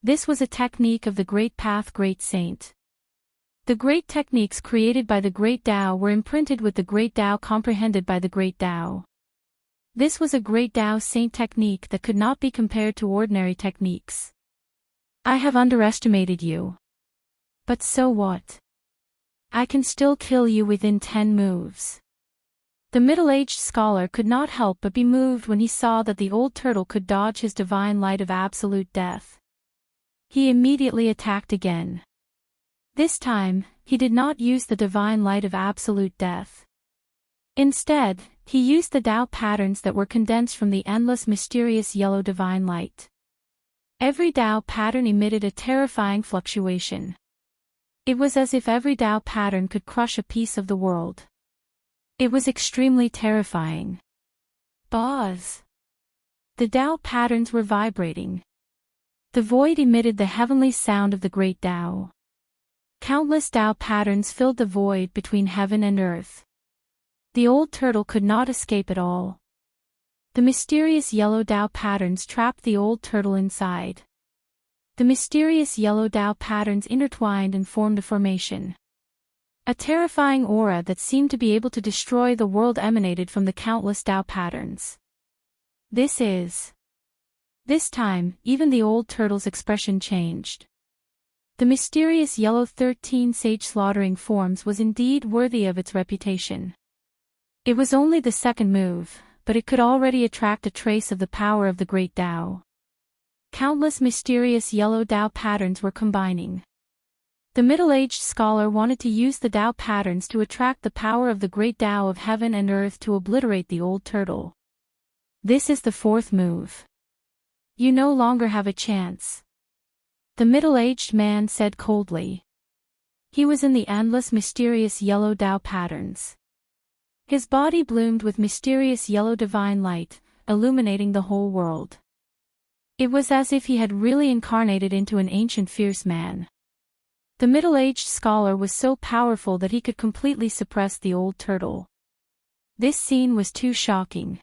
This was a technique of the great path great saint. The great techniques created by the great Tao were imprinted with the great Tao comprehended by the great Tao. This was a great Tao saint technique that could not be compared to ordinary techniques. I have underestimated you. But so what? I can still kill you within 10 moves. The middle-aged scholar could not help but be moved when he saw that the old turtle could dodge his divine light of absolute death. He immediately attacked again. This time, he did not use the divine light of absolute death. Instead, he used the Tao patterns that were condensed from the endless mysterious yellow divine light. Every Tao pattern emitted a terrifying fluctuation. It was as if every Tao pattern could crush a piece of the world. It was extremely terrifying. Buzz! The Tao patterns were vibrating. The void emitted the heavenly sound of the great Tao. Countless Tao patterns filled the void between heaven and earth. The old turtle could not escape at all. The mysterious yellow Tao patterns trapped the old turtle inside. The mysterious yellow Tao patterns intertwined and formed a formation. A terrifying aura that seemed to be able to destroy the world emanated from the countless Tao patterns. This time, even the old turtle's expression changed. The mysterious yellow 13 sage slaughtering forms was indeed worthy of its reputation. It was only the second move, but it could already attract a trace of the power of the great Tao. Countless mysterious yellow Tao patterns were combining. The middle-aged scholar wanted to use the Tao patterns to attract the power of the great Tao of heaven and earth to obliterate the old turtle. This is the fourth move. You no longer have a chance. The middle-aged man said coldly. He was in the endless mysterious yellow Tao patterns. His body bloomed with mysterious yellow divine light, illuminating the whole world. It was as if he had really incarnated into an ancient fierce man. The middle-aged scholar was so powerful that he could completely suppress the old turtle. This scene was too shocking.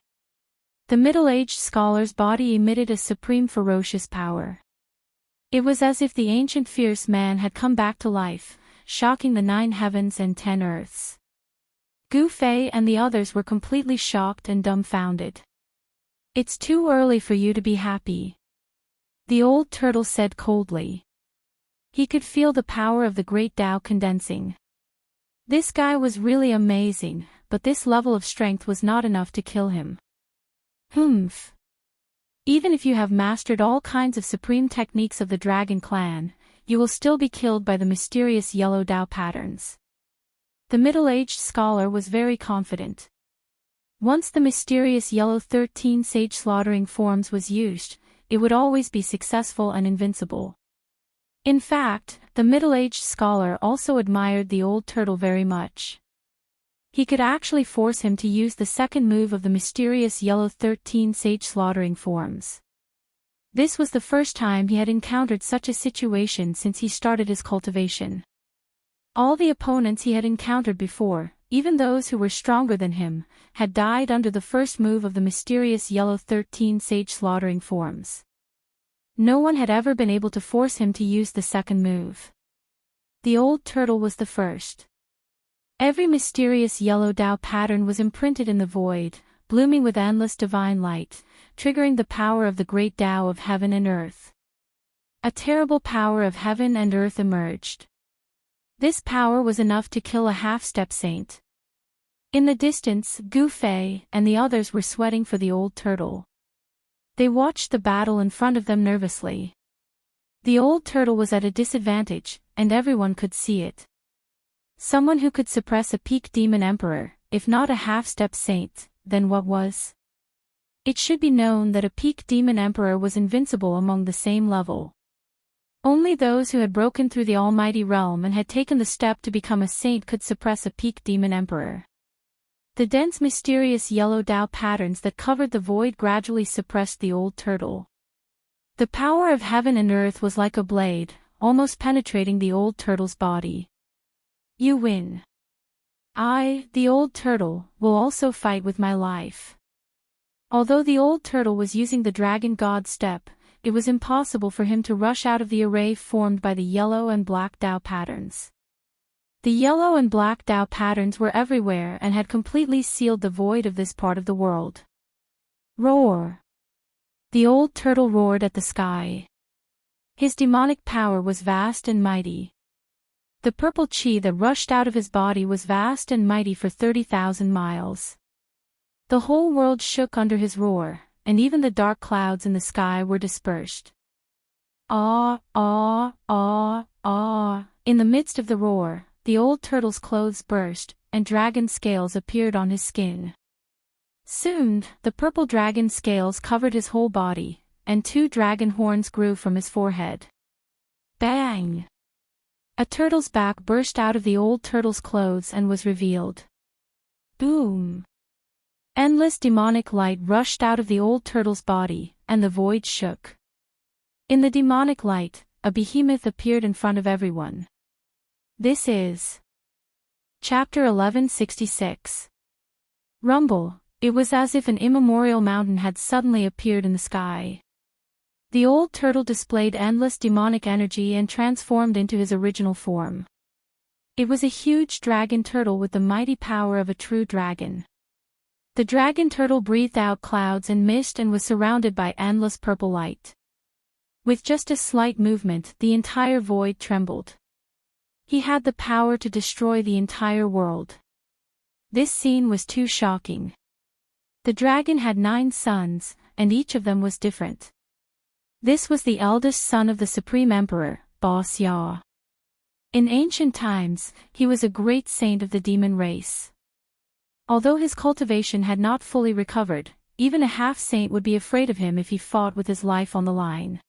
The middle-aged scholar's body emitted a supreme ferocious power. It was as if the ancient fierce man had come back to life, shocking the 9 heavens and 10 earths. Gu Fei and the others were completely shocked and dumbfounded. It's too early for you to be happy. The old turtle said coldly. He could feel the power of the great Tao condensing. This guy was really amazing, but this level of strength was not enough to kill him. Humph. Even if you have mastered all kinds of supreme techniques of the Dragon Clan, you will still be killed by the mysterious yellow Tao patterns. The middle-aged scholar was very confident. Once the mysterious yellow 13 sage slaughtering forms was used, it would always be successful and invincible. In fact, the middle-aged scholar also admired the old turtle very much. He could actually force him to use the second move of the mysterious yellow 13 sage slaughtering forms. This was the first time he had encountered such a situation since he started his cultivation. All the opponents he had encountered before, even those who were stronger than him, had died under the first move of the mysterious yellow 13 sage slaughtering forms. No one had ever been able to force him to use the second move. The old turtle was the first. Every mysterious yellow Tao pattern was imprinted in the void, blooming with endless divine light, triggering the power of the great Tao of heaven and earth. A terrible power of heaven and earth emerged. This power was enough to kill a half-step saint. In the distance, Gu Fei and the others were sweating for the old turtle. They watched the battle in front of them nervously. The old turtle was at a disadvantage, and everyone could see it. Someone who could suppress a peak demon emperor, if not a half-step saint, then what was? It should be known that a peak demon emperor was invincible among the same level. Only those who had broken through the almighty realm and had taken the step to become a saint could suppress a peak demon emperor. The dense mysterious yellow Tao patterns that covered the void gradually suppressed the old turtle. The power of heaven and earth was like a blade, almost penetrating the old turtle's body. You win. I, the old turtle, will also fight with my life. Although the old turtle was using the dragon god step, it was impossible for him to rush out of the array formed by the yellow and black Tao patterns. The yellow and black Tao patterns were everywhere and had completely sealed the void of this part of the world. Roar! The old turtle roared at the sky. His demonic power was vast and mighty. The purple chi that rushed out of his body was vast and mighty for 30,000 miles. The whole world shook under his roar, and even the dark clouds in the sky were dispersed. Ah, ah, ah, ah. In the midst of the roar, the old turtle's clothes burst, and dragon scales appeared on his skin. Soon, the purple dragon scales covered his whole body, and 2 dragon horns grew from his forehead. Bang! A turtle's back burst out of the old turtle's clothes and was revealed. Boom! Endless demonic light rushed out of the old turtle's body, and the void shook. In the demonic light, a behemoth appeared in front of everyone. This is Chapter 1166. Rumble. It was as if an immemorial mountain had suddenly appeared in the sky. The old turtle displayed endless demonic energy and transformed into his original form. It was a huge dragon turtle with the mighty power of a true dragon. The dragon turtle breathed out clouds and mist and was surrounded by endless purple light. With just a slight movement, the entire void trembled. He had the power to destroy the entire world. This scene was too shocking. The dragon had 9 sons, and each of them was different. This was the eldest son of the Supreme Emperor, Ba Xia. In ancient times, he was a great saint of the demon race. Although his cultivation had not fully recovered, even a half-saint would be afraid of him if he fought with his life on the line.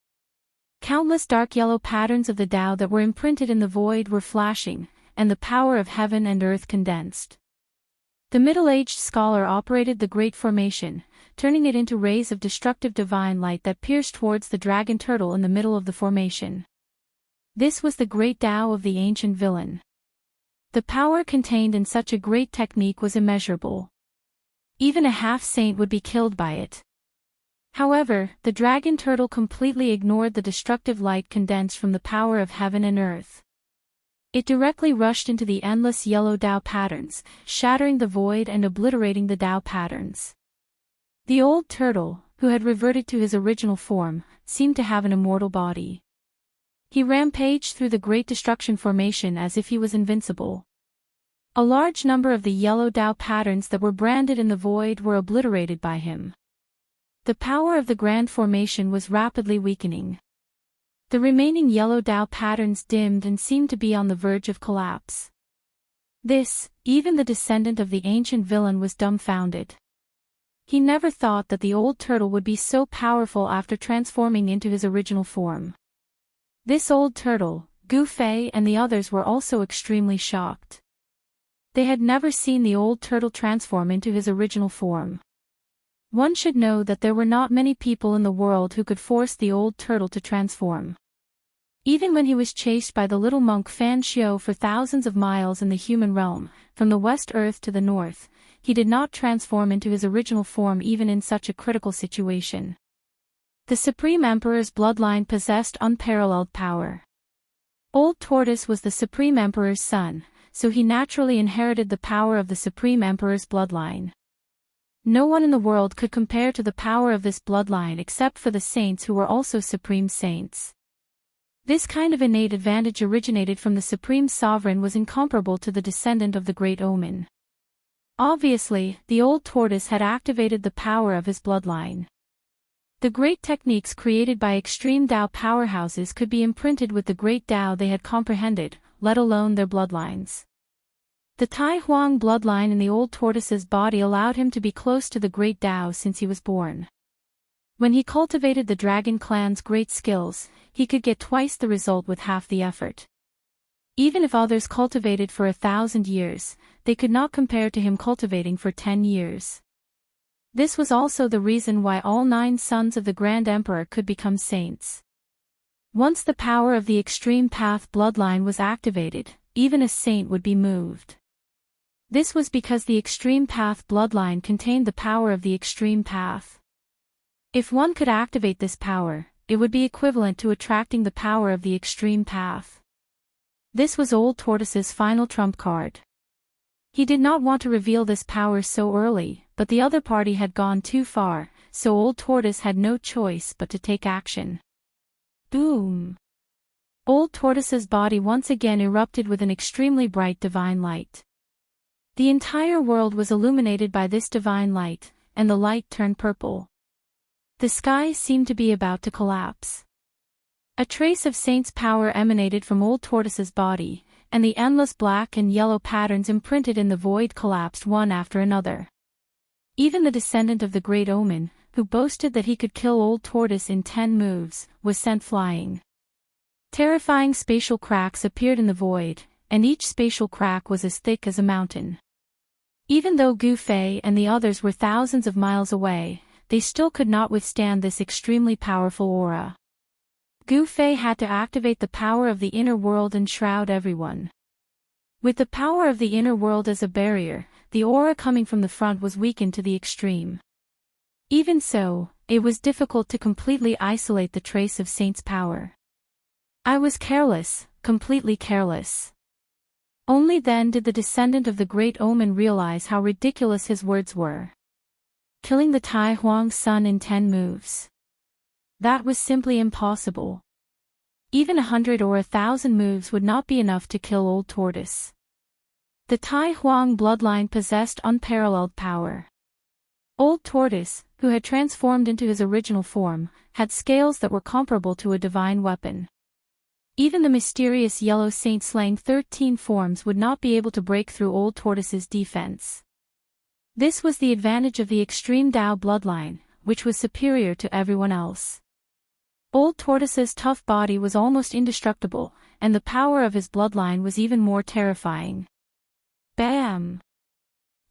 Countless dark yellow patterns of the Tao that were imprinted in the void were flashing, and the power of heaven and earth condensed. The middle-aged scholar operated the great formation, turning it into rays of destructive divine light that pierced towards the dragon turtle in the middle of the formation. This was the great Tao of the ancient villain. The power contained in such a great technique was immeasurable. Even a half-saint would be killed by it. However, the dragon turtle completely ignored the destructive light condensed from the power of heaven and earth. It directly rushed into the endless yellow Tao patterns, shattering the void and obliterating the Tao patterns. The old turtle, who had reverted to his original form, seemed to have an immortal body. He rampaged through the Great Destruction formation as if he was invincible. A large number of the yellow Tao patterns that were branded in the void were obliterated by him. The power of the Grand Formation was rapidly weakening. The remaining yellow Tao patterns dimmed and seemed to be on the verge of collapse. Even the descendant of the ancient villain was dumbfounded. He never thought that the old turtle would be so powerful after transforming into his original form. This old turtle, Gu Fei and the others were also extremely shocked. They had never seen the old turtle transform into his original form. One should know that there were not many people in the world who could force the old turtle to transform. Even when he was chased by the little monk Fan Xiao for thousands of miles in the human realm, from the West Earth to the North, he did not transform into his original form even in such a critical situation. The Supreme Emperor's bloodline possessed unparalleled power. Old Tortoise was the Supreme Emperor's son, so he naturally inherited the power of the Supreme Emperor's bloodline. No one in the world could compare to the power of this bloodline except for the saints who were also supreme saints. This kind of innate advantage originated from the Supreme Sovereign was incomparable to the descendant of the Great Omen. Obviously, the old tortoise had activated the power of his bloodline. The great techniques created by extreme Tao powerhouses could be imprinted with the great Tao they had comprehended, let alone their bloodlines. The Tai Huang bloodline in the old tortoise's body allowed him to be close to the great Tao since he was born. When he cultivated the dragon clan's great skills, he could get twice the result with half the effort. Even if others cultivated for 1,000 years, they could not compare to him cultivating for 10 years. This was also the reason why all 9 sons of the Grand Emperor could become saints. Once the power of the Extreme Path bloodline was activated, even a saint would be moved. This was because the Extreme Path bloodline contained the power of the Extreme Path. If one could activate this power, it would be equivalent to attracting the power of the Extreme Path. This was Old Tortoise's final trump card. He did not want to reveal this power so early, but the other party had gone too far, so Old Tortoise had no choice but to take action. Boom! Old Tortoise's body once again erupted with an extremely bright divine light. The entire world was illuminated by this divine light, and the light turned purple. The sky seemed to be about to collapse. A trace of Saint's power emanated from Old Tortoise's body, and the endless black and yellow patterns imprinted in the void collapsed one after another. Even the descendant of the Great Omen, who boasted that he could kill Old Tortoise in 10 moves, was sent flying. Terrifying spatial cracks appeared in the void, and each spatial crack was as thick as a mountain. Even though Gu Fei and the others were thousands of miles away, they still could not withstand this extremely powerful aura. Gu Fei had to activate the power of the inner world and shroud everyone. With the power of the inner world as a barrier, the aura coming from the front was weakened to the extreme. Even so, it was difficult to completely isolate the trace of Saint's power. I was careless, completely careless. Only then did the descendant of the Great Omen realize how ridiculous his words were. Killing the Tai Huang's son in 10 moves. That was simply impossible. Even 100 or 1,000 moves would not be enough to kill Old Tortoise. The Tai Huang bloodline possessed unparalleled power. Old Tortoise, who had transformed into his original form, had scales that were comparable to a divine weapon. Even the mysterious yellow saint slaying 13 forms would not be able to break through Old Tortoise's defense. This was the advantage of the extreme Tao bloodline, which was superior to everyone else. Old Tortoise's tough body was almost indestructible, and the power of his bloodline was even more terrifying. Bam!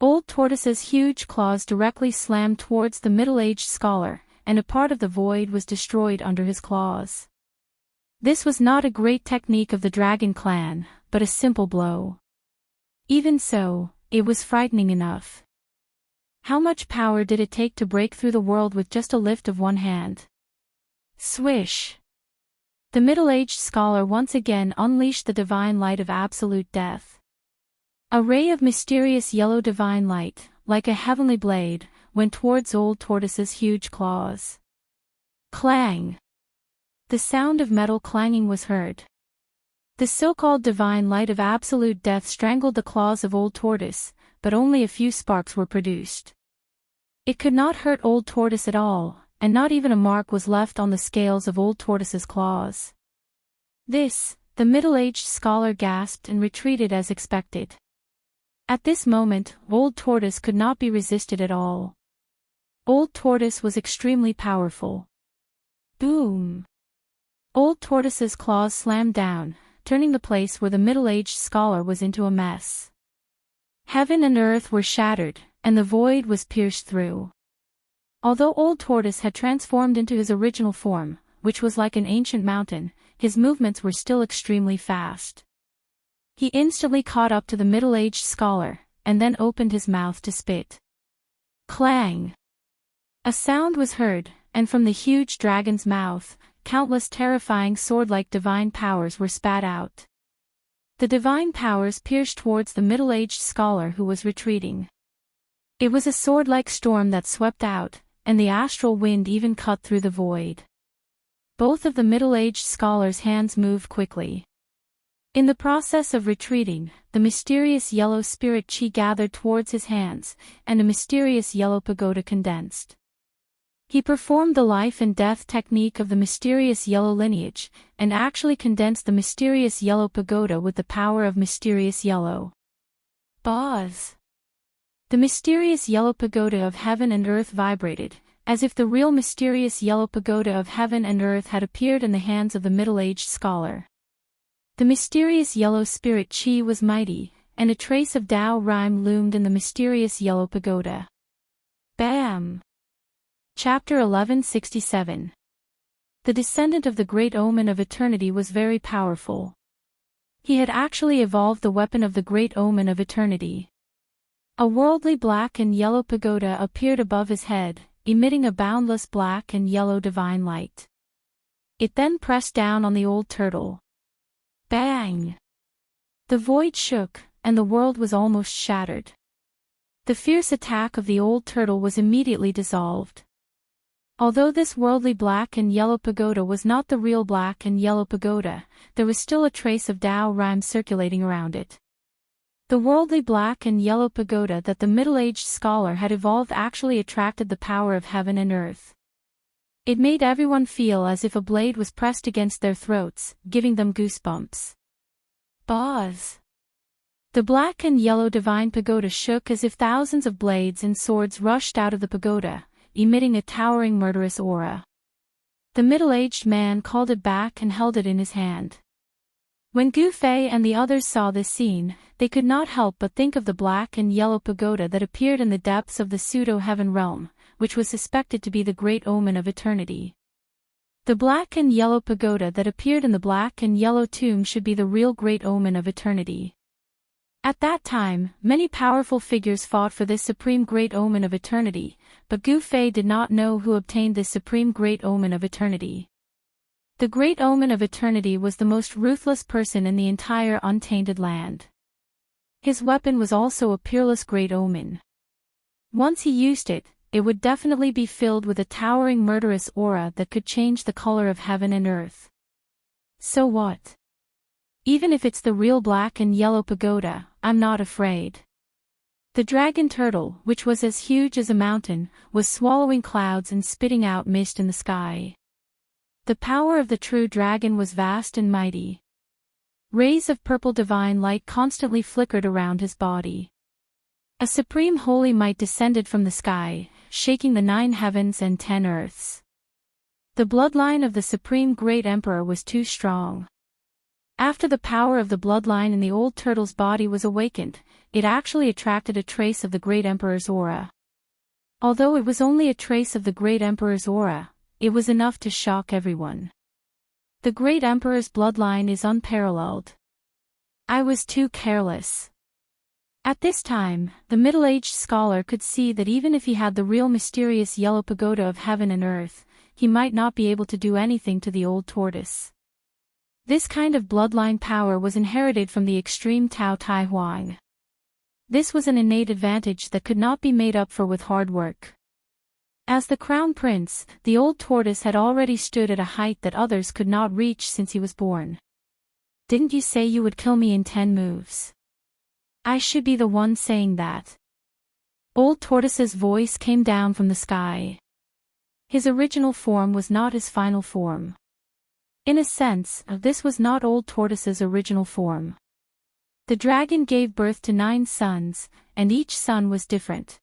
Old Tortoise's huge claws directly slammed towards the middle-aged scholar, and a part of the void was destroyed under his claws. This was not a great technique of the Dragon Clan, but a simple blow. Even so, it was frightening enough. How much power did it take to break through the world with just a lift of one hand? Swish! The middle-aged scholar once again unleashed the divine light of absolute death. A ray of mysterious yellow divine light, like a heavenly blade, went towards Old Tortoise's huge claws. Clang! The sound of metal clanging was heard. The so-called divine light of absolute death strangled the claws of Old Tortoise, but only a few sparks were produced. It could not hurt Old Tortoise at all, and not even a mark was left on the scales of Old Tortoise's claws. This, the middle-aged scholar gasped and retreated as expected. At this moment, Old Tortoise could not be resisted at all. Old Tortoise was extremely powerful. Boom! Old Tortoise's claws slammed down, turning the place where the middle-aged scholar was into a mess. Heaven and earth were shattered, and the void was pierced through. Although Old Tortoise had transformed into his original form, which was like an ancient mountain, his movements were still extremely fast. He instantly caught up to the middle-aged scholar, and then opened his mouth to spit. Clang! A sound was heard, and from the huge dragon's mouth, countless terrifying sword-like divine powers were spat out. The divine powers pierced towards the middle-aged scholar who was retreating. It was a sword-like storm that swept out, and the astral wind even cut through the void. Both of the middle-aged scholar's hands moved quickly. In the process of retreating, the mysterious yellow spirit chi gathered towards his hands, and a mysterious yellow pagoda condensed. He performed the life and death technique of the mysterious yellow lineage, and actually condensed the mysterious yellow pagoda with the power of mysterious yellow. Buzz! The mysterious yellow pagoda of heaven and earth vibrated, as if the real mysterious yellow pagoda of heaven and earth had appeared in the hands of the middle-aged scholar. The mysterious yellow spirit chi was mighty, and a trace of Tao rhyme loomed in the mysterious yellow pagoda. Bam! Chapter 1167. The descendant of the Great Omen of Eternity was very powerful. He had actually evolved the weapon of the Great Omen of Eternity. A worldly black and yellow pagoda appeared above his head, emitting a boundless black and yellow divine light. It then pressed down on the old turtle. Bang! The void shook, and the world was almost shattered. The fierce attack of the old turtle was immediately dissolved. Although this worldly black and yellow pagoda was not the real black and yellow pagoda, there was still a trace of Tao rhyme circulating around it. The worldly black and yellow pagoda that the middle-aged scholar had evolved actually attracted the power of heaven and earth. It made everyone feel as if a blade was pressed against their throats, giving them goosebumps. Buzz! The black and yellow divine pagoda shook as if thousands of blades and swords rushed out of the pagoda, emitting a towering murderous aura. The middle-aged man called it back and held it in his hand. When Gu Fei and the others saw this scene, they could not help but think of the black and yellow pagoda that appeared in the depths of the pseudo-heaven realm, which was suspected to be the Great Omen of Eternity. The black and yellow pagoda that appeared in the black and yellow tomb should be the real Great Omen of Eternity. At that time, many powerful figures fought for this supreme Great Omen of Eternity, but Gu Fei did not know who obtained this supreme Great Omen of Eternity. The Great Omen of Eternity was the most ruthless person in the entire untainted land. His weapon was also a peerless Great Omen. Once he used it, it would definitely be filled with a towering murderous aura that could change the color of heaven and earth. So what? Even if it's the real black and yellow pagoda, I'm not afraid. The dragon turtle, which was as huge as a mountain, was swallowing clouds and spitting out mist in the sky. The power of the true dragon was vast and mighty. Rays of purple divine light constantly flickered around his body. A supreme holy might descended from the sky, shaking the 9 heavens and 10 earths. The bloodline of the supreme great emperor was too strong. After the power of the bloodline in the old turtle's body was awakened, it actually attracted a trace of the great emperor's aura. Although it was only a trace of the great emperor's aura, it was enough to shock everyone. The great emperor's bloodline is unparalleled. I was too careless. At this time, the middle-aged scholar could see that even if he had the real mysterious yellow pagoda of heaven and earth, he might not be able to do anything to the old tortoise. This kind of bloodline power was inherited from the extreme Tao Tai Huang. This was an innate advantage that could not be made up for with hard work. As the crown prince, the old tortoise had already stood at a height that others could not reach since he was born. "Didn't you say you would kill me in 10 moves? I should be the one saying that." Old Tortoise's voice came down from the sky. His original form was not his final form. In a sense, this was not Old Tortoise's original form. The dragon gave birth to 9 sons, and each son was different.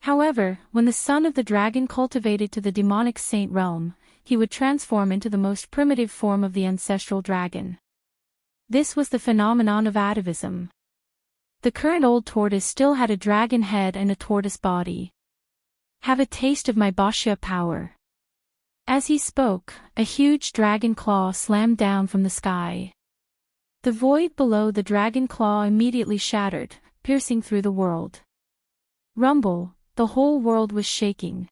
However, when the son of the dragon cultivated to the demonic saint realm, he would transform into the most primitive form of the ancestral dragon. This was the phenomenon of atavism. The current old tortoise still had a dragon head and a tortoise body. "Have a taste of my Bashya power." As he spoke, a huge dragon claw slammed down from the sky. The void below the dragon claw immediately shattered, piercing through the world. Rumble, the whole world was shaking.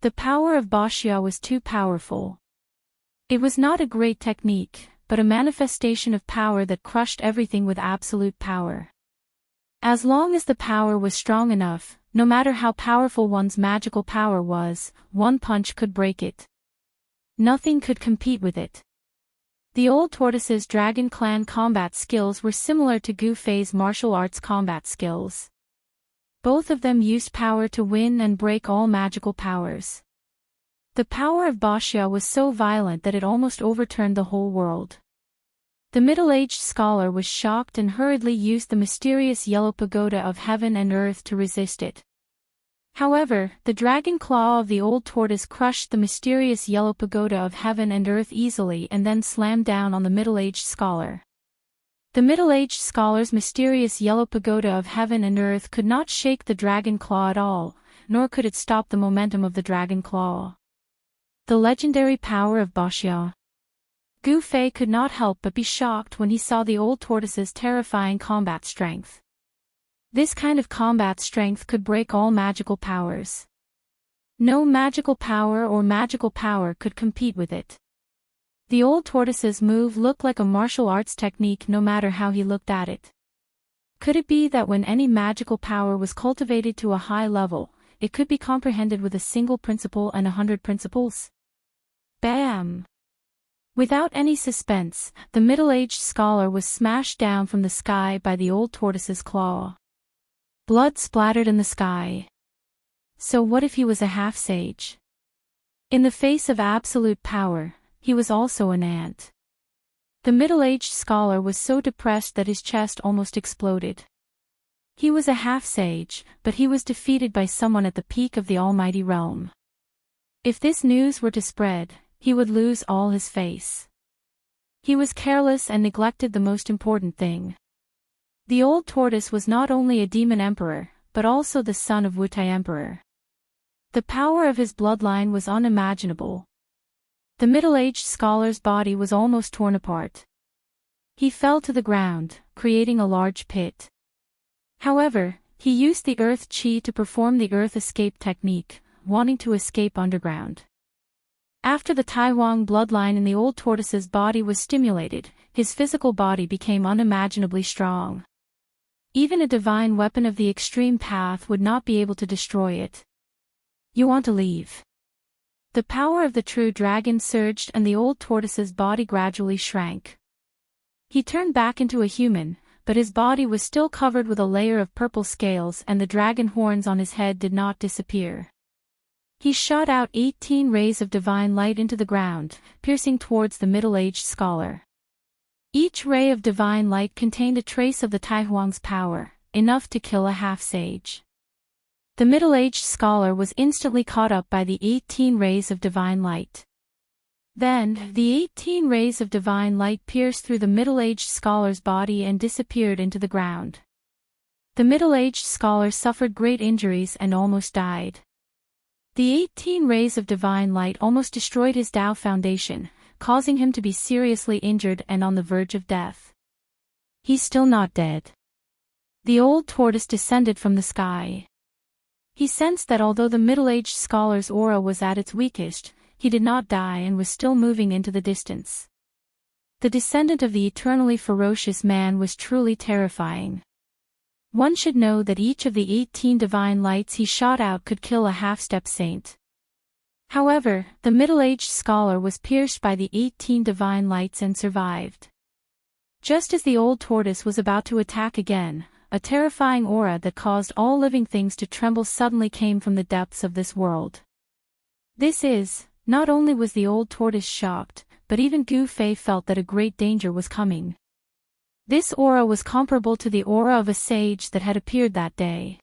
The power of Bashya was too powerful. It was not a great technique, but a manifestation of power that crushed everything with absolute power. As long as the power was strong enough, no matter how powerful one's magical power was, one punch could break it. Nothing could compete with it. The old tortoise's dragon clan combat skills were similar to Gu Fei's martial arts combat skills. Both of them used power to win and break all magical powers. The power of Bashya was so violent that it almost overturned the whole world. The middle-aged scholar was shocked and hurriedly used the mysterious yellow pagoda of heaven and earth to resist it. However, the dragon claw of the old tortoise crushed the mysterious yellow pagoda of heaven and earth easily and then slammed down on the middle-aged scholar. The middle-aged scholar's mysterious yellow pagoda of heaven and earth could not shake the dragon claw at all, nor could it stop the momentum of the dragon claw. The legendary power of Bashya. Gu Fei could not help but be shocked when he saw the old tortoise's terrifying combat strength. This kind of combat strength could break all magical powers. No magical power could compete with it. The old tortoise's move looked like a martial arts technique no matter how he looked at it. Could it be that when any magical power was cultivated to a high level, it could be comprehended with a single principle and 100 principles? Bam! Without any suspense, the middle-aged scholar was smashed down from the sky by the old tortoise's claw. Blood splattered in the sky. So what if he was a half-sage? In the face of absolute power, he was also an ant. The middle-aged scholar was so depressed that his chest almost exploded. He was a half-sage, but he was defeated by someone at the peak of the almighty realm. If this news were to spread, he would lose all his face. He was careless and neglected the most important thing. The old tortoise was not only a demon emperor, but also the son of Wutai emperor. The power of his bloodline was unimaginable. The middle-aged scholar's body was almost torn apart. He fell to the ground, creating a large pit. However, he used the earth chi to perform the earth escape technique, wanting to escape underground. After the Taihuang bloodline in the old tortoise's body was stimulated, his physical body became unimaginably strong. Even a divine weapon of the extreme path would not be able to destroy it. "You want to leave?" The power of the true dragon surged and the old tortoise's body gradually shrank. He turned back into a human, but his body was still covered with a layer of purple scales and the dragon horns on his head did not disappear. He shot out 18 rays of divine light into the ground, piercing towards the middle-aged scholar. Each ray of divine light contained a trace of the Taihuang's power, enough to kill a half-sage. The middle-aged scholar was instantly caught up by the 18 rays of divine light. Then, the 18 rays of divine light pierced through the middle-aged scholar's body and disappeared into the ground. The middle-aged scholar suffered great injuries and almost died. The 18 rays of divine light almost destroyed his Tao foundation, causing him to be seriously injured and on the verge of death. He's still not dead. The old tortoise descended from the sky. He sensed that although the middle-aged scholar's aura was at its weakest, he did not die and was still moving into the distance. The descendant of the eternally ferocious man was truly terrifying. One should know that each of the 18 divine lights he shot out could kill a half-step saint. However, the middle-aged scholar was pierced by the 18 divine lights and survived. Just as the old tortoise was about to attack again, a terrifying aura that caused all living things to tremble suddenly came from the depths of this world. Not only was the old tortoise shocked, but even Gu Fei felt that a great danger was coming. This aura was comparable to the aura of a sage that had appeared that day.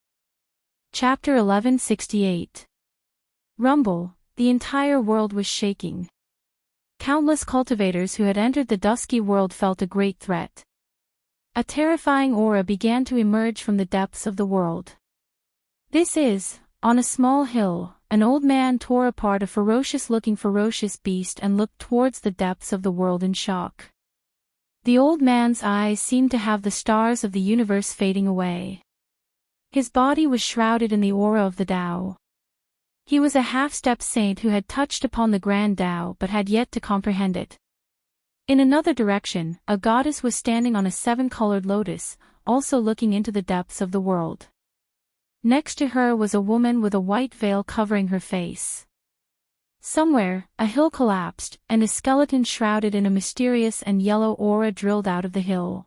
Chapter 1168. Rumble, the entire world was shaking. Countless cultivators who had entered the dusky world felt a great threat. A terrifying aura began to emerge from the depths of the world. On a small hill, an old man tore apart a ferocious-looking beast and looked towards the depths of the world in shock. The old man's eyes seemed to have the stars of the universe fading away. His body was shrouded in the aura of the Tao. He was a half-step saint who had touched upon the grand Tao but had yet to comprehend it. In another direction, a goddess was standing on a 7-colored lotus, also looking into the depths of the world. Next to her was a woman with a white veil covering her face. Somewhere, a hill collapsed, and a skeleton shrouded in a mysterious and yellow aura drilled out of the hill.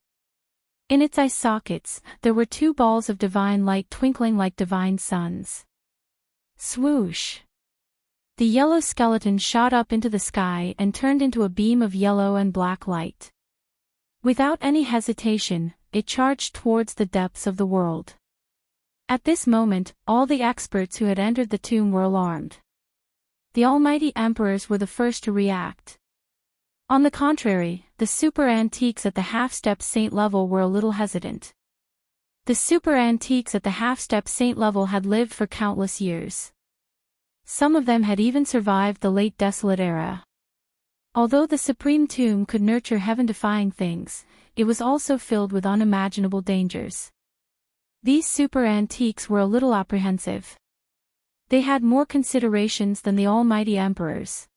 In its eye sockets, there were 2 balls of divine light twinkling like divine suns. Swoosh! The yellow skeleton shot up into the sky and turned into a beam of yellow and black light. Without any hesitation, it charged towards the depths of the world. At this moment, all the experts who had entered the tomb were alarmed. The almighty emperors were the first to react. On the contrary, the super antiques at the half-step saint level were a little hesitant. The super antiques at the half-step saint level had lived for countless years. Some of them had even survived the late desolate era. Although the supreme tomb could nurture heaven-defying things, it was also filled with unimaginable dangers. These super antiques were a little apprehensive. They had more considerations than the almighty emperors.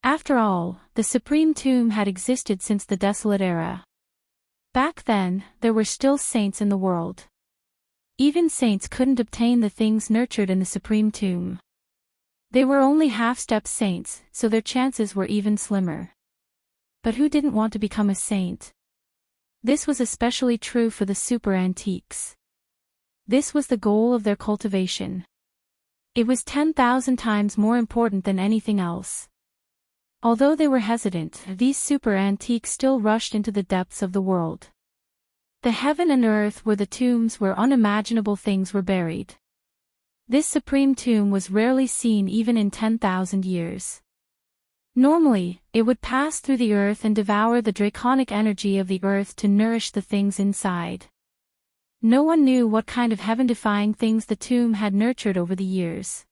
After all, the supreme tomb had existed since the desolate era. Back then, there were still saints in the world. Even saints couldn't obtain the things nurtured in the supreme tomb. They were only half-step saints, so their chances were even slimmer. But who didn't want to become a saint? This was especially true for the super antiques. This was the goal of their cultivation. It was 10,000 times more important than anything else. Although they were hesitant, these super antiques still rushed into the depths of the world. The heaven and earth were the tombs where unimaginable things were buried. This supreme tomb was rarely seen even in 10,000 years. Normally, it would pass through the earth and devour the draconic energy of the earth to nourish the things inside. No one knew what kind of heaven-defying things the tomb had nurtured over the years.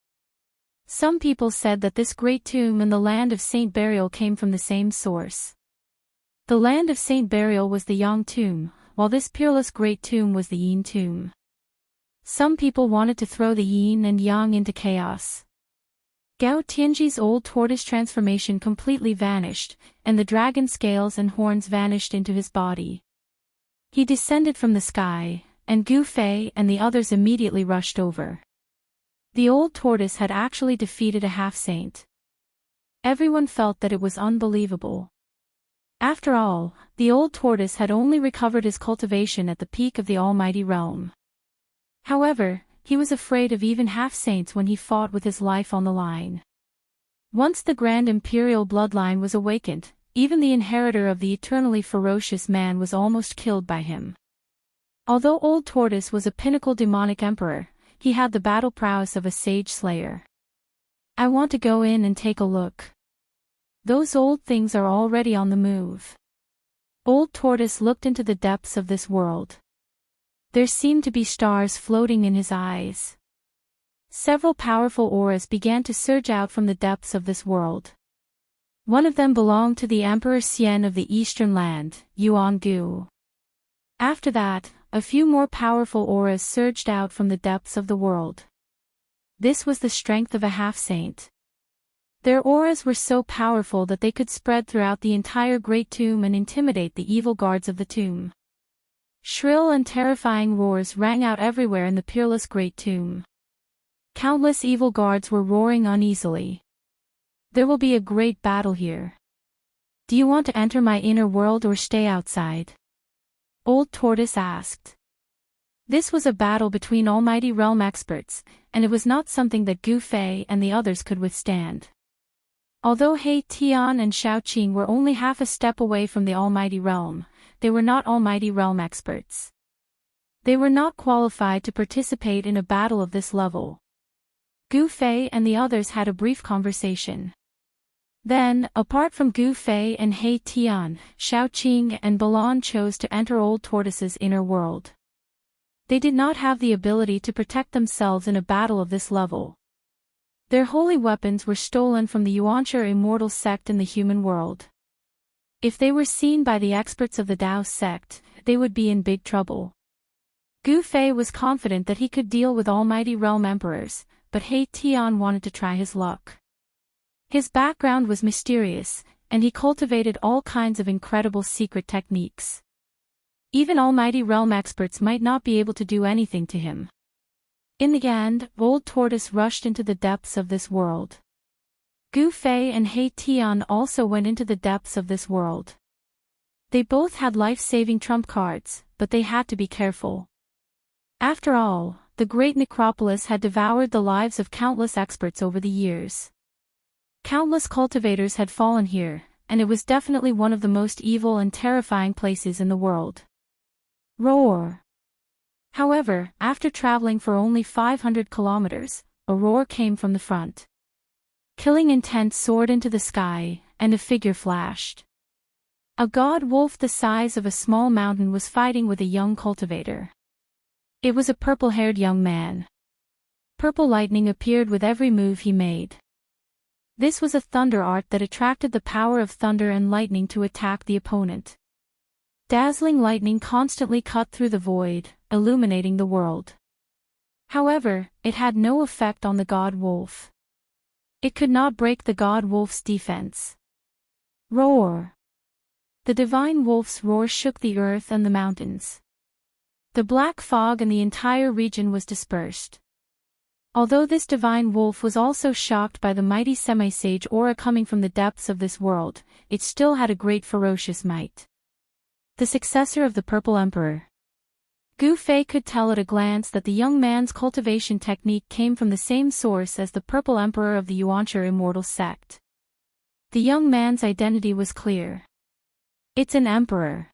Some people said that this great tomb and the land of saint burial came from the same source. The land of saint burial was the Yang tomb, while this peerless great tomb was the Yin tomb. Some people wanted to throw the Yin and Yang into chaos. Gao Tianji's old tortoise transformation completely vanished, and the dragon scales and horns vanished into his body. He descended from the sky, and Gu Fei and the others immediately rushed over. The old tortoise had actually defeated a half-saint. Everyone felt that it was unbelievable. After all, the old tortoise had only recovered his cultivation at the peak of the almighty realm. However, he was afraid of even half-saints when he fought with his life on the line. Once the grand imperial bloodline was awakened, even the inheritor of the eternally ferocious man was almost killed by him. Although Old Tortoise was a pinnacle demonic emperor, he had the battle prowess of a sage slayer. I want to go in and take a look. Those old things are already on the move. Old Tortoise looked into the depths of this world. There seemed to be stars floating in his eyes. Several powerful auras began to surge out from the depths of this world. One of them belonged to the Emperor Xian of the Eastern Land, Yuan Gu. After that, a few more powerful auras surged out from the depths of the world. This was the strength of a half-saint. Their auras were so powerful that they could spread throughout the entire Great Tomb and intimidate the evil guards of the tomb. Shrill and terrifying roars rang out everywhere in the peerless great tomb. Countless evil guards were roaring uneasily. There will be a great battle here. Do you want to enter my inner world or stay outside? Old Tortoise asked. This was a battle between Almighty Realm experts, and it was not something that Gu Fei and the others could withstand. Although He Tian and Xiao Qing were only half a step away from the Almighty Realm, they were not Almighty Realm experts. They were not qualified to participate in a battle of this level. Gu Fei and the others had a brief conversation. Then, apart from Gu Fei and He Tian, Xiao Qing and Balan chose to enter Old Tortoise's inner world. They did not have the ability to protect themselves in a battle of this level. Their holy weapons were stolen from the Yuanshi immortal sect in the human world. If they were seen by the experts of the Dao sect, they would be in big trouble. Gu Fei was confident that he could deal with Almighty Realm emperors, but He Tian wanted to try his luck. His background was mysterious, and he cultivated all kinds of incredible secret techniques. Even Almighty Realm experts might not be able to do anything to him. In the end, Old Tortoise rushed into the depths of this world. Gu Fei and He Tian also went into the depths of this world. They both had life-saving trump cards, but they had to be careful. After all, the great necropolis had devoured the lives of countless experts over the years. Countless cultivators had fallen here, and it was definitely one of the most evil and terrifying places in the world. Roar! However, after traveling for only 500 kilometers, a roar came from the front. Killing intent soared into the sky, and a figure flashed. A god wolf the size of a small mountain was fighting with a young cultivator. It was a purple-haired young man. Purple lightning appeared with every move he made. This was a thunder art that attracted the power of thunder and lightning to attack the opponent. Dazzling lightning constantly cut through the void, illuminating the world. However, it had no effect on the god wolf. It could not break the god wolf's defense. Roar! The divine wolf's roar shook the earth and the mountains. The black fog and the entire region was dispersed. Although this divine wolf was also shocked by the mighty semi-sage aura coming from the depths of this world, it still had a great ferocious might. The successor of the Purple Emperor. Gu Fei could tell at a glance that the young man's cultivation technique came from the same source as the Purple Emperor of the Yuanshi immortal sect. The young man's identity was clear. It's an emperor.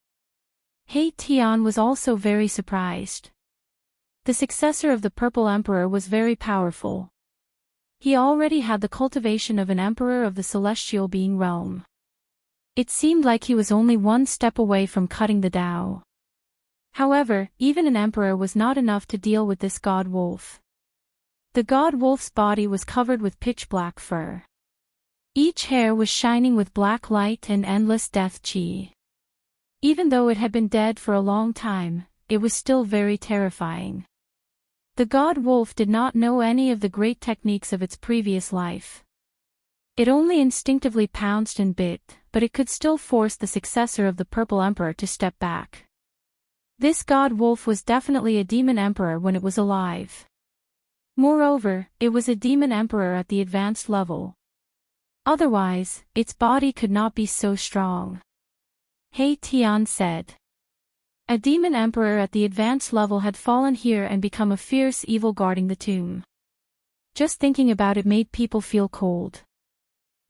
He Tian was also very surprised. The successor of the Purple Emperor was very powerful. He already had the cultivation of an emperor of the celestial being realm. It seemed like he was only one step away from cutting the Dao. However, even an emperor was not enough to deal with this god wolf. The god wolf's body was covered with pitch-black fur. Each hair was shining with black light and endless death chi. Even though it had been dead for a long time, it was still very terrifying. The god wolf did not know any of the great techniques of its previous life. It only instinctively pounced and bit, but it could still force the successor of the Purple Emperor to step back. This god wolf was definitely a demon emperor when it was alive. Moreover, it was a demon emperor at the advanced level. Otherwise, its body could not be so strong. He Tian said. A demon emperor at the advanced level had fallen here and become a fierce evil guarding the tomb. Just thinking about it made people feel cold.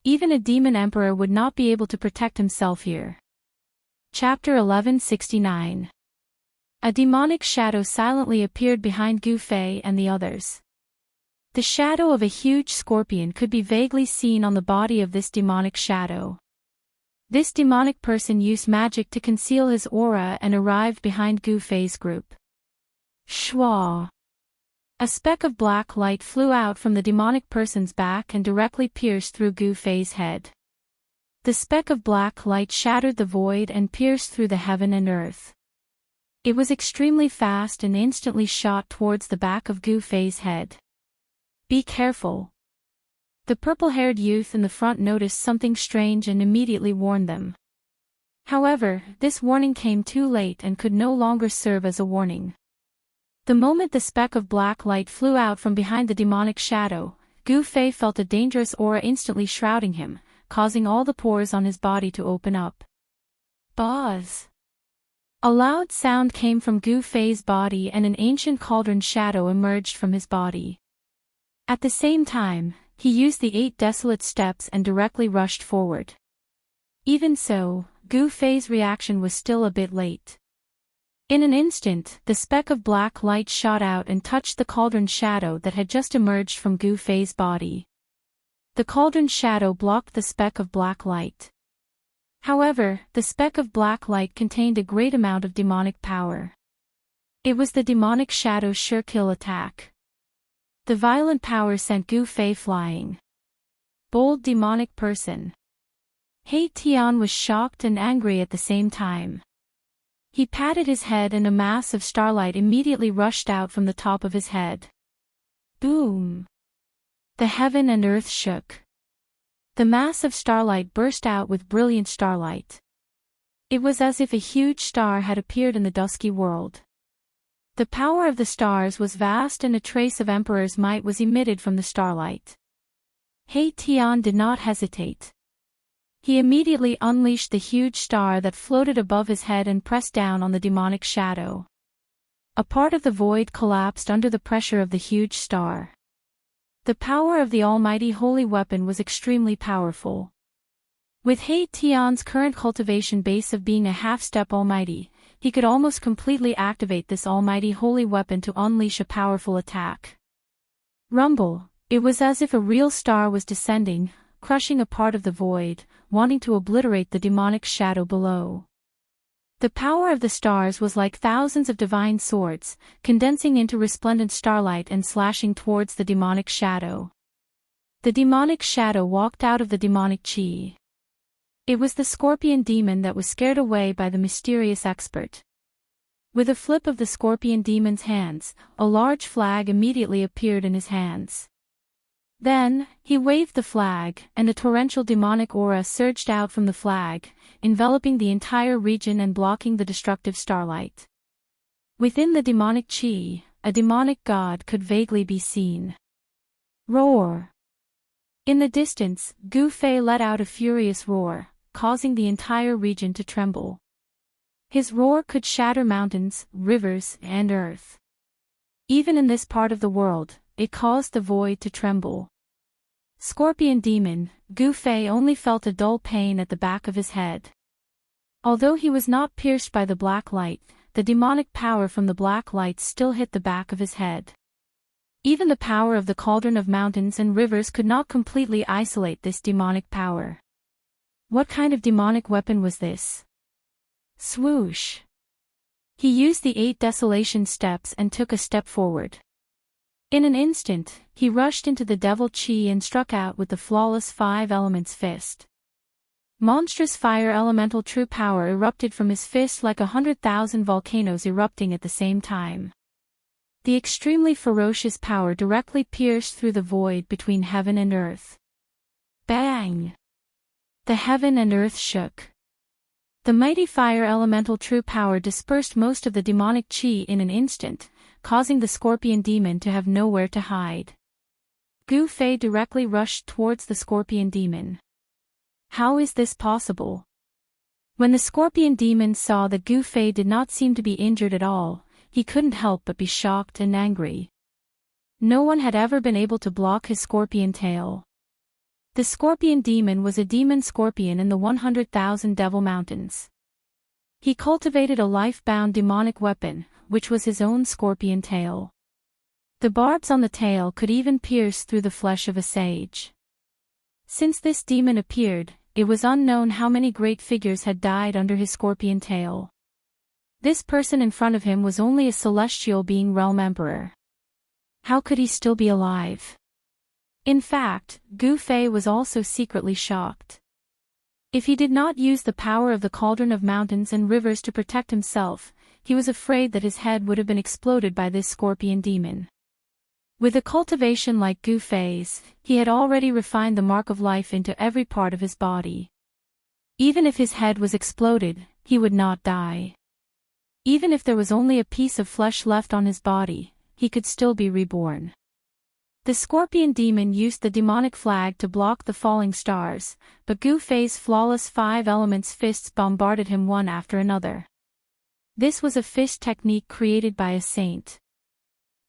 Even a demon emperor would not be able to protect himself here. Chapter 1169. A demonic shadow silently appeared behind Gu Fei and the others. The shadow of a huge scorpion could be vaguely seen on the body of this demonic shadow. This demonic person used magic to conceal his aura and arrived behind Gu Fei's group. Shwa! A speck of black light flew out from the demonic person's back and directly pierced through Gu Fei's head. The speck of black light shattered the void and pierced through the heaven and earth. It was extremely fast and instantly shot towards the back of Gu Fei's head. Be careful. The purple-haired youth in the front noticed something strange and immediately warned them. However, this warning came too late and could no longer serve as a warning. The moment the speck of black light flew out from behind the demonic shadow, Gu Fei felt a dangerous aura instantly shrouding him, causing all the pores on his body to open up. Buzz! A loud sound came from Gu Fei's body and an ancient cauldron shadow emerged from his body. At the same time, he used the 8 desolate steps and directly rushed forward. Even so, Gu Fei's reaction was still a bit late. In an instant, the speck of black light shot out and touched the cauldron shadow that had just emerged from Gu Fei's body. The cauldron shadow blocked the speck of black light. However, the speck of black light contained a great amount of demonic power. It was the demonic shadow's sure kill attack. The violent power sent Gu Fei flying. Bold demonic person. He Tian was shocked and angry at the same time. He patted his head and a mass of starlight immediately rushed out from the top of his head. Boom! The heaven and earth shook. The mass of starlight burst out with brilliant starlight. It was as if a huge star had appeared in the dusky world. The power of the stars was vast and a trace of Emperor's might was emitted from the starlight. He Tian did not hesitate. He immediately unleashed the huge star that floated above his head and pressed down on the demonic shadow. A part of the void collapsed under the pressure of the huge star. The power of the almighty holy weapon was extremely powerful. With He Tian's current cultivation base of being a half-step almighty, he could almost completely activate this almighty holy weapon to unleash a powerful attack. Rumble! It was as if a real star was descending, crushing a part of the void, wanting to obliterate the demonic shadow below. The power of the stars was like thousands of divine swords, condensing into resplendent starlight and slashing towards the demonic shadow. The demonic shadow walked out of the demonic chi. It was the scorpion demon that was scared away by the mysterious expert. With a flip of the scorpion demon's hands, a large flag immediately appeared in his hands. Then, he waved the flag, and a torrential demonic aura surged out from the flag, enveloping the entire region and blocking the destructive starlight. Within the demonic chi, a demonic god could vaguely be seen. Roar! In the distance, Gu Fei let out a furious roar, causing the entire region to tremble. His roar could shatter mountains, rivers, and earth. Even in this part of the world, it caused the void to tremble. Scorpion demon, Gu Fei only felt a dull pain at the back of his head. Although he was not pierced by the black light, the demonic power from the black light still hit the back of his head. Even the power of the cauldron of mountains and rivers could not completely isolate this demonic power. What kind of demonic weapon was this? Swoosh! He used the 8 desolation steps and took a step forward. In an instant, he rushed into the devil chi and struck out with the flawless 5 elements fist. Monstrous fire elemental true power erupted from his fist like 100,000 volcanoes erupting at the same time. The extremely ferocious power directly pierced through the void between heaven and earth. Bang! The heaven and earth shook. The mighty fire elemental true power dispersed most of the demonic chi in an instant, causing the scorpion demon to have nowhere to hide. Gu Fei directly rushed towards the scorpion demon. How is this possible? When the scorpion demon saw that Gu Fei did not seem to be injured at all, he couldn't help but be shocked and angry. No one had ever been able to block his scorpion tail. The scorpion demon was a demon scorpion in the 100,000 Devil Mountains. He cultivated a life-bound demonic weapon, which was his own scorpion tail. The barbs on the tail could even pierce through the flesh of a sage. Since this demon appeared, it was unknown how many great figures had died under his scorpion tail. This person in front of him was only a celestial being realm emperor. How could he still be alive? In fact, Gu Fei was also secretly shocked. If he did not use the power of the cauldron of mountains and rivers to protect himself, he was afraid that his head would have been exploded by this scorpion demon. With a cultivation like Gu Fei's, he had already refined the mark of life into every part of his body. Even if his head was exploded, he would not die. Even if there was only a piece of flesh left on his body, he could still be reborn. The scorpion demon used the demonic flag to block the falling stars, but Gu Fei's flawless 5 elements fists bombarded him one after another. This was a fist technique created by a saint.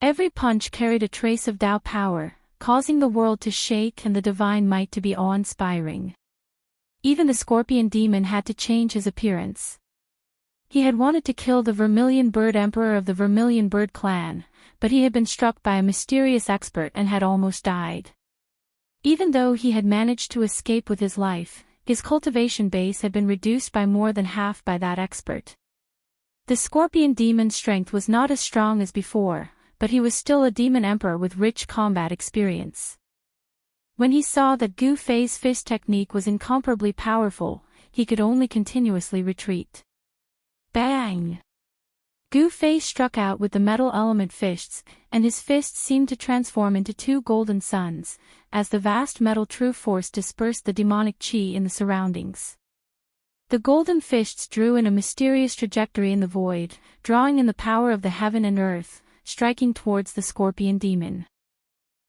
Every punch carried a trace of Tao power, causing the world to shake and the divine might to be awe-inspiring. Even the scorpion demon had to change his appearance. He had wanted to kill the Vermilion Bird Emperor of the Vermilion Bird clan, but he had been struck by a mysterious expert and had almost died. Even though he had managed to escape with his life, his cultivation base had been reduced by more than half by that expert. The scorpion demon's strength was not as strong as before, but he was still a demon emperor with rich combat experience. When he saw that Gu Fei's fist technique was incomparably powerful, he could only continuously retreat. Bang! Gu Fei struck out with the metal element fists, and his fists seemed to transform into 2 golden suns, as the vast metal true force dispersed the demonic qi in the surroundings. The golden fists drew in a mysterious trajectory in the void, drawing in the power of the heaven and earth, striking towards the scorpion demon.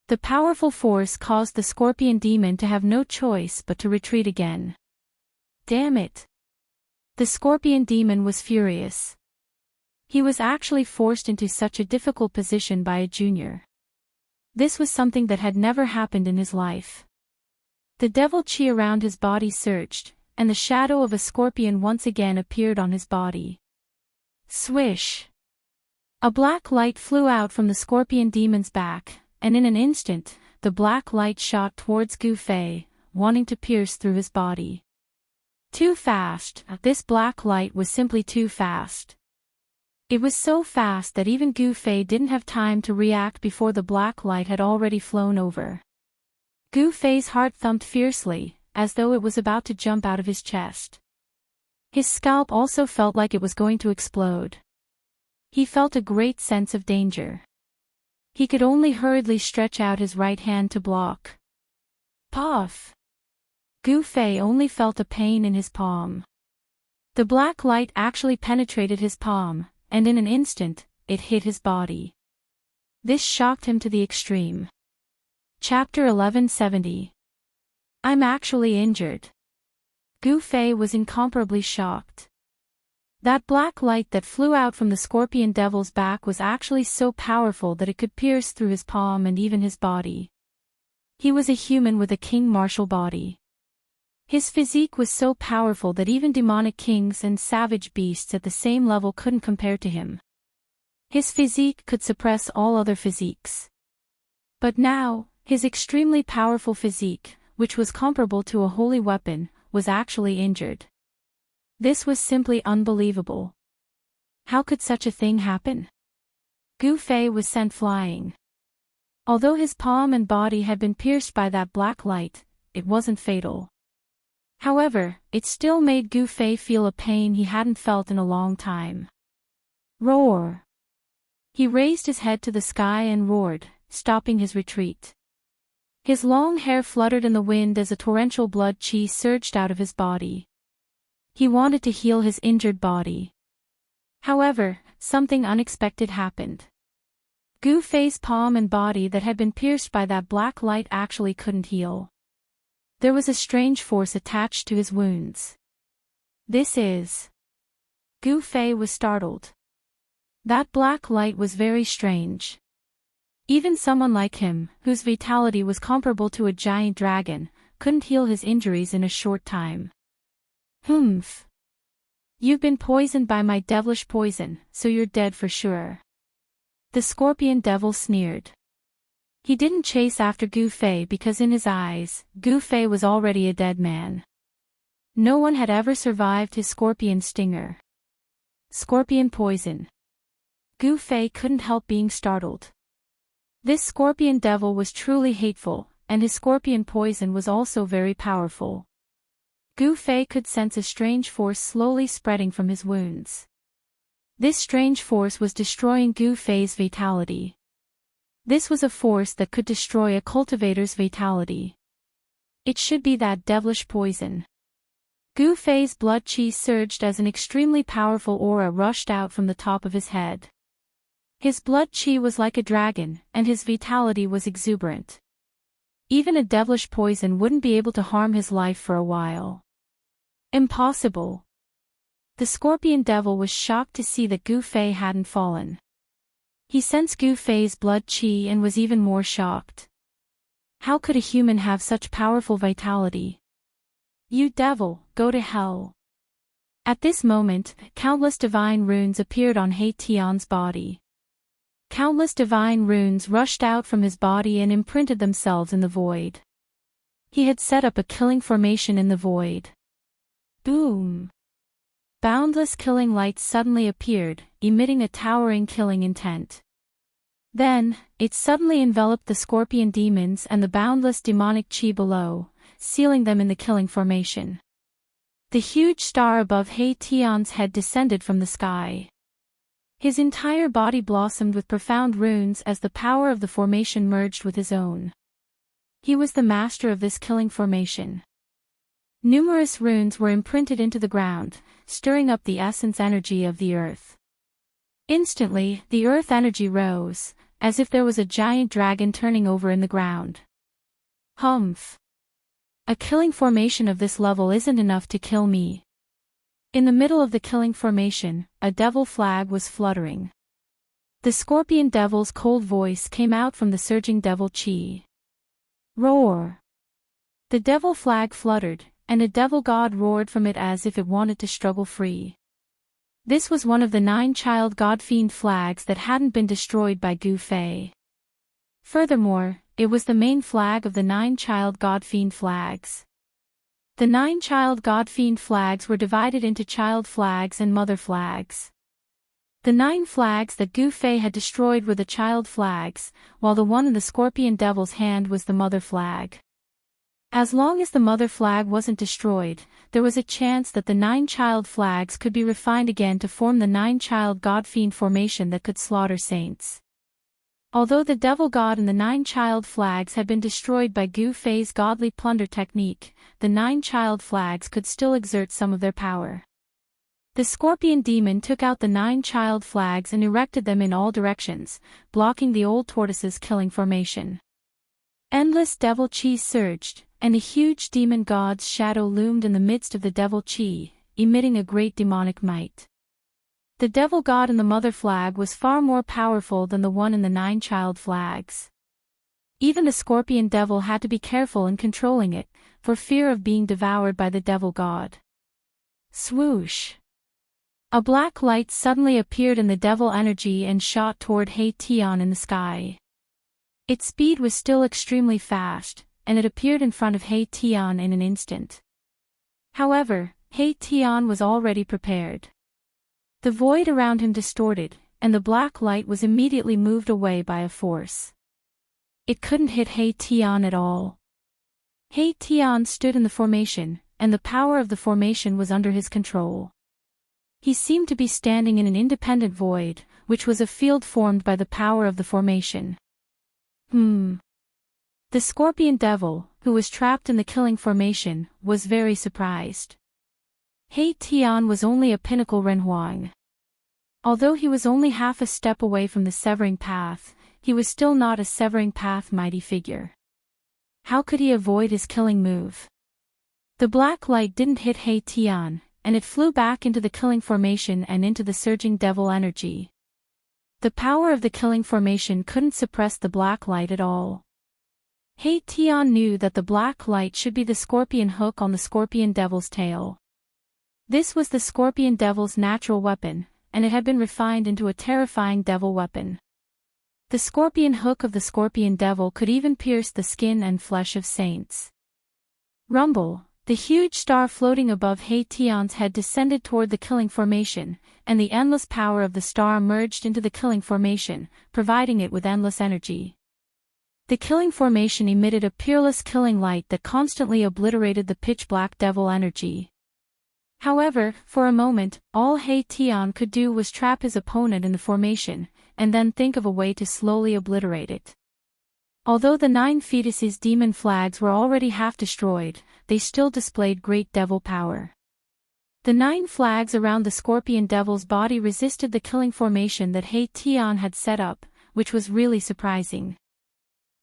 The powerful force caused the scorpion demon to have no choice but to retreat again. Damn it! The scorpion demon was furious. He was actually forced into such a difficult position by a junior. This was something that had never happened in his life. The devil chi around his body surged, and the shadow of a scorpion once again appeared on his body. Swish! A black light flew out from the scorpion demon's back, and in an instant, the black light shot towards Gu Fei, wanting to pierce through his body. Too fast, this black light was simply too fast. It was so fast that even Gu Fei didn't have time to react before the black light had already flown over. Gu Fei's heart thumped fiercely, as though it was about to jump out of his chest. His scalp also felt like it was going to explode. He felt a great sense of danger. He could only hurriedly stretch out his right hand to block. Puff! Gu Fei only felt a pain in his palm. The black light actually penetrated his palm, and in an instant, it hit his body. This shocked him to the extreme. Chapter 1170. I'm actually injured. Gu Fei was incomparably shocked. That black light that flew out from the scorpion devil's back was actually so powerful that it could pierce through his palm and even his body. He was a human with a king martial body. His physique was so powerful that even demonic kings and savage beasts at the same level couldn't compare to him. His physique could suppress all other physiques. But now, his extremely powerful physique, which was comparable to a holy weapon, was actually injured. This was simply unbelievable. How could such a thing happen? Gu Fei was sent flying. Although his palm and body had been pierced by that black light, it wasn't fatal. However, it still made Gu Fei feel a pain he hadn't felt in a long time. Roar! He raised his head to the sky and roared, stopping his retreat. His long hair fluttered in the wind as a torrential blood chi surged out of his body. He wanted to heal his injured body. However, something unexpected happened. Gu Fei's palm and body that had been pierced by that black light actually couldn't heal. There was a strange force attached to his wounds. This is... Gu Fei was startled. That black light was very strange. Even someone like him, whose vitality was comparable to a giant dragon, couldn't heal his injuries in a short time. Humph. You've been poisoned by my devilish poison, so you're dead for sure. The scorpion devil sneered. He didn't chase after Gu Fei because in his eyes, Gu Fei was already a dead man. No one had ever survived his scorpion stinger. Scorpion poison. Gu Fei couldn't help being startled. This scorpion devil was truly hateful, and his scorpion poison was also very powerful. Gu Fei could sense a strange force slowly spreading from his wounds. This strange force was destroying Gu Fei's vitality. This was a force that could destroy a cultivator's vitality. It should be that devilish poison. Gu Fei's blood qi surged as an extremely powerful aura rushed out from the top of his head. His blood qi was like a dragon, and his vitality was exuberant. Even a devilish poison wouldn't be able to harm his life for a while. Impossible. The scorpion devil was shocked to see that Gu Fei hadn't fallen. He sensed Gu Fei's blood qi and was even more shocked. How could a human have such powerful vitality? You devil, go to hell. At this moment, countless divine runes appeared on He Tian's body. Countless divine runes rushed out from his body and imprinted themselves in the void. He had set up a killing formation in the void. Boom! Boundless killing light suddenly appeared, emitting a towering killing intent. Then, it suddenly enveloped the scorpion demons and the boundless demonic qi below, sealing them in the killing formation. The huge star above He Tian's head descended from the sky. His entire body blossomed with profound runes as the power of the formation merged with his own. He was the master of this killing formation. Numerous runes were imprinted into the ground, stirring up the essence energy of the earth. Instantly, the earth energy rose, as if there was a giant dragon turning over in the ground. Humph! A killing formation of this level isn't enough to kill me. In the middle of the killing formation, a devil flag was fluttering. The scorpion devil's cold voice came out from the surging devil qi. Roar! The devil flag fluttered, and a devil god roared from it as if it wanted to struggle free. This was one of the 9 child god fiend flags that hadn't been destroyed by Gu Fei. Furthermore, it was the main flag of the 9 child god fiend flags. The 9 child god fiend flags were divided into child flags and mother flags. The 9 flags that Gu Fei had destroyed were the child flags, while the one in the scorpion devil's hand was the mother flag. As long as the mother flag wasn't destroyed, there was a chance that the 9 child flags could be refined again to form the 9 child god fiend formation that could slaughter saints. Although the devil god and the 9 child flags had been destroyed by Gu Fei's godly plunder technique, the 9 child flags could still exert some of their power. The scorpion demon took out the 9 child flags and erected them in all directions, blocking the old tortoise's killing formation. Endless devil qi surged, and a huge demon god's shadow loomed in the midst of the devil qi, emitting a great demonic might. The devil god in the mother flag was far more powerful than the one in the 9 child flags. Even the scorpion devil had to be careful in controlling it, for fear of being devoured by the devil god. Swoosh! A black light suddenly appeared in the devil energy and shot toward He Tian in the sky. Its speed was still extremely fast, and it appeared in front of He Tian in an instant. However, He Tian was already prepared. The void around him distorted, and the black light was immediately moved away by a force. It couldn't hit He Tian at all. He Tian stood in the formation, and the power of the formation was under his control. He seemed to be standing in an independent void, which was a field formed by the power of the formation. The scorpion devil, who was trapped in the killing formation, was very surprised. He Tian was only a pinnacle renhuang. Although he was only half a step away from the severing path, he was still not a severing path mighty figure. How could he avoid his killing move? The black light didn't hit He Tian, and it flew back into the killing formation and into the surging devil energy. The power of the killing formation couldn't suppress the black light at all. He Tian knew that the black light should be the scorpion hook on the scorpion devil's tail. This was the scorpion devil's natural weapon, and it had been refined into a terrifying devil weapon. The scorpion hook of the scorpion devil could even pierce the skin and flesh of saints. Rumble, the huge star floating above He Tian's head descended toward the killing formation, and the endless power of the star merged into the killing formation, providing it with endless energy. The killing formation emitted a peerless killing light that constantly obliterated the pitch-black devil energy. However, for a moment, all He Tian could do was trap his opponent in the formation, and then think of a way to slowly obliterate it. Although the 9 fetuses' demon flags were already half destroyed, they still displayed great devil power. The 9 flags around the scorpion devil's body resisted the killing formation that He Tian had set up, which was really surprising.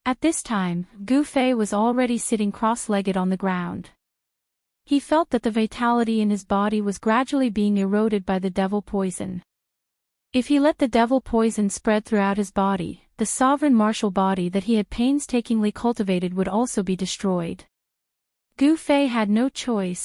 At this time, Gu Fei was already sitting cross-legged on the ground. He felt that the vitality in his body was gradually being eroded by the devil poison. If he let the devil poison spread throughout his body, the sovereign martial body that he had painstakingly cultivated would also be destroyed. Gu Fei had no choice,